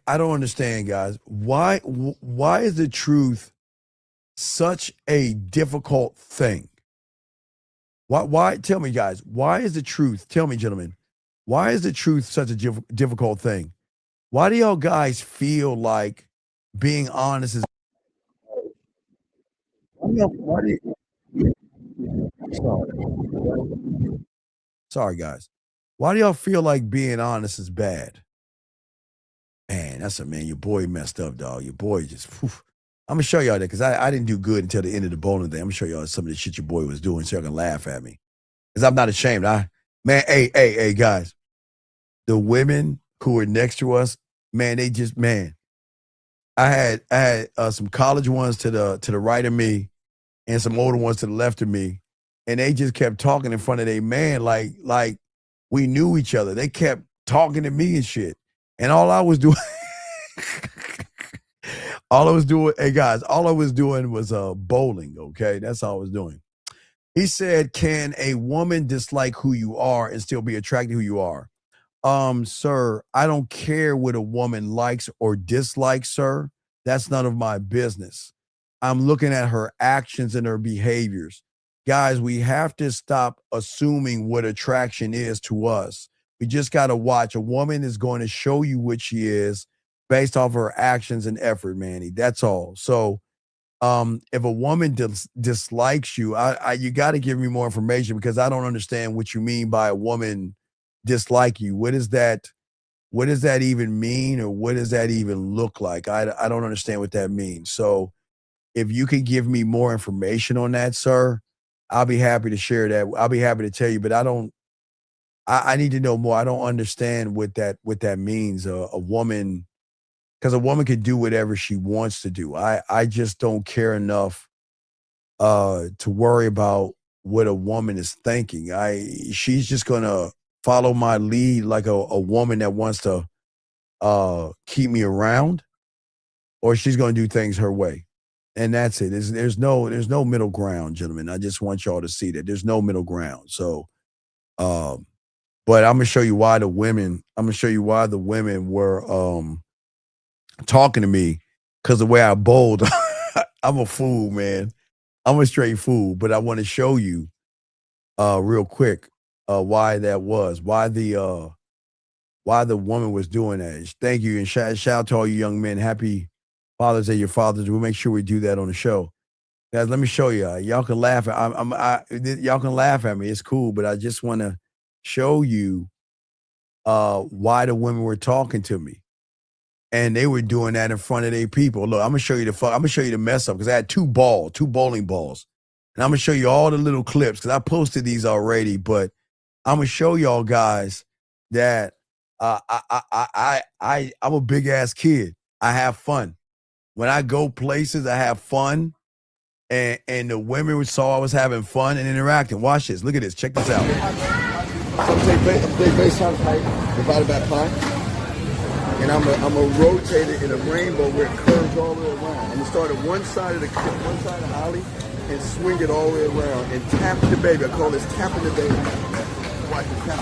don't understand, guys. Why is the truth such a difficult thing? Why tell me, guys, why is the truth? Tell me, gentlemen, why is the truth such a difficult thing? Why do y'all guys feel like being honest is why do you, sorry, guys. Why do y'all feel like being honest is bad? Man, your boy messed up, dog. Your boy just, I'm gonna show y'all that because I didn't do good until the end of the bowling thing. I'm gonna show y'all some of the shit your boy was doing so y'all can laugh at me. Because I'm not ashamed. Hey, guys. The women who were next to us, man, they just, man. I had some college ones to the right of me and some older ones to the left of me. And they just kept talking in front of their man like we knew each other. They kept talking to me and shit. And all I was doing, hey guys, all I was doing was bowling, okay? That's all I was doing. He said, can a woman dislike who you are and still be attracted to who you are? Sir, I don't care what a woman likes or dislikes, sir. That's none of my business. I'm looking at her actions and her behaviors. Guys, we have to stop assuming what attraction is to us. We just got to watch. A woman is going to show you what she is based off her actions and effort, Manny. That's all. So, if a woman dislikes you, you got to give me more information because I don't understand what you mean by a woman dislike you. What does that even mean, or what does that even look like? I don't understand what that means. So if you can give me more information on that, sir, I'll be happy to share that. I'll be happy to tell you, but I need to know more. I don't understand what that means. A woman, because a woman can do whatever she wants to do. I just don't care enough to worry about what a woman is thinking. She's just gonna follow my lead like a woman that wants to keep me around, or she's gonna do things her way. And that's it. There's no middle ground, gentlemen. I just want y'all to see that there's no middle ground. So but I'm gonna show you why the women were talking to me, because the way I bowled, I'm a fool, man. I'm a straight fool, but I want to show you real quick why that was, why the woman was doing that. Thank you, and shout out to all you young men. Happy Father's Day, your fathers. We'll make sure we do that on the show, guys. Let me show you. Y'all can laugh. Y'all can laugh at me. It's cool, but I just want to show you why the women were talking to me. And they were doing that in front of their people. Look, I'm gonna show you the mess up because I had two bowling balls. And I'm gonna show you all the little clips because I posted these already, but I'm gonna show y'all guys that I'm a big ass kid. I have fun. When I go places, I have fun. And the women saw I was having fun and interacting. Watch this. Look at this. Check this out. I'm play bass on pipe, divided by pi. And I'm a rotate it in a rainbow where it curves all the way around. I'm gonna start at one side of the alley and swing it all the way around and tap the baby. I call this tapping the baby. Watch the tap.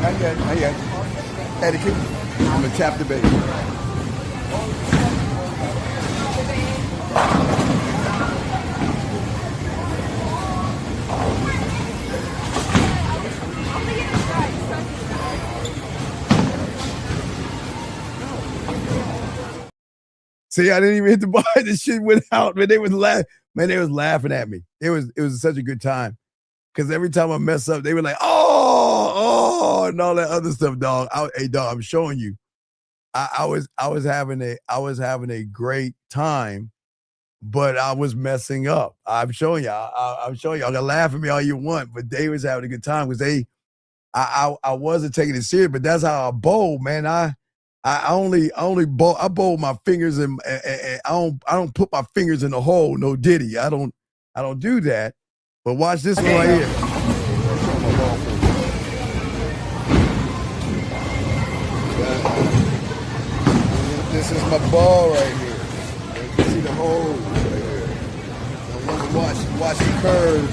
Not yet. Etiquette. I'm gonna tap the baby. See, I didn't even hit the bar. This shit went out, man. They was laughing at me. It was such a good time. Because every time I mess up, they were like, oh, and all that other stuff, dog. Hey, dog, I'm showing you. I was having a great time, but I was messing up. I'm showing you. I'm showing you. Y'all can laugh at me all you want, but they was having a good time because I wasn't taking it serious, but that's how I bowl, man. I only bowl. I bowl my fingers and I don't put my fingers in the hole. No Diddy. I don't do that. But watch this one right here. This is my ball right here. You can see the hole right here. Watch the curve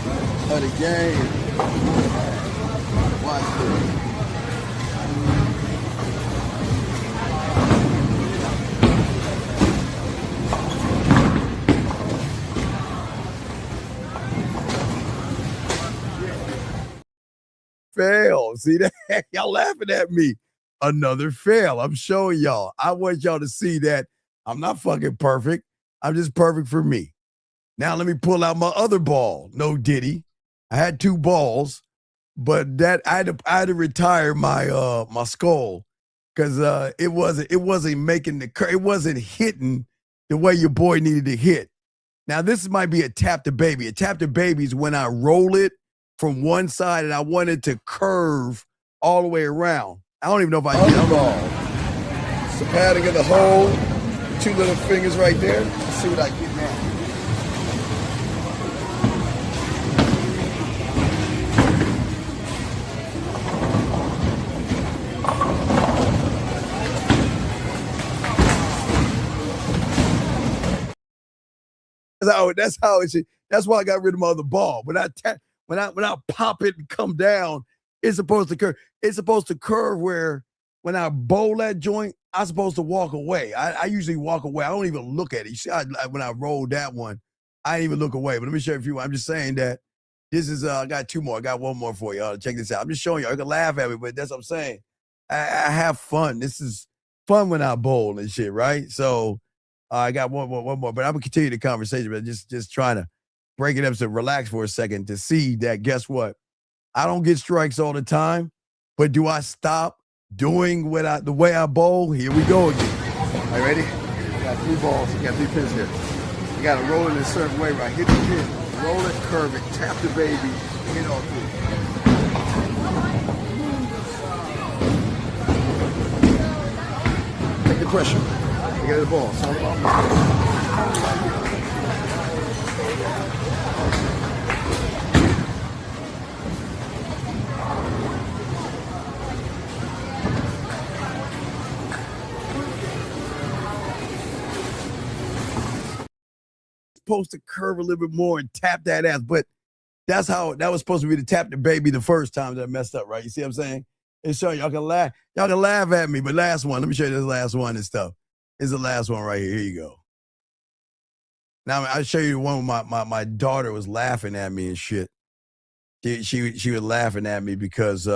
of the game. Watch this. Fail. See that? Y'all laughing at me. Another fail. I'm showing y'all. I want y'all to see that I'm not fucking perfect. I'm just perfect for me. Now let me pull out my other ball. No Diddy. I had 2 balls, but that I had to retire my my skull because it wasn't making it wasn't hitting the way your boy needed to hit. Now this might be a tap the baby. A tap the baby is when I roll it from one side and I want it to curve all the way around. I don't even know if I did. It's the padding of the hole, 2 little fingers right there. Let's see what I get now. That's how it should. That's why I got rid of my other ball. When I pop it and come down, it's supposed to curve. It's supposed to curve where when I bowl that joint, I'm supposed to walk away. I usually walk away. I don't even look at it. You see, when I rolled that one, I didn't even look away. But let me show you a few. I'm just saying that this is. I got 2 more. I got 1 more for you. Check this out. I'm just showing you. You can laugh at me, but that's what I'm saying. I have fun. This is fun when I bowl and shit, right? So. I got one more, but I'm gonna continue the conversation, but just trying to break it up to relax for a second to see that guess what? I don't get strikes all the time, but do I stop doing the way I bowl? Here we go again. All right, ready? I got 3 balls, you got 3 pins here. You gotta roll it in a certain way, right? Hit the pin, roll it, curve it, tap the baby, hit all 3. Take the pressure. Get the ball. It's all about me. Supposed to curve a little bit more and tap that ass, but that was supposed to be the tap the baby the first time that I messed up, right? You see what I'm saying? And so y'all can laugh at me, but last one. Let me show you this last one and stuff. Is the last one right here. Here you go. Now I'll show you the one where my daughter was laughing at me and shit. She was laughing at me because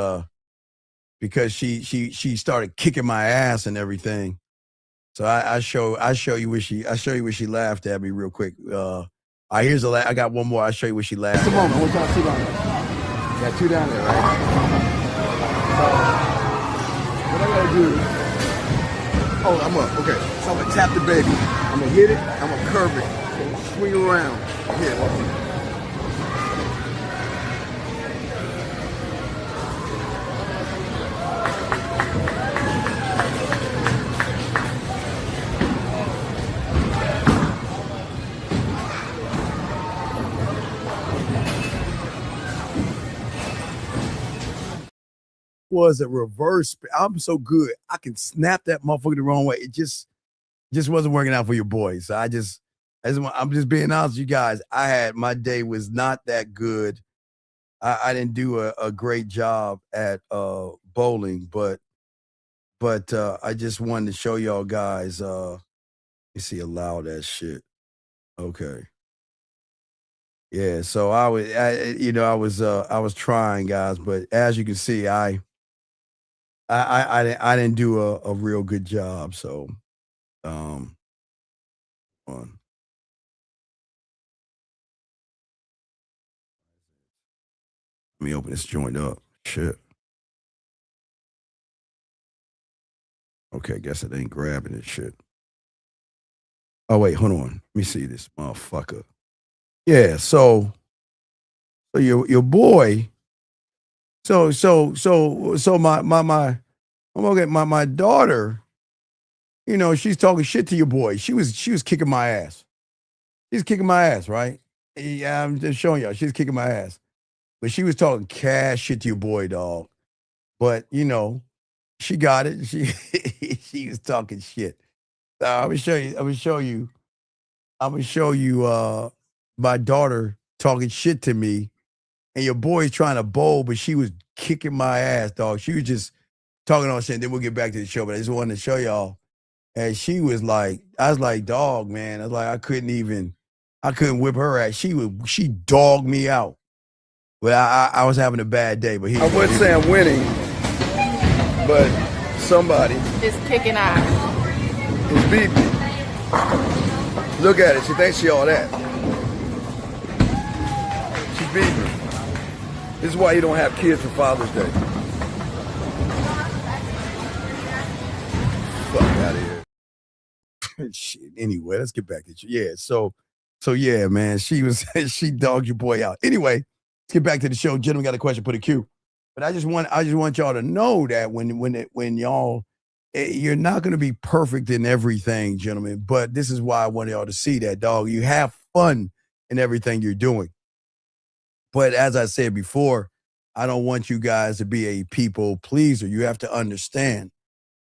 she started kicking my ass and everything. So I show you where she laughed at me real quick. Here's I got 1 more. I'll show you where she laughed. Just a moment. I want y'all to see down there. Got 2 down there, right? So what I gotta do? Oh, I'm up. Okay. So I'm going to tap the baby. I'm going to hit it. I'm going to curve it. Swing around. Here. Was a reverse. I'm so good. I can snap that motherfucker the wrong way. It just wasn't working out for your boy. So I'm just being honest with you guys. My day was not that good. I didn't do a great job at bowling, but I just wanted to show y'all guys. You see, allow that shit. Okay. Yeah. So I was trying, guys, but as you can see, I didn't do a real good job. So, on. Let me open this joint up. Shit. Okay, guess it ain't grabbing this shit. Oh wait, hold on. Let me see this motherfucker. Yeah, so your boy So my daughter, you know, she's talking shit to your boy. She was kicking my ass. She's kicking my ass, right? Yeah, I'm just showing y'all. She's kicking my ass. But she was talking cash shit to your boy, dog. But you know, she got it. She was talking shit. I'm gonna show you. I'm gonna show you my daughter talking shit to me, and your boy's trying to bowl, but she was kicking my ass, dog. She was just talking all shit. And then we'll get back to the show, but I just wanted to show y'all. And she was like, I was like, dog, man. I was like, I couldn't whip her ass. She dogged me out. But I was having a bad day. But I wouldn't say I'm winning, but somebody Just kicking ass. is beating me. Look at it. She thinks she all that. She's beating me. This is why you don't have kids for Father's Day. Fuck out of here. Shit. Anyway, let's get back to you. Yeah. So yeah, man. She dogged your boy out. Anyway, let's get back to the show. Gentlemen got a question. Put a Q. But I just want y'all to know that when y'all, you're not going to be perfect in everything, gentlemen. But this is why I want y'all to see that, dog. You have fun in everything you're doing. But as I said before, I don't want you guys to be a people pleaser. You have to understand,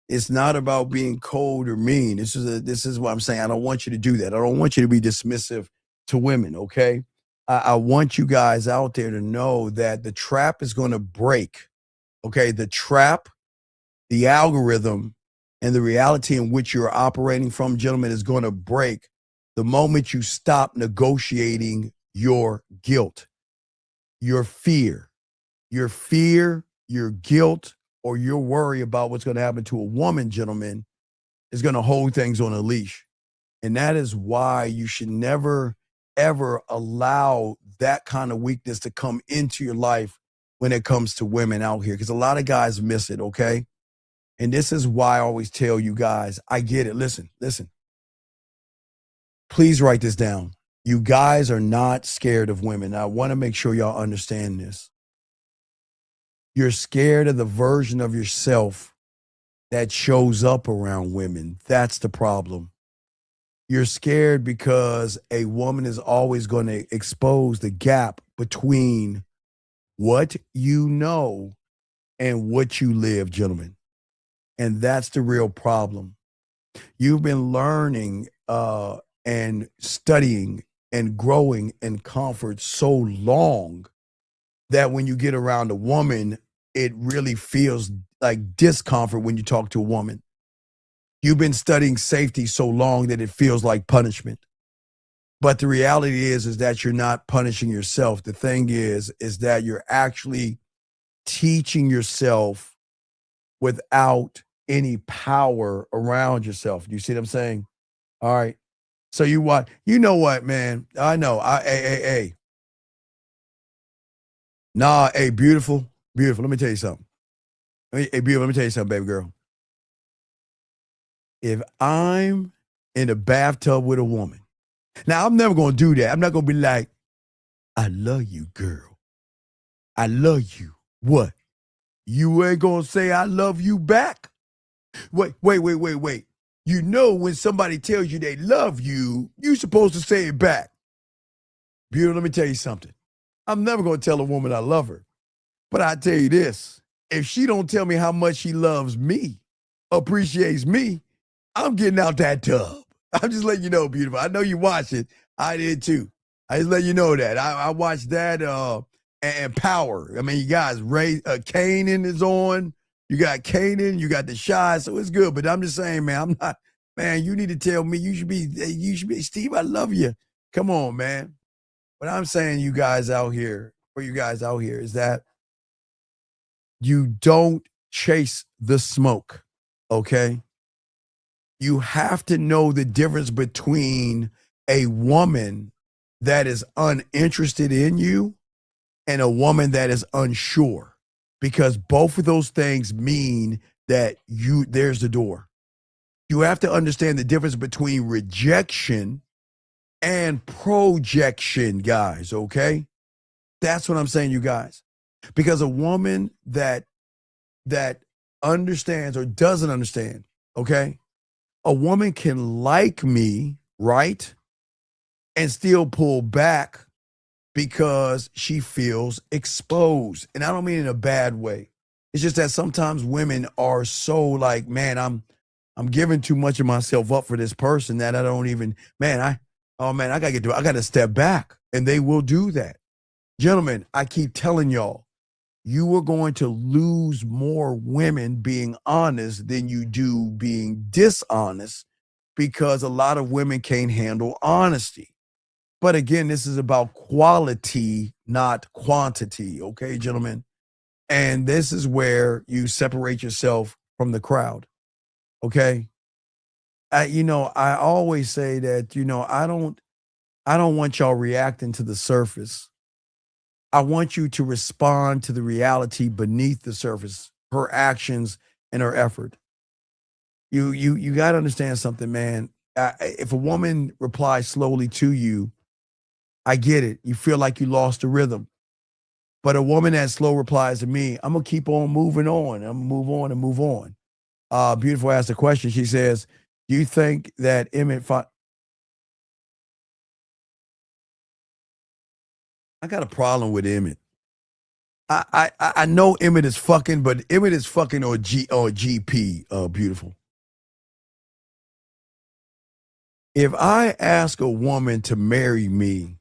it's not about being cold or mean. This is what I'm saying. I don't want you to do that. I don't want you to be dismissive to women, okay? I want you guys out there to know that the trap is going to break, okay? The trap, the algorithm, and the reality in which you're operating from, gentlemen, is going to break the moment you stop negotiating your guilt, your fear, your guilt, or your worry about what's going to happen to a woman, gentlemen, is going to hold things on a leash. And that is why you should never, ever allow that kind of weakness to come into your life when it comes to women out here, because a lot of guys miss it, okay? And this is why I always tell you guys, I get it. Listen. Please write this down. You guys are not scared of women. I want to make sure y'all understand this. You're scared of the version of yourself that shows up around women. That's the problem. You're scared because a woman is always going to expose the gap between what you know and what you live, gentlemen. And that's the real problem. You've been learning and studying and growing in comfort so long that when you get around a woman, it really feels like discomfort when you talk to a woman. You've been studying safety so long that it feels like punishment. But the reality is that you're not punishing yourself. The thing is that you're actually teaching yourself without any power around yourself. You see what I'm saying? All right. So you know what, man? I know. Hey. Nah, hey, beautiful. Let me tell you something. Hey, beautiful, let me tell you something, baby girl. If I'm in a bathtub with a woman, now I'm never going to do that. I'm not going to be like, I love you, girl. I love you. What? You ain't going to say I love you back? Wait. You know when somebody tells you they love you, you're supposed to say it back. Beautiful, let me tell you something. I'm never going to tell a woman I love her. But I tell you this, if she don't tell me how much she loves me, appreciates me, I'm getting out that tub. I'm just letting you know, beautiful. I know you watch it. I did too. I just let you know that. I watched that and Power. I mean, you guys, Kanan is on. You got Kanan, you got the Shy, so it's good. But I'm just saying, man, I'm not, man, you need to tell me, you should be, Steve, I love you. Come on, man. What I'm saying, you guys out here, is that you don't chase the smoke, okay? You have to know the difference between a woman that is uninterested in you and a woman that is unsure, because both of those things mean that there's the door. You have to understand the difference between rejection and projection, guys, okay? That's what I'm saying, you guys. Because a woman that understands or doesn't understand, okay? A woman can like me, right? And still pull back because she feels exposed. And I don't mean in a bad way. It's just that sometimes women are so like, man, I'm giving too much of myself up for this person that I don't even, I gotta step back. And they will do that. Gentlemen, I keep telling y'all, you are going to lose more women being honest than you do being dishonest, because a lot of women can't handle honesty. But again, this is about quality, not quantity. Okay, gentlemen? And this is where you separate yourself from the crowd. Okay? I always say that, I don't want y'all reacting to the surface. I want you to respond to the reality beneath the surface, her actions and her effort. You got to understand something, man. If a woman replies slowly to you, I get it. You feel like you lost the rhythm. But a woman that slow replies to me, I'm going to keep on moving on. I'm going to move on and move on. Beautiful asked a question. She says, do you think that Emmett... I got a problem with Emmett. I know Emmett is fucking, but Emmett is fucking or GP, beautiful. If I ask a woman to marry me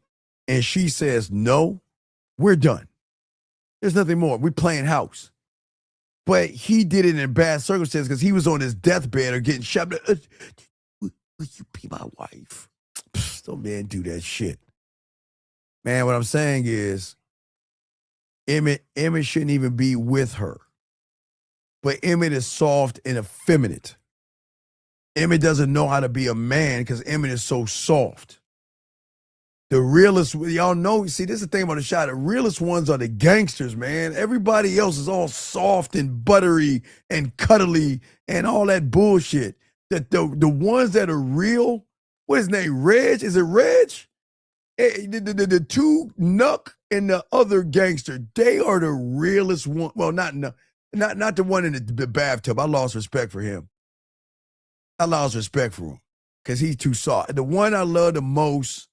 and she says no, we're done. There's nothing more. We're playing house. But he did it in bad circumstances because he was on his deathbed or getting shot. Will you be my wife? Don't man do that shit. Man, what I'm saying is Emmett shouldn't even be with her. But Emmett is soft and effeminate. Emmett doesn't know how to be a man because Emmett is so soft. The realest, y'all know, see, this is the thing about the shot. The realest ones are the gangsters, man. Everybody else is all soft and buttery and cuddly and all that bullshit. The ones that are real, what is his name, Reg? Is it Reg? The two Nuck and the other gangster, they are the realest one. Well, not the one in the bathtub. I lost respect for him. I lost respect for him because he's too soft. The one I love the most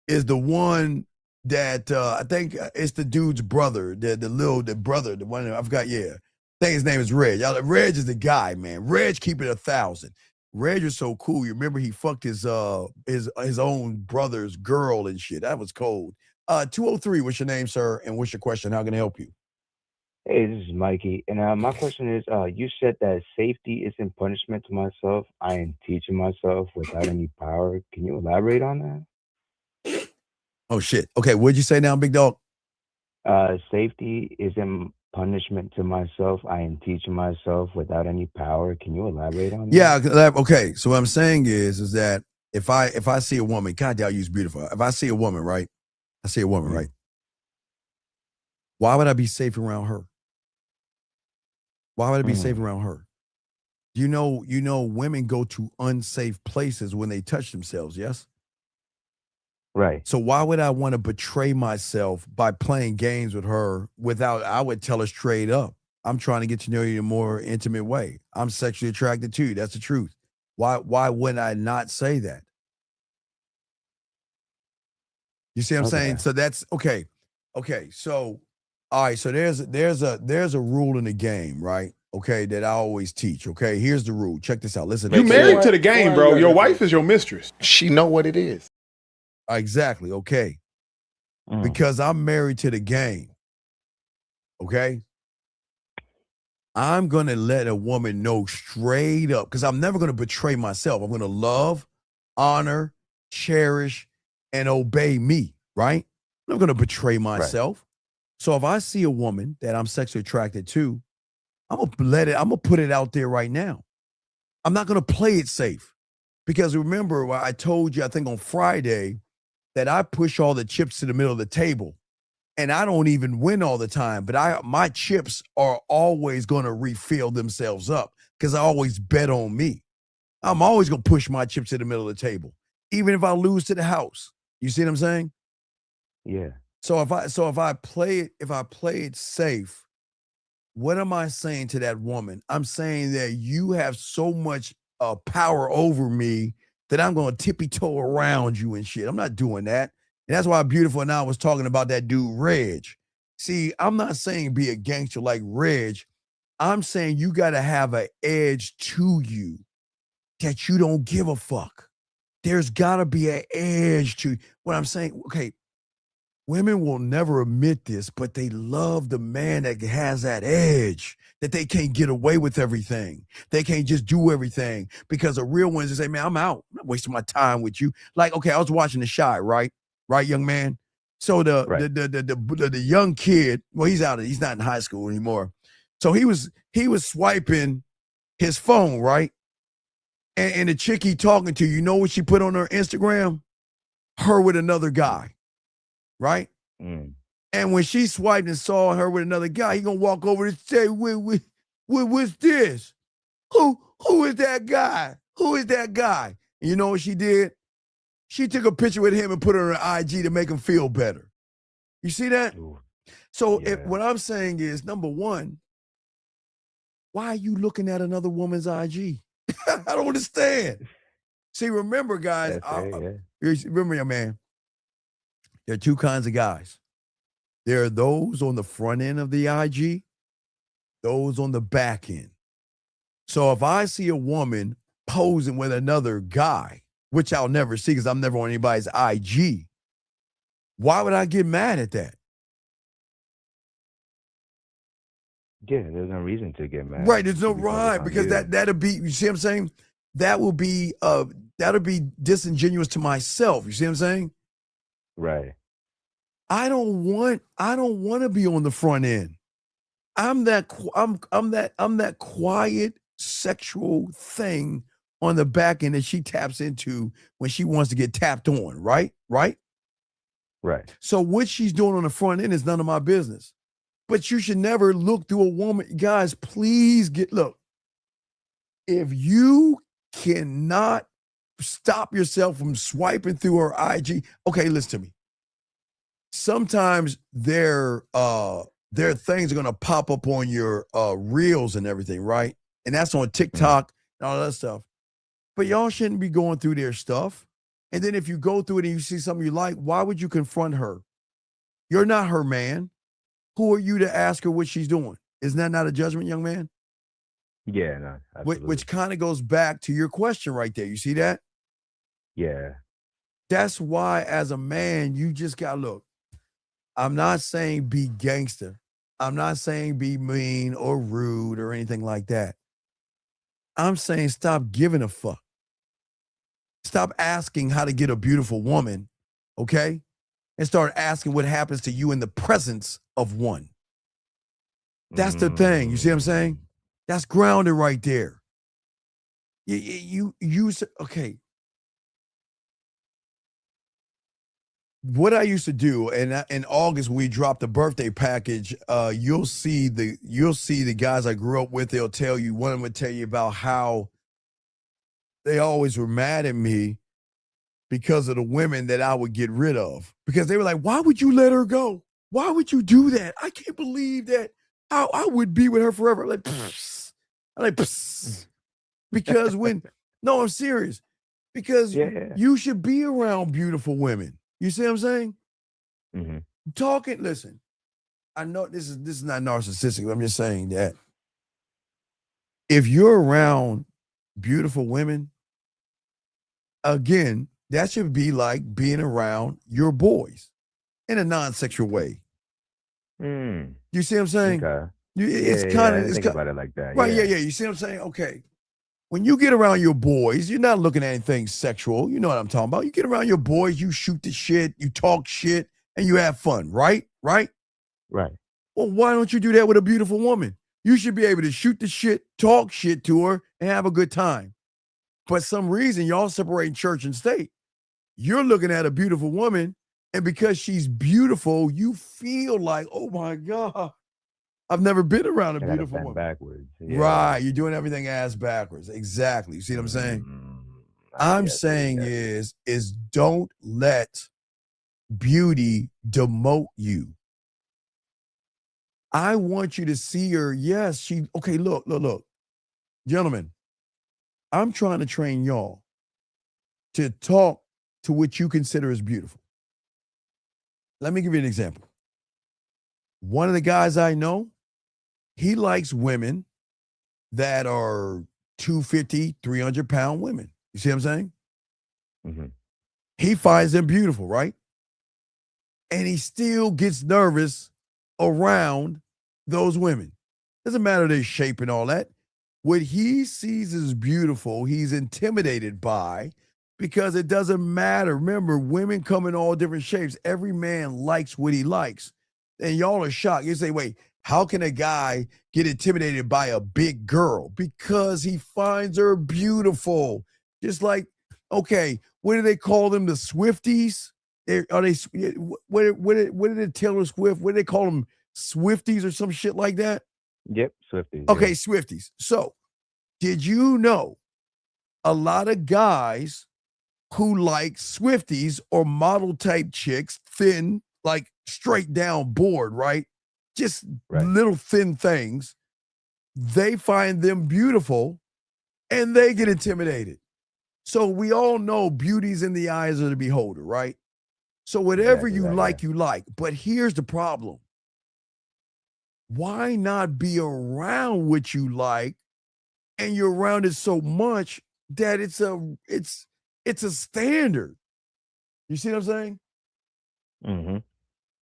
is the one that I think it's the dude's brother, the brother, the one I forgot. Yeah, I think his name is Reg. Reg is the guy, man. Reg keep it 1,000. Reg is so cool. You remember he fucked his own brother's girl and shit. That was cold. 203. What's your name, sir? And what's your question? How can I help you? Hey, this is Mikey. And my question is, you said that safety isn't punishment to myself. I am teaching myself without any power. Can you elaborate on that? Oh, shit. Okay, what'd you say now, big dog? Safety isn't punishment to myself. I am teaching myself without any power. Can you elaborate on that? Yeah, okay. So what I'm saying is that if I see a woman, God, y'all use beautiful. If I see a woman, right? I see a woman, right? Why would I be safe around her? Why would I be safe around her? You know, women go to unsafe places when they touch themselves, yes? Right. So why would I want to betray myself by playing games with her I would tell her straight up, I'm trying to get to know you in a more intimate way. I'm sexually attracted to you. That's the truth. Why wouldn't I not say that? You see what I'm saying? So that's okay. Okay, so all right, so there's a rule in the game, right? Okay, that I always teach. Okay, here's the rule. Check this out. Listen. You married to the game, bro. Your wife is your mistress. She know what it is. Exactly. Okay. Because I'm married to the game. Okay. I'm going to let a woman know straight up because I'm never going to betray myself. I'm going to love, honor, cherish, and obey me. Right. I'm not going to betray myself. Right. So if I see a woman that I'm sexually attracted to, I'm going to put it out there right now. I'm not going to play it safe because remember I told you, I think on Friday, that I push all the chips to the middle of the table and I don't even win all the time, but my chips are always going to refill themselves up because I always bet on me. I'm always going to push my chips to the middle of the table, even if I lose to the house. You see what I'm saying? Yeah. So if I play it safe, what am I saying to that woman? I'm saying that you have so much power over me that I'm going to tippy toe around you and shit. I'm not doing that. And that's why Beautiful and I was talking about that dude, Reg. See, I'm not saying be a gangster like Reg. I'm saying you got to have an edge to you that you don't give a fuck. There's got to be an edge to what I'm saying. Okay, women will never admit this, but they love the man that has that edge, that they can't get away with everything. They can't just do everything, because a real one is say, man, I'm out. I'm not wasting my time with you. Like, okay, I was watching The Shy, right? Right, young man? So the young kid, well, he's out. He's not in high school anymore. So he was swiping his phone, right? And the chick he talking to, you know what she put on her Instagram? Her with another guy, right? Mm. And when she swiped and saw her with another guy, he gonna walk over and say, what's this? Who is that guy? Who is that guy? And you know what she did? She took a picture with him and put it on her IG to make him feel better. You see that? Ooh, So yeah. what I'm saying is, number one, why are you looking at another woman's IG? I don't understand. See, remember, guys, remember, young man, there are two kinds of guys. There are those on the front end of the IG, those on the back end. So if I see a woman posing with another guy, which I'll never see because I'm never on anybody's IG, why would I get mad at that? Yeah, there's no reason to get mad. Right, there's no It should be focused right, on because you. that'll be, you see what I'm saying? That'll be disingenuous to myself. You see what I'm saying? Right. I don't want to be on the front end. I'm that quiet sexual thing on the back end that she taps into when she wants to get tapped on, right? Right? Right. So what she's doing on the front end is none of my business. But you should never look through a woman. Guys, please look. If you cannot stop yourself from swiping through her IG, okay, listen to me. Sometimes their things are gonna pop up on your reels and everything, right? And that's on TikTok and all that stuff. But y'all shouldn't be going through their stuff. And then if you go through it and you see something you like, why would you confront her? You're not her man. Who are you to ask her what she's doing? Isn't that not a judgment, young man? Yeah, no, absolutely. Which kind of goes back to your question right there. You see that? Yeah. That's why, as a man, you just got to look. I'm not saying be gangster. I'm not saying be mean or rude or anything like that. I'm saying stop giving a fuck. Stop asking how to get a beautiful woman, okay? And start asking what happens to you in the presence of one. That's the thing. You see what I'm saying? That's grounded right there. You okay. What I used to do, and in August when we dropped the birthday package, you'll see the guys I grew up with. They'll tell you, one of them would tell you about how they always were mad at me because of the women that I would get rid of. Because they were like, why would you let her go? Why would you do that? I can't believe that. I would be with her forever. Like, psst. I'm like, psst. Because no, I'm serious. Because you should be around beautiful women. You see what I'm saying? Mm-hmm. Listen, I know this is not narcissistic, but I'm just saying that if you're around beautiful women, again, that should be like being around your boys in a non-sexual way. You see what I'm saying? Okay. It's kind of, I didn't think about it like that. Right, yeah. You see what I'm saying? Okay. When you get around your boys, you're not looking at anything sexual. You know what I'm talking about. You get around your boys, you shoot the shit, you talk shit, and you have fun, right? Right? Right. Well, why don't you do that with a beautiful woman? You should be able to shoot the shit, talk shit to her, and have a good time. But some reason y'all separating church and state. You're looking at a beautiful woman, and because she's beautiful, you feel like, oh my God, I've never been around a beautiful woman. Backwards. Yeah. Right. You're doing everything ass backwards. Exactly. You see what I'm saying? I'm saying is don't let beauty demote you. I want you to see her. Yes, okay, look. Gentlemen, I'm trying to train y'all to talk to what you consider as beautiful. Let me give you an example. One of the guys I know, he likes women that are 250, 300-pound women. You see what I'm saying? Mm-hmm. He finds them beautiful, right? And he still gets nervous around those women. Doesn't matter their shape and all that. What he sees as beautiful, he's intimidated by because it doesn't matter. Remember, women come in all different shapes. Every man likes what he likes. And y'all are shocked. You say, wait, how can a guy get intimidated by a big girl? Because he finds her beautiful. Just like, okay, what do they call them? The Swifties? Are they, what did it Taylor Swift, what do they call them? Swifties or some shit like that? Yep, Swifties. Okay, Yeah. Swifties. So, did you know a lot of guys who like Swifties or model type chicks, thin, like straight down board, right? Just little thin things. They find them beautiful and they get intimidated. So we all know beauty's in the eyes of the beholder, right? So whatever Exactly you right, like, you like. But here's the problem. Why not be around what you like and you're around it so much that it's a standard? You see what I'm saying? Mm-hmm.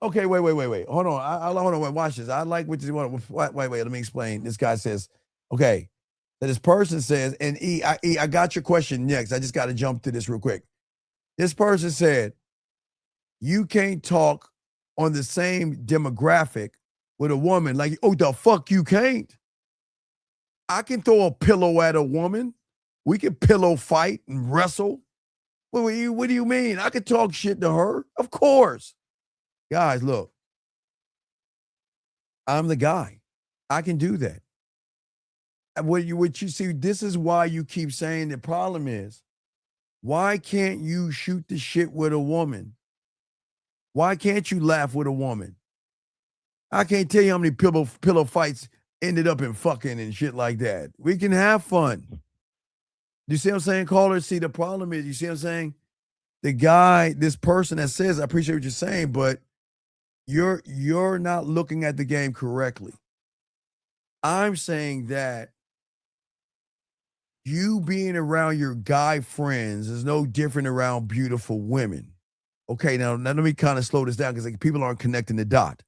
Okay, wait. Hold on. Hold on. Watch this. I like what you want. Wait. Let me explain. This guy says, okay, that this person says, and I got your question next. I just got to jump to this real quick. This person said, you can't talk on the same demographic with a woman. Like, oh, the fuck you can't? I can throw a pillow at a woman. We can pillow fight and wrestle. What do you mean? I could talk shit to her? Of course. Guys, look. I'm the guy. I can do that. What you see, this is why you keep saying the problem is, why can't you shoot the shit with a woman? Why can't you laugh with a woman? I can't tell you how many pillow fights ended up in fucking and shit like that. We can have fun. You see what I'm saying, caller? See, the problem is, you see what I'm saying? The guy, this person that says, I appreciate what you're saying, but you're not looking at the game correctly. I'm saying that you being around your guy friends is no different around beautiful women. Okay, now let me kind of slow this down because people aren't connecting the dot.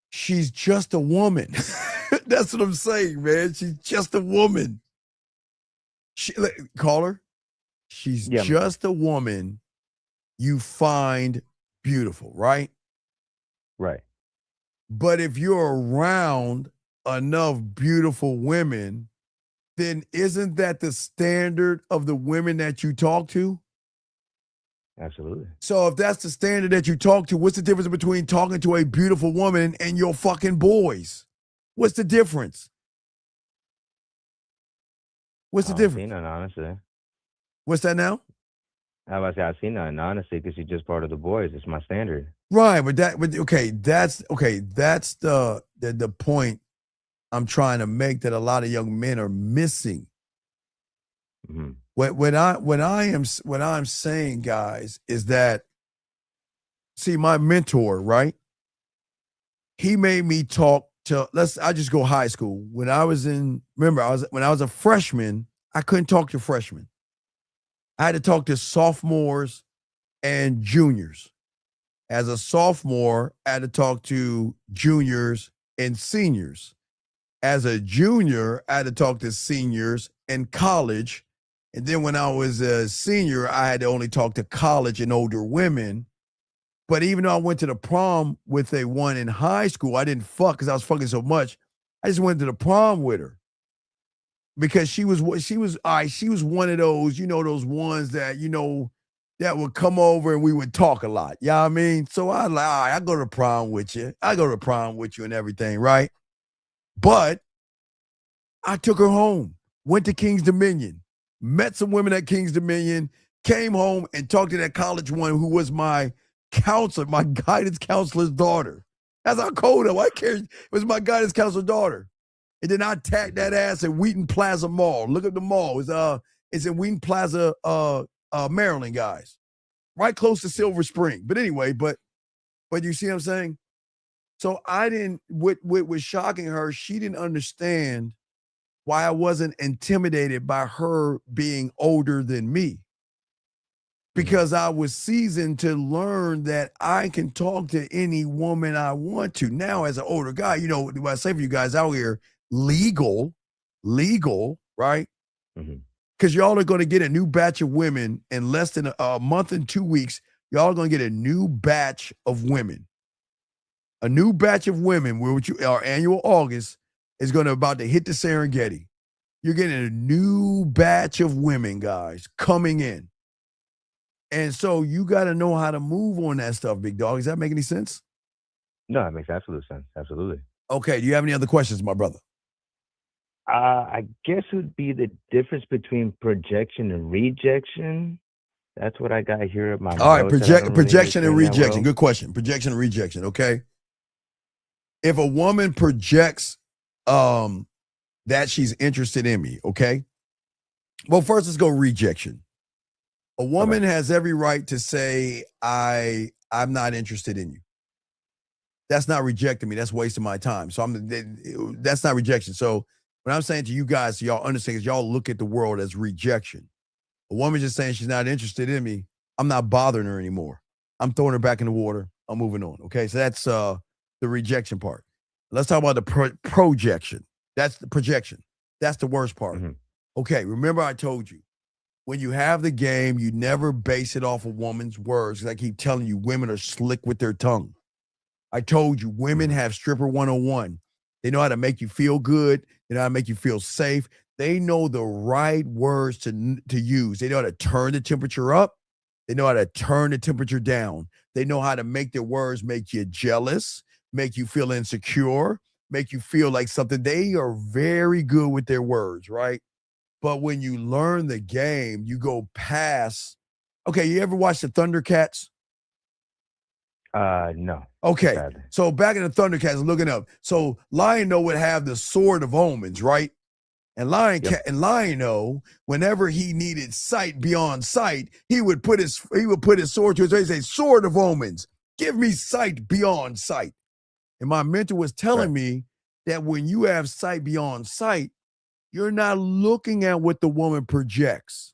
She's just a woman. That's what I'm saying, man. She's just a woman. Caller, she's just a woman you find beautiful, right? Right. But if you're around enough beautiful women, then isn't that the standard of the women that you talk to? Absolutely. So if that's the standard that you talk to, what's the difference between talking to a beautiful woman and your fucking boys? What's the difference? What's the difference? I've seen none, honestly. What's that now? How about I say I've seen none, honestly, because she's just part of the boys. It's my standard. Right, but that's the point I'm trying to make that a lot of young men are missing. Mm-hmm. What I'm saying, guys, is that, see, my mentor, right? He made me talk to, I just go high school. When I was when I was a freshman, I couldn't talk to freshmen. I had to talk to sophomores and juniors. As a sophomore, I had to talk to juniors and seniors. As a junior, I had to talk to seniors in college. And then when I was a senior, I had to only talk to college and older women. But even though I went to the prom with a one in high school, I didn't fuck because I was fucking so much. I just went to the prom with her because she was one of those, those ones that, that would come over and we would talk a lot. You know what I mean? So I like, all right, I go to prom with you. I go to prom with you and everything, right? But I took her home, went to King's Dominion, met some women at King's Dominion, came home and talked to that college one who was my counselor, my guidance counselor's daughter. That's how cold I care. It was my guidance counselor's daughter. And then I tagged that ass at Wheaton Plaza Mall. Look at the mall. It's in Wheaton Plaza, Maryland, guys. Right close to Silver Spring. But anyway, but you see what I'm saying? So I didn't, what was shocking her, she didn't understand why I wasn't intimidated by her being older than me. Because I was seasoned to learn that I can talk to any woman I want to. Now, as an older guy, you know, what I say for you guys out here, legal, right? Because y'all are going to get a new batch of women in less than a month and 2 weeks. Y'all are going to get a new batch of women. A new batch of women, which our annual August is going to about to hit the Serengeti. You're getting a new batch of women, guys, coming in. And so you got to know how to move on that stuff, big dog. Does that make any sense? No, it makes absolute sense. Absolutely. Okay. Do you have any other questions, my brother? I guess it would be the difference between projection and rejection. That's what I got here at my All right, notes that I don't really projection and understand that rejection. well. Good question. Projection and rejection, okay? If a woman projects that she's interested in me, okay? Well, first let's go rejection. A woman has every right to say, I'm not interested in you. That's not rejecting me. That's wasting my time. So that's not rejection. So what I'm saying to you guys, so y'all understand, is y'all look at the world as rejection. A woman just saying she's not interested in me, I'm not bothering her anymore. I'm throwing her back in the water. I'm moving on. Okay, so that's the rejection part. Let's talk about the projection. That's the projection. That's the worst part. Okay, remember I told you, when you have the game, you never base it off a woman's words. 'Cause I keep telling you, women are slick with their tongue. I told you, women have stripper 101. They know how to make you feel good. They know how to make you feel safe. They know the right words to use. They know how to turn the temperature up. They know how to turn the temperature down. They know how to make their words make you jealous, make you feel insecure, make you feel like something. They are very good with their words, right? But when you learn the game, you go past. Okay, you ever watch the Thundercats? No. Okay, Sadly. so back in the Thundercats, looking up. So Lion-O would have the Sword of Omens, right? And Lion-O, whenever he needed sight beyond sight, he would put his sword to his face and say, "Sword of Omens, give me sight beyond sight." And my mentor was telling me that when you have sight beyond sight, you're not looking at what the woman projects.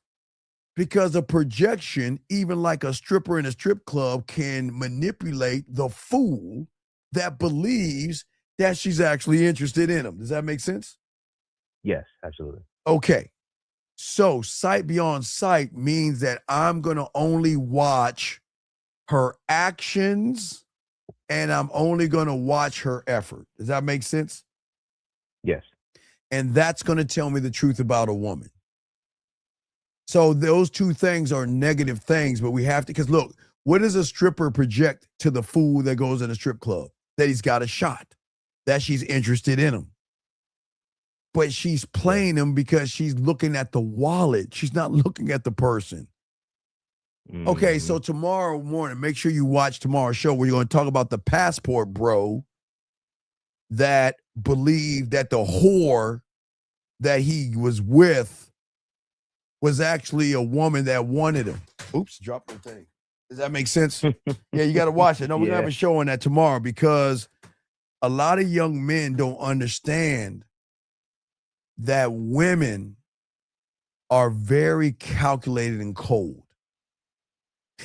Because a projection, even like a stripper in a strip club, can manipulate the fool that believes that she's actually interested in him. Does that make sense? Yes, absolutely. Okay. So sight beyond sight means that I'm going to only watch her actions and I'm only going to watch her effort. Does that make sense? Yes. And that's going to tell me the truth about a woman. So those two things are negative things, but we have to, because look, what does a stripper project to the fool that goes in a strip club? That he's got a shot, that she's interested in him. But she's playing him because she's looking at the wallet. She's not looking at the person. Okay, so tomorrow morning, make sure you watch tomorrow's show where you're going to talk about the passport bro that believed that the whore that he was with was actually a woman that wanted him. Oops, dropped the thing. Does that make sense? Yeah, you got to watch it. No, we're going to have a show on that tomorrow because a lot of young men don't understand that women are very calculated and cold.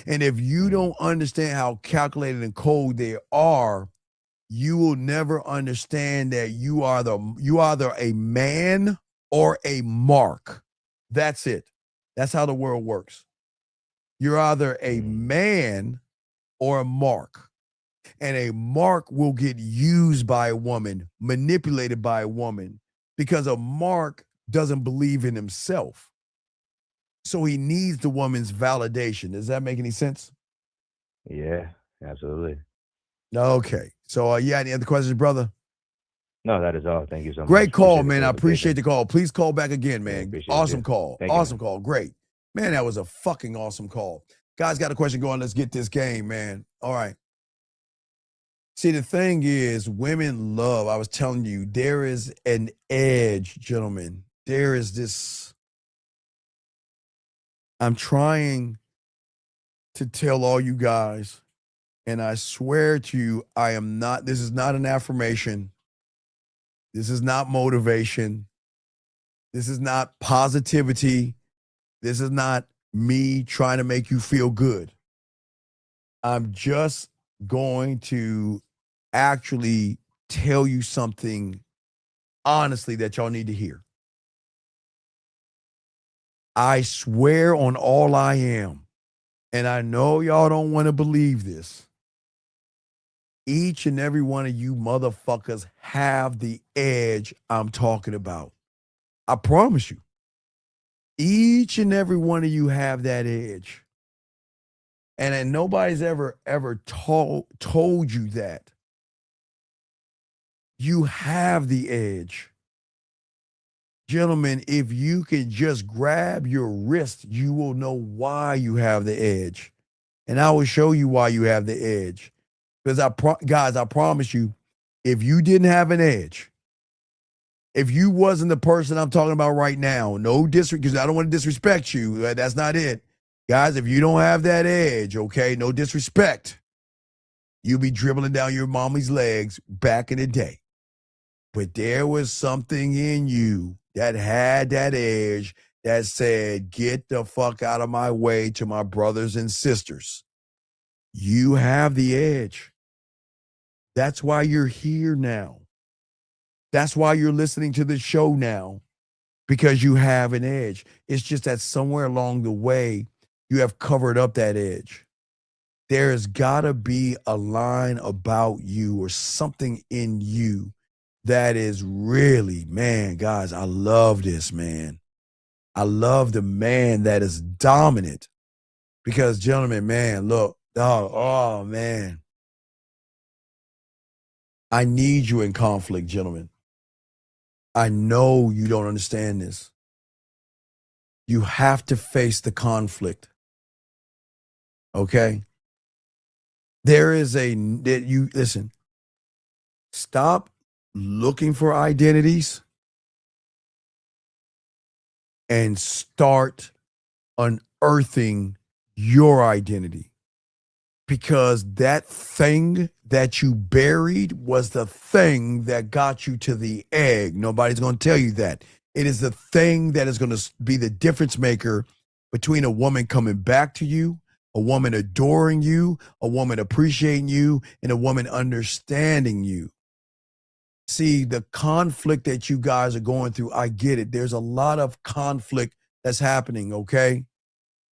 And if you don't understand how calculated and cold they are, you will never understand that you are either a man or a mark. That's it. That's how the world works. You're either a man or a mark. And a mark will get used by a woman, manipulated by a woman, because a mark doesn't believe in himself. So he needs the woman's validation. Does that make any sense? Yeah, absolutely. Okay. So yeah, any other questions, brother? No, that is all. Thank you so much. Great call, Appreciate the man. I appreciate clarification. the call. Please call back again, man. appreciate Awesome that. call. Thank you, Awesome man. call. Great. Man, that was a fucking awesome call. Guys, got a question going. Let's get this game, man. All right. See, the thing is, women love, I was telling you, there is an edge, gentlemen. There is this, I'm trying to tell all you guys, and I swear to you, I am not, this is not an affirmation. This is not motivation. This is not positivity. This is not me trying to make you feel good. I'm just going to actually tell you something honestly that y'all need to hear. I swear on all I am, and I know y'all don't want to believe this. Each and every one of you motherfuckers have the edge I'm talking about. I promise you. Each and every one of you have that edge. And then nobody's ever told you that. You have the edge. Gentlemen, if you can just grab your wrist, you will know why you have the edge. And I will show you why you have the edge. Because guys, I promise you, if you didn't have an edge, if you wasn't the person I'm talking about right now, no disrespect, because I don't want to disrespect you. That's not it. Guys, if you don't have that edge, okay, no disrespect, you'll be dribbling down your mommy's legs back in the day. But there was something in you that had that edge that said, get the fuck out of my way to my brothers and sisters. You have the edge. That's why you're here now. That's why you're listening to the show now, because you have an edge. It's just that somewhere along the way, you have covered up that edge. There's got to be a line about you or something in you that is really, man, guys, I love this, man. I love the man that is dominant because, gentlemen, man, look, oh, man. I need you in conflict, gentlemen. I know you don't understand this. You have to face the conflict. Okay? Listen, stop looking for identities and start unearthing your identity. Because that thing that you buried was the thing that got you to the egg. Nobody's going to tell you that. It is the thing that is going to be the difference maker between a woman coming back to you, a woman adoring you, a woman appreciating you, and a woman understanding you. See, the conflict that you guys are going through, I get it. There's a lot of conflict that's happening, okay?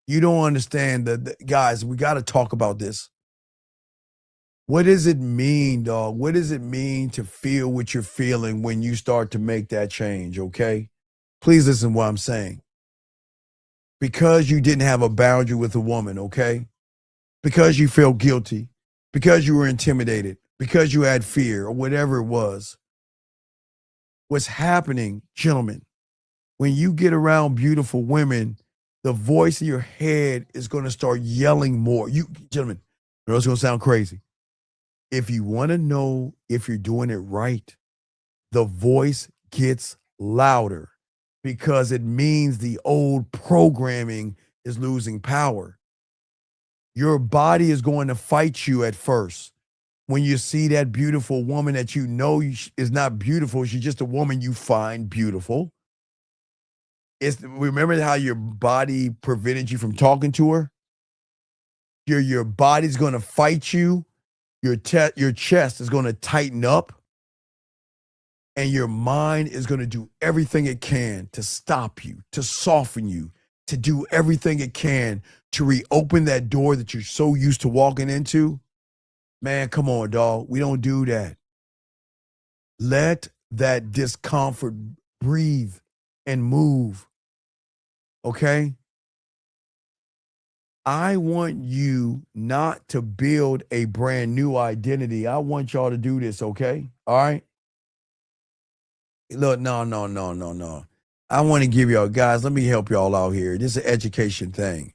You don't understand guys, we got to talk about this. What does it mean, dog? What does it mean to feel what you're feeling when you start to make that change, okay? Please listen to what I'm saying. Because you didn't have a boundary with a woman, okay? Because you felt guilty, because you were intimidated, because you had fear or whatever it was. What's happening, gentlemen, when you get around beautiful women, the voice in your head is going to start yelling more. Gentlemen, I know it's going to sound crazy. If you want to know if you're doing it right, the voice gets louder because it means the old programming is losing power. Your body is going to fight you at first. When you see that beautiful woman that you know is not beautiful, she's just a woman you find beautiful. Remember how your body prevented you from talking to her? Your body's going to fight you. Your chest is going to tighten up. And your mind is going to do everything it can to stop you, to soften you, to do everything it can to reopen that door that you're so used to walking into. Man, come on, dog. We don't do that. Let that discomfort breathe and move. Okay? I want you not to build a brand new identity. I want y'all to do this, okay? All right? Look, no. I want to give y'all, guys, let me help y'all out here. This is an education thing.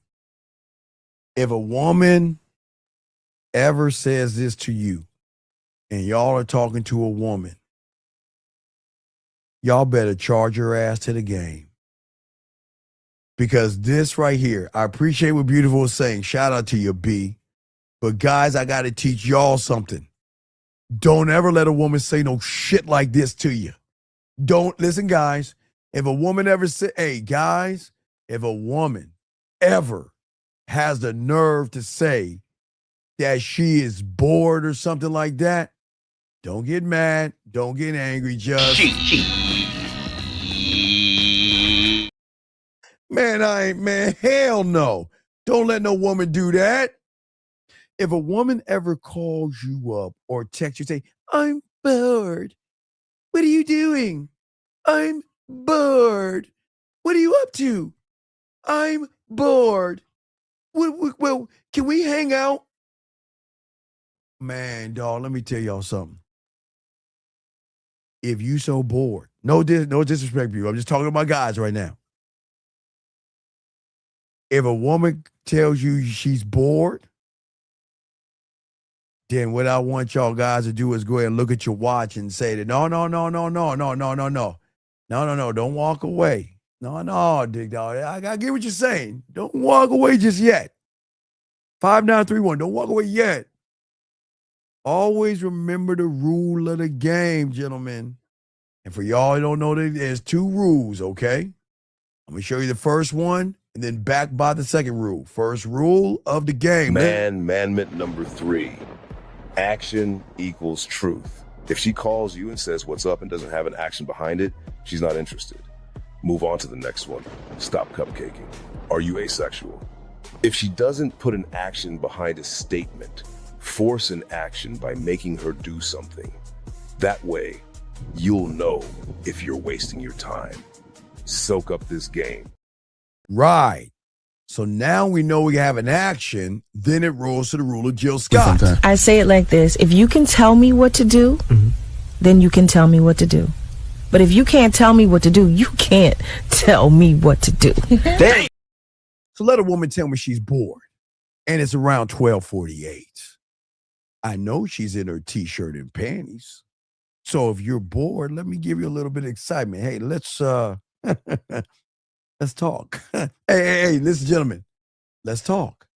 If a woman ever says this to you and y'all are talking to a woman, y'all better charge your ass to the game. Because this right here, I appreciate what Beautiful is saying. Shout out to you, B. But guys, I got to teach y'all something. Don't ever let a woman say no shit like this to you. Don't listen, guys. If a woman ever say, hey, guys, if a woman ever has the nerve to say that she is bored or something like that, don't get mad. Don't get angry. Just man, hell no. Don't let no woman do that. If a woman ever calls you up or texts you, say, I'm bored. What are you doing? I'm bored. What are you up to? I'm bored. Well, can we hang out? Man, dog, let me tell y'all something. If you so bored, no disrespect to you. I'm just talking to my guys right now. If a woman tells you she's bored, then what I want y'all guys to do is go ahead and look at your watch and say that no. Don't walk away. No, Dick Dog. I get what you're saying. Don't walk away just yet. 5931. Don't walk away yet. Always remember the rule of the game, gentlemen. And for y'all who don't know, there's 2 rules, okay? I'm going to show you the first one and then back by the second rule. First rule of the game. Mandment number 3. Action equals truth. If she calls you and says what's up and doesn't have an action behind it, she's not interested. Move on to the next one. Stop cupcaking. Are you asexual? If she doesn't put an action behind a statement, force an action by making her do something. That way, you'll know if you're wasting your time. Soak up this game. Right. So now we know we have an action, then it rolls to the rule of Jill Scott. I say it like this. If you can tell me what to do, then you can tell me what to do. But if you can't tell me what to do, you can't tell me what to do. Damn. So let a woman tell me she's bored. And it's around 12:48. I know she's in her t-shirt and panties. So if you're bored, let me give you a little bit of excitement. Hey, let's let's talk. hey, listen, gentlemen, let's talk.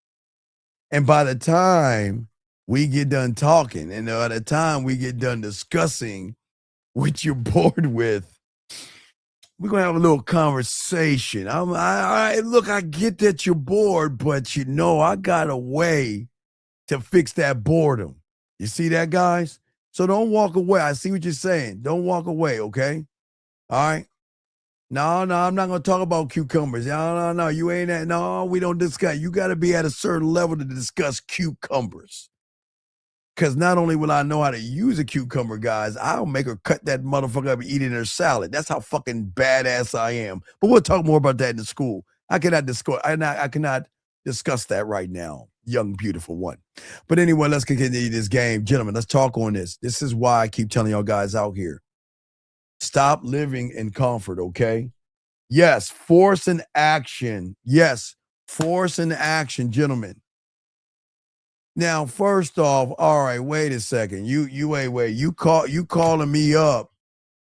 And by the time we get done talking, and by the time we get done discussing what you're bored with, we're gonna have a little conversation. Look, I get that you're bored, but I got a way to fix that boredom. You see that, guys? So don't walk away. I see what you're saying. Don't walk away, okay? All right? No, I'm not going to talk about cucumbers. No, you ain't at, no, we don't discuss. You got to be at a certain level to discuss cucumbers. Because not only will I know how to use a cucumber, guys, I'll make her cut that motherfucker up and eat it in her salad. That's how fucking badass I am. But we'll talk more about that in the school. I cannot discuss that right now, young, beautiful one. But anyway, let's continue this game. Gentlemen, let's talk on this. This is why I keep telling y'all guys out here. Stop living in comfort, okay? Yes, force an action. Yes, force an action, gentlemen. Now, first off, all right, wait a second. Wait. You calling me up.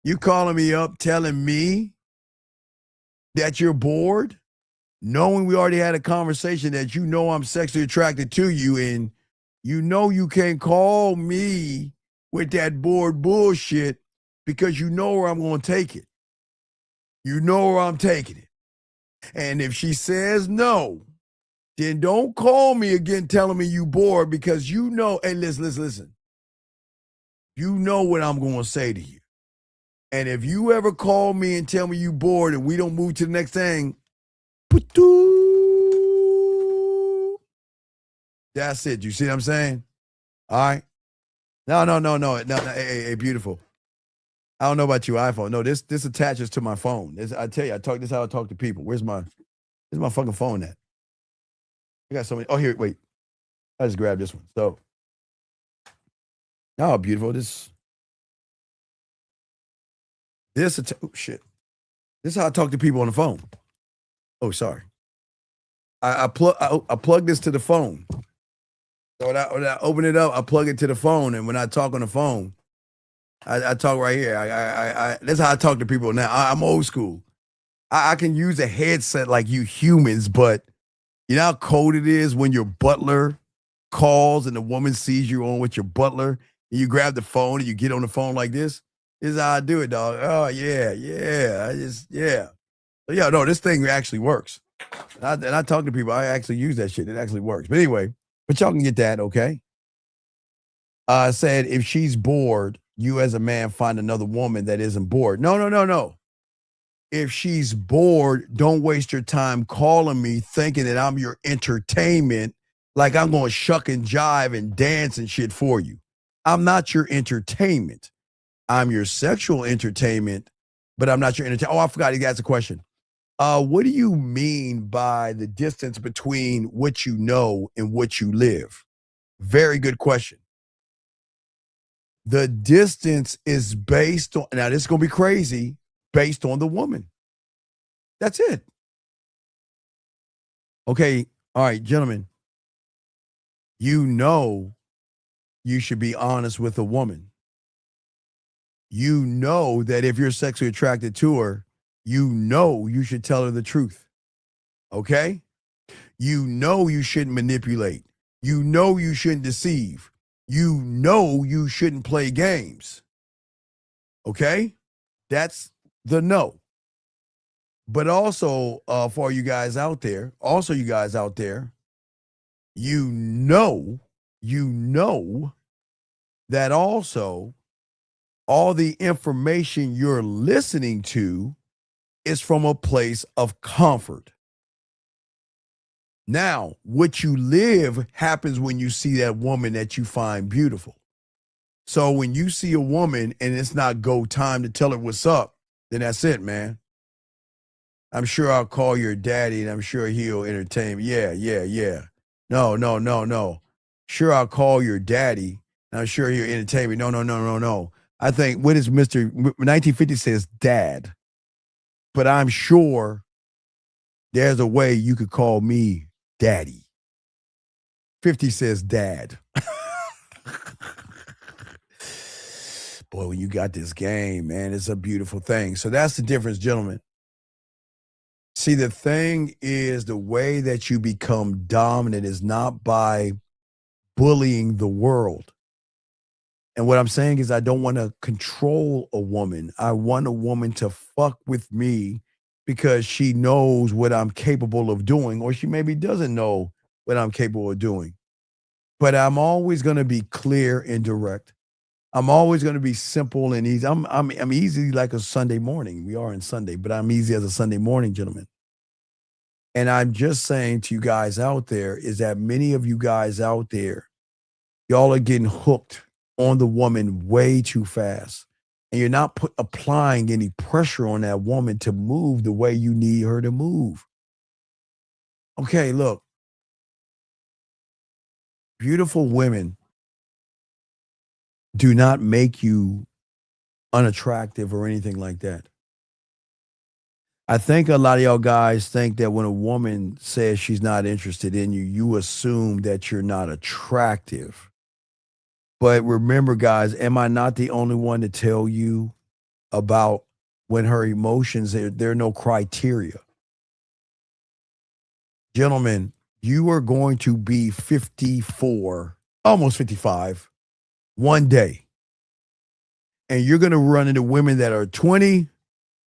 You calling me up telling me that you're bored? Knowing we already had a conversation that I'm sexually attracted to you, and you can't call me with that bored bullshit because you know where I'm going to take it. You know where I'm taking it. And if she says no, then don't call me again telling me you bored because hey, listen. You know what I'm going to say to you. And if you ever call me and tell me you bored and we don't move to the next thing, that's it. You see what I'm saying? All right. No. Hey, beautiful. I don't know about you, iPhone. No, this attaches to my phone. I tell you, this is how I talk to people. Where's my fucking phone at? I got so many. Oh, here, wait. I just grabbed this one. So, oh, beautiful. Oh, shit. This is how I talk to people on the phone. Oh, sorry. I plug this to the phone. So when I open it up, I plug it to the phone, and when I talk on the phone, I talk right here. That's how I talk to people now. I'm old school. I can use a headset like you humans, but you know how cold it is when your butler calls and the woman sees you on with your butler, and you grab the phone and you get on the phone like this? This is how I do it, dog. Oh, yeah. So, yeah, no, this thing actually works. And I talk to people. I actually use that shit. It actually works. But anyway, but y'all can get that, okay? Said if she's bored, you as a man find another woman that isn't bored. No. If she's bored, don't waste your time calling me thinking that I'm your entertainment, like I'm going to shuck and jive and dance and shit for you. I'm not your entertainment. I'm your sexual entertainment, but I'm not your entertainment. Oh, I forgot. He asked a question. What do you mean by the distance between what you know and what you live? Very good question. The distance is based on, now this is going to be crazy, based on the woman. That's it. Okay. All right, gentlemen. You know you should be honest with a woman. You know that if you're sexually attracted to her, you know you should tell her the truth. Okay? You know you shouldn't manipulate. You know you shouldn't deceive. You know you shouldn't play games. Okay? That's the no. But also, for you guys out there, you know that also all the information you're listening to is from a place of comfort. Now, what you live happens when you see that woman that you find beautiful. So when you see a woman and it's not go time to tell her what's up, then that's it, man. I'm sure I'll call your daddy and I'm sure he'll entertain me. Yeah. No. Sure, I'll call your daddy and I'm sure he'll entertain me. No. I think, what is Mr. 1950 says dad, but I'm sure there's a way you could call me daddy. 50 says dad. Boy, when you got this game, man, it's a beautiful thing. So that's the difference, gentlemen. See, the thing is, the way that you become dominant is not by bullying the world. And what I'm saying is, I don't want to control a woman. I want a woman to fuck with me because she knows what I'm capable of doing, or she maybe doesn't know what I'm capable of doing. But I'm always going to be clear and direct. I'm always going to be simple and easy. I'm easy like a Sunday morning. We are in Sunday, but I'm easy as a Sunday morning, gentlemen. And I'm just saying to you guys out there is that many of you guys out there, y'all are getting hooked on the woman way too fast. And you're not applying any pressure on that woman to move the way you need her to move. Okay, look. Beautiful women do not make you unattractive or anything like that. I think a lot of y'all guys think that when a woman says she's not interested in you, you assume that you're not attractive. But remember, guys, am I not the only one to tell you about when her emotions, there are no criteria? Gentlemen, you are going to be 54, almost 55, one day. And you're going to run into women that are 20,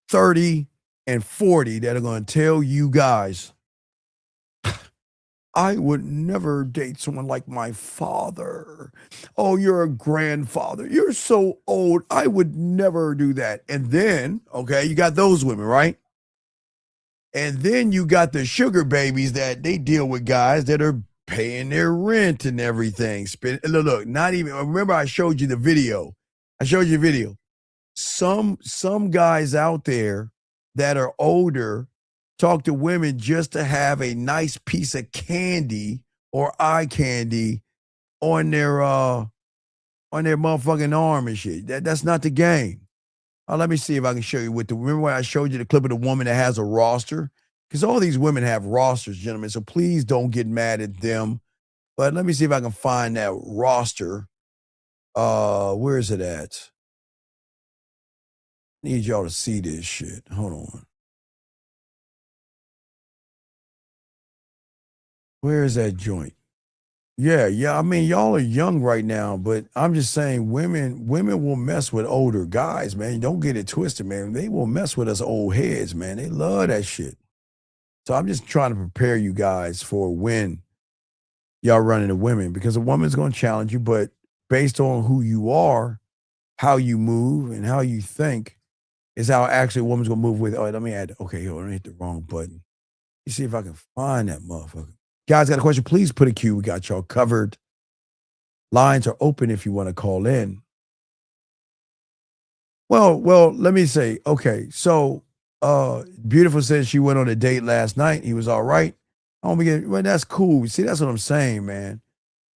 30, and 40 that are going to tell you guys, I would never date someone like my father. Oh, you're a grandfather. You're so old. I would never do that. And then, okay, you got those women, right? And then you got the sugar babies that they deal with guys that are paying their rent and everything. Look, not even, remember I showed you the video. Some guys out there that are older talk to women just to have a nice piece of candy or eye candy on their motherfucking arm and shit. That's not the game. Let me see if I can show you remember when I showed you the clip of the woman that has a roster? Because all these women have rosters, gentlemen. So please don't get mad at them. But let me see if I can find that roster. Where is it at? Need y'all to see this shit. Hold on. Where is that joint? Yeah. I mean, y'all are young right now, but I'm just saying women will mess with older guys, man. Don't get it twisted, man. They will mess with us old heads, man. They love that shit. So I'm just trying to prepare you guys for when y'all run into women, because a woman's going to challenge you, but based on who you are, how you move, and how you think is how actually a woman's going to move with. Oh, let me add. Okay, hold on, I hit the wrong button. You see if I can find that motherfucker. Guys, got a question? Please put a Q. We got y'all covered. Lines are open if you want to call in. Well, let me say, okay, so Beautiful says she went on a date last night. He was all right. Well, that's cool. See, that's what I'm saying, man.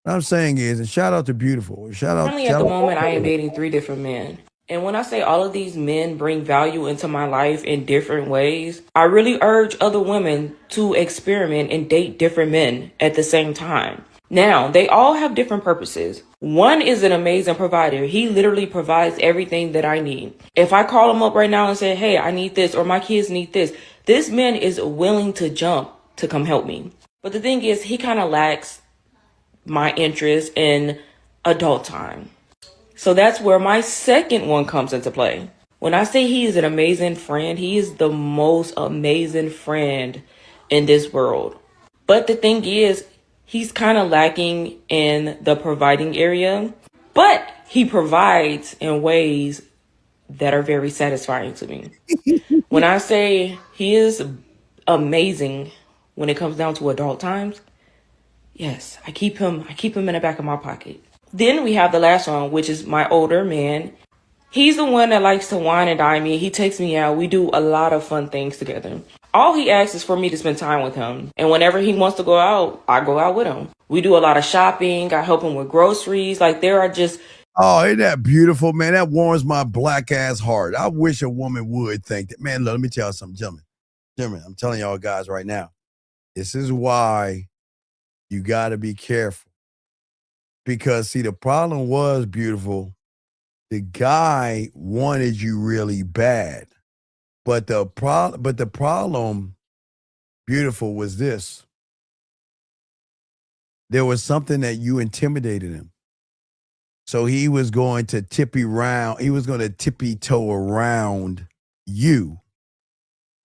What I'm saying is, and shout out to Beautiful. Currently, at the moment, I am dating 3 different men. And when I say all of these men bring value into my life in different ways, I really urge other women to experiment and date different men at the same time. Now, they all have different purposes. One is an amazing provider. He literally provides everything that I need. If I call him up right now and say, hey, I need this, or my kids need this man is willing to jump to come help me. But the thing is, he kind of lacks my interest in adult time. So that's where my second one comes into play. When I say he is an amazing friend, he is the most amazing friend in this world. But the thing is, he's kind of lacking in the providing area, but he provides in ways that are very satisfying to me. When I say he is amazing when it comes down to adult times, yes, I keep him in the back of my pocket. Then we have the last one, which is my older man. He's the one that likes to wine and dine me. He takes me out. We do a lot of fun things together. All he asks is for me to spend time with him. And whenever he wants to go out, I go out with him. We do a lot of shopping. I help him with groceries. Like there are just... Oh, isn't that beautiful, man? That warms my black ass heart. I wish a woman would think that. Man, look, let me tell you something, gentlemen, I'm telling y'all guys right now. This is why you got to be careful. Because, see, the problem was, Beautiful, the guy wanted you really bad. But the problem, Beautiful, was this. There was something that you intimidated him. So he was going to tippy toe around you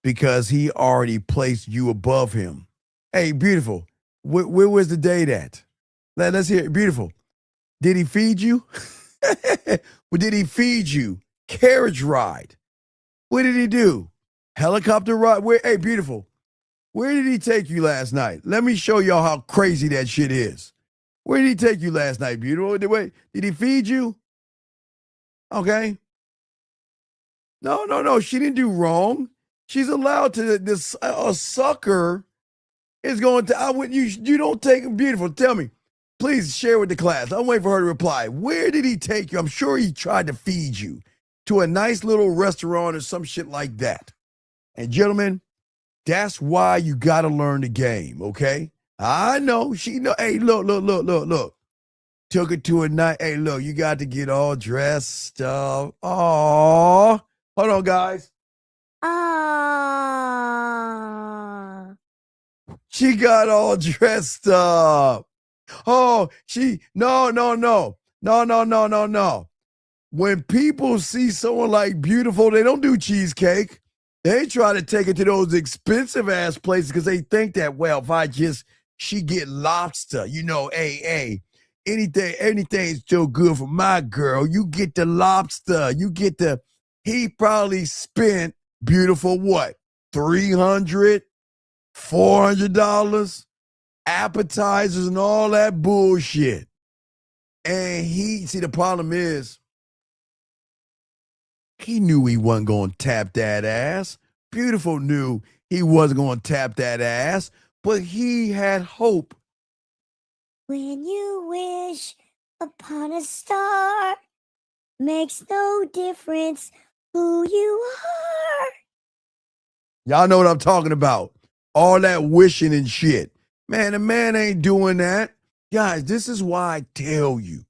because he already placed you above him. Hey, Beautiful, where was the date at? Let's hear it. Beautiful. Did he feed you? Did he feed you? Carriage ride. What did he do? Helicopter ride? Hey, Beautiful, where did he take you last night? Let me show y'all how crazy that shit is. Where did he take you last night, Beautiful? Did he feed you? Okay. No. She didn't do wrong. She's allowed to. A sucker is going to. You don't take him. Beautiful. Tell me, please share with the class. I'm waiting for her to reply. Where did he take you? I'm sure he tried to feed you to a nice little restaurant or some shit like that. And gentlemen, that's why you got to learn the game. Okay. I know she know. Hey, look. Took her to a night. Hey, look, you got to get all dressed up. Oh, hold on, guys. She got all dressed up. Oh, no. When people see someone like Beautiful, they don't do cheesecake. They try to take it to those expensive ass places because they think that, well, she get lobster, hey, anything's still good for my girl. You get the lobster. He probably spent, Beautiful, what? $300, $400, appetizers and all that bullshit. And the problem is, he knew he wasn't going to tap that ass. Beautiful knew he wasn't going to tap that ass, but he had hope. When you wish upon a star, makes no difference who you are. Y'all know what I'm talking about. All that wishing and shit. Man, a man ain't doing that. Guys, this is why I tell you,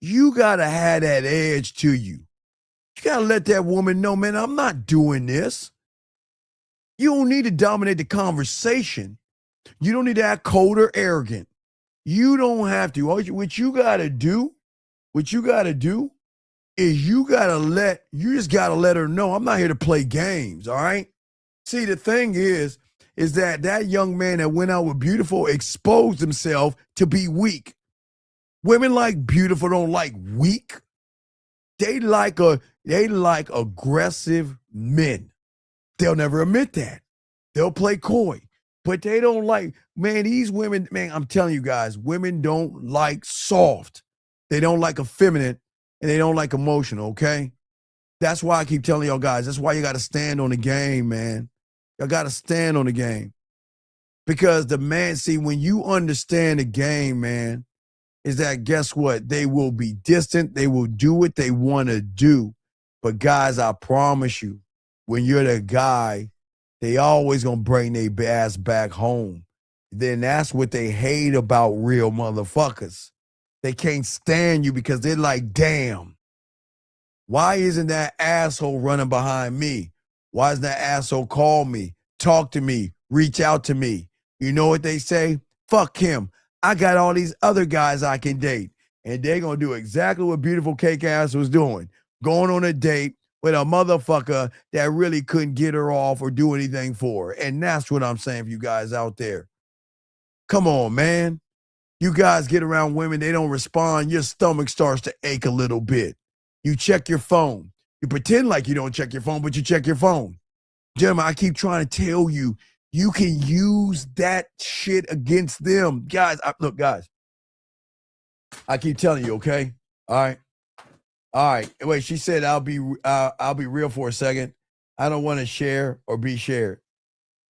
you gotta have that edge to you. You gotta let that woman know, man, I'm not doing this. You don't need to dominate the conversation. You don't need to act cold or arrogant. You don't have to. What you gotta do is you just gotta let her know, I'm not here to play games, all right? See, the thing is that young man that went out with Beautiful exposed himself to be weak. Women like Beautiful don't like weak. They like aggressive men. They'll never admit that. They'll play coy. But they don't like, man, these women, man, I'm telling you guys, women don't like soft. They don't like effeminate, and they don't like emotional, okay? That's why I keep telling y'all guys, that's why you got to stand on the game, man. Y'all got to stand on the game. Because the man, see, when you understand the game, man, is that guess what? They will be distant. They will do what they want to do. But guys, I promise you, when you're the guy, they always going to bring their ass back home. Then that's what they hate about real motherfuckers. They can't stand you because they're like, damn, why isn't that asshole running behind me? Why doesn't that asshole call me, talk to me, reach out to me? You know what they say? Fuck him. I got all these other guys I can date. And they're going to do exactly what Beautiful Cake Ass was doing. Going on a date with a motherfucker that really couldn't get her off or do anything for her. And that's what I'm saying for you guys out there. Come on, man. You guys get around women, they don't respond. Your stomach starts to ache a little bit. You check your phone. You pretend like you don't check your phone, but you check your phone. Gentlemen, I keep trying to tell you, you can use that shit against them. Guys, look, guys, I keep telling you, okay? All right. Wait, she said I'll be real for a second. I don't want to share or be shared.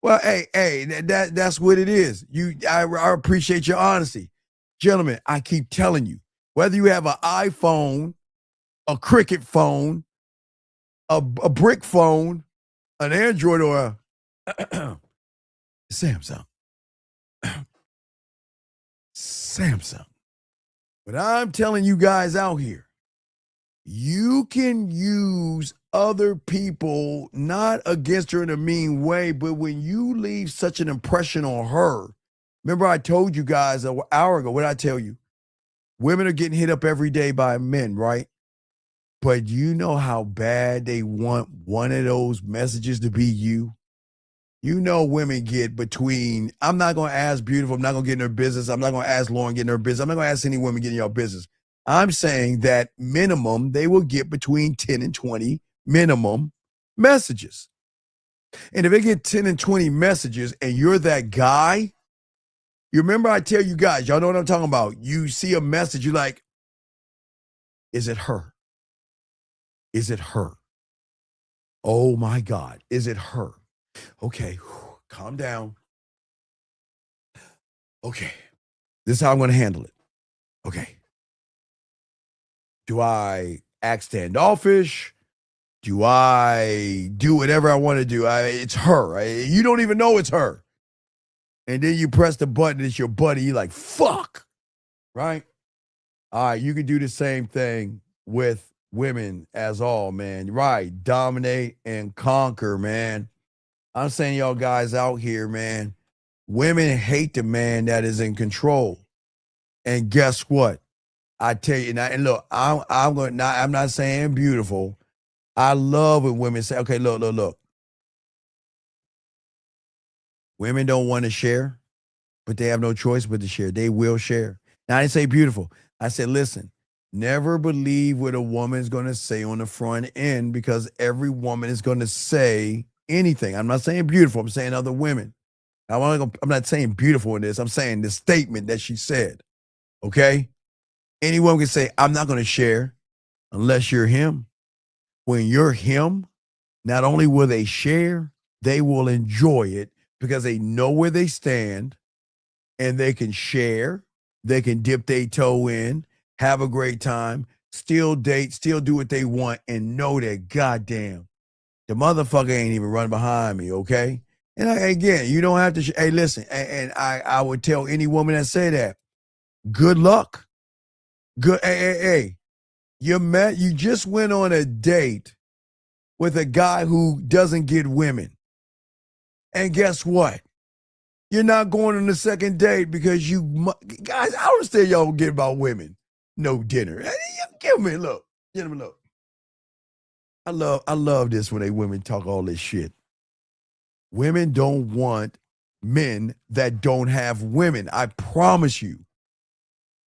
Well, hey, that's what it is. I appreciate your honesty. Gentlemen, I keep telling you, whether you have an iPhone, a Cricket phone, a brick phone, an Android, or a Samsung. Samsung. But I'm telling you guys out here, you can use other people not against her in a mean way, but when you leave such an impression on her, remember I told you guys an hour ago, what did I tell you? Women are getting hit up every day by men, right? But you know how bad they want one of those messages to be you? You know women get between, I'm not going to ask Beautiful, I'm not going to get in her business, I'm not going to ask Lauren get in her business, I'm not going to ask any women get in your business. I'm saying that minimum, they will get between 10 and 20 minimum messages. And if they get 10 and 20 messages and you're that guy, you remember I tell you guys, y'all know what I'm talking about. You see a message, you're like, is it her? Is it her? Oh my God, is it her? Okay, calm down. Okay, this is how I'm going to handle it. Okay. Do I act standoffish? Do I do whatever I want to do? It's her. You don't even know it's her. And then you press the button, it's your buddy. You're like, fuck. Right? All right, you can do the same thing with women as all, man. Right. Dominate and conquer, man. I'm saying y'all guys out here, man. Women hate the man that is in control. And guess what? I tell you now, and look, I'm not saying Beautiful. I love when women say, okay, look. Women don't want to share, but they have no choice but to share. They will share. Now, I didn't say Beautiful. I said, listen, never believe what a woman's going to say on the front end because every woman is going to say anything. I'm not saying Beautiful. I'm saying other women. I'm not saying Beautiful in this. I'm saying the statement that she said, okay? Any woman can say, I'm not going to share unless you're him. When you're him, not only will they share, they will enjoy it because they know where they stand and they can share. They can dip their toe in, have a great time, still date, still do what they want, and know that, goddamn, the motherfucker ain't even running behind me, okay? And again, you don't have to, hey, listen, and I would tell any woman that say that, good luck. Good, hey, you just went on a date with a guy who doesn't get women. And guess what? You're not going on the second date because guys, I don't understand y'all don't get about women. No dinner. Give me, look, gentlemen, look. I love this when women talk all this shit. Women don't want men that don't have women. I promise you.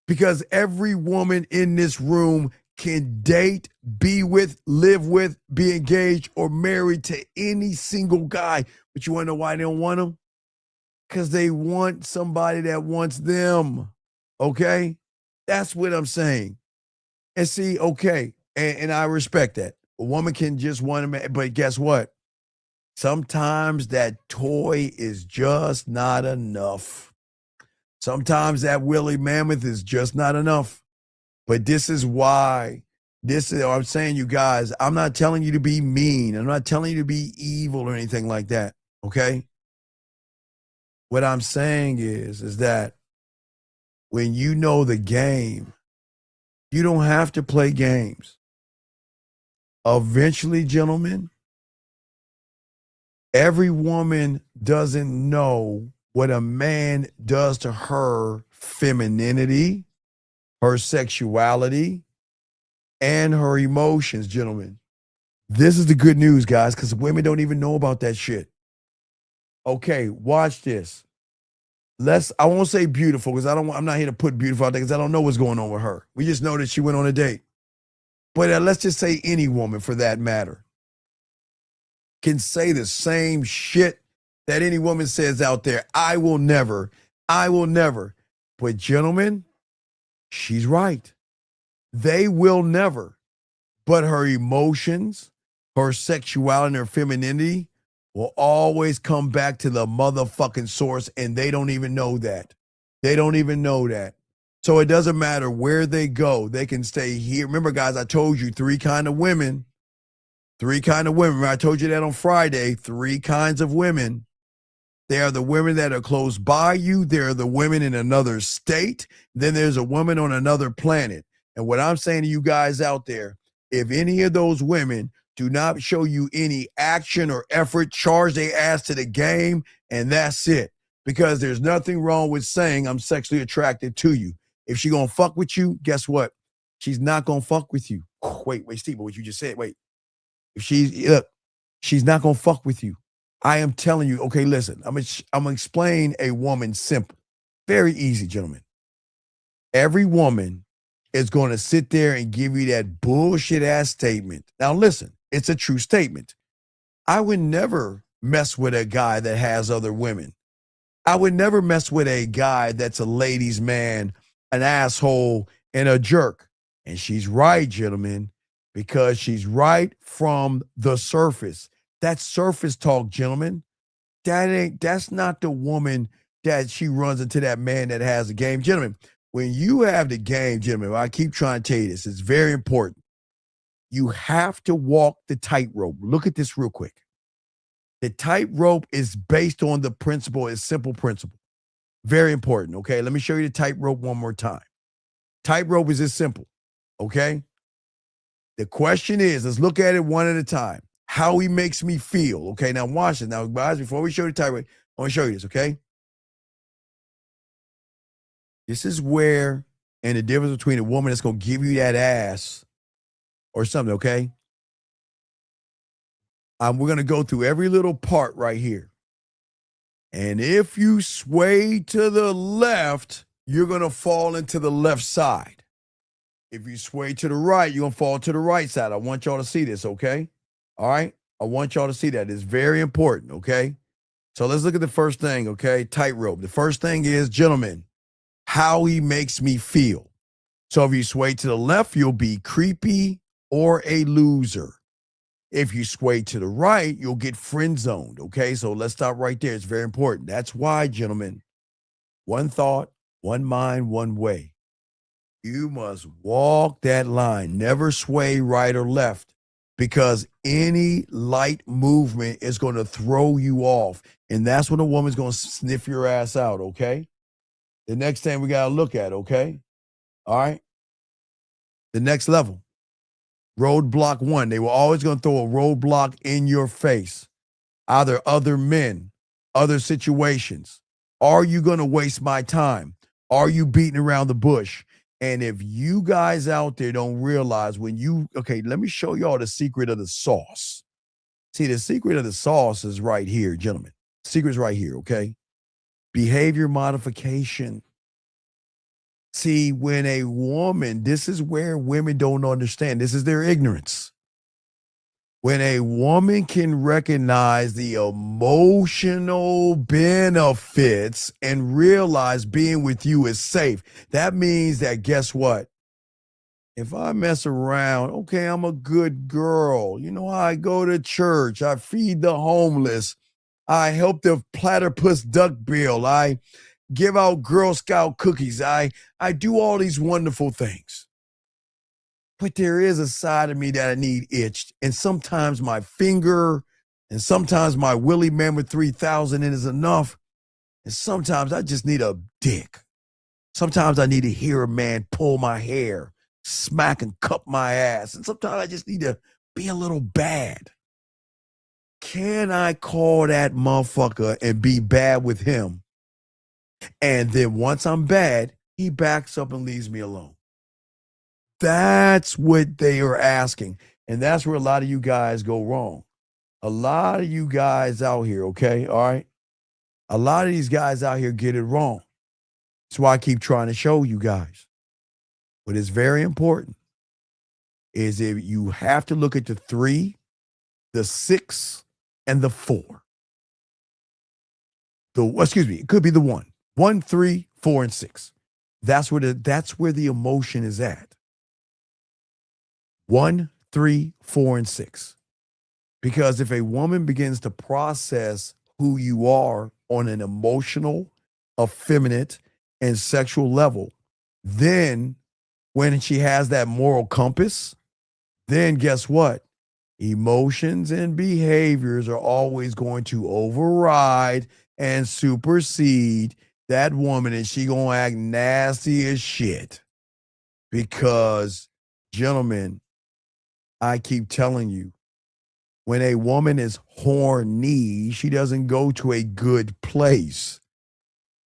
Because every woman in this room can date, be with, live with, be engaged, or married to any single guy. But you want to know why they don't want them? Because they want somebody that wants them. Okay? That's what I'm saying. And see, okay, and I respect that. A woman can just want a man, but guess what? Sometimes that toy is just not enough. Sometimes that Willie Mammoth is just not enough. But this is why, I'm saying, you guys, I'm not telling you to be mean. I'm not telling you to be evil or anything like that, okay? What I'm saying is that when you know the game, you don't have to play games. Eventually, gentlemen, every woman doesn't know what a man does to her femininity, her sexuality, and her emotions, gentlemen. This is the good news, guys, because women don't even know about that shit. Okay, watch this. I won't say beautiful because I'm not here to put beautiful out there because I don't know what's going on with her. We just know that she went on a date. But let's just say any woman for that matter can say the same shit that any woman says out there. I will never. But gentlemen, she's right. They will never. But her emotions, her sexuality, and her femininity will always come back to the motherfucking source, and they don't even know that. They don't even know that. So it doesn't matter where they go. They can stay here. Remember, guys, I told you 3 kinds of women. 3 kinds of women. I told you that on Friday. 3 kinds of women. They are the women that are close by you. They're the women in another state. Then there's a woman on another planet. And what I'm saying to you guys out there, if any of those women do not show you any action or effort, charge their ass to the game, and that's it. Because there's nothing wrong with saying I'm sexually attracted to you. If she gonna fuck with you, guess what? She's not gonna fuck with you. Wait, Steve, what you just said, wait. If she's not gonna fuck with you. I am telling you, okay, listen, I'm gonna explain a woman simple. Very easy, gentlemen. Every woman is going to sit there and give you that bullshit ass statement. Now listen, it's a true statement. I would never mess with a guy that has other women. I would never mess with a guy that's a ladies' man, an asshole, and a jerk. And she's right, gentlemen, because she's right from the surface. That's surface talk, gentlemen. That's not the woman that she runs into that man that has a game. Gentlemen, when you have the game, gentlemen, I keep trying to tell you this, it's very important. You have to walk the tightrope. Look at this real quick. The tightrope is based on the principle, it's simple principle. Very important, okay? Let me show you the tightrope one more time. Tightrope is this simple, okay? The question is, let's look at it one at a time. How he makes me feel, okay? Now watch it. Now, guys, before we show you the tightrope, I want to show you this, okay? This is where, and the difference between a woman that's going to give you that ass or something, okay? We're going to go through every little part right here. And if you sway to the left, you're going to fall into the left side. If you sway to the right, you're going to fall to the right side. I want y'all to see this, okay? All right? I want y'all to see that. It's very important, okay? So let's look at the first thing, okay? Tightrope. The first thing is, gentlemen, how he makes me feel. So if you sway to the left, you'll be creepy or a loser. If you sway to the right, you'll get friend zoned, okay? So let's stop right there. It's very important. That's why, gentlemen, one thought, one mind, one way. You must walk that line, never sway right or left, because any light movement is going to throw you off. And that's when a woman's going to sniff your ass out, okay? The next thing we got to look at, okay? All right? The next level, roadblock 1. They were always going to throw a roadblock in your face, either other men, other situations. Are you going to waste my time? Are you beating around the bush? And if you guys out there don't realize okay, let me show y'all the secret of the sauce. See, the secret of the sauce is right here, gentlemen. Secret's right here, okay? Behavior modification. See, when a woman, this is where women don't understand. This is their ignorance. When a woman can recognize the emotional benefits and realize being with you is safe, that means that, guess what? If I mess around, okay, I'm a good girl. You know, I go to church, I feed the homeless, I help the platypus duckbill, I give out Girl Scout cookies, I do all these wonderful things. But there is a side of me that I need itched. And sometimes my finger and sometimes my Willie Mammoth 3000 is enough. And sometimes I just need a dick. Sometimes I need to hear a man pull my hair, smack and cup my ass. And sometimes I just need to be a little bad. Can I call that motherfucker and be bad with him? And then once I'm bad, he backs up and leaves me alone. That's what they are asking. And that's where a lot of you guys go wrong. A lot of you guys out here, okay? All right? A lot of these guys out here get it wrong. That's why I keep trying to show you guys. What is very important is if you have to look at the 3, the 6, and the 4. It could be the 1. 1, 3, 4, and 6. That's where the emotion is at. 1, 3, 4, and 6. Because if a woman begins to process who you are on an emotional, effeminate, and sexual level, then when she has that moral compass, then guess what? Emotions and behaviors are always going to override and supersede that woman, and she gonna act nasty as shit. Because, gentlemen, I keep telling you, when a woman is horny, she doesn't go to a good place.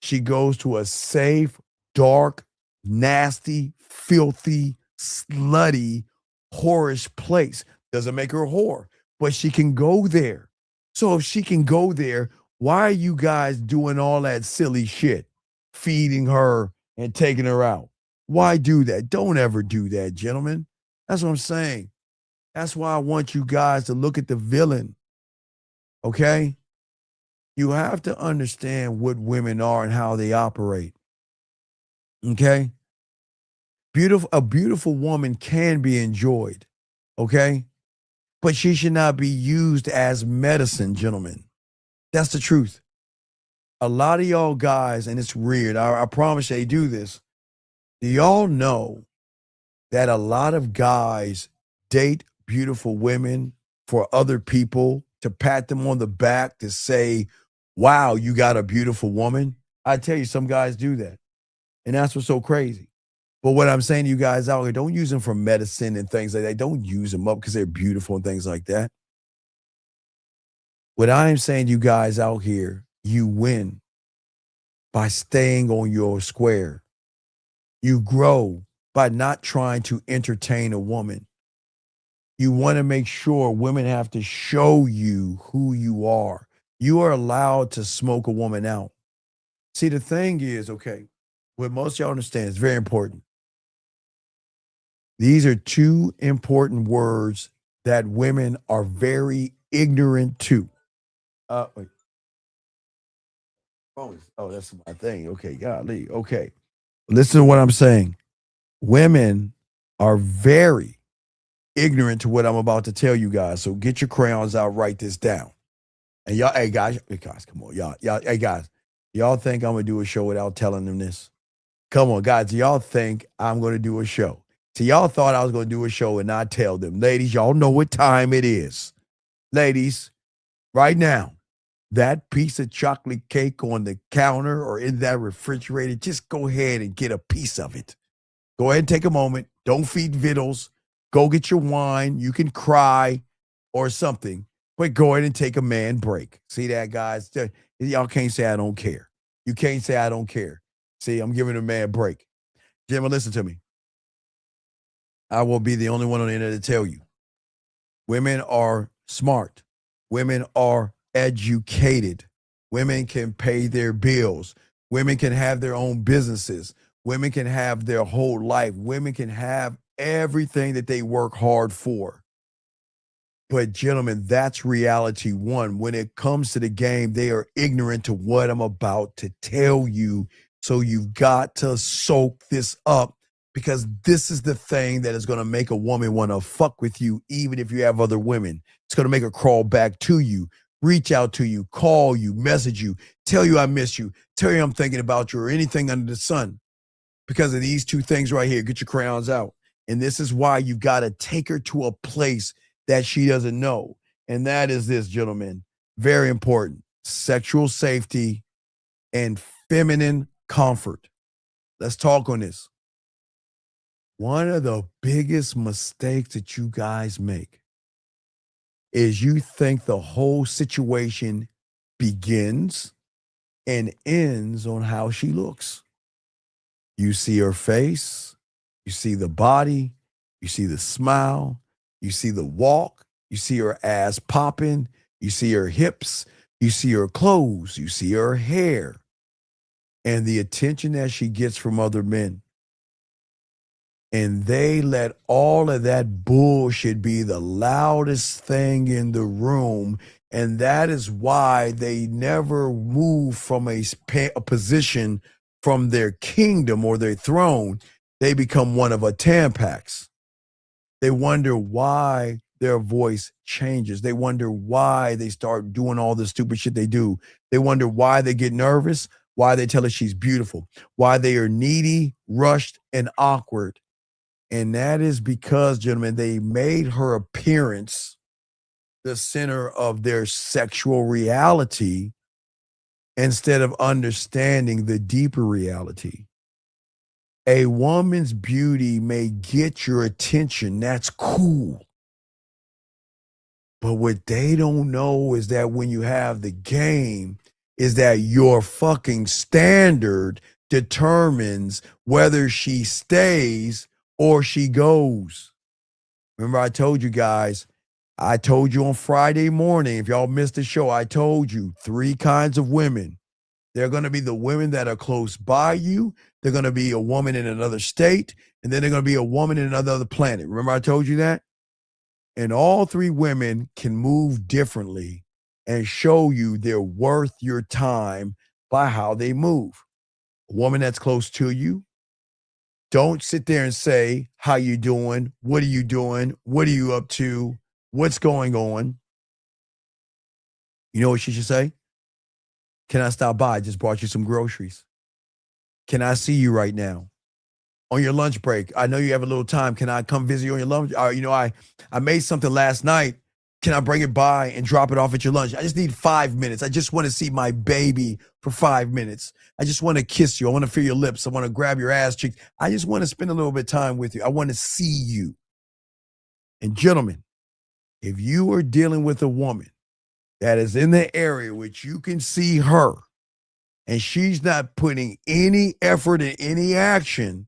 She goes to a safe, dark, nasty, filthy, slutty, whorish place. Doesn't make her a whore, but she can go there. So if she can go there, why are you guys doing all that silly shit? Feeding her and taking her out. Why do that? Don't ever do that, gentlemen. That's what I'm saying. That's why I want you guys to look at the villain. Okay? You have to understand what women are and how they operate. Okay? A beautiful woman can be enjoyed. Okay? But she should not be used as medicine, gentlemen. That's the truth. A lot of y'all guys, and it's weird, I promise they do this. Do y'all know that a lot of guys date beautiful women for other people to pat them on the back to say, wow, you got a beautiful woman? I tell you, some guys do that. And that's what's so crazy. But what I'm saying to you guys out here, don't use them for medicine and things like that. Don't use them up because they're beautiful and things like that. What I'm saying to you guys out here, you win by staying on your square. You grow by not trying to entertain a woman. You want to make sure women have to show you who you are. You are allowed to smoke a woman out. See, the thing is, okay, what most y'all understand is very important. These are 2 important words that women are very ignorant to. Wait. Oh, that's my thing. Okay, golly. Okay. Listen to what I'm saying. Women are very ignorant to what I'm about to tell you guys. So get your crayons out, write this down. And y'all, hey guys, come on, y'all, hey guys, y'all think I'm gonna do a show without telling them this? Come on, guys. Y'all think I'm going to do a show. So y'all thought I was going to do a show and not tell them. Ladies, y'all know what time it is. Ladies, right now, that piece of chocolate cake on the counter or in that refrigerator, just go ahead and get a piece of it. Go ahead and take a moment. Don't feed vittles. Go get your wine. You can cry or something, but go ahead and take a man break. See that, guys? Y'all can't say I don't care. You can't say I don't care. See, I'm giving a man a break. Jimmy, listen to me. I will be the only one on the internet to tell you. Women are smart. Women are educated. Women can pay their bills. Women can have their own businesses. Women can have their whole life. Women can have everything that they work hard for. But gentlemen, that's reality one. When it comes to the game, they are ignorant to what I'm about to tell you. So you've got to soak this up, because this is the thing that is going to make a woman want to fuck with you, even if you have other women. It's going to make her crawl back to you, reach out to you, call you, message you, tell you I miss you, tell you I'm thinking about you, or anything under the sun. Because of these two things right here. Get your crayons out. And this is why you got to take her to a place that she doesn't know. And that is this, gentlemen. Very important. Sexual safety and feminine comfort. Let's talk on this. One of the biggest mistakes that you guys make is you think the whole situation begins and ends on how she looks. You see her face, you see the body, you see the smile, you see the walk, you see her ass popping, you see her hips, you see her clothes, you see her hair, and the attention that she gets from other men. And they let all of that bullshit be the loudest thing in the room. And that is why they never move from a position from their kingdom or their throne. They become one of a Tampax. They wonder why their voice changes. They wonder why they start doing all the stupid shit they do. They wonder why they get nervous, why they tell her she's beautiful, why they are needy, rushed, and awkward. And that is because, gentlemen, they made her appearance the center of their sexual reality instead of understanding the deeper reality. A woman's beauty may get your attention. That's cool. But what they don't know is that when you have the game, is that your fucking standard determines whether she stays or she goes. Remember, I told you guys, I told you on Friday morning, if y'all missed the show, I told you 3 kinds of women. They're going to be the women that are close by you. They're going to be a woman in another state. And then they're going to be a woman in another planet. Remember, I told you that? And all 3 women can move differently and show you they're worth your time by how they move. A woman that's close to you, don't sit there and say, how you doing? What are you doing? What are you up to? What's going on? You know what she should say? Can I stop by? I just brought you some groceries. Can I see you right now? On your lunch break, I know you have a little time. Can I come visit you on your lunch? I made something last night. Can I bring it by and drop it off at your lunch? I just need 5 minutes. I just want to see my baby for 5 minutes. I just want to kiss you. I want to feel your lips. I want to grab your ass cheeks. I just want to spend a little bit of time with you. I want to see you. And gentlemen, if you are dealing with a woman that is in the area which you can see her and she's not putting any effort in any action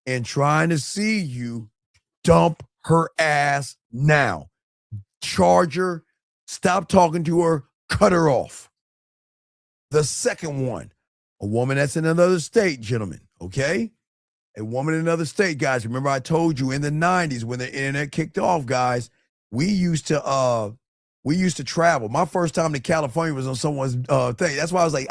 and trying to see you, dump her ass now. Charge her, stop talking to her, cut her off. The second one, a woman that's in another state, gentlemen, okay? A woman in another state, guys. Remember I told you in the 90s when the internet kicked off, guys, we used to travel. My first time to California was on someone's thing. That's why I was like,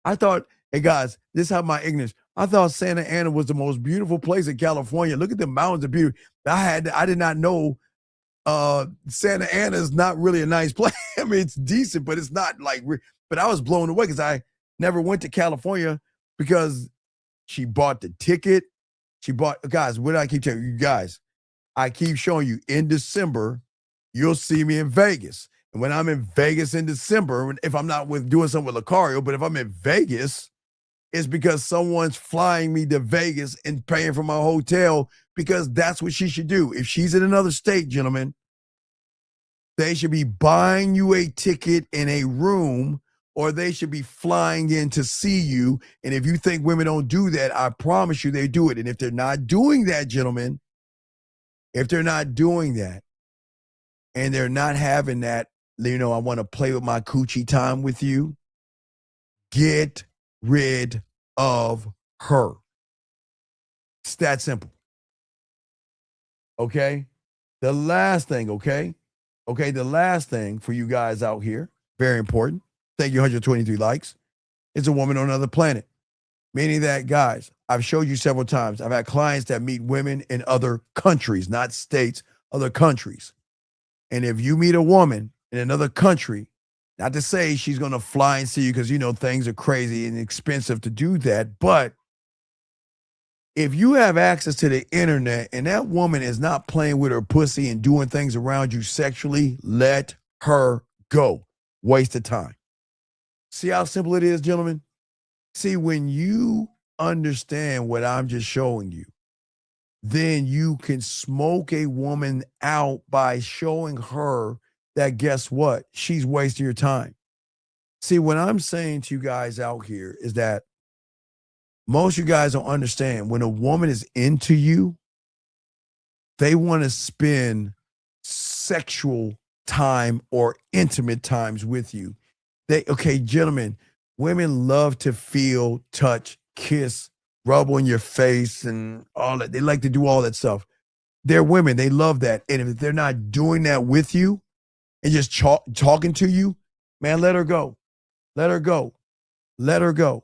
I thought, hey guys, this is how my ignorance. I thought Santa Ana was the most beautiful place in California. Look at the mountains of beauty. I did not know Santa Ana is not really a nice place. I mean, it's decent, but it's not like, but I was blown away because I never went to California because She bought the ticket. She bought, guys, what did I keep telling you guys? I keep showing you in December, you'll see me in Vegas. And when I'm in Vegas in December, if I'm not doing something with Lucario, but if I'm in Vegas, it's because someone's flying me to Vegas and paying for my hotel, because that's what she should do. If she's in another state, gentlemen, they should be buying you a ticket in a room, or they should be flying in to see you. And if you think women don't do that, I promise you they do it. And if they're not doing that, gentlemen, if they're not doing that and they're not having that, I want to play with my coochie time with you, get rid of her. It's that simple. Okay? The last thing, okay? Okay, the last thing for you guys out here, very important. Thank you, 123 likes. It's a woman on another planet. Meaning that, guys, I've showed you several times. I've had clients that meet women in other countries, not states, other countries. And if you meet a woman in another country, not to say she's going to fly and see you, because, things are crazy and expensive to do that. But if you have access to the internet and that woman is not playing with her pussy and doing things around you sexually, let her go. Waste of time. See how simple it is, gentlemen? See, when you understand what I'm just showing you, then you can smoke a woman out by showing her that, guess what? She's wasting your time. See, what I'm saying to you guys out here is that most of you guys don't understand, when a woman is into you, they want to spend sexual time or intimate times with you. Okay, gentlemen, women love to feel, touch, kiss, rub on your face and all that. They like to do all that stuff. They're women. They love that. And if they're not doing that with you and just talking to you, man, let her go. Let her go. Let her go.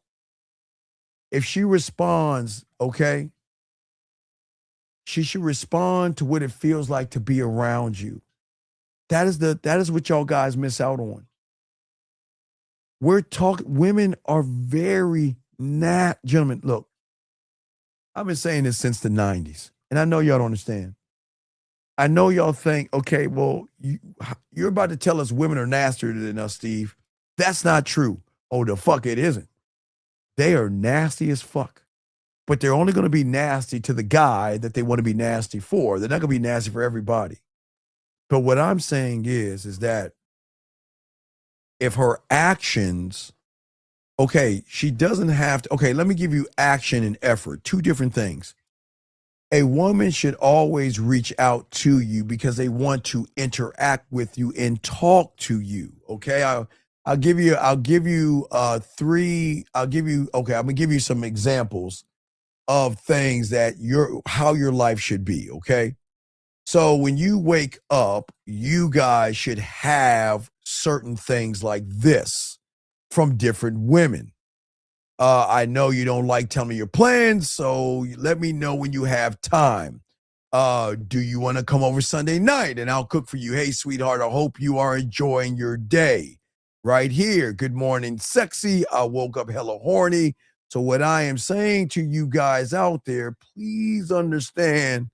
If she responds, okay, she should respond to what it feels like to be around you. That is what y'all guys miss out on. Women are very gentlemen, look, I've been saying this since the 90s, and I know y'all don't understand. I know y'all think, okay, well, you're about to tell us women are nastier than us, Steve. That's not true. Oh, the fuck it isn't. They are nasty as fuck. But they're only going to be nasty to the guy that they want to be nasty for. They're not going to be nasty for everybody. But what I'm saying is that if her actions, okay, she doesn't have to, okay, let me give you action and effort, two different things. A woman should always reach out to you because they want to interact with you and talk to you. Okay. I'm gonna give you some examples of things that how your life should be. Okay. So when you wake up, you guys should have certain things like this from different women. I know you don't like telling me your plans, so let me know when you have time. Do you want to come over Sunday night and I'll cook for you? Hey, sweetheart, I hope you are enjoying your day. Right here. Good morning, sexy. I woke up hella horny. So what I am saying to you guys out there, please understand,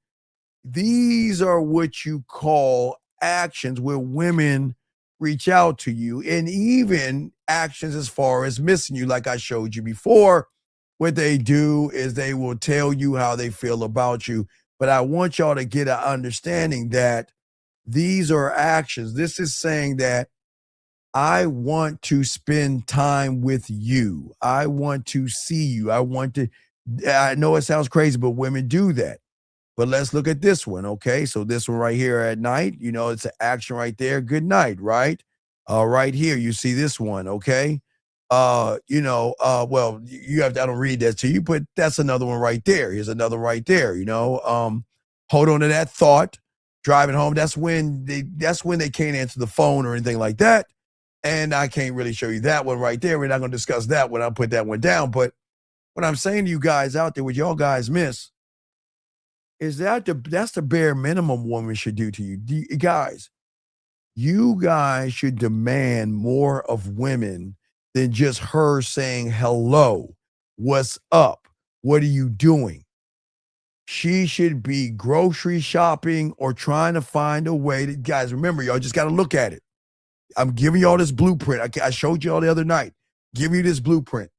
these are what you call actions where women reach out to you, and even actions as far as missing you, like I showed you before. What they do is they will tell you how they feel about you. But I want y'all to get an understanding that these are actions. This is saying that I want to spend time with you. I want to see you. I know it sounds crazy, but women do that. But let's look at this one, okay? So this one right here at night, it's an action right there. Good night, right? Right here, you see this one, okay? Well, you have to, I don't read that to you, but that's another one right there. Here's another right there, hold on to that thought. Driving home, that's when they can't answer the phone or anything like that. And I can't really show you that one right there. We're not going to discuss that when I put that one down. But what I'm saying to you guys out there, what y'all guys miss, is that's the bare minimum women should do to you. Guys, you guys should demand more of women than just her saying hello, what's up, What are you doing? She should be grocery shopping or trying to find a way to, guys, remember, y'all just got to look at it. I'm giving y'all this blueprint. I showed y'all the other night. Give you this blueprint.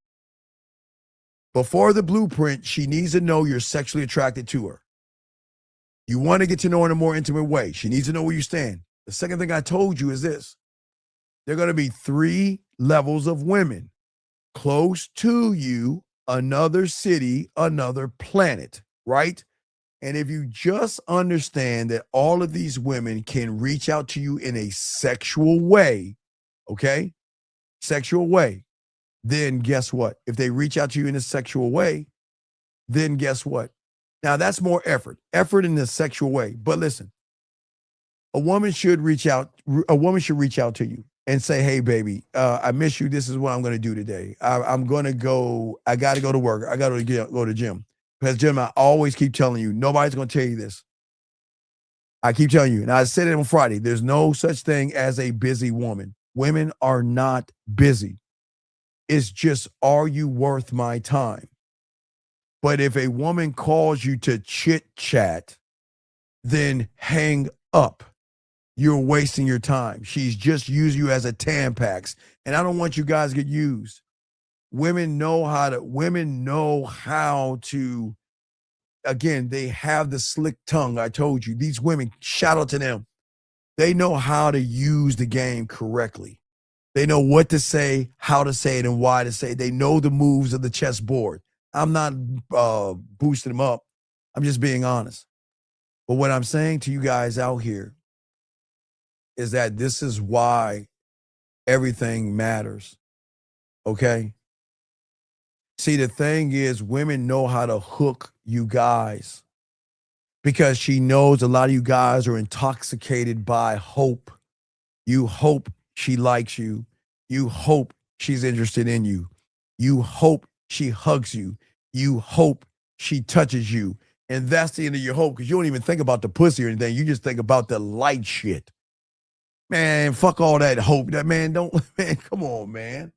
Before the blueprint, she needs to know you're sexually attracted to her. You want to get to know her in a more intimate way. She needs to know where you stand. The second thing I told you is this. There are going to be 3 levels of women. Close to you, another city, another planet, right? And if you just understand that all of these women can reach out to you in a sexual way, okay? Sexual way, then guess what? If they reach out to you in a sexual way, then guess what? Now that's more effort in a sexual way. But listen, a woman should reach out to you and say, hey, baby, I miss you. This is what I'm going to do today. I got to go to work. I got to go to the gym. Because, Jim, I always keep telling you, nobody's going to tell you this. I keep telling you, and I said it on Friday, there's no such thing as a busy woman. Women are not busy. It's just, are you worth my time? But if a woman calls you to chit chat, then hang up. You're wasting your time. She's just used you as a Tampax. And I don't want you guys to get used. Women know how to, again, they have the slick tongue. I told you, these women, shout out to them. They know how to use the game correctly. They know what to say, how to say it, and why to say it. They know the moves of the chessboard. I'm not boosting them up. I'm just being honest. But what I'm saying to you guys out here is that this is why everything matters. Okay? See, the thing is, women know how to hook you guys because she knows a lot of you guys are intoxicated by hope. You hope she likes you. You hope she's interested in you. You hope she hugs you. You hope she touches you. And that's the end of your hope because you don't even think about the pussy or anything. You just think about the light shit. Man, fuck all that hope. That man, come on, man.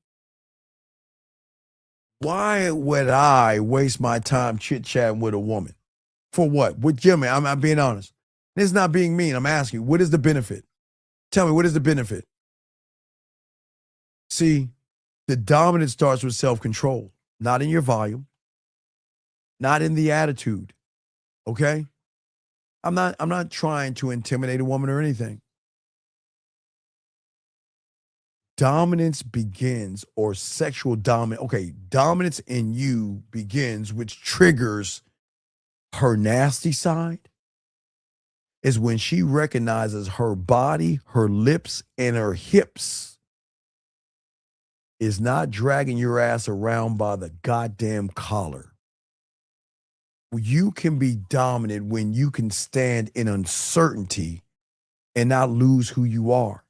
Why would I waste my time chit-chatting with a woman? For what? With Jimmy, I'm being honest. This is not being mean. I'm asking you, what is the benefit? Tell me, what is the benefit? See, the dominance starts with self-control, not in your volume, not in the attitude, okay? I'm not trying to intimidate a woman or anything. Dominance begins, or sexual dominance, okay, dominance in you begins, which triggers her nasty side, is when she recognizes her body, her lips, and her hips is not dragging your ass around by the goddamn collar. You can be dominant when you can stand in uncertainty and not lose who you are.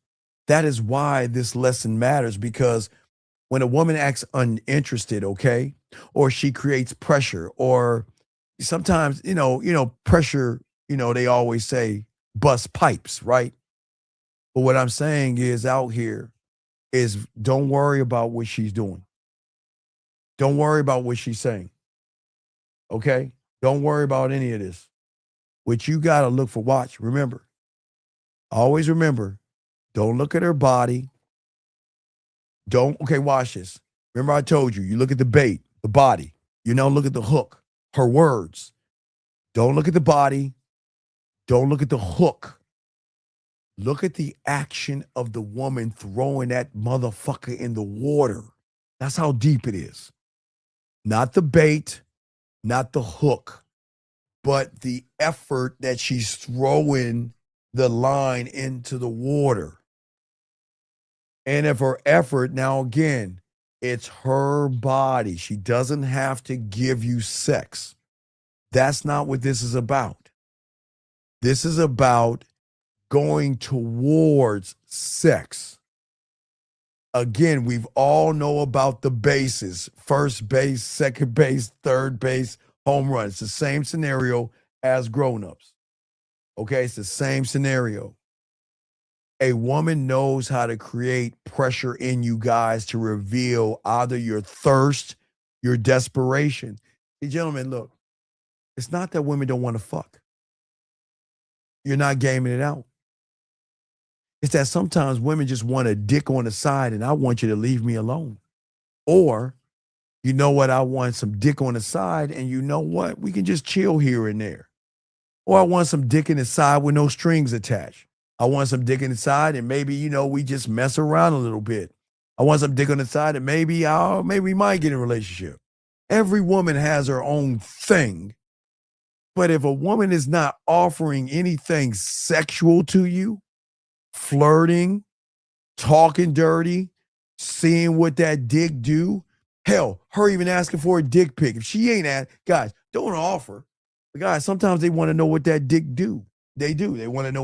That is why this lesson matters, because when a woman acts uninterested, okay, or she creates pressure, or sometimes, pressure, they always say bust pipes, right? But what I'm saying is out here is don't worry about what she's doing. Don't worry about what she's saying. Okay? Don't worry about any of this. What you got to look for, remember, always remember, don't look at her body. Watch this. Remember I told you, you look at the bait, the body. You now look at the hook, her words. Don't look at the body. Don't look at the hook. Look at the action of the woman throwing that motherfucker in the water. That's how deep it is. Not the bait, not the hook, but the effort that she's throwing the line into the water. And if her effort, now again, it's her body. She doesn't have to give you sex. That's not what this is about. This is about going towards sex. Again, we've all know about the bases: first base, second base, third base, home run. It's the same scenario as grown-ups. Okay, it's the same scenario. A woman knows how to create pressure in you guys to reveal either your thirst, your desperation. Hey, gentlemen, look, it's not that women don't want to fuck. You're not gaming it out. It's that sometimes women just want a dick on the side and I want you to leave me alone. Or, you know what, I want some dick on the side and you know what, we can just chill here and there. Or I want some dick in the side with no strings attached. I want some dick in the side and maybe, we just mess around a little bit. I want some dick on the side and maybe we might get in a relationship. Every woman has her own thing. But if a woman is not offering anything sexual to you, flirting, talking dirty, seeing what that dick do, hell, her even asking for a dick pic. If she ain't guys, don't offer. But guys, sometimes they want to know what that dick do. They do. They want to know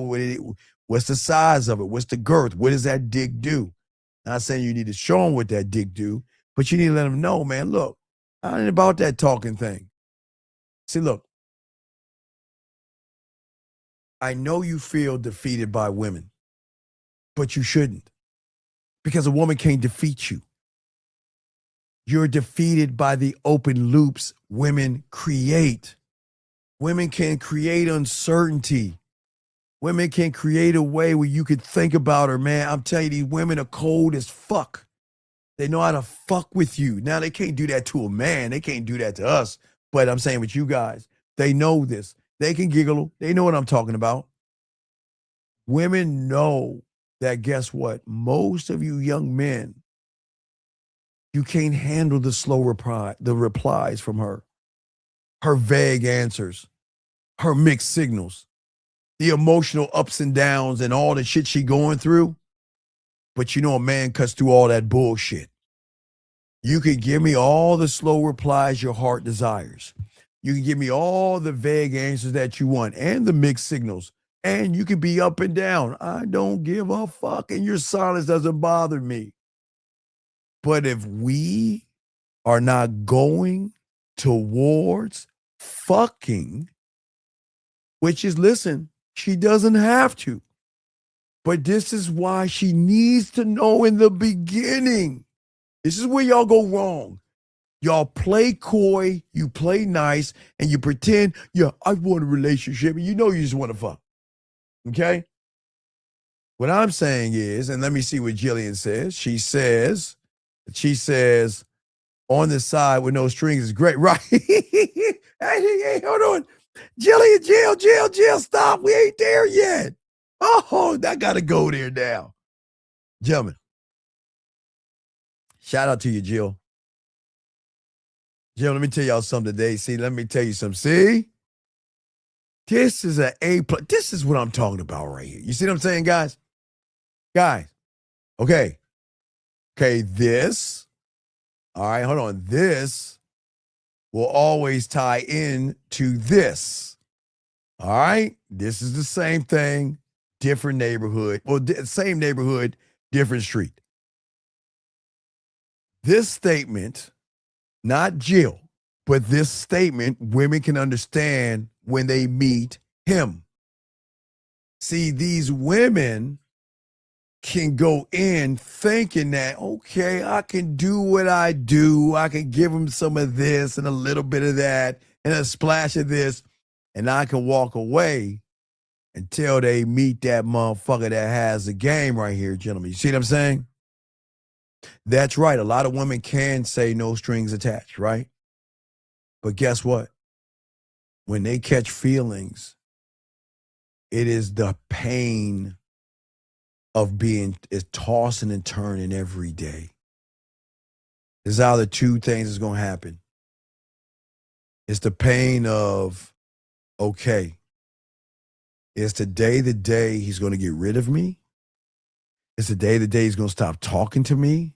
what's the size of it, what's the girth, what does that dick do? Not saying you need to show them what that dick do, but you need to let them know, man, look, I ain't about that talking thing. See, look, I know you feel defeated by women, but you shouldn't, because a woman can't defeat you. You're defeated by the open loops women create. Women can create uncertainty. Women can create a way where you could think about her, man. I'm telling you, these women are cold as fuck. They know how to fuck with you. Now, they can't do that to a man. They can't do that to us. But I'm saying with you guys, they know this. They can giggle. They know what I'm talking about. Women know that, guess what? Most of you young men, you can't handle the slow replies from her vague answers, her mixed signals, the emotional ups and downs and all the shit she going through. But a man cuts through all that bullshit. You can give me all the slow replies your heart desires. You can give me all the vague answers that you want and the mixed signals. And you can be up and down. I don't give a fuck. And your silence doesn't bother me. But if we are not going towards fucking, which is, listen, she doesn't have to. But this is why she needs to know in the beginning. This is where y'all go wrong. Y'all play coy, you play nice, and you pretend, yeah, I want a relationship, and you just want to fuck. Okay? What I'm saying is, and let me see what Jillian says. She says, on the side with no strings is great, right? Hey, hold on. Jillian, Jill, stop. We ain't there yet. Oh, I got to go there now. Gentlemen, shout out to you, Jill. Jill, let me tell y'all something today. See, let me tell you something. See? This is an A+. This is what I'm talking about right here. You see what I'm saying, guys? Guys, okay, this, all right, hold on. This will always tie in to this, all right? This is the same thing, different neighborhood. Well, same neighborhood, different street. This statement, not Jill, but this statement, women can understand when they meet him. See, these women can go in thinking that, okay, I can do what I do. I can give them some of this and a little bit of that and a splash of this, and I can walk away until they meet that motherfucker that has the game right here, gentlemen. You see what I'm saying? That's right. A lot of women can say no strings attached, right? But guess what? When they catch feelings, it is the pain of is tossing and turning every day. There's either two things that's going to happen. It's the pain of, okay, is today the day he's going to get rid of me? Is today the day he's going to stop talking to me?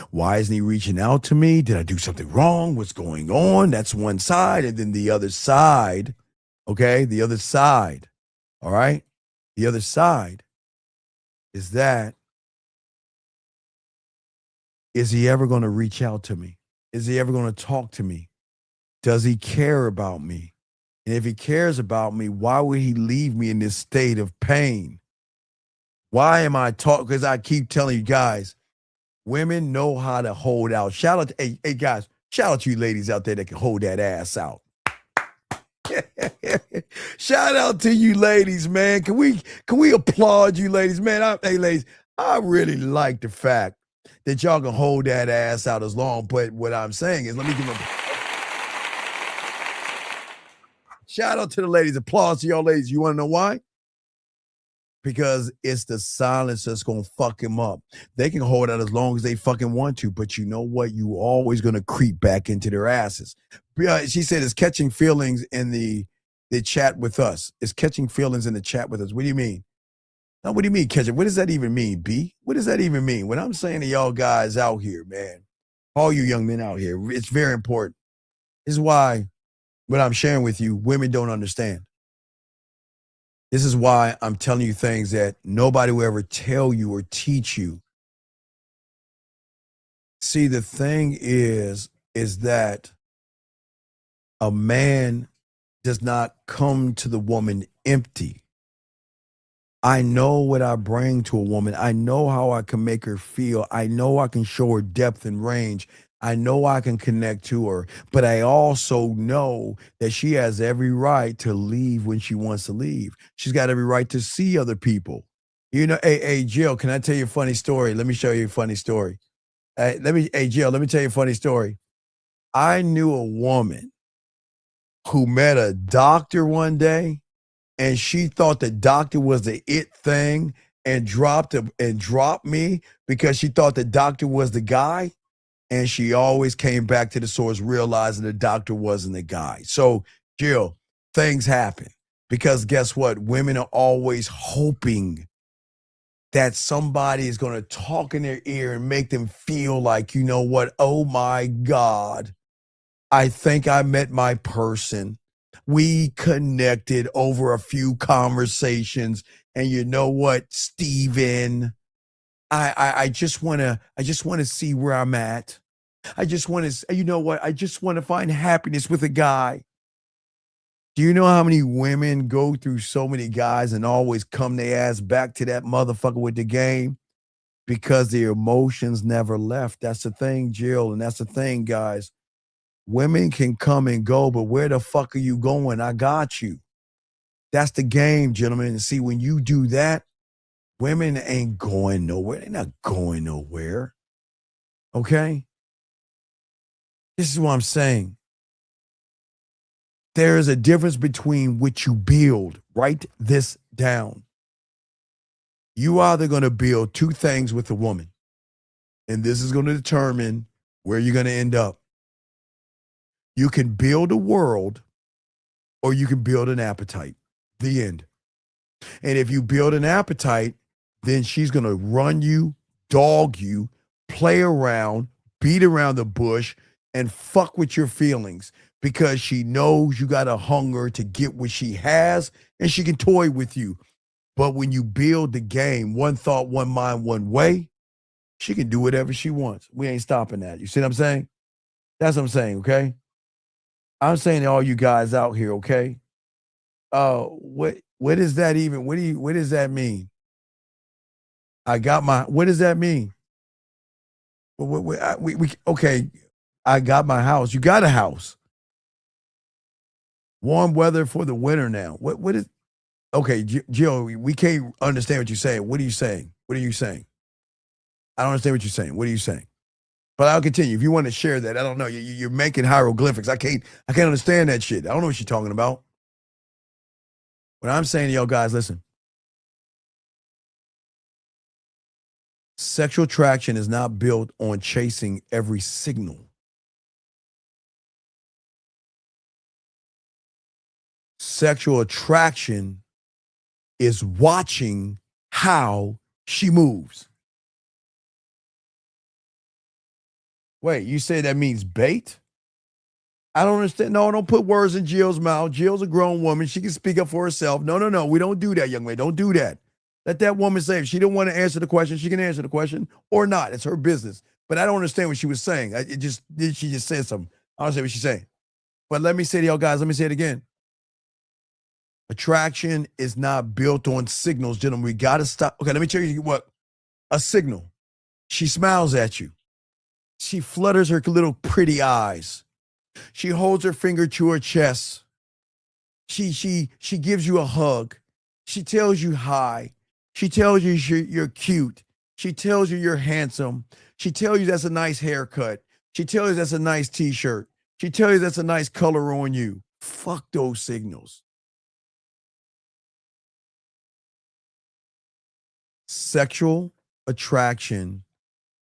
Why isn't he reaching out to me? Did I do something wrong? What's going on? That's one side. And then the other side, okay, the other side, all right? The other side is that, is he ever going to reach out to me? Is he ever going to talk to me? Does he care about me? And if he cares about me, why would he leave me in this state of pain? Why am I talking? Because I keep telling you guys, women know how to hold out. Shout out to, hey guys, Shout out to you ladies out there that can hold that ass out. Shout out to you ladies, man. Can we applaud you ladies, man? Hey ladies, I really like the fact that y'all can hold that ass out as long. But what I'm saying is, let me give them shout out to the ladies. Applause to y'all ladies. You want to know why? Because it's the silence that's going to fuck him up. They can hold out as long as they fucking want to, but you know what? You always going to creep back into their asses. She said it's catching feelings in the chat with us. It's catching feelings in the chat with us. What do you mean? Now, what do you mean catching? What does that even mean, B? What does that even mean? When I'm saying to y'all guys out here, man, all you young men out here, it's very important. This is why what I'm sharing with you, women don't understand. This is why I'm telling you things that nobody will ever tell you or teach you. See, the thing is that a man does not come to the woman empty. I know what I bring to a woman. I know how I can make her feel. I know I can show her depth and range. I know I can connect to her, but I also know that she has every right to leave when she wants to leave. She's got every right to see other people. You know, hey, Jill, can I tell you a funny story? Let me show you a funny story. Jill, let me tell you a funny story. I knew a woman who met a doctor one day, and she thought the doctor was the it thing and dropped me because she thought the doctor was the guy. And she always came back to the source realizing the doctor wasn't the guy. So, Jill, things happen because guess what? Women are always hoping that somebody is going to talk in their ear and make them feel like, you know what? Oh my God, I think I met my person. We connected over a few conversations. And you know what, Steven? I just want to see where I'm at. I just want to, you know what? I just want to find happiness with a guy. Do you know how many women go through so many guys and always come their ass back to that motherfucker with the game? Because their emotions never left. That's the thing, Jill, and that's the thing, guys. Women can come and go, but where the fuck are you going? I got you. That's the game, gentlemen. And see, when you do that, women ain't going nowhere. They're not going nowhere. Okay? This is what I'm saying. There is a difference between what you build. Write this down. You either going to build two things with a woman, and this is going to determine where you're going to end up. You can build a world, or you can build an appetite. The end. And if you build an appetite, then she's going to run you, dog you, play around, beat around the bush, and fuck with your feelings because she knows you got a hunger to get what she has and she can toy with you. But when you build the game, one thought, one mind, one way, she can do whatever she wants. We ain't stopping that. You see what I'm saying? That's what I'm saying, okay? I'm saying to all you guys out here, okay? What does that even, what does that mean? What does that mean? Okay, I got my house. You got a house. Warm weather for the winter now. What is, okay, Jill, we can't understand what you're saying. What are you saying? What are you saying? I don't understand what you're saying. What are you saying? But I'll continue. If you want to share that, I don't know. You're making hieroglyphics. I can't understand that shit. I don't know what you're talking about. What I'm saying to y'all guys, listen. Sexual attraction is not built on chasing every signal. Sexual attraction is watching how she moves. Wait, you say that means bait? I don't understand. No, don't put words in Jill's mouth. Jill's a grown woman. She can speak up for herself. No. We don't do that, young lady. Don't do that. Let that woman say if she don't want to answer the question, she can answer the question or not. It's her business. But I don't understand what she was saying. She just said something. I don't understand what she's saying. But let me say to y'all guys, let me say it again. Attraction is not built on signals, gentlemen. We got to stop. Okay, let me tell you what. A signal. She smiles at you. She flutters her little pretty eyes. She holds her finger to her chest. She gives you a hug. She tells you hi. She tells you you're cute. She tells you you're handsome. She tells you that's a nice haircut. She tells you that's a nice t-shirt. She tells you that's a nice color on you. Fuck those signals. Sexual attraction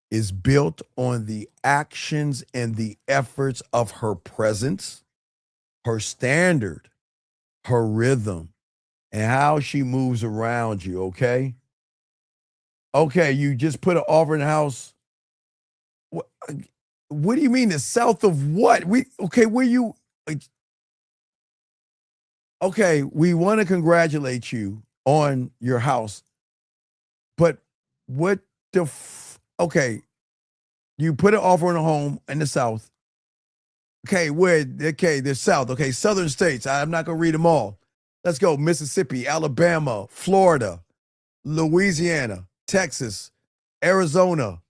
is built on the actions and the efforts of her presence, her standard, her rhythm, and how she moves around you, okay? Okay, you just put an offer in the house. What do you mean the south of what? Where you okay, we want to congratulate you on your house. But what okay, you put an offer on a home in the south. Okay, the south. Okay, southern states. I'm not gonna read them all. Let's go. Mississippi, Alabama, Florida, Louisiana, Texas, Arizona,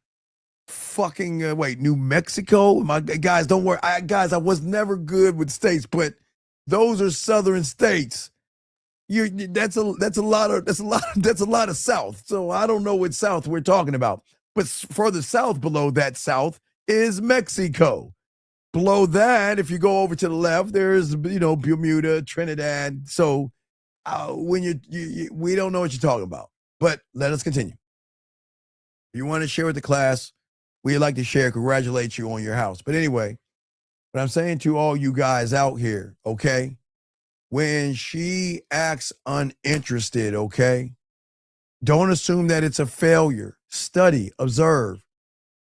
fucking New Mexico. My guys, don't worry. I was never good with states, but those are southern states. That's a lot of south. So I don't know what south we're talking about. But further south, below that south, is Mexico. Below that, if you go over to the left, there's Bermuda, Trinidad. So when we don't know what you're talking about. But let us continue. If you want to share with the class, we'd like to congratulate you on your house. But anyway, what I'm saying to all you guys out here, okay, when she acts uninterested, okay, don't assume that it's a failure. Study, observe.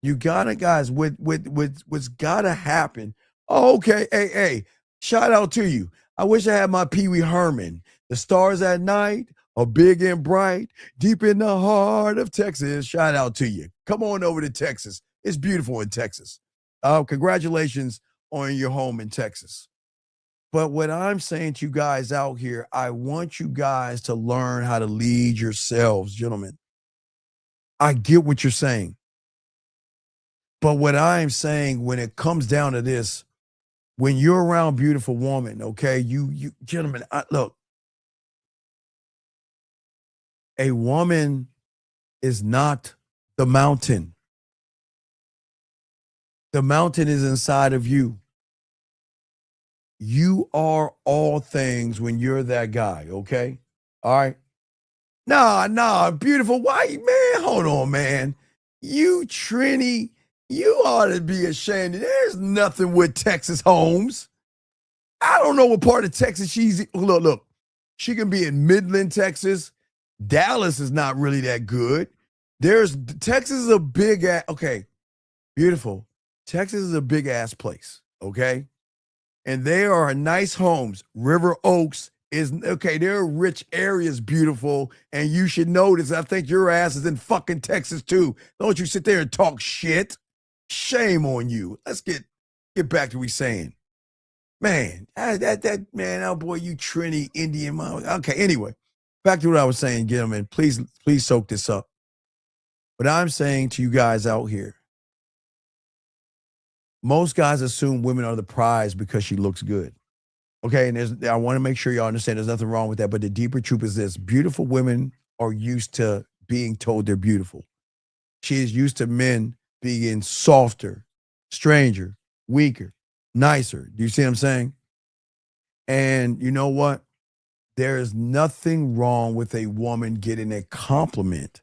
You gotta, guys, what's gotta happen. Oh, okay, hey, shout out to you. I wish I had my Pee Wee Herman. The stars at night are big and bright, deep in the heart of Texas. Shout out to you. Come on over to Texas. It's beautiful in Texas. Congratulations on your home in Texas. But what I'm saying to you guys out here, I want you guys to learn how to lead yourselves, gentlemen. I get what you're saying. But what I'm saying, when it comes down to this, when you're around beautiful woman, okay, you gentlemen, look, a woman is not the mountain. The mountain is inside of you. You are all things when you're that guy, okay? All right? Nah, beautiful. Why, man? Hold on, man. You, Trini, you ought to be ashamed. There's nothing with Texas homes. I don't know what part of Texas she's in. Look. She can be in Midland, Texas. Dallas is not really that good. Texas is a big ass, okay, beautiful. Texas is a big ass place, okay? And there are nice homes. River Oaks is, okay, there are rich areas, beautiful, and you should notice, I think your ass is in fucking Texas too. Don't you sit there and talk shit. Shame on you. Let's get back to what we're saying. Man, that man, oh boy, you Trini Indian mom. Okay, anyway, back to what I was saying, gentlemen. Please soak this up. What I'm saying to you guys out here, most guys assume women are the prize because she looks good. Okay, and I want to make sure y'all understand there's nothing wrong with that, but the deeper truth is this: beautiful women are used to being told they're beautiful. She is used to men being softer, stranger, weaker, nicer. Do you see what I'm saying? And you know what? There is nothing wrong with a woman getting a compliment.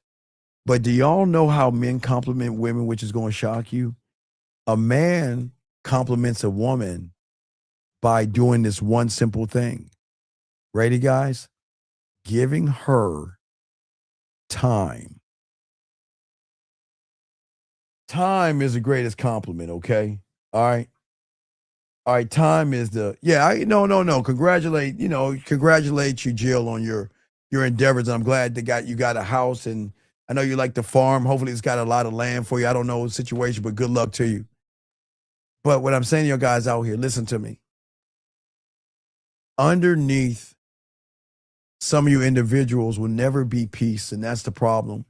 But do y'all know how men compliment women, which is going to shock you? A man compliments a woman by doing this one simple thing. Ready, guys? Giving her time. Time is the greatest compliment, okay? All right. All right, time is no. Congratulate you, Jill, on your endeavors. I'm glad you got a house, and I know you like to farm. Hopefully it's got a lot of land for you. I don't know the situation, but good luck to you. But what I'm saying to you guys out here, listen to me. Underneath some of you individuals will never be peace, and that's the problem.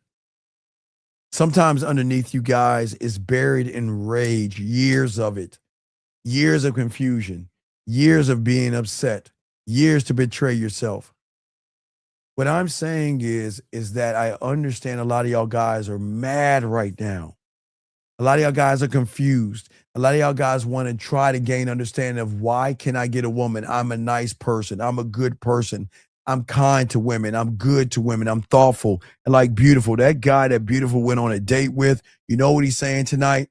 Sometimes underneath you guys is buried in rage, years of it, years of confusion, years of being upset, years to betray yourself. What I'm saying is that I understand a lot of y'all guys are mad right now. A lot of y'all guys are confused. A lot of y'all guys want to try to gain understanding of why can I get a woman? I'm a nice person. I'm a good person. I'm kind to women. I'm good to women. I'm thoughtful and like beautiful. That guy that beautiful went on a date with, you know what he's saying tonight?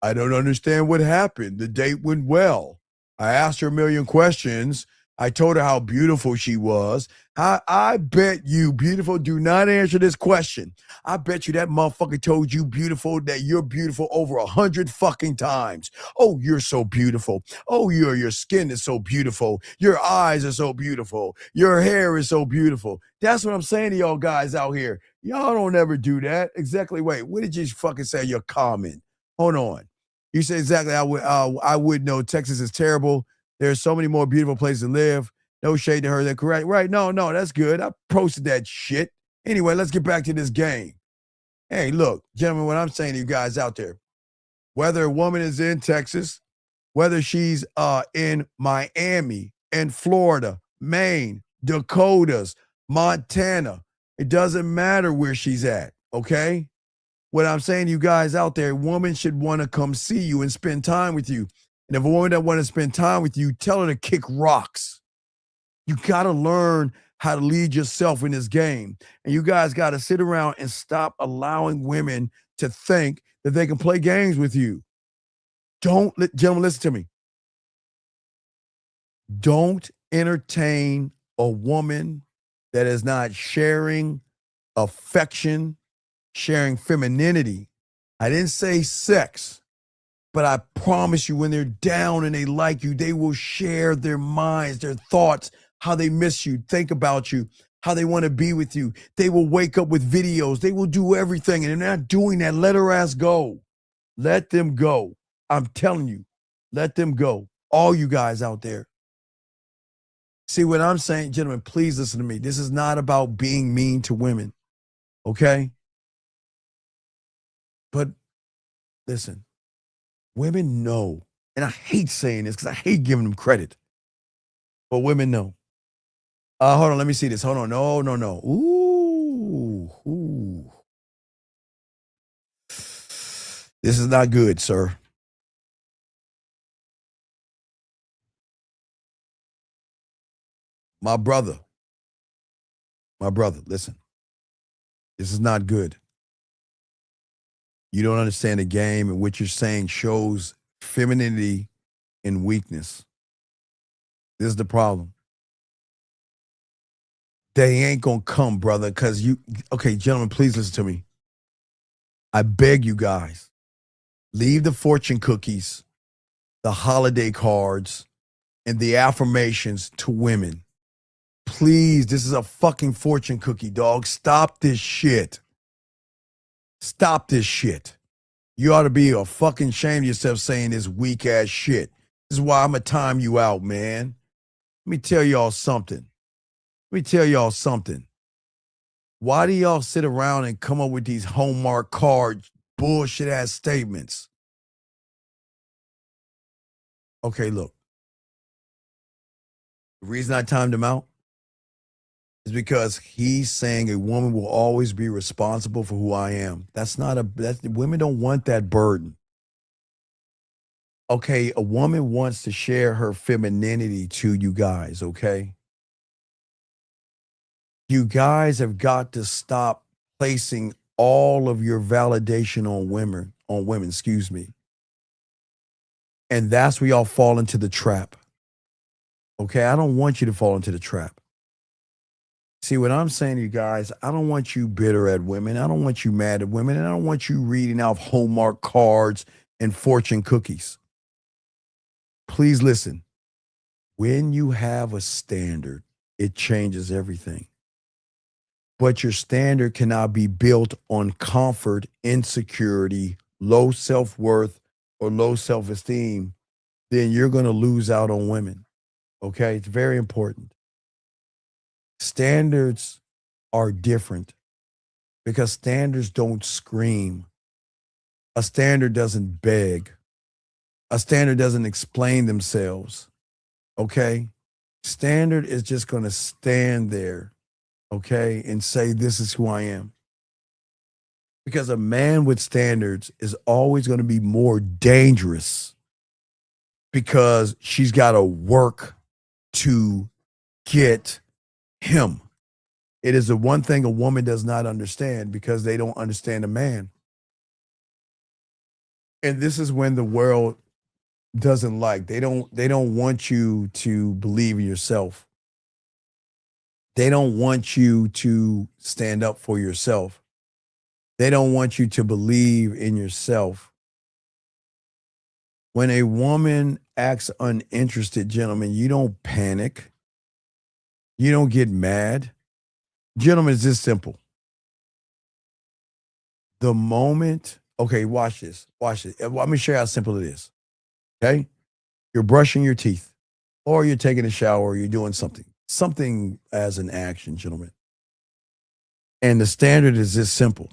I don't understand what happened. The date went well. I asked her a million questions. I told her how beautiful she was. I bet you, beautiful, do not answer this question. I bet you that motherfucker told you beautiful, that you're beautiful over 100 fucking times. Oh, you're so beautiful. Oh, your skin is so beautiful. Your eyes are so beautiful. Your hair is so beautiful. That's what I'm saying to y'all guys out here. Y'all don't ever do that. Exactly. Wait, what did you fucking say? Your comment. Hold on. You said exactly. I would know Texas is terrible. There's so many more beautiful places to live. No shade to her. They're correct. Right. No, that's good. I posted that shit. Anyway, let's get back to this game. Hey, look, gentlemen, what I'm saying to you guys out there, whether a woman is in Texas, whether she's in Miami, in Florida, Maine, Dakotas, Montana, it doesn't matter where she's at, okay? What I'm saying to you guys out there, a woman should want to come see you and spend time with you. And if a woman that want to spend time with you, tell her to kick rocks. You got to learn how to lead yourself in this game. And you guys got to sit around and stop allowing women to think that they can play games with you. Gentlemen, listen to me. Don't entertain a woman that is not sharing affection, sharing femininity. I didn't say sex, but I promise you when they're down and they like you, they will share their minds, their thoughts, how they miss you, think about you, how they want to be with you. They will wake up with videos. They will do everything. And they're not doing that. Let her ass go. Let them go. I'm telling you, let them go. All you guys out there. See what I'm saying, gentlemen, please listen to me. This is not about being mean to women, okay? But listen, women know, and I hate saying this because I hate giving them credit, but women know. Hold on, let me see this. Hold on. No. Ooh. This is not good, sir. My brother, listen. This is not good. You don't understand the game, and what you're saying shows femininity and weakness. This is the problem. They ain't gonna come, brother, because okay, gentlemen, please listen to me. I beg you guys, leave the fortune cookies, the holiday cards, and the affirmations to women. Please, this is a fucking fortune cookie, dog. Stop this shit. Stop this shit. You ought to be a fucking shame of yourself saying this weak ass shit. This is why I'm gonna time you out, man. Let me tell y'all something. Why do y'all sit around and come up with these Hallmark card bullshit ass statements? Okay, look. The reason I timed him out is because he's saying a woman will always be responsible for who I am. Women don't want that burden. Okay, a woman wants to share her femininity to you guys, okay? You guys have got to stop placing all of your validation on women, excuse me. And that's where y'all fall into the trap. Okay, I don't want you to fall into the trap. See, what I'm saying to you guys, I don't want you bitter at women. I don't want you mad at women. And I don't want you reading out Hallmark cards and fortune cookies. Please listen. When you have a standard, it changes everything. But your standard cannot be built on comfort, insecurity, low self-worth, or low self-esteem. Then you're going to lose out on women. Okay? It's very important. Standards are different. because standards don't scream. A standard doesn't beg. A standard doesn't explain themselves. Okay? Standard is just going to stand there, okay, and say, this is who I am. Because a man with standards is always going to be more dangerous because she's got to work to get him. It is the one thing a woman does not understand because they don't understand a man. And this is when the world doesn't like. They don't want you to believe in yourself. They don't want you to stand up for yourself. They don't want you to believe in yourself. When a woman acts uninterested, gentlemen, you don't panic. You don't get mad. Gentlemen, it's this simple. The moment, okay, watch this. Watch it. Let me show you how simple it is. Okay? You're brushing your teeth, or you're taking a shower, or you're doing something. Something as an action, gentlemen. And the standard is this simple.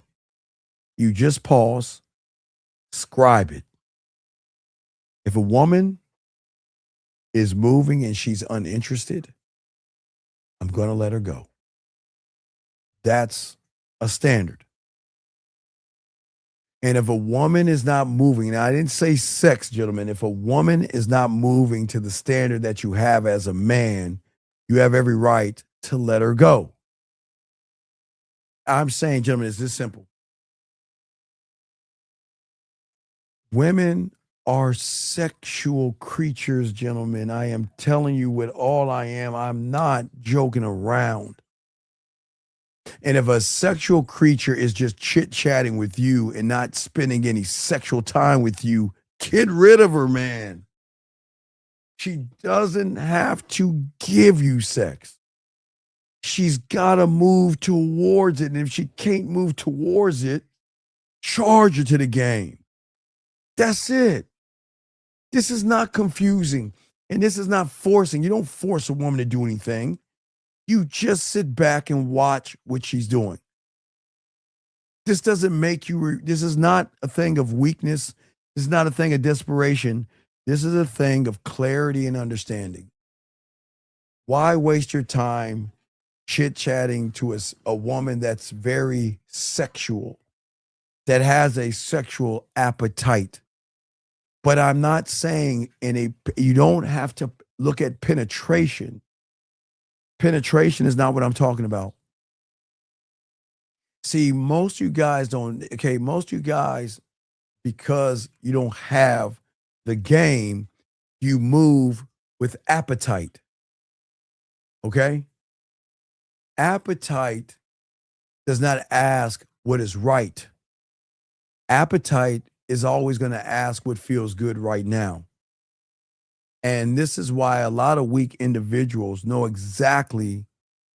You just pause, scribe it. If a woman is moving and she's uninterested, I'm going to let her go. That's a standard. And if a woman is not moving, now I didn't say sex, gentlemen. If a woman is not moving to the standard that you have as a man, you have every right to let her go. I'm saying, gentlemen, it's this simple. Women are sexual creatures, gentlemen. I am telling you with all I am. I'm not joking around. And if a sexual creature is just chit-chatting with you and not spending any sexual time with you, get rid of her, man. She doesn't have to give you sex. She's got to move towards it. And if she can't move towards it, charge her to the game. That's it. This is not confusing. And this is not forcing. You don't force a woman to do anything. You just sit back and watch what she's doing. This doesn't make you, this is not a thing of weakness. This is not a thing of desperation. This is a thing of clarity and understanding. Why waste your time chit-chatting to a woman that's very sexual, that has a sexual appetite? But I'm not saying you don't have to look at penetration. Penetration is not what I'm talking about. See, most of you guys most of you guys, because you don't have the game, you move with appetite. Okay? Appetite does not ask what is right. Appetite is always going to ask what feels good right now. And this is why a lot of weak individuals know exactly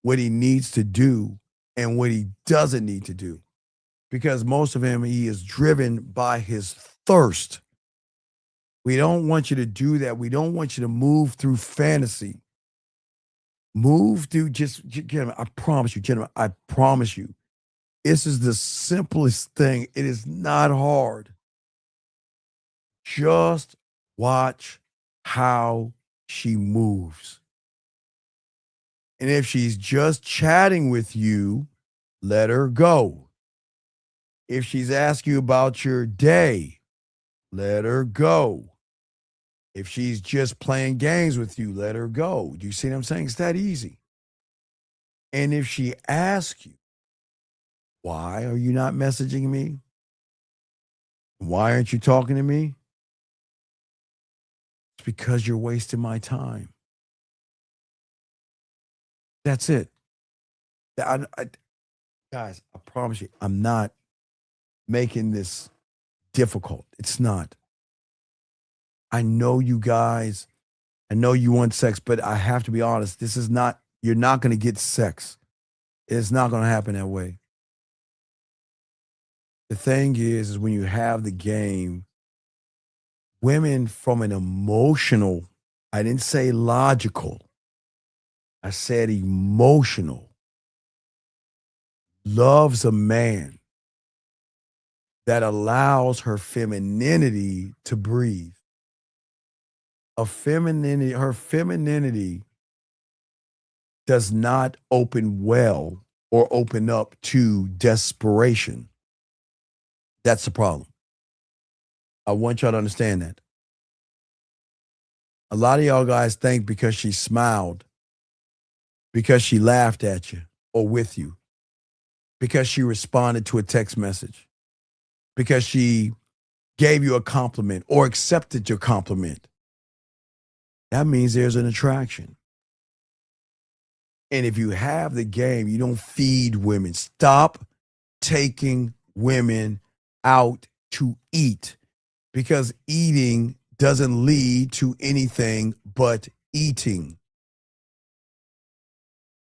what he needs to do and what he doesn't need to do. Because most of him, he is driven by his thirst. We don't want you to do that. We don't want you to move through fantasy. Move through gentlemen, I promise you, this is the simplest thing. It is not hard. Just watch how she moves. And if she's just chatting with you, let her go. If she's asking you about your day, let her go. If she's just playing games with you, let her go. Do you see what I'm saying? It's that easy. And if she asks you, why are you not messaging me? Why aren't you talking to me? It's because you're wasting my time. That's it. Guys, I promise you, I'm not making this difficult. It's not. I know you guys, I know you want sex, but I have to be honest. This is not, you're not going to get sex. It's not going to happen that way. The thing is when you have the game, women from an emotional, I didn't say logical, I said emotional. loves a man that allows her femininity to breathe. Her femininity does not open well or open up to desperation. That's the problem. I want y'all to understand that. A lot of y'all guys think because she smiled, because she laughed at you or with you, because she responded to a text message, because she gave you a compliment or accepted your compliment, that means there's an attraction. And if you have the game, you don't feed women. Stop taking women out to eat, because eating doesn't lead to anything but eating.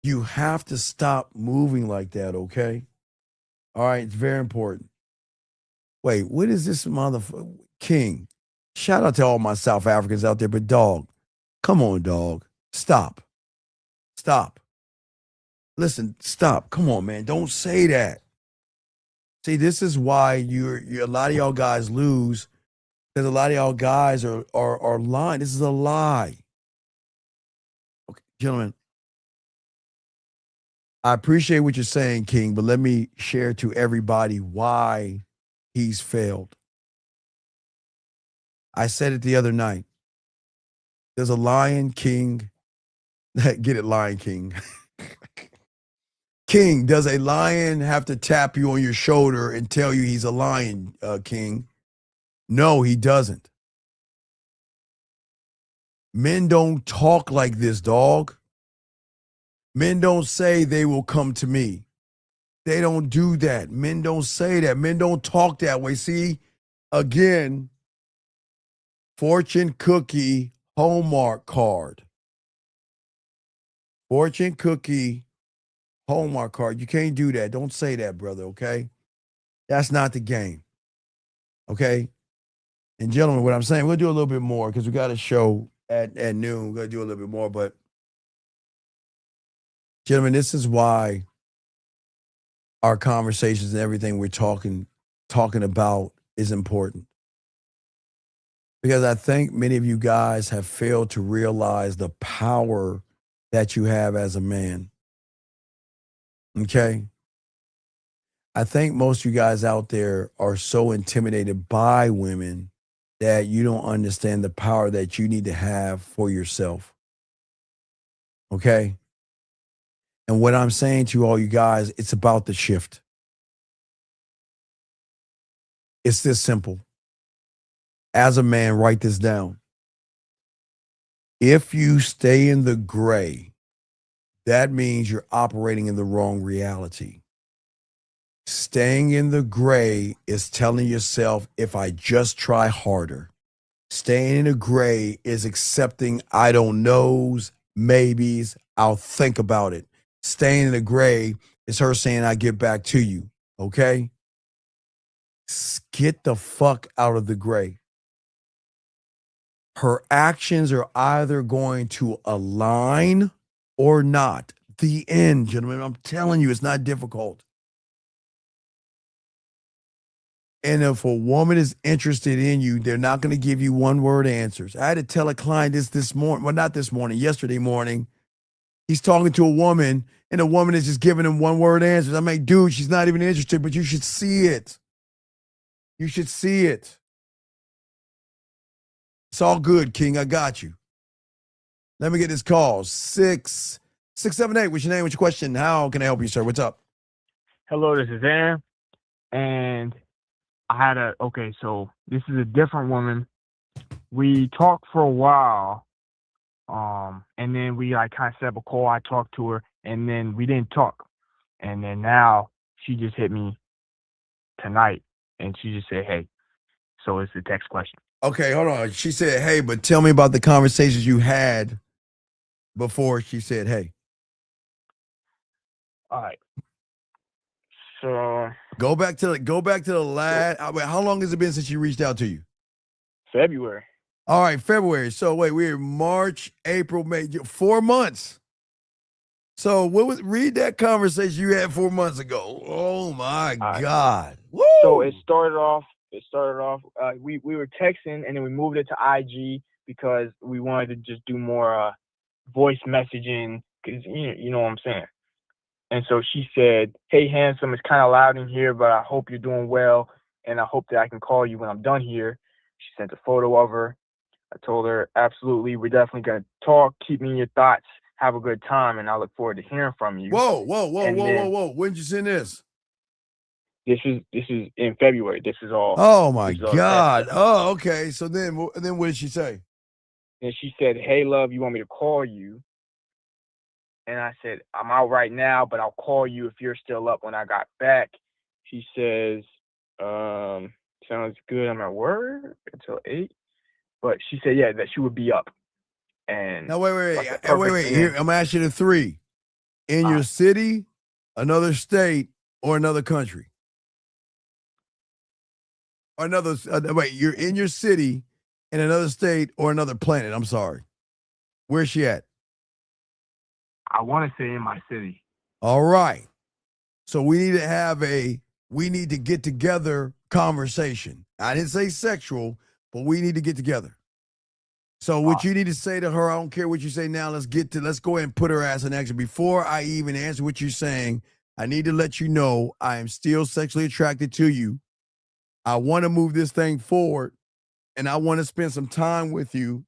You have to stop moving like that, okay? All right, it's very important. Wait, what is this motherfucker? King. Shout out to all my South Africans out there, but dog, come on, dog. Stop. Stop. Listen, stop. Come on, man. Don't say that. See, this is why you're a lot of y'all guys lose, because a lot of y'all guys are lying. This is a lie. Okay, gentlemen, I appreciate what you're saying, King, but let me share to everybody why he's failed. I said it the other night. There's a Lion King. Get it, Lion King. King, does a lion have to tap you on your shoulder and tell you he's a lion, King? No, he doesn't. Men don't talk like this, dog. Men don't say they will come to me. They don't do that. Men don't say that. Men don't talk that way. See, again, fortune cookie Hallmark card. Fortune cookie Hallmark card. You can't do that. Don't say that, brother, okay? That's not the game. Okay? And gentlemen, what I'm saying, we'll do a little bit more because we got a show at noon. We're going to do a little bit more. But gentlemen, this is why our conversations and everything we're talking about is important. Because I think many of you guys have failed to realize the power that you have as a man. Okay? I think most of you guys out there are so intimidated by women that you don't understand the power that you need to have for yourself. Okay? And what I'm saying to all you guys, it's about the shift. It's this simple. As a man, write this down. If you stay in the gray, that means you're operating in the wrong reality. Staying in the gray is telling yourself, if I just try harder. Staying in the gray is accepting I don't knows, maybes, I'll think about it. Staying in the gray is her saying I get back to you, okay? Get the fuck out of the gray. Her actions are either going to align or not. The end, gentlemen. I'm telling you, it's not difficult. And if a woman is interested in you, they're not going to give you one-word answers. I had to tell a client this morning. Well, not this morning, yesterday morning. He's talking to a woman, and the woman is just giving him one-word answers. I'm like, dude, she's not even interested, but you should see it. You should see it. It's all good, King. I got you. Let me get this call. 678. What's your name? What's your question? How can I help you, sir? What's up? Hello, this is Aaron. And I had so this is a different woman. We talked for a while. And then we kind of set up a call. I talked to her, and then we didn't talk. And then now she just hit me tonight, and she just said, hey. So it's the text question. Okay, hold on. She said, hey, but tell me about the conversations you had before she said, hey. All right. So go back to the last. How long has it been since she reached out to you? February. All right, February. So wait, we're March, April, May, 4 months. So read that conversation you had 4 months ago. Oh my God. Woo! So it started off. We were texting, and then we moved it to IG because we wanted to just do more voice messaging. Cause you know what I'm saying. And so she said, "Hey, handsome, it's kind of loud in here, but I hope you're doing well, and I hope that I can call you when I'm done here." She sent a photo of her. I told her, "Absolutely, we're definitely gonna talk. Keep me in your thoughts. Have a good time, and I look forward to hearing from you." Whoa. When did you send this? This is in February. This is all. Oh my this is all the past God. stuff. Oh, okay. So then what did she say? And she said, "Hey, love, you want me to call you?" And I said, "I'm out right now, but I'll call you if you're still up when I got back." She says, "Sounds good. I'm at work until 8." But she said, yeah, that she would be up. And Now wait. I said, perfect. Wait. Here, I'm asking you the 3. In your city, another state, or another country? Or another wait, you're in your city, in another state, or another planet. I'm sorry. Where's she at? I want to say in my city. All right. So we need to get together conversation. I didn't say sexual, but we need to get together. So what you need to say to her, I don't care what you say now, let's go ahead and put her ass in action. Before I even answer what you're saying, I need to let you know I am still sexually attracted to you. I want to move this thing forward, and I want to spend some time with you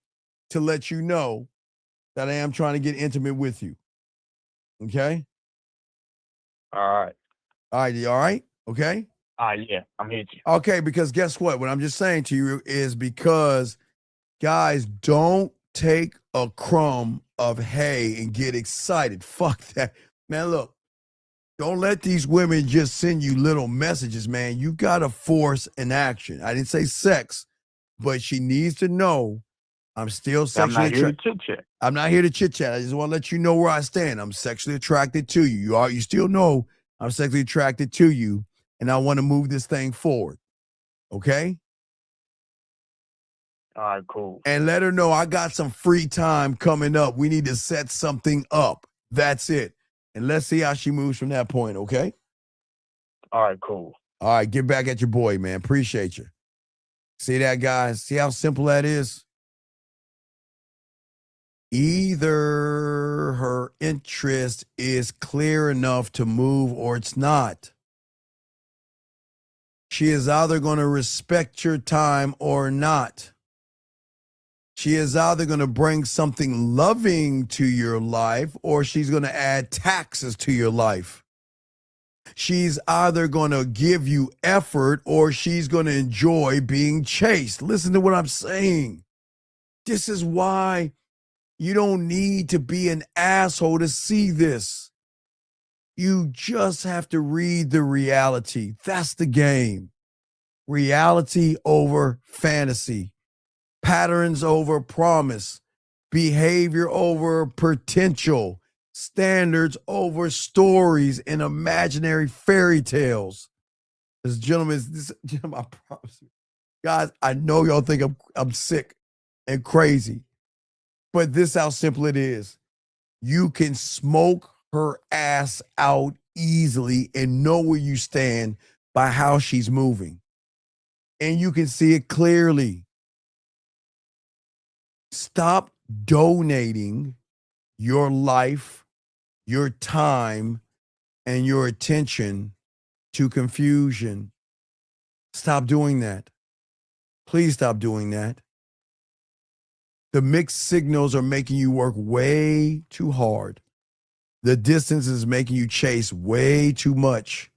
to let you know that I am trying to get intimate with you. Okay? All right. All right, you all right? Okay? Yeah, I'm here to you. Okay, because guess what? What I'm just saying to you is because, guys, don't take a crumb of hay and get excited. Fuck that. Man, look, don't let these women just send you little messages, man. You got to force an action. I didn't say sex, but she needs to know I'm still sexually attracted. I'm not here to chit-chat. I'm not here to chit-chat. I just want to let you know where I stand. I'm sexually attracted to you. You still know I'm sexually attracted to you, and I want to move this thing forward. Okay? All right, cool. And let her know I got some free time coming up. We need to set something up. That's it. And let's see how she moves from that point, okay? All right, cool. All right, get back at your boy, man. Appreciate you. See that, guys? See how simple that is? Either her interest is clear enough to move or it's not. She is either going to respect your time or not. She is either going to bring something loving to your life or she's going to add taxes to your life. She's either going to give you effort or she's going to enjoy being chased. Listen to what I'm saying. This is why you don't need to be an asshole to see this. You just have to read the reality. That's the game. Reality over fantasy. Patterns over promise. Behavior over potential. Standards over stories and imaginary fairy tales. Gentlemen, I promise you. Guys, I know y'all think I'm sick and crazy, but this is how simple it is. You can smoke her ass out easily and know where you stand by how she's moving. And you can see it clearly. Stop donating your life, your time, and your attention to confusion. Stop doing that. Please stop doing that. The mixed signals are making you work way too hard. The distance is making you chase way too much.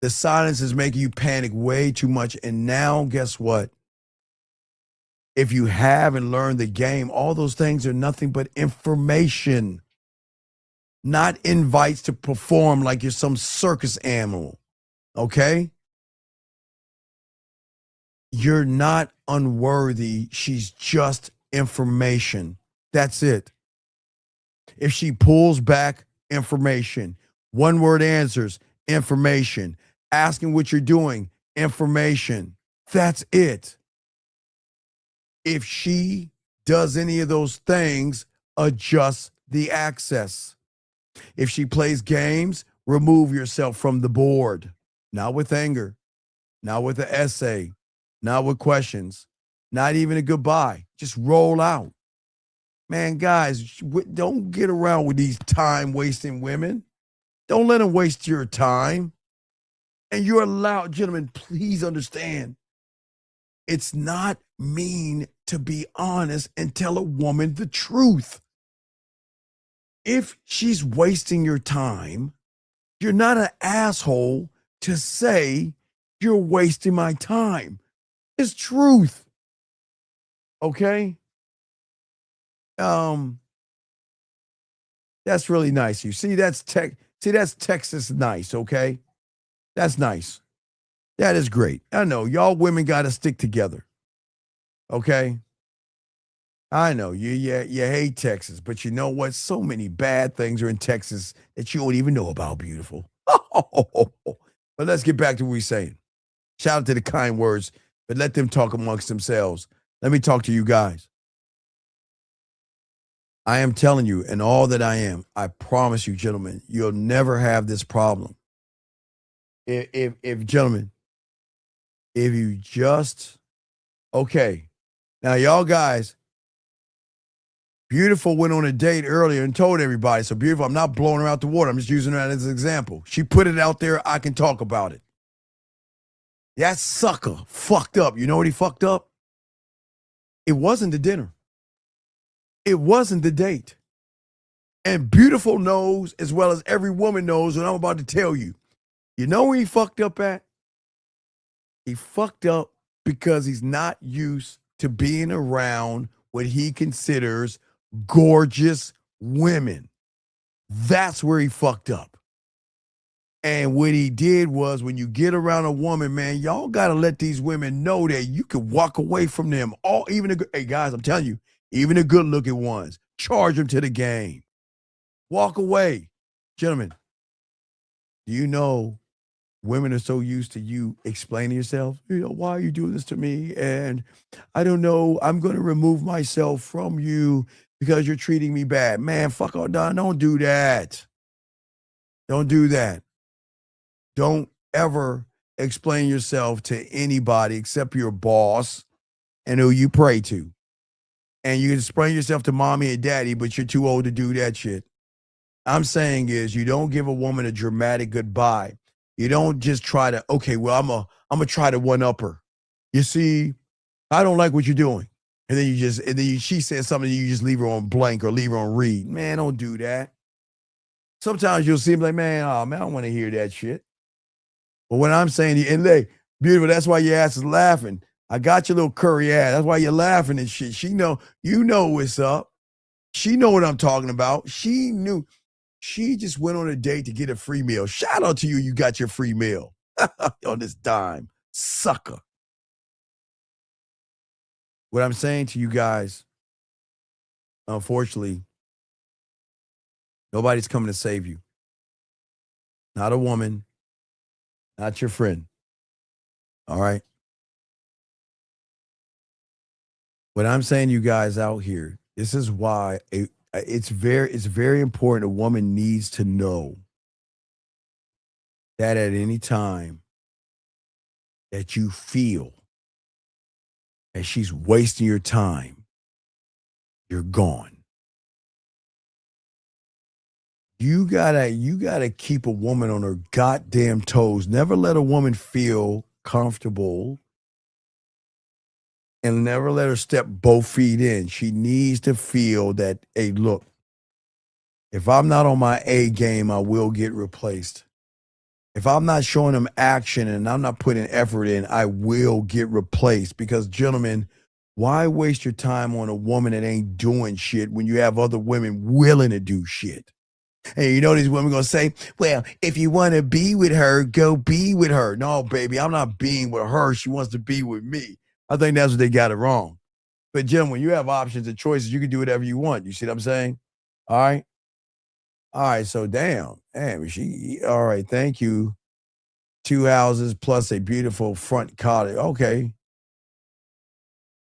The silence is making you panic way too much. And now, guess what? If you haven't learned the game, all those things are nothing but information, not invites to perform like you're some circus animal. Okay? You're not unworthy. She's just information. That's it. If she pulls back, information. One word answers, information. Asking what you're doing, information. That's it. If she does any of those things, adjust the access. If she plays games, remove yourself from the board. Not with anger, not with an essay, not with questions, not even a goodbye. Just roll out. Man, guys, don't get around with these time-wasting women. Don't let them waste your time. And you're allowed, gentlemen, please understand, it's not mean to be honest and tell a woman the truth. If she's wasting your time, you're not an asshole to say you're wasting my time. It's truth. Okay? That's really nice. You see, that's Texas nice, okay? That's nice. That is great. I know y'all women got to stick together. Okay? I know you hate Texas, but you know what? So many bad things are in Texas that you don't even know about, beautiful. But let's get back to what we're saying. Shout out to the kind words, but let them talk amongst themselves. Let me talk to you guys. I am telling you, and all that I am, I promise you, gentlemen, you'll never have this problem. If gentlemen, if you just, okay. Now, y'all guys, Beautiful went on a date earlier and told everybody. So Beautiful, I'm not blowing her out the water. I'm just using her as an example. She put it out there. I can talk about it. That sucker fucked up. You know what he fucked up? It wasn't the dinner. It wasn't the date. And Beautiful knows, as well as every woman knows, what I'm about to tell you. You know where he fucked up at? He fucked up because he's not used to being around what he considers gorgeous women. That's where he fucked up. And what he did was, when you get around a woman, man, y'all got to let these women know that you can walk away from them. Hey, guys, I'm telling you, even the good-looking ones, charge them to the game. Walk away. Gentlemen, do you know women are so used to you explaining yourself? You know, why are you doing this to me? And I don't know, I'm going to remove myself from you because you're treating me bad. Man, fuck all done. Don't do that. Don't do that. Don't ever explain yourself to anybody except your boss and who you pray to. And you can explain yourself to mommy and daddy, but you're too old to do that shit. I'm saying is, you don't give a woman a dramatic goodbye. You don't just try to, okay, well, I'm gonna try to one-up her. You see, I don't like what you're doing. And then she says something, you just leave her on blank or leave her on read. Man, don't do that. Sometimes you'll see him like, man, I don't want to hear that shit. But what I'm saying, and hey, Beautiful, that's why your ass is laughing. I got your little curry ass. That's why you're laughing and shit. You know what's up. She know what I'm talking about. She knew. She just went on a date to get a free meal. Shout out to you, you got your free meal on this dime. Sucker. What I'm saying to you guys, unfortunately, nobody's coming to save you. Not a woman, not your friend. All right? What I'm saying to you guys out here, this is why it's very important. A woman needs to know that at any time that you feel that she's wasting your time, you're gone. You gotta keep a woman on her goddamn toes. Never let a woman feel comfortable, and never let her step both feet in. She needs to feel that, hey, look, if I'm not on my A game, I will get replaced. If I'm not showing them action and I'm not putting effort in, I will get replaced. Because, gentlemen, why waste your time on a woman that ain't doing shit when you have other women willing to do shit? And you know these women going to say, well, if you want to be with her, go be with her. No, baby, I'm not being with her. She wants to be with me. I think that's what they got it wrong. But, Jim, when you have options and choices, you can do whatever you want. You see what I'm saying? All right? All right, so damn, all right, thank you. 2 houses plus a beautiful front cottage. Okay.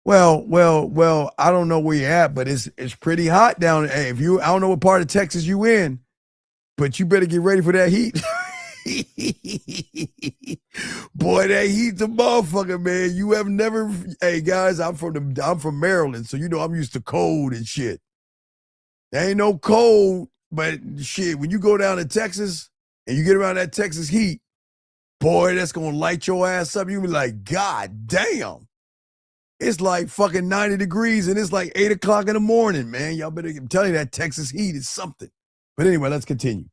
Well, I don't know where you're at, but it's pretty hot down there. Hey, I don't know what part of Texas you in, But you better get ready for that heat. Boy, that heat's a motherfucker, man. You have never. Hey guys, I'm from Maryland, so you know I'm used to cold and shit. There ain't no cold, but shit, when you go down to Texas and you get around that Texas heat, boy, that's gonna light your ass up. You be like, God damn. It's like fucking 90 degrees and it's like 8 o'clock in the morning, man. Y'all better, I'm telling you, that Texas heat is something. But anyway, let's continue.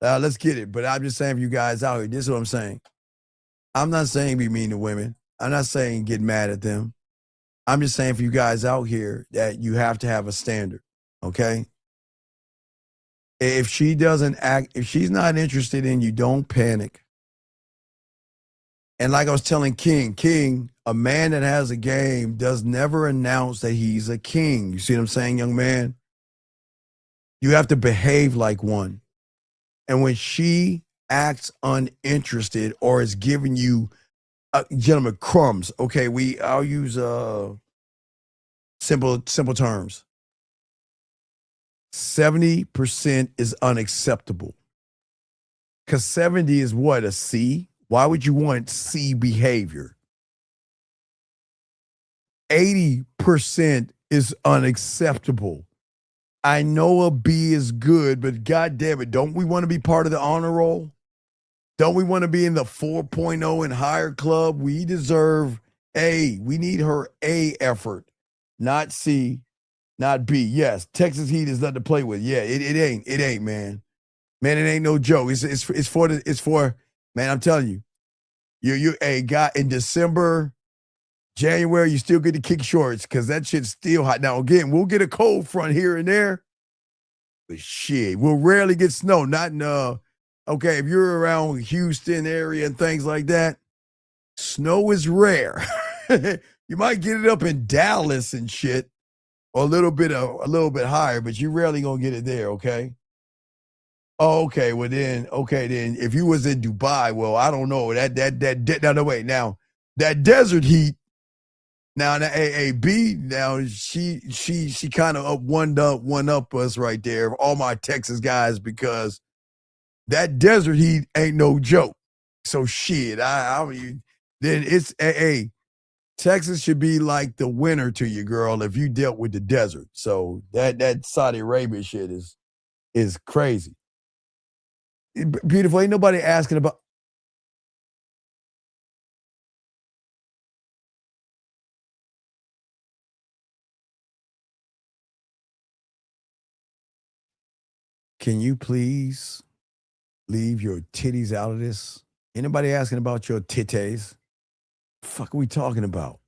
Let's get it. But I'm just saying for you guys out here, this is what I'm saying. I'm not saying be mean to women. I'm not saying get mad at them. I'm just saying for you guys out here that you have to have a standard, okay? If she doesn't act, if she's not interested in you, don't panic. And like I was telling King, a man that has a game does never announce that he's a king. You see what I'm saying, young man? You have to behave like one. And when she acts uninterested or is giving you, gentlemen, crumbs, okay, I'll use simple terms. 70% is unacceptable. Because 70 is what, a C? Why would you want C behavior? 80% is unacceptable. I know a B is good, but God damn it, don't we want to be part of the honor roll? Don't we want to be in the 4.0 and higher club? We deserve A. We need her A effort, not C, not B. Yes, Texas Heat is nothing to play with. Yeah, it ain't, man. Man, it ain't no joke. It's for man, I'm telling you. You a guy in December, January, you still get to kick shorts because that shit's still hot. Now, again, we'll get a cold front here and there, but shit, we'll rarely get snow. Not in, okay, if you're around Houston area and things like that, snow is rare. You might get it up in Dallas and shit, or a little bit higher, but you rarely gonna get it there, okay? Oh, okay. Well, then, if you was in Dubai, well, I don't know no, wait. Now, that desert heat. Now, the AAB. Now, she kind of one up us right there. All my Texas guys, because that desert heat ain't no joke. So shit, I mean, then it's Texas should be like the winter to you, girl, if you dealt with the desert. So that Saudi Arabia shit is crazy. Beautiful. Ain't nobody asking about. Can you please leave your titties out of this? Anybody asking about your titties? The fuck are we talking about?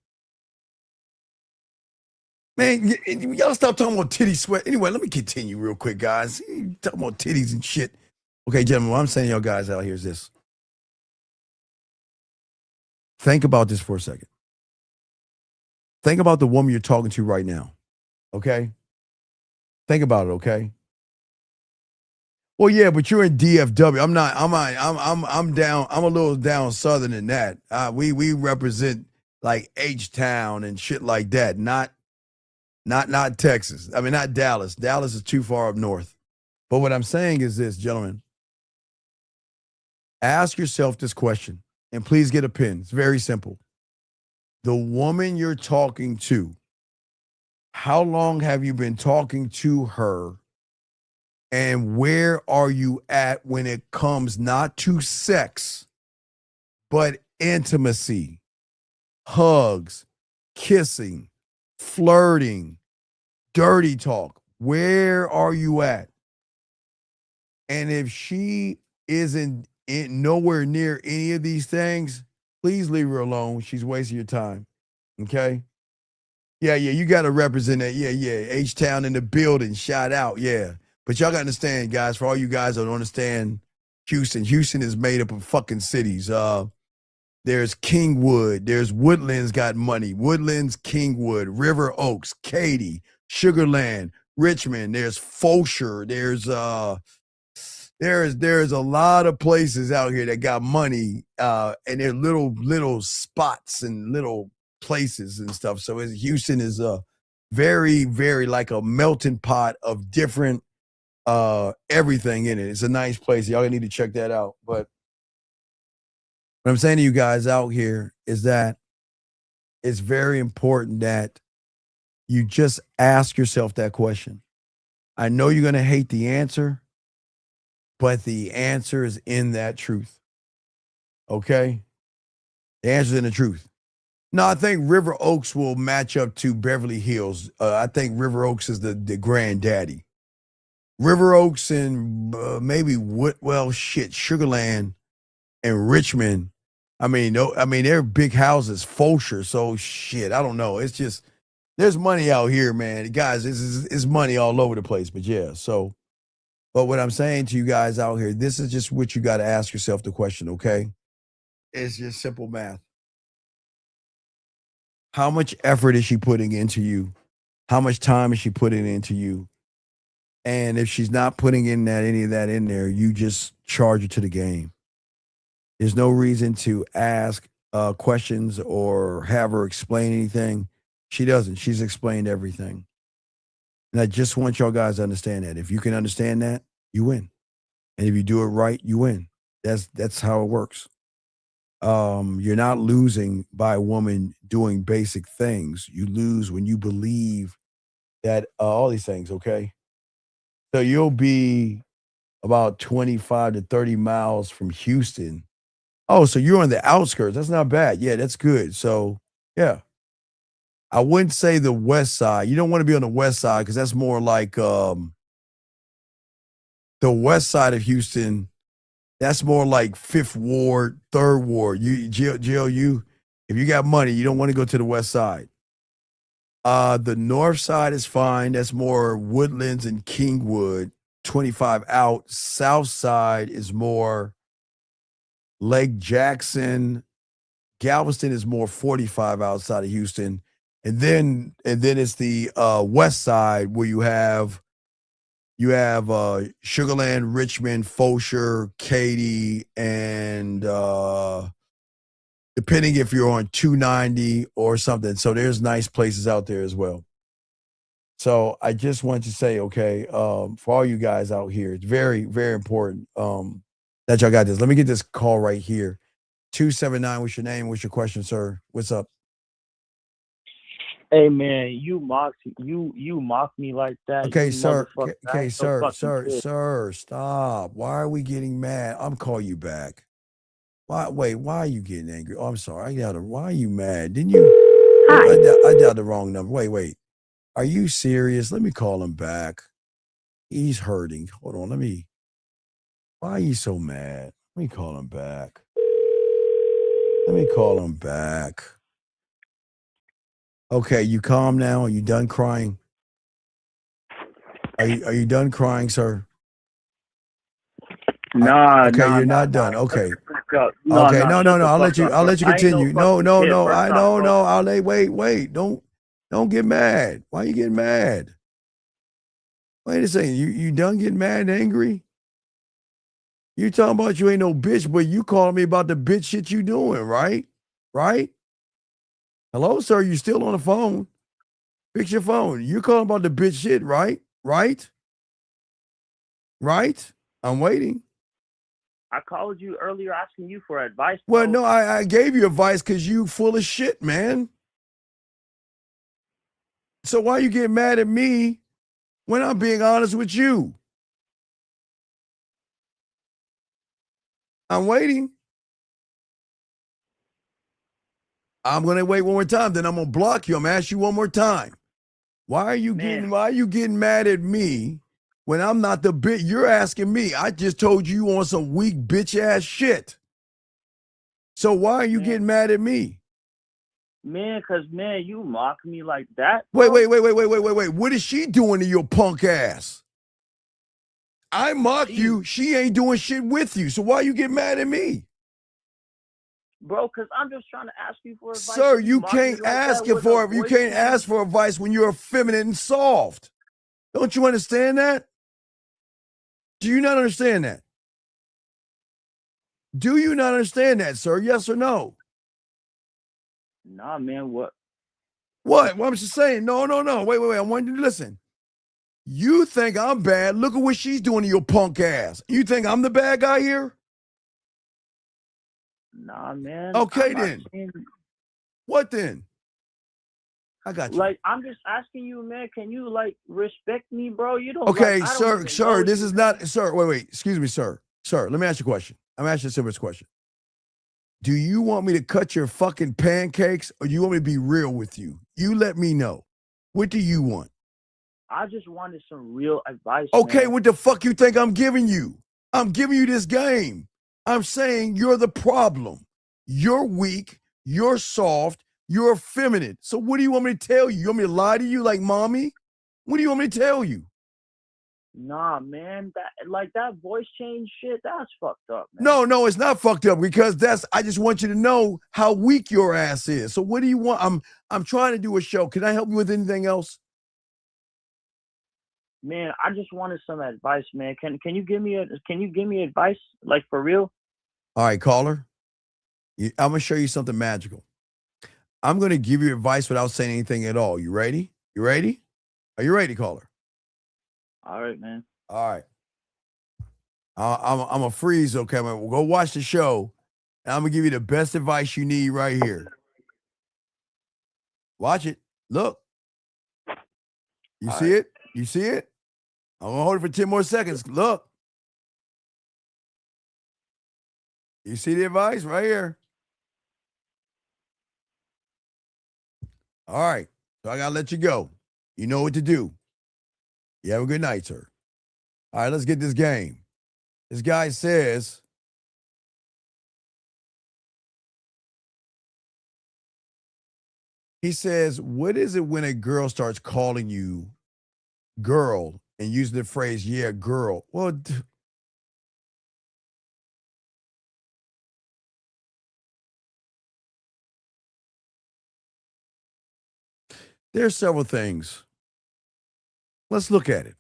Man, y'all stop talking about titty sweat. Anyway, let me continue real quick, guys. Talking about titties and shit. Okay, gentlemen, what I'm saying to y'all guys out here is this. Think about this for a second. Think about the woman you're talking to right now. Okay? Think about it, okay? Well, yeah, but you're in DFW. I'm down. I'm a little down southern than that. We represent like H-Town and shit like that. Not Texas. I mean, not Dallas. Dallas is too far up north. But what I'm saying is this, gentlemen. Ask yourself this question, and please get a pen. It's very simple. The woman you're talking to, how long have you been talking to her? And where are you at when it comes not to sex, but intimacy, hugs, kissing, flirting, dirty talk? Where are you at? And if she isn't nowhere near any of these things, please leave her alone. She's wasting your time. Okay? Yeah, you got to represent that. Yeah. H-Town in the building. Shout out. Yeah. But y'all got to understand, guys, for all you guys that don't understand Houston is made up of fucking cities. There's Kingwood. There's Woodlands got money. Woodlands, Kingwood, River Oaks, Katy, Sugarland, Richmond. There's Fosher. There's a lot of places out here that got money, and they're little spots and little places and stuff. So Houston is a very, very like a melting pot of different everything in it. It's a nice place. Y'all need to check that out. But what I'm saying to you guys out here is that it's very important that you just ask yourself that question. I know you're going to hate the answer, but the answer is in that truth. Okay? The answer is in the truth. No, I think River Oaks will match up to Beverly Hills. I think River Oaks is the granddaddy. River Oaks and maybe Sugarland and Richmond. They're big houses, Fulsher. So shit, I don't know. It's just there's money out here, man. Guys, it's money all over the place. But yeah, so but what I'm saying to you guys out here, this is just what you got to ask yourself the question, okay? It's just simple math. How much effort is she putting into you? How much time is she putting into you? And if she's not putting in any of that in there, you just charge her to the game. There's no reason to ask questions or have her explain anything. She doesn't. She's explained everything. And I just want y'all guys to understand that. If you can understand that, you win. And if you do it right, you win. That's how it works. You're not losing by a woman doing basic things. You lose when you believe that all these things, okay? So you'll be about 25 to 30 miles from Houston. Oh, so you're on the outskirts. That's not bad. Yeah, that's good. So, yeah. I wouldn't say the west side. You don't want to be on the west side because that's more like the west side of Houston. That's more like 5th Ward, 3rd Ward. If you got money, you don't want to go to the west side. The north side is fine. That's more Woodlands and Kingwood, 25 out. South side is more Lake Jackson. Galveston is more 45 outside of Houston. And then it's the west side where you have Sugarland, Richmond, Fulsher, Katy, and depending if you're on 290 or something. So there's nice places out there as well. So I just want to say, okay, for all you guys out here, it's very, very important that y'all got this. Let me get this call right here. 279, what's your name? What's your question, sir? What's up? Hey man, you mock me like that. Okay, you sir. motherfucker. I Okay, ain't so fucking good. sir, stop. Why are we getting mad? I'm call you back. Why are you getting angry? Oh, I'm sorry. Why are you mad? Didn't you? I dialed the wrong number. Wait. Are you serious? Let me call him back. He's hurting. Hold on. Why are you so mad? Let me call him back. Okay, you calm now? Are you done crying? Are you done crying, sir? Nah, okay, you're not done. Okay. No, Okay, no. shut the I'll let fuck you. up, I'll bro. let you I ain't continue. No. fucking kid. First off, bro. I'll let. Wait. Don't get mad. Why are you getting mad? Wait a second. You done getting mad and angry? You talking about you ain't no bitch, but you calling me about the bitch shit you doing, right? Right? Hello, sir. You still on the phone? Fix your phone. You calling about the bitch shit, right? Right? I'm waiting. I called you earlier asking you for advice. Well, bro. no, I gave you advice because you full of shit, man. So why you get mad at me when I'm being honest with you? I'm waiting. I'm gonna wait one more time, then I'm gonna block you. I'm gonna ask you one more time. Why are you getting mad at me when I'm not the bitch? You're asking me. I just told you you on some weak bitch ass shit. So why are you getting mad at me? Man, cause man, you mock me like that. Bro. Wait. What is she doing to your punk ass? I mock you. She ain't doing shit with you. So why you get mad at me? Bro, cause I'm just trying to ask you for advice. Sir, you can't ask for advice when you're effeminate and soft. Don't you understand that? Do you not understand that? Do you not understand that, sir? Yes or no? Nah, man, what? What? Well, I'm just saying. No. Wait. I want you to listen. You think I'm bad. Look at what she's doing to your punk ass. You think I'm the bad guy here? Nah, man. Okay, I'm not then. saying, What then? I got you. like, I'm just asking you, man. Can you like respect me, bro? You don't. Okay, like, I don't even sir, know this you, is man. not, sir, wait, excuse me, sir. Sir, let me ask you a question. I'm asking a simple question. Do you want me to cut your fucking pancakes or do you want me to be real with you? You let me know. What do you want? I just wanted some real advice, Okay, man. what the fuck you think I'm giving you? I'm giving you this game. I'm saying you're the problem. You're weak. You're soft. You're effeminate. So what do you want me to tell you? You want me to lie to you like mommy? What do you want me to tell you? Nah, man. That voice change shit. That's fucked up, man. No, it's not fucked up because I just want you to know how weak your ass is. So what do you want? I'm trying to do a show. Can I help you with anything else? Man, I just wanted some advice, man. Can you give me advice, like, for real? All right, caller. I'm going to show you something magical. I'm going to give you advice without saying anything at all. You ready? You ready? Are you ready, caller? All right, man. All right. I'm a freeze, okay? We'll go watch the show, and I'm going to give you the best advice you need right here. Watch it. Look. You see it? You see it? I'm going to hold it for 10 more seconds. Look. You see the advice right here? All right. So I got to let you go. You know what to do. You have a good night, sir. All right, let's get this game. This guy says, what is it when a girl starts calling you girl and using the phrase, yeah, girl? Well, there's several things. Let's look at it.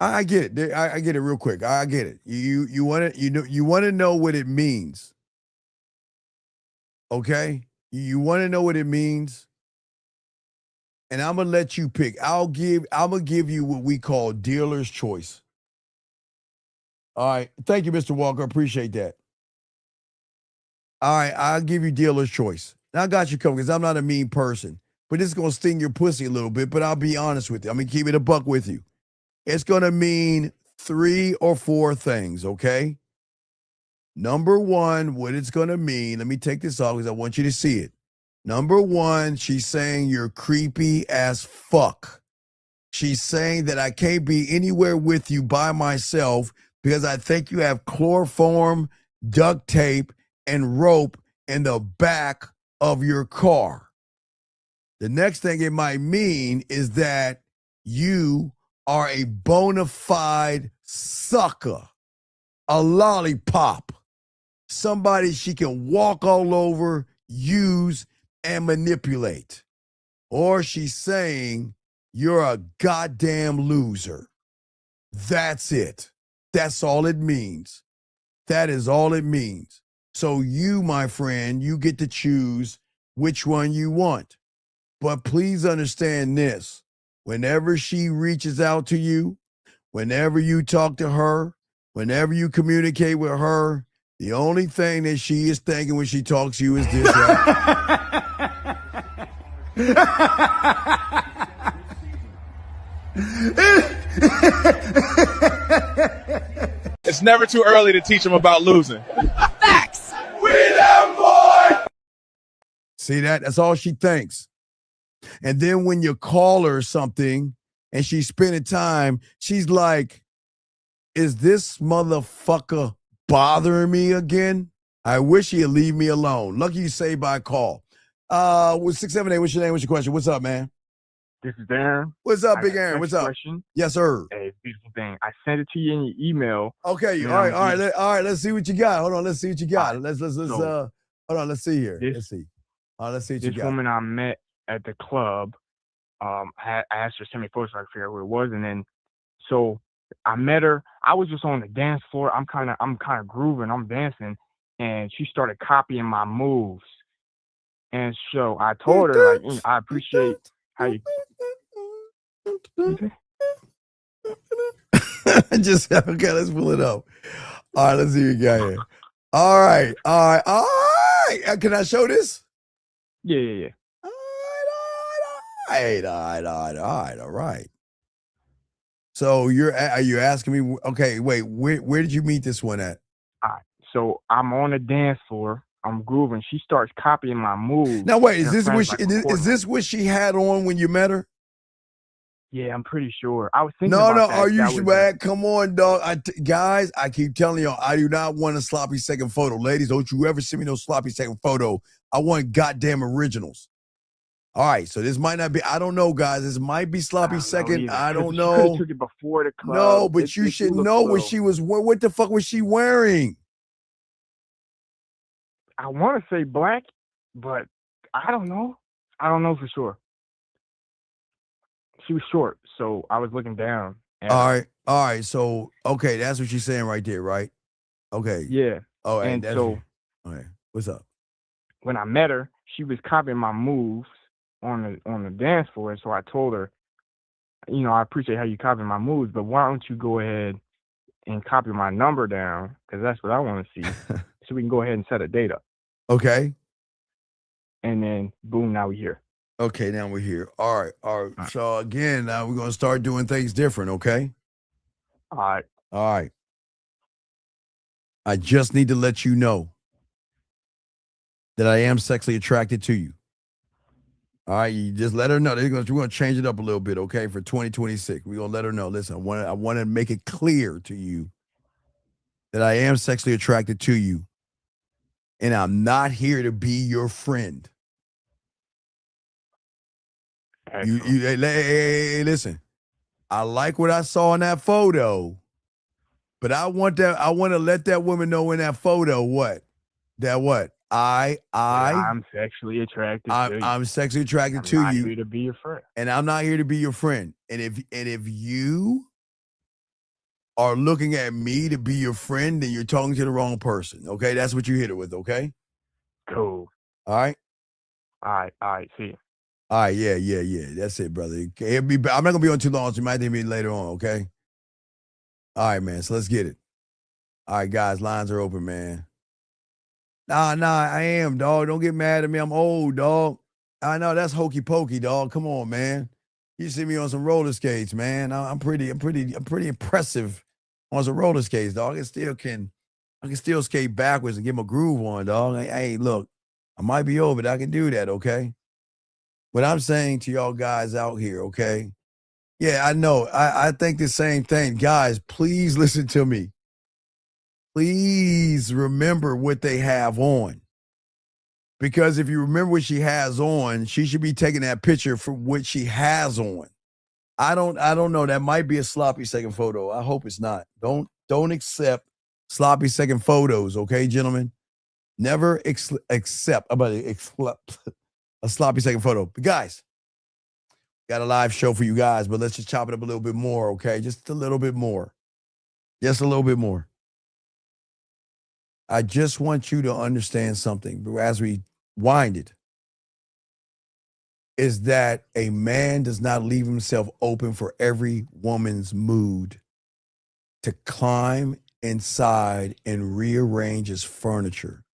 I get it. I get it real quick. I get it. You want to know what it means. Okay? You want to know what it means? And I'm gonna let you pick. I'm gonna give you what we call dealer's choice. All right. Thank you, Mr. Walker. Appreciate that. All right, I'll give you dealer's choice. Now I got you covered because I'm not a mean person. But this is gonna sting your pussy a little bit, but I'll be honest with you. I'm gonna keep it a buck with you. It's gonna mean 3 or 4 things, okay? Number one, what it's gonna mean, let me take this off because I want you to see it. Number one, she's saying you're creepy as fuck. She's saying that I can't be anywhere with you by myself because I think you have chloroform, duct tape, and rope in the back of your car. The next thing it might mean is that you are a bona fide sucker, a lollipop, somebody she can walk all over, use, and manipulate. Or she's saying you're a goddamn loser. That's it. That's all it means. That is all it means. So you, my friend, you get to choose which one you want. But please understand this. Whenever she reaches out to you, whenever you talk to her, whenever you communicate with her, the only thing that she is thinking when she talks to you is this, right? It's never too early to teach them about losing. Facts. We them, boy. See that? That's all she thinks. And then when you call her something and she's spending time, she's like, is this motherfucker bothering me again? I wish he'd leave me alone. Lucky you saved by call. With 678, what's your name? What's your question? What's up, man? This is Darren. What's up, I Big got a Aaron? What's up? question. Yes, sir. Hey, beautiful thing. I sent it to you in your email. Okay, Man, all right. Let's see what you got. Hold on, let's see what you got. Let's so hold on, let's see here. this- Let's see. Let's see what you This got. woman I met at the club, I asked her to send me photos so I could figure out who it was, and then so I met her. I was just on the dance floor. I'm kind of grooving. I'm dancing, and she started copying my moves. And so I told her, like, I appreciate how you. Just okay, let's pull it up. All right, let's see what we got here. All right. Can I show this? Yeah. All right. So are you asking me? Okay, wait. Where did you meet this one at? All right. So I'm on the dance floor. I'm grooving. She starts copying my moves. Now wait, and is her this friends, what like, is recording this what she had on when you met her? Yeah, I'm pretty sure. I was thinking No, about that. are you That sure? was Come on, dog. Guys, I keep telling y'all, I do not want a sloppy second photo. Ladies, don't you ever send me no sloppy second photo. I want goddamn originals. All right, so this might not be, I don't know, guys. This might be sloppy second. I don't She could have know. took it before the club. No, but you should know what she was, what the fuck was she wearing? I want to say black, but I don't know. I don't know for sure. She was short, so I was looking down. All right. So, okay, that's what she's saying right there, right? Okay. Yeah. All right. And so, okay. What's up? when I met her, she was copying my moves on the dance floor. So I told her, I appreciate how you copy my moves, but why don't you go ahead and copy my number down? Because that's what I want to see. So we can go ahead and set a date up. Okay. And then, boom, now we're here. Okay, now we're here. All right. So again, now we're gonna start doing things different. Okay. All right. I just need to let you know that I am sexually attracted to you. All right, you just let her know. We're gonna change it up a little bit, okay? For 2026, we're gonna let her know. Listen, I want to make it clear to you that I am sexually attracted to you, and I'm not here to be your friend. Hey, listen. I like what I saw in that photo, but I want to let that woman know in that photo I'm sexually attracted to you. I'm sexually attracted to you. I'm not here to be your friend. And I'm not here to be your friend. And if you are looking at me to be your friend, then you're talking to the wrong person. Okay, that's what you hit it with. Okay. Cool. All right. All right. See you. All right, yeah. That's it, brother. I'm not gonna be on too long, so you might need me later on, okay? All right, man. So let's get it. All right, guys, lines are open, man. Nah, I am, dog. Don't get mad at me. I'm old, dog. I know that's hokey pokey, dog. Come on, man. You see me on some roller skates, man. I'm pretty impressive on some roller skates, dog. I can still skate backwards and get my groove on, dog. Hey, look, I might be old, but I can do that, okay? What I'm saying to y'all guys out here, okay? Yeah, I know. I think the same thing. Guys, please listen to me. Please remember what they have on. Because if you remember what she has on, she should be taking that picture for what she has on. I don't know. That might be a sloppy second photo. I hope it's not. Don't accept sloppy second photos, okay, gentlemen? Never accept a sloppy second photo. But guys, got a live show for you guys, but let's just chop it up a little bit more, okay? Just a little bit more. Just a little bit more. I just want you to understand something as we wind it, is that a man does not leave himself open for every woman's mood to climb inside and rearrange his furniture.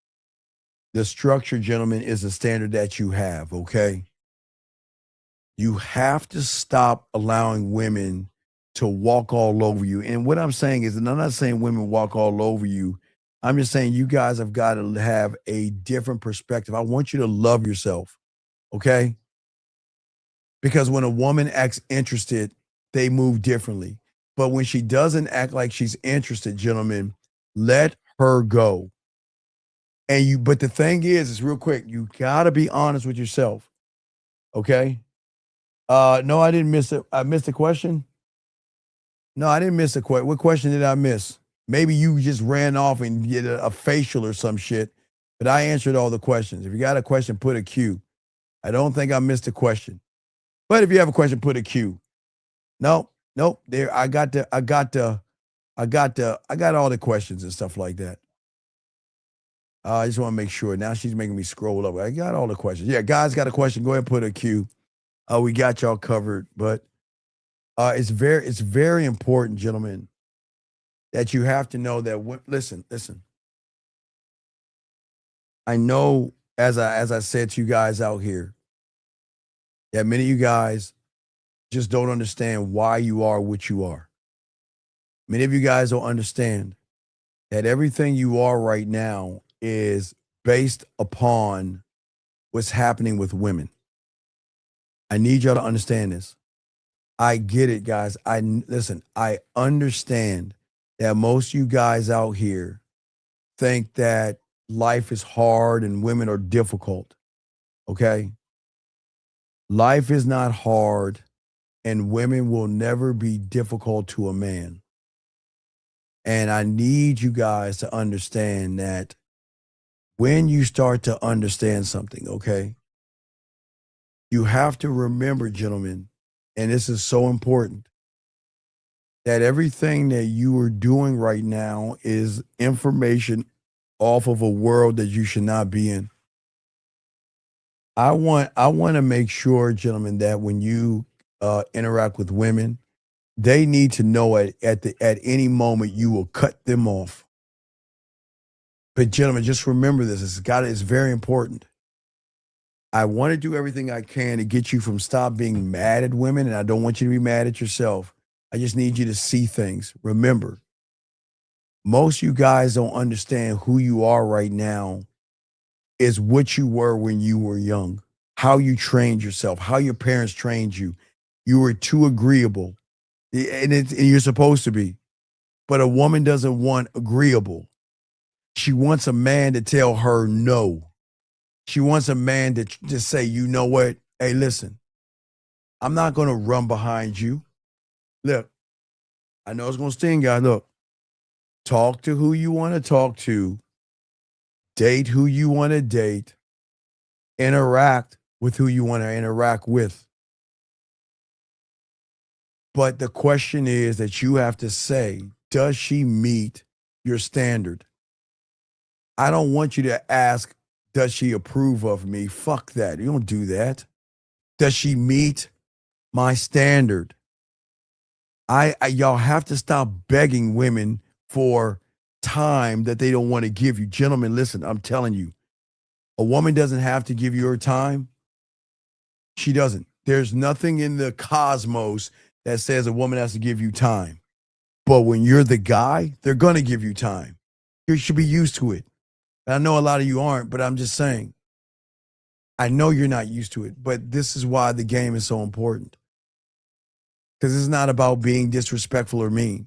The structure, gentlemen, is the standard that you have, okay? You have to stop allowing women to walk all over you. And what I'm saying is, and I'm not saying women walk all over you. I'm just saying you guys have got to have a different perspective. I want you to love yourself, okay? Because when a woman acts interested, they move differently. But when she doesn't act like she's interested, gentlemen, let her go. But the thing is real quick, you got to be honest with yourself, okay? No, I didn't miss it. I missed the question. No, I didn't miss the question. What question did I miss? Maybe you just ran off and did a facial or some shit, but I answered all the questions. If you got a question, put a Q. I don't think I missed a question. But if you have a question, put a Q. Nope. There, I got all the questions and stuff like that. I just want to make sure. Now she's making me scroll up. I got all the questions. Yeah, guys got a question. Go ahead and put a Q. We got y'all covered, but It's very important, gentlemen, that you have to know that. Listen. I know, as I said to you guys out here, that many of you guys just don't understand why you are what you are. Many of you guys don't understand that everything you are right now is based upon what's happening with women. I need y'all to understand this. I get it, guys. Listen, I understand that most of you guys out here think that life is hard and women are difficult. Okay? Life is not hard and women will never be difficult to a man. And I need you guys to understand that when you start to understand something, okay, you have to remember, gentlemen, and this is so important, that everything that you are doing right now is information off of a world that you should not be in. I want to make sure, gentlemen, that when you interact with women, they need to know at any moment you will cut them off. But gentlemen, just remember this. It's very important. I want to do everything I can to get you from stop being mad at women, and I don't want you to be mad at yourself. I just need you to see things. Remember, most of you guys don't understand who you are right now is what you were when you were young, how you trained yourself, how your parents trained you. You were too agreeable, and you're supposed to be. But a woman doesn't want agreeable. She wants a man to tell her no. She wants a man to just say, you know what? Hey, listen, I'm not going to run behind you. Look, I know it's going to sting, guys. Look, talk to who you want to talk to, date who you want to date, interact with who you want to interact with. But the question is that you have to say, does she meet your standard? I don't want you to ask, does she approve of me? Fuck that. You don't do that. Does she meet my standard? Y'all have to stop begging women for time that they don't want to give you. Gentlemen, listen, I'm telling you, a woman doesn't have to give you her time. She doesn't. There's nothing in the cosmos that says a woman has to give you time. But when you're the guy, they're going to give you time. You should be used to it. I know a lot of you aren't, but I'm just saying. I know you're not used to it, but this is why the game is so important. Because it's not about being disrespectful or mean.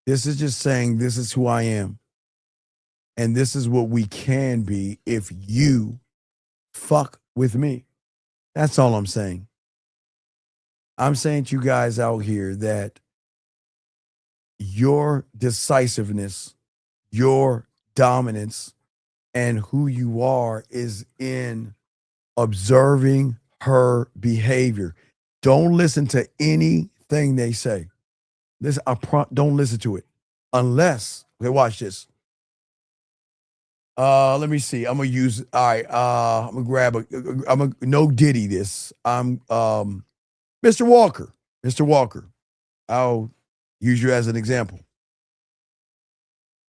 This is just saying, this is who I am. And this is what we can be if you fuck with me. That's all I'm saying. I'm saying to you guys out here that your decisiveness, your dominance, and who you are is in observing her behavior. Don't listen to anything they say. Listen, don't listen to it unless, okay, watch this. Let me see. I'm gonna use. All right. I'm gonna grab I'm gonna no Diddy this. I'm Mr. Walker. Mr. Walker. I'll use you as an example.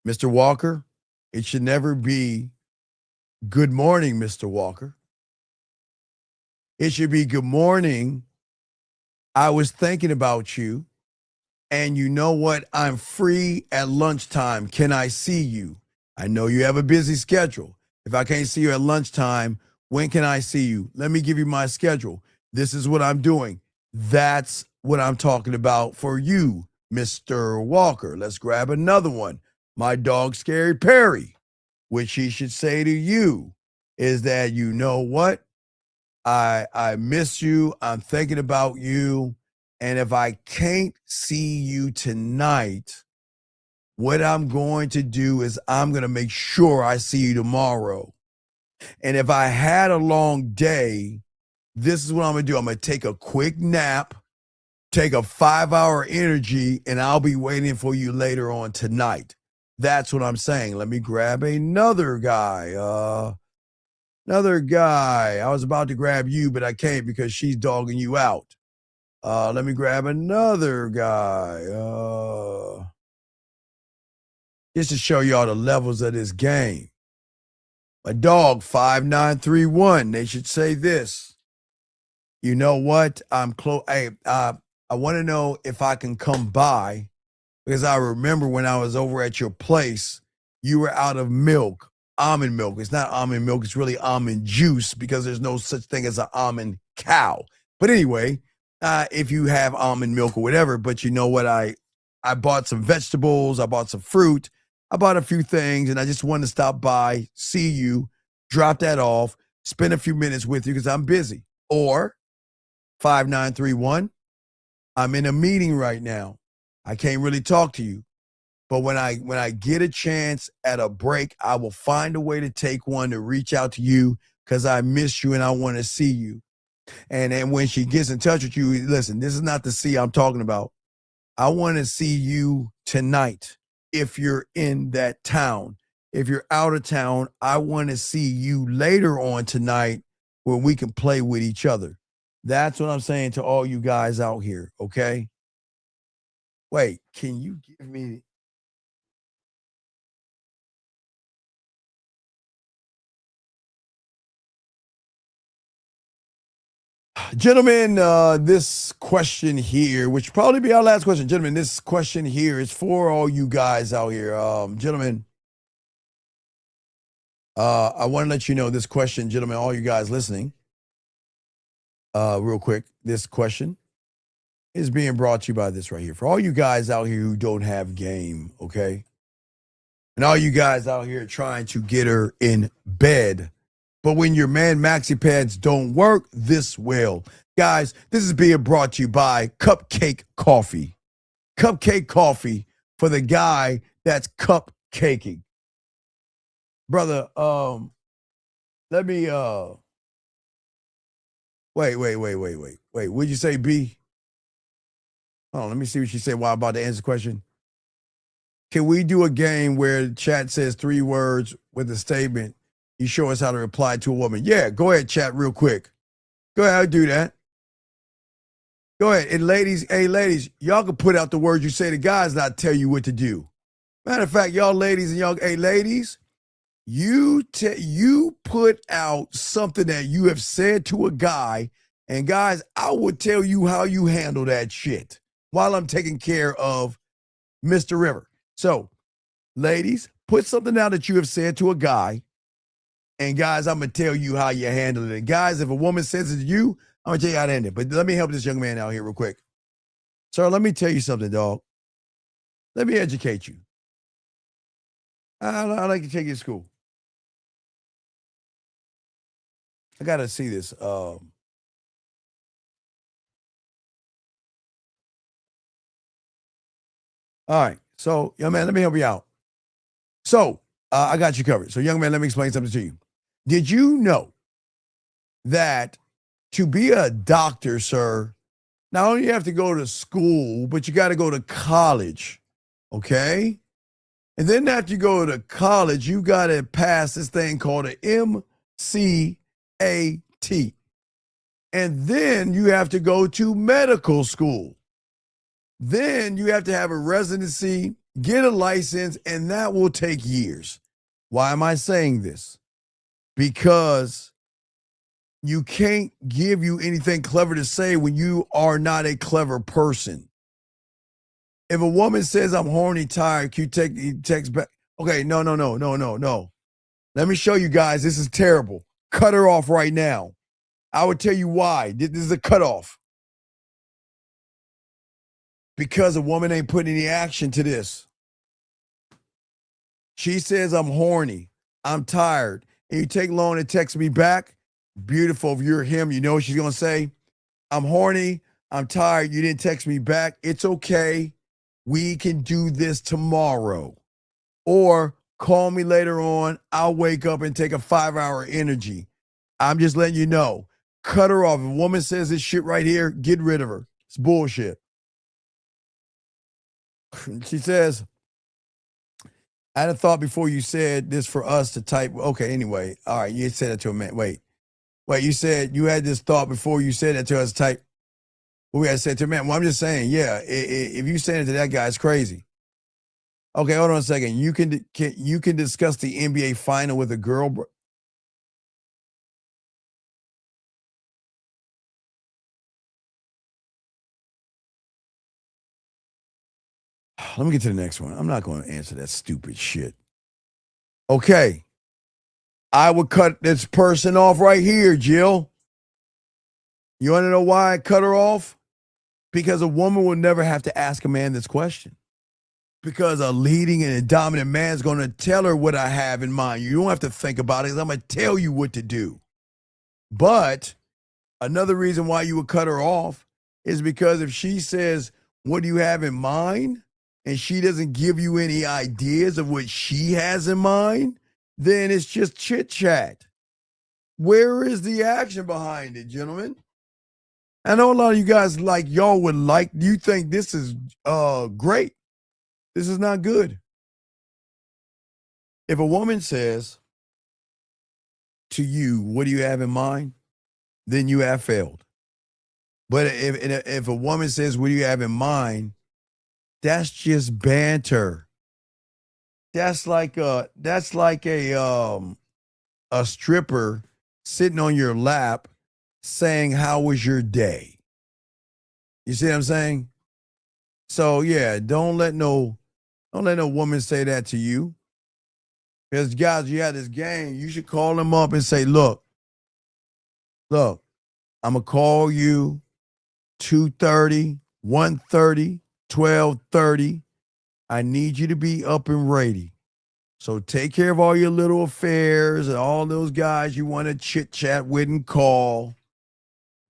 Mr. Walker, it should never be good morning, Mr. Walker. It should be good morning. I was thinking about you. And you know what? I'm free at lunchtime. Can I see you? I know you have a busy schedule. If I can't see you at lunchtime, when can I see you? Let me give you my schedule. This is what I'm doing. That's what I'm talking about for you, Mr. Walker. Let's grab another one. My dog, Scary Perry, which he should say to you is that, you know what? I miss you. I'm thinking about you. And if I can't see you tonight, what I'm going to do is I'm going to make sure I see you tomorrow. And if I had a long day, this is what I'm going to do. I'm going to take a quick nap, take a 5-hour energy, and I'll be waiting for you later on tonight. That's what I'm saying. Let me grab another guy. I was about to grab you, but I can't because she's dogging you out. Let me grab another guy. Just to show y'all the levels of this game. My dog, 5931. They should say this. You know what? I'm close. Hey, I want to know if I can come by, because I remember when I was over at your place, you were out of milk, almond milk. It's not almond milk. It's really almond juice, because there's no such thing as an almond cow. But anyway, if you have almond milk or whatever, but you know what? I bought some vegetables. I bought some fruit. I bought a few things, and I just wanted to stop by, see you, drop that off, spend a few minutes with you because I'm busy. Or 5931, I'm in a meeting right now. I can't really talk to you. But when I get a chance at a break, I will find a way to take one to reach out to you, because I miss you and I want to see you. And then when she gets in touch with you, listen, this is not the see I'm talking about. I want to see you tonight if you're in that town. If you're out of town, I want to see you later on tonight where we can play with each other. That's what I'm saying to all you guys out here, okay? Wait, can you give me... Gentlemen, this question here, which will probably be our last question. Gentlemen, this question here is for all you guys out here. Gentlemen, I want to let you know this question, gentlemen, all you guys listening, real quick. This question is being brought to you by this right here. For all you guys out here who don't have game, okay? And all you guys out here trying to get her in bed, but when your man maxi pads don't work, this will. Guys, this is being brought to you by Cupcake Coffee. Cupcake Coffee for the guy that's cupcaking. Brother, let me wait. What'd you say, B? Hold on, let me see what she said while I'm about to answer the question. Can we do a game where the chat says 3 words with a statement? You show us how to reply to a woman. Yeah, go ahead, chat, real quick. Go ahead, I'll do that. Go ahead. And ladies, hey, ladies, y'all can put out the words you say to guys, not tell you what to do. Matter of fact, y'all ladies and y'all, hey, ladies, you put out something that you have said to a guy, and guys, I will tell you how you handle that shit while I'm taking care of Mr. River. So, ladies, put something out that you have said to a guy, and guys, I'm going to tell you how you handle it. And guys, if a woman says it to you, I'm going to tell you how to end it. But let me help this young man out here real quick. Sir, let me tell you something, dog. Let me educate you. I'd like to take you to school. I got to see this. All right. So, young man, let me help you out. So, I got you covered. So, young man, let me explain something to you. Did you know that to be a doctor, sir, not only you have to go to school, but you got to go to college, okay? And then after you go to college, you got to pass this thing called an MCAT. And then you have to go to medical school. Then you have to have a residency, get a license, and that will take years. Why am I saying this? Because you can't give you anything clever to say when you are not a clever person. If a woman says, I'm horny, tired, can you text back? Okay, no. Let me show you guys. This is terrible. Cut her off right now. I would tell you why. This is a cutoff. Because a woman ain't putting any action to this. She says, I'm horny, I'm tired, and you take long to text me back. Beautiful. If you're him, you know what she's going to say? I'm horny, I'm tired, you didn't text me back. It's okay. We can do this tomorrow. Or call me later on. I'll wake up and take a 5-hour energy. I'm just letting you know. Cut her off. If a woman says this shit right here, get rid of her. It's bullshit. She says, I had a thought before you said this for us to type. Okay, anyway. All right, you said that to a man. Wait, you said you had this thought before you said that to us to type. What we gotta say to a man? Well, I'm just saying, yeah. If you saying it to that guy, it's crazy. Okay, hold on a second. You can discuss the NBA final with a girl, bro. Let me get to the next one. I'm not going to answer that stupid shit. Okay. I would cut this person off right here, Jill. You want to know why I cut her off? Because a woman will never have to ask a man this question. Because a leading and a dominant man is going to tell her what I have in mind. You don't have to think about it, because I'm going to tell you what to do. But another reason why you would cut her off is because if she says, what do you have in mind? And she doesn't give you any ideas of what she has in mind, then it's just chit chat. Where is the action behind it, gentlemen? I know a lot of you guys you think this is great. This is not good. If a woman says to you, what do you have in mind? Then you have failed. But if a woman says, what do you have in mind? That's just banter. That's like a stripper sitting on your lap saying, how was your day? You see what I'm saying? So yeah, don't let no woman say that to you. Because guys, you had this game, you should call them up and say, look, I'm gonna call you 2:30, 1:30, 12:30. I need you to be up and ready. So take care of all your little affairs and all those guys you want to chit chat with and call.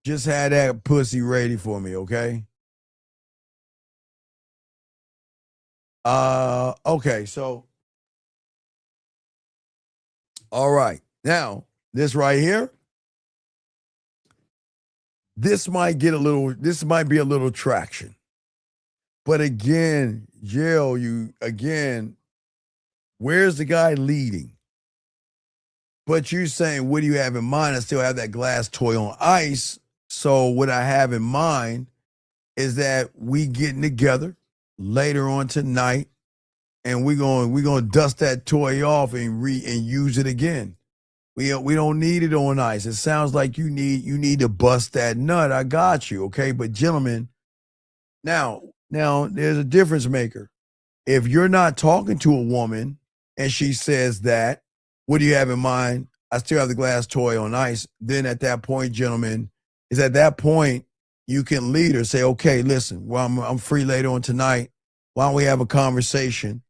Just had that pussy ready for me, okay? Okay, so all right. Now, this right here, this might be a little traction. But again, Jill, where's the guy leading? But you're saying, what do you have in mind? I still have that glass toy on ice. So what I have in mind is that we getting together later on tonight, and we're gonna dust that toy off and use it again. We don't need it on ice. It sounds like you need to bust that nut. I got you, okay? But gentlemen, now there's a difference maker. If you're not talking to a woman and she says that, what do you have in mind? I still have the glass toy on ice. Then at that point, gentlemen, you can lead her. Say, okay, listen, well, I'm free later on tonight. Why don't we have a conversation?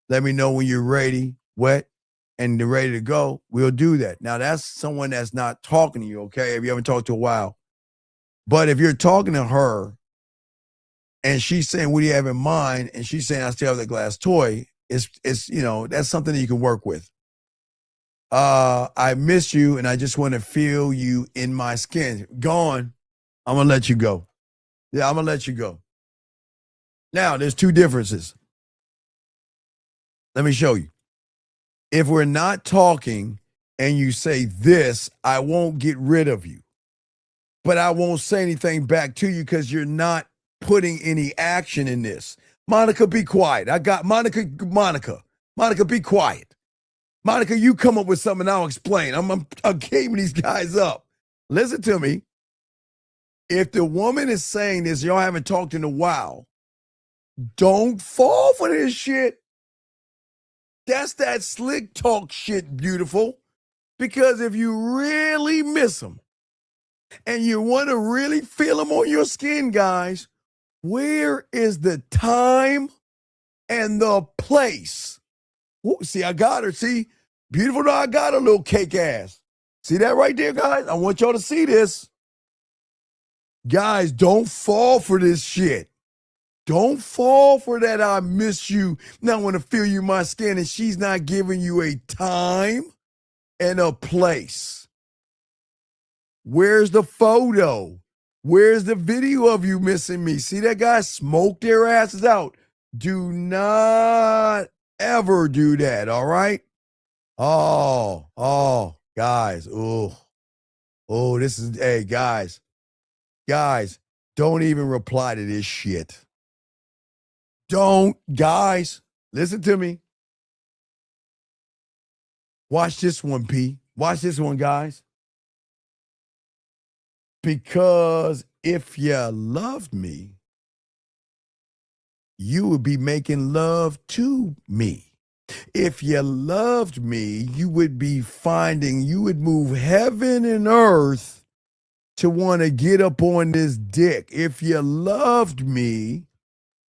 Let me know when you're ready, wet, and they're ready to go. We'll do that. Now, that's someone that's not talking to you, okay? If you haven't talked to a while. But if you're talking to her and she's saying, what do you have in mind? And she's saying, I still have the glass toy. It's that's something that you can work with. I miss you and I just want to feel you in my skin. Gone. I'm going to let you go. Yeah, I'm going to let you go. Now, there's two differences. Let me show you. If we're not talking and you say this, I won't get rid of you. But I won't say anything back to you because you're not putting any action in this. Monica, be quiet. I got Monica, be quiet. Monica, you come up with something, I'll explain. I'm gaming these guys up. Listen to me. If the woman is saying this, y'all haven't talked in a while, don't fall for this shit. That's that slick talk shit, beautiful. Because if you really miss them and you want to really feel them on your skin, guys, where is the time and the place? Ooh, see, I got her. See, beautiful, I got a little cake ass. See that right there, guys? I want y'all to see this. Guys, don't fall for this shit. Don't fall for that. I miss you. Now I want to feel you in my skin, and she's not giving you a time and a place. Where's the photo? Where's the video of you missing me? See that guy smoke their asses out. Do not ever do that, all right? Oh, guys. Oh, this is, hey, guys, Don't even reply to this shit. Don't, guys, listen to me. Watch this one, P. Watch this one, guys. Because if you loved me, you would be making love to me. If you loved me, you would move heaven and earth to want to get up on this dick. If you loved me,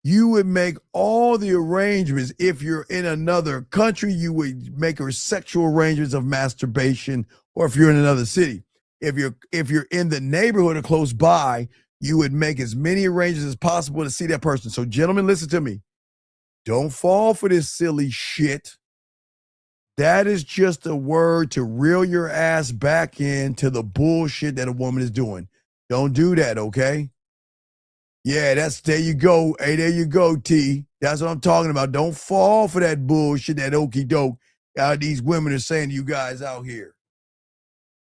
you would make all the arrangements. If you're in another country, you would make her sexual arrangements of masturbation, or if you're in another city. If you're in the neighborhood or close by, you would make as many arrangements as possible to see that person. So, gentlemen, listen to me. Don't fall for this silly shit. That is just a word to reel your ass back into the bullshit that a woman is doing. Don't do that, okay? Yeah, there you go. Hey, there you go, T. That's what I'm talking about. Don't fall for that bullshit, that okey doke. These women are saying to you guys out here.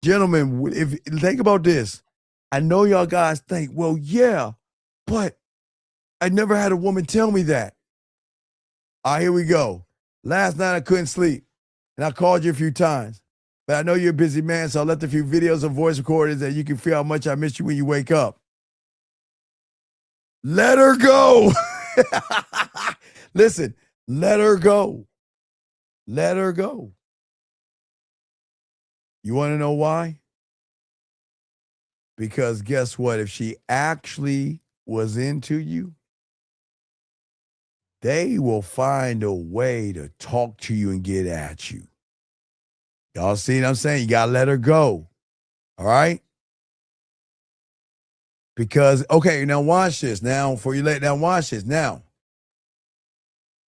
Gentlemen, think about this. I know y'all guys think, well, yeah, but I never had a woman tell me that. All right, here we go. Last night I couldn't sleep, and I called you a few times. But I know you're a busy man, so I left a few videos and voice recordings that you can feel how much I miss you when you wake up. Let her go. Listen, let her go. Let her go. You want to know why? Because guess what? If she actually was into you, they will find a way to talk to you and get at you. Y'all see what I'm saying? You got to let her go. All right? Because, okay, now watch this. Now, watch this. Now,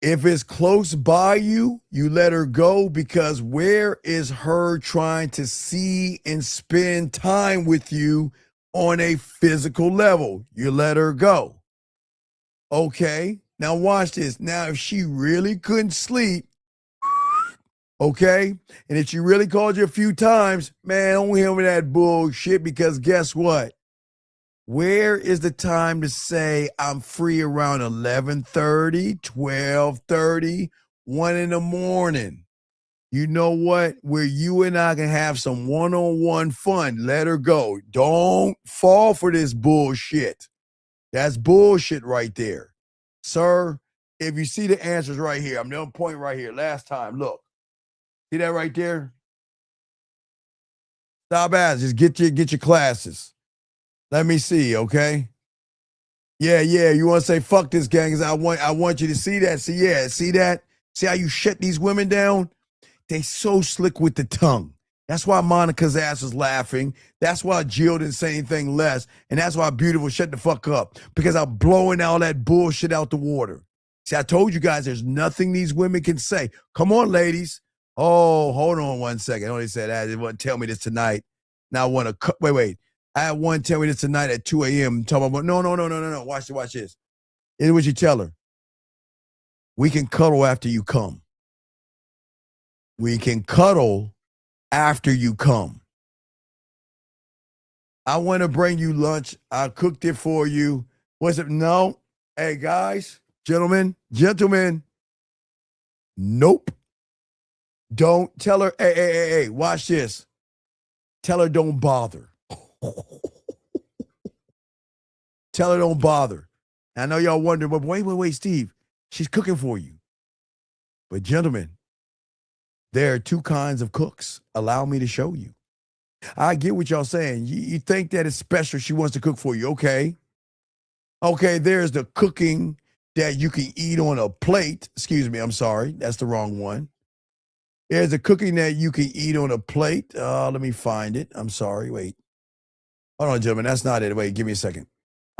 if it's close by you, you let her go, because where is her trying to see and spend time with you on a physical level? You let her go. Okay, now watch this. Now, if she really couldn't sleep, okay, and if she really called you a few times, man, don't hear me that bullshit, because guess what? Where is the time to say I'm free around 11:30, 12:30, 1 in the morning? You know what? Where you and I can have some one-on-one fun. Let her go. Don't fall for this bullshit. That's bullshit right there. Sir, if you see the answers right here, I'm going to point right here. Last time, look. See that right there? Stop asking. Just get your classes. Let me see, okay? Yeah. You want to say fuck this gang? Cause I want you to see that. See that? See how you shut these women down? They so slick with the tongue. That's why Monica's ass was laughing. That's why Jill didn't say anything less. And that's why Beautiful shut the fuck up. Because I'm blowing all that bullshit out the water. See, I told you guys there's nothing these women can say. Come on, ladies. Oh, hold on one second. I only said that. They wouldn't tell me this tonight. Now I want to wait. I had one tell me this tonight at 2 a.m. Talking about, no. Watch this. Here's what you tell her. We can cuddle after you come. We can cuddle after you come. I want to bring you lunch. I cooked it for you. Was it? No. Hey, guys, gentlemen. Nope. Don't tell her, hey, watch this. Tell her don't bother. Tell her don't bother. I know y'all wondering, but wait, Steve. She's cooking for you. But gentlemen, there are two kinds of cooks. Allow me to show you. I get what y'all saying. You think that it's special. She wants to cook for you. Okay, there's the cooking that you can eat on a plate. Excuse me, I'm sorry. That's the wrong one. There's the cooking that you can eat on a plate. Let me find it. I'm sorry. Wait. Hold on, gentlemen. That's not it. Wait, give me a second.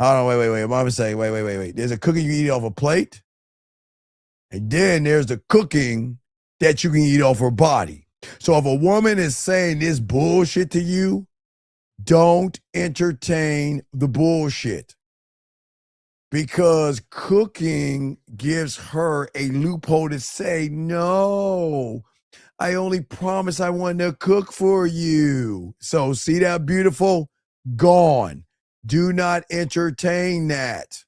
Hold on, wait. Mama saying, wait. There's a cooking you eat off a plate. And then there's the cooking that you can eat off her body. So if a woman is saying this bullshit to you, don't entertain the bullshit. Because cooking gives her a loophole to say, no, I only promised I wanted to cook for you. So see that beautiful? Gone. Do not entertain that.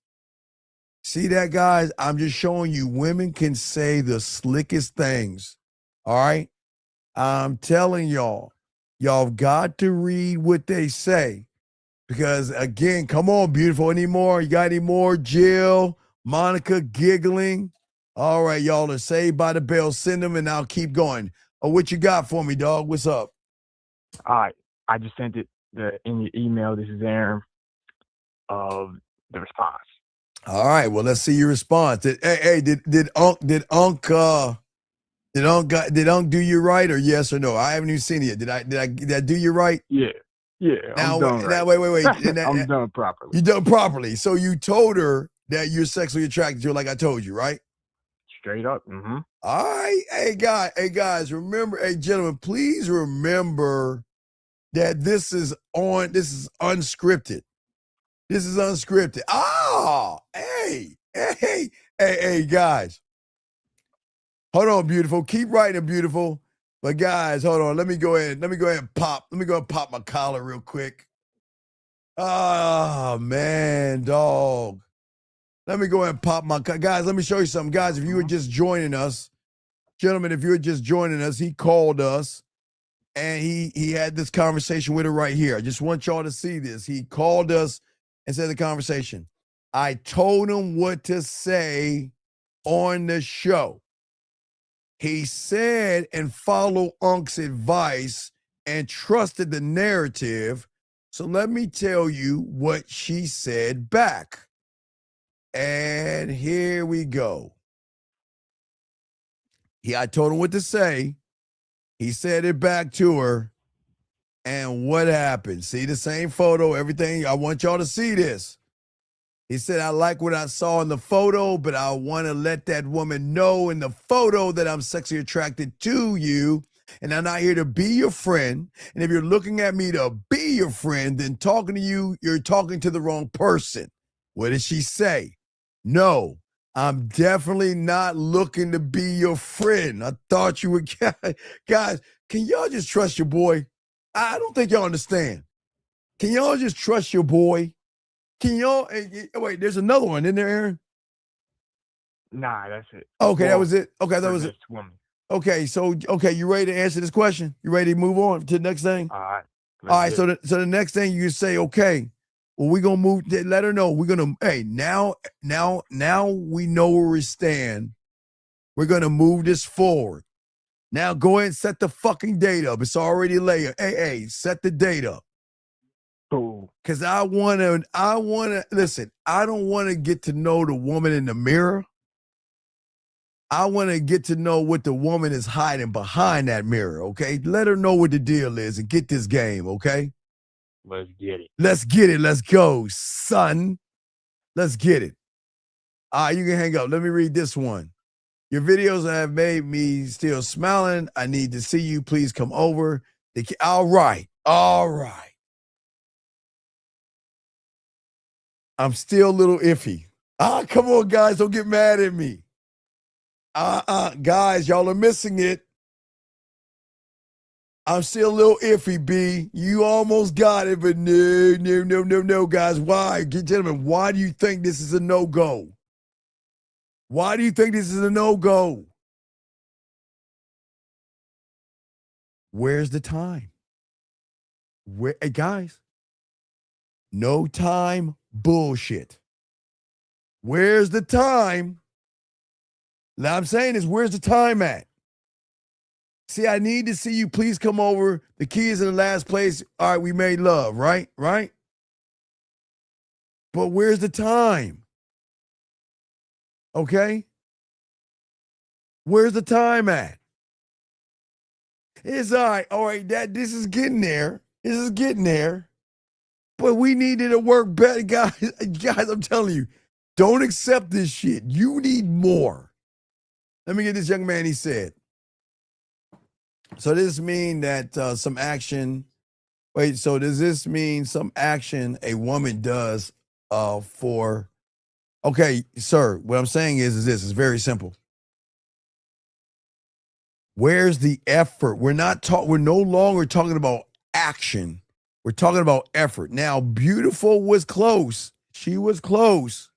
See that, guys? I'm just showing you women can say the slickest things. All right? I'm telling y'all have got to read what they say. Because, again, come on, beautiful. Any more? You got any more? Jill, Monica giggling. All right, y'all are saved by the bell. Send them, and I'll keep going. Oh, what you got for me, dog? What's up? All right, I just sent it in your email. This is Aaron of the response. All right, well, let's see your response. Did Unc do you right or yes or no? I haven't even seen it yet. Did I do you right? Yeah. Now, I'm done right. Now, wait. I'm done properly. You done properly. So you told her that you're sexually attracted to her, like I told you, right? Straight up. Mm-hmm. All right. Hey, guys, remember, gentlemen, please remember that this is unscripted. This is unscripted. Hey, guys. Hold on, beautiful. Keep writing, beautiful. But guys, hold on. Let me go ahead and pop my collar real quick. Oh, man, dog. Let me go ahead and pop my guys. Let me show you something, guys. If you were just joining us, gentlemen, if you were just joining us, he called us and he had this conversation with her right here. I just want y'all to see this. He called us and said the conversation. I told him what to say on the show. He said and followed Unc's advice and trusted the narrative. So let me tell you what she said back. And here we go. I told him what to say. He said it back to her. And what happened? See the same photo, everything. I want y'all to see this. He said, I like what I saw in the photo, but I want to let that woman know in the photo that I'm sexually attracted to you. And I'm not here to be your friend. And if you're looking at me to be your friend, then talking to you, you're talking to the wrong person. What did she say? No, I'm definitely not looking to be your friend. I thought you were, guys, can y'all just trust your boy? I don't think y'all understand. Can y'all just trust your boy? Can y'all, wait, there's another one in there, Aaron? Nah, that's it. Okay, that was it. Okay, that was it. Woman. Okay, so, you ready to answer this question? You ready to move on to the next thing? All right. All right, so the next thing you say, okay, well, we're going to move, let her know. We're going to, hey, now we know where we stand. We're going to move this forward. Now go ahead and set the fucking date up. It's already later. Hey, set the date up. Cool. Because I want to, listen, I don't want to get to know the woman in the mirror. I want to get to know what the woman is hiding behind that mirror, okay? Let her know what the deal is and get this game, okay? Let's get it. Let's get it. Let's go, son. Let's get it. All right, you can hang up. Let me read this one. Your videos have made me still smiling. I need to see you. Please come over. All right. I'm still a little iffy. Come on, guys. Don't get mad at me. Guys, y'all are missing it. I'm still a little iffy, B. You almost got it, but no, guys. Why? Gentlemen, why do you think this is a no-go? Why do you think this is a no-go? Where's the time? Hey, guys. No time bullshit. Where's the time? Now I'm saying is, where's the time at? See, I need to see you. Please come over. The key is in the last place. All right, we made love, right? Right? But where's the time? Okay? Where's the time at? It's all right, this is getting there. This is getting there. But we needed to work better, guys. Guys, I'm telling you, don't accept this shit. You need more. Let me get this young man, he said. So does this mean that some action, so does this mean some action a woman does for, okay, sir, what I'm saying is this, it's very simple. Where's the effort? We're no longer talking about action. We're talking about effort. Now, Beautiful was close. She was close.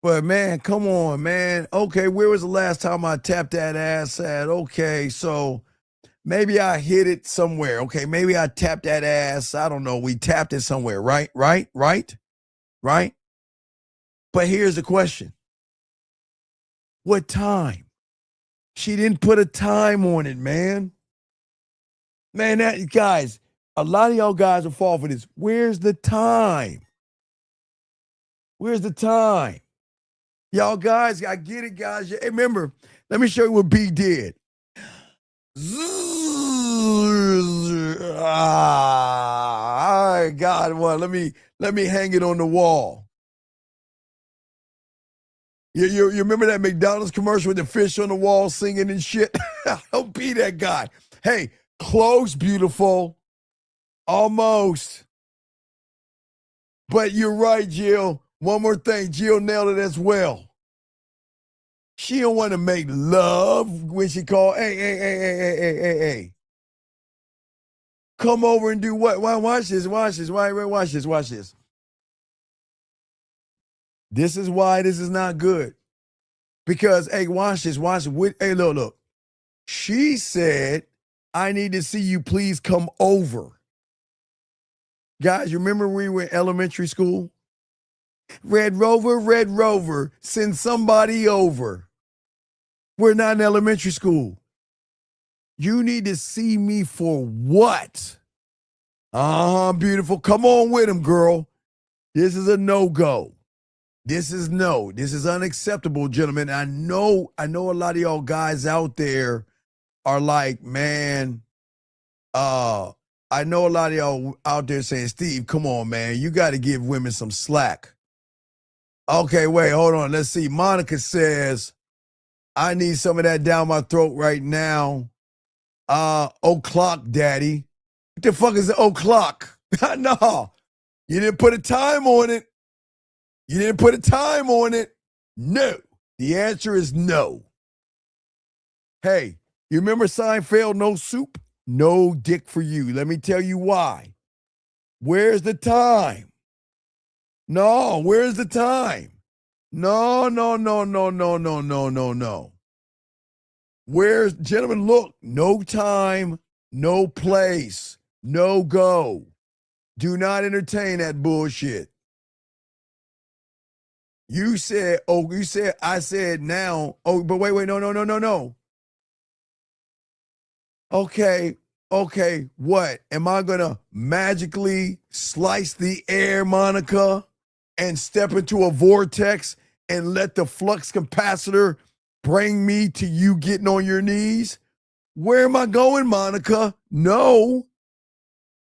But man, come on, man. Okay, where was the last time I tapped that ass at? Okay, so maybe I hit it somewhere. Okay, maybe I tapped that ass. I don't know. We tapped it somewhere, right? Right? But here's the question. What time? She didn't put a time on it, man. Man, that guys, a lot of y'all guys will fall for this. Where's the time? Where's the time? Y'all guys, I get it, guys. Hey, remember, let me show you what B did. All right, God, well, let me hang it on the wall. You remember that McDonald's commercial with the fish on the wall singing and shit? Don't be that guy. Hey, close, Beautiful. Almost. But you're right, Jill. One more thing. Jill nailed it as well. She don't want to make love when she called, hey. Come over and do what? Watch this. Watch this. This is why this is not good. Because, hey, watch this. Hey, look. She said, I need to see you please come over. Guys, you remember we were in elementary school? Red Rover, send somebody over. We're not in elementary school. You need to see me for what? Beautiful. Come on with him, girl. This is a no-go. This is unacceptable, gentlemen. I know a lot of y'all guys out there are like, man, I know a lot of y'all out there saying, Steve, come on, man. You got to give women some slack. Okay, wait, hold on. Let's see. Monica says, I need some of that down my throat right now. O'clock, daddy. What the fuck is the o'clock? No. You didn't put a time on it. No. The answer is no. Hey, you remember Seinfeld, no soup? No dick for you. Let me tell you why. Where's the time? No, where's the time? No. Where's, gentlemen, look, no time, no place, no go. Do not entertain that bullshit. I said now. Oh, but wait, no. Okay, what? Am I gonna magically slice the air, Monica, and step into a vortex and let the flux capacitor bring me to you getting on your knees? Where am I going, Monica? No.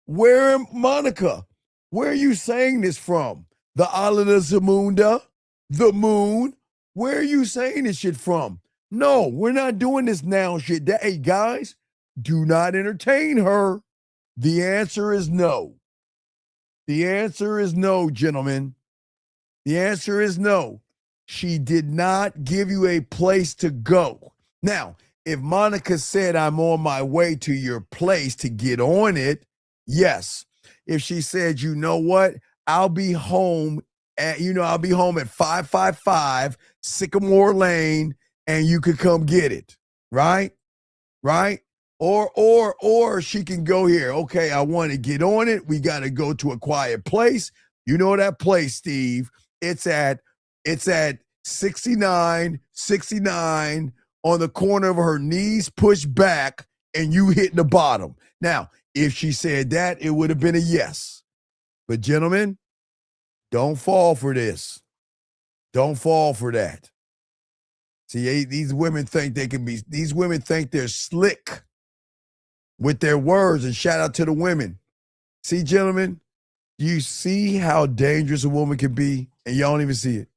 Monica, where are you saying this from? The island of Zamunda? The moon? Where are you saying this shit from? No, we're not doing this now shit. Hey, guys, do not entertain her. The answer is no. The answer is no, gentlemen. The answer is no. She did not give you a place to go. Now, if Monica said, I'm on my way to your place to get on it, yes. If she said, you know what? I'll be home at 555 Sycamore Lane and you could come get it. Right? Or she can go here. Okay, I want to get on it. We got to go to a quiet place. You know that place, Steve. It's at 69 on the corner of her knees pushed back and you hit the bottom. Now, if she said that, it would have been a yes. But gentlemen, don't fall for this. Don't fall for that. See, these women think they're slick with their words, and shout out to the women. See, gentlemen, you see how dangerous a woman can be, and y'all don't even see it.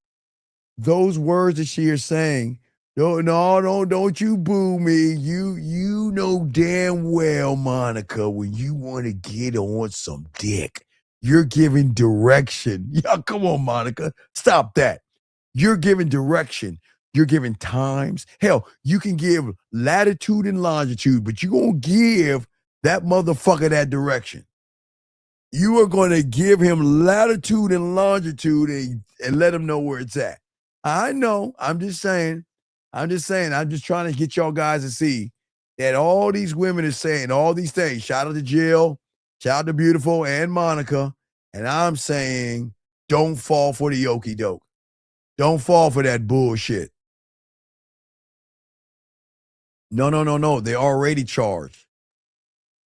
Those words that she is saying, don't you boo me. You know damn well, Monica, when you want to get on some dick, you're giving direction. Yeah, come on, Monica. Stop that. You're giving direction. You're giving times. Hell, you can give latitude and longitude, but you're going to give that motherfucker that direction. You are going to give him latitude and longitude and let him know where it's at. I know. I'm just saying. I'm just trying to get y'all guys to see that all these women are saying all these things. Shout out to Jill, shout out to Beautiful and Monica. And I'm saying, don't fall for the okie doke. Don't fall for that bullshit. No. They're already charged.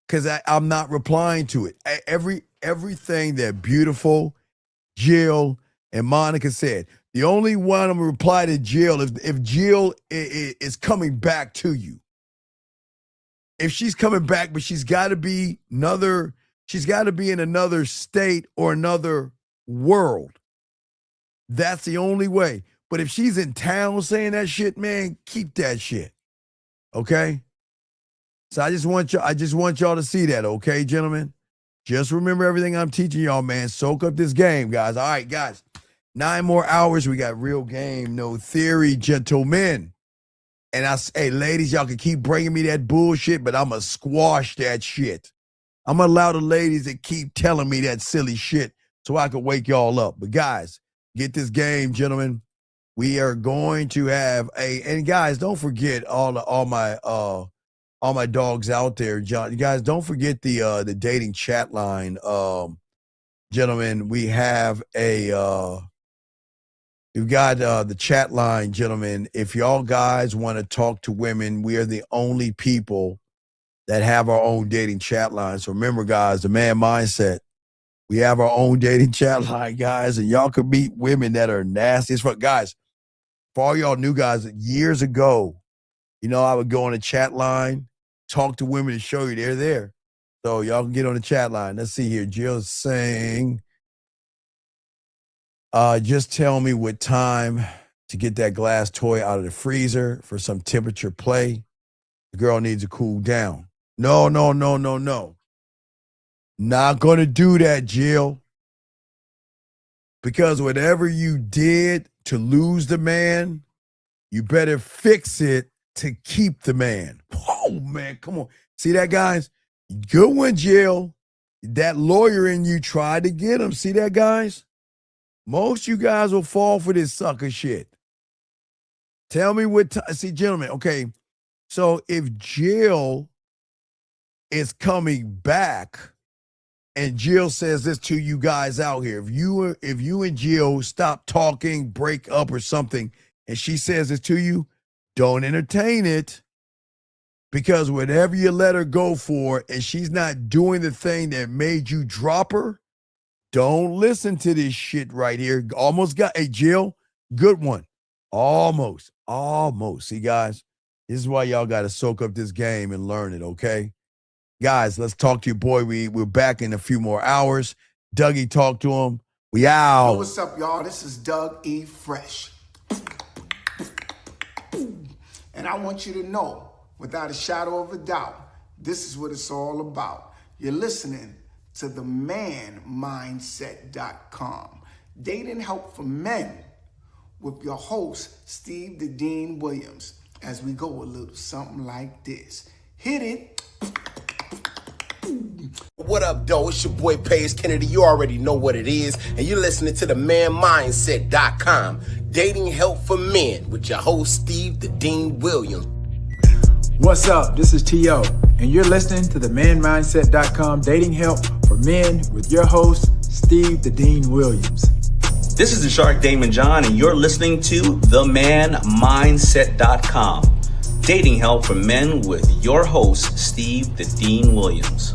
Because I'm not replying to it. Everything that Beautiful, Jill, and Monica said. The only one I'm going to reply to Jill if Jill is coming back to you. If she's coming back, but she's got to be in another state or another world. That's the only way. But if she's in town saying that shit, man, keep that shit. Okay? So I just want y'all to see that, okay, gentlemen? Just remember everything I'm teaching y'all, man. Soak up this game, guys. All right, guys. 9 more hours. We got real game, no theory, gentlemen. And hey, ladies, y'all can keep bringing me that bullshit, but I'm going to squash that shit. I'm going to allow the ladies to keep telling me that silly shit so I can wake y'all up. But guys, get this game, gentlemen. We are going to have and guys, don't forget all my dogs out there, John. You guys, don't forget the dating chat line, gentlemen. We have we've got the chat line, gentlemen. If y'all guys want to talk to women, we are the only people that have our own dating chat line. So remember, guys, the Man Mindset. We have our own dating chat line, guys, and y'all can meet women that are nasty as fuck. Guys, for all y'all new guys, years ago, I would go on a chat line, talk to women and show you they're there. So y'all can get on the chat line. Let's see here. Jill's saying, just tell me what time to get that glass toy out of the freezer for some temperature play. The girl needs to cool down. No. Not going to do that, Jill. Because whatever you did to lose the man, you better fix it to keep the man. Oh, man, come on. See that, guys? Good one, Jill. That lawyer in you tried to get him. See that, guys? Most you guys will fall for this sucker shit. Tell me what time. See, gentlemen, okay. So if Jill is coming back and Jill says this to you guys out here, if you and Jill stop talking, break up or something, and she says this to you, don't entertain it. Because whatever you let her go for and she's not doing the thing that made you drop her, don't listen to this shit right here. Almost got, hey, Jill, good one. Almost. See, guys, this is why y'all got to soak up this game and learn it, okay? Guys, let's talk to your boy. We're back in a few more hours. Dougie, talk to him. We out. Yo, what's up, y'all? This is Doug E. Fresh. And I want you to know, without a shadow of a doubt, this is what it's all about. You're listening to the manmindset.com. Dating help for men with your host, Steve the Dean Williams, as we go a little something like this. Hit it. What up, though? It's your boy, Paige Kennedy. You already know what it is. And you're listening to the manmindset.com. Dating help for men with your host, Steve the Dean Williams. What's up? This is T.O. And you're listening to the manmindset.com dating help for men with your host, Steve the Dean Williams. This is the Shark Damon John, and you're listening to themanmindset.com. Dating help for men with your host, Steve the Dean Williams.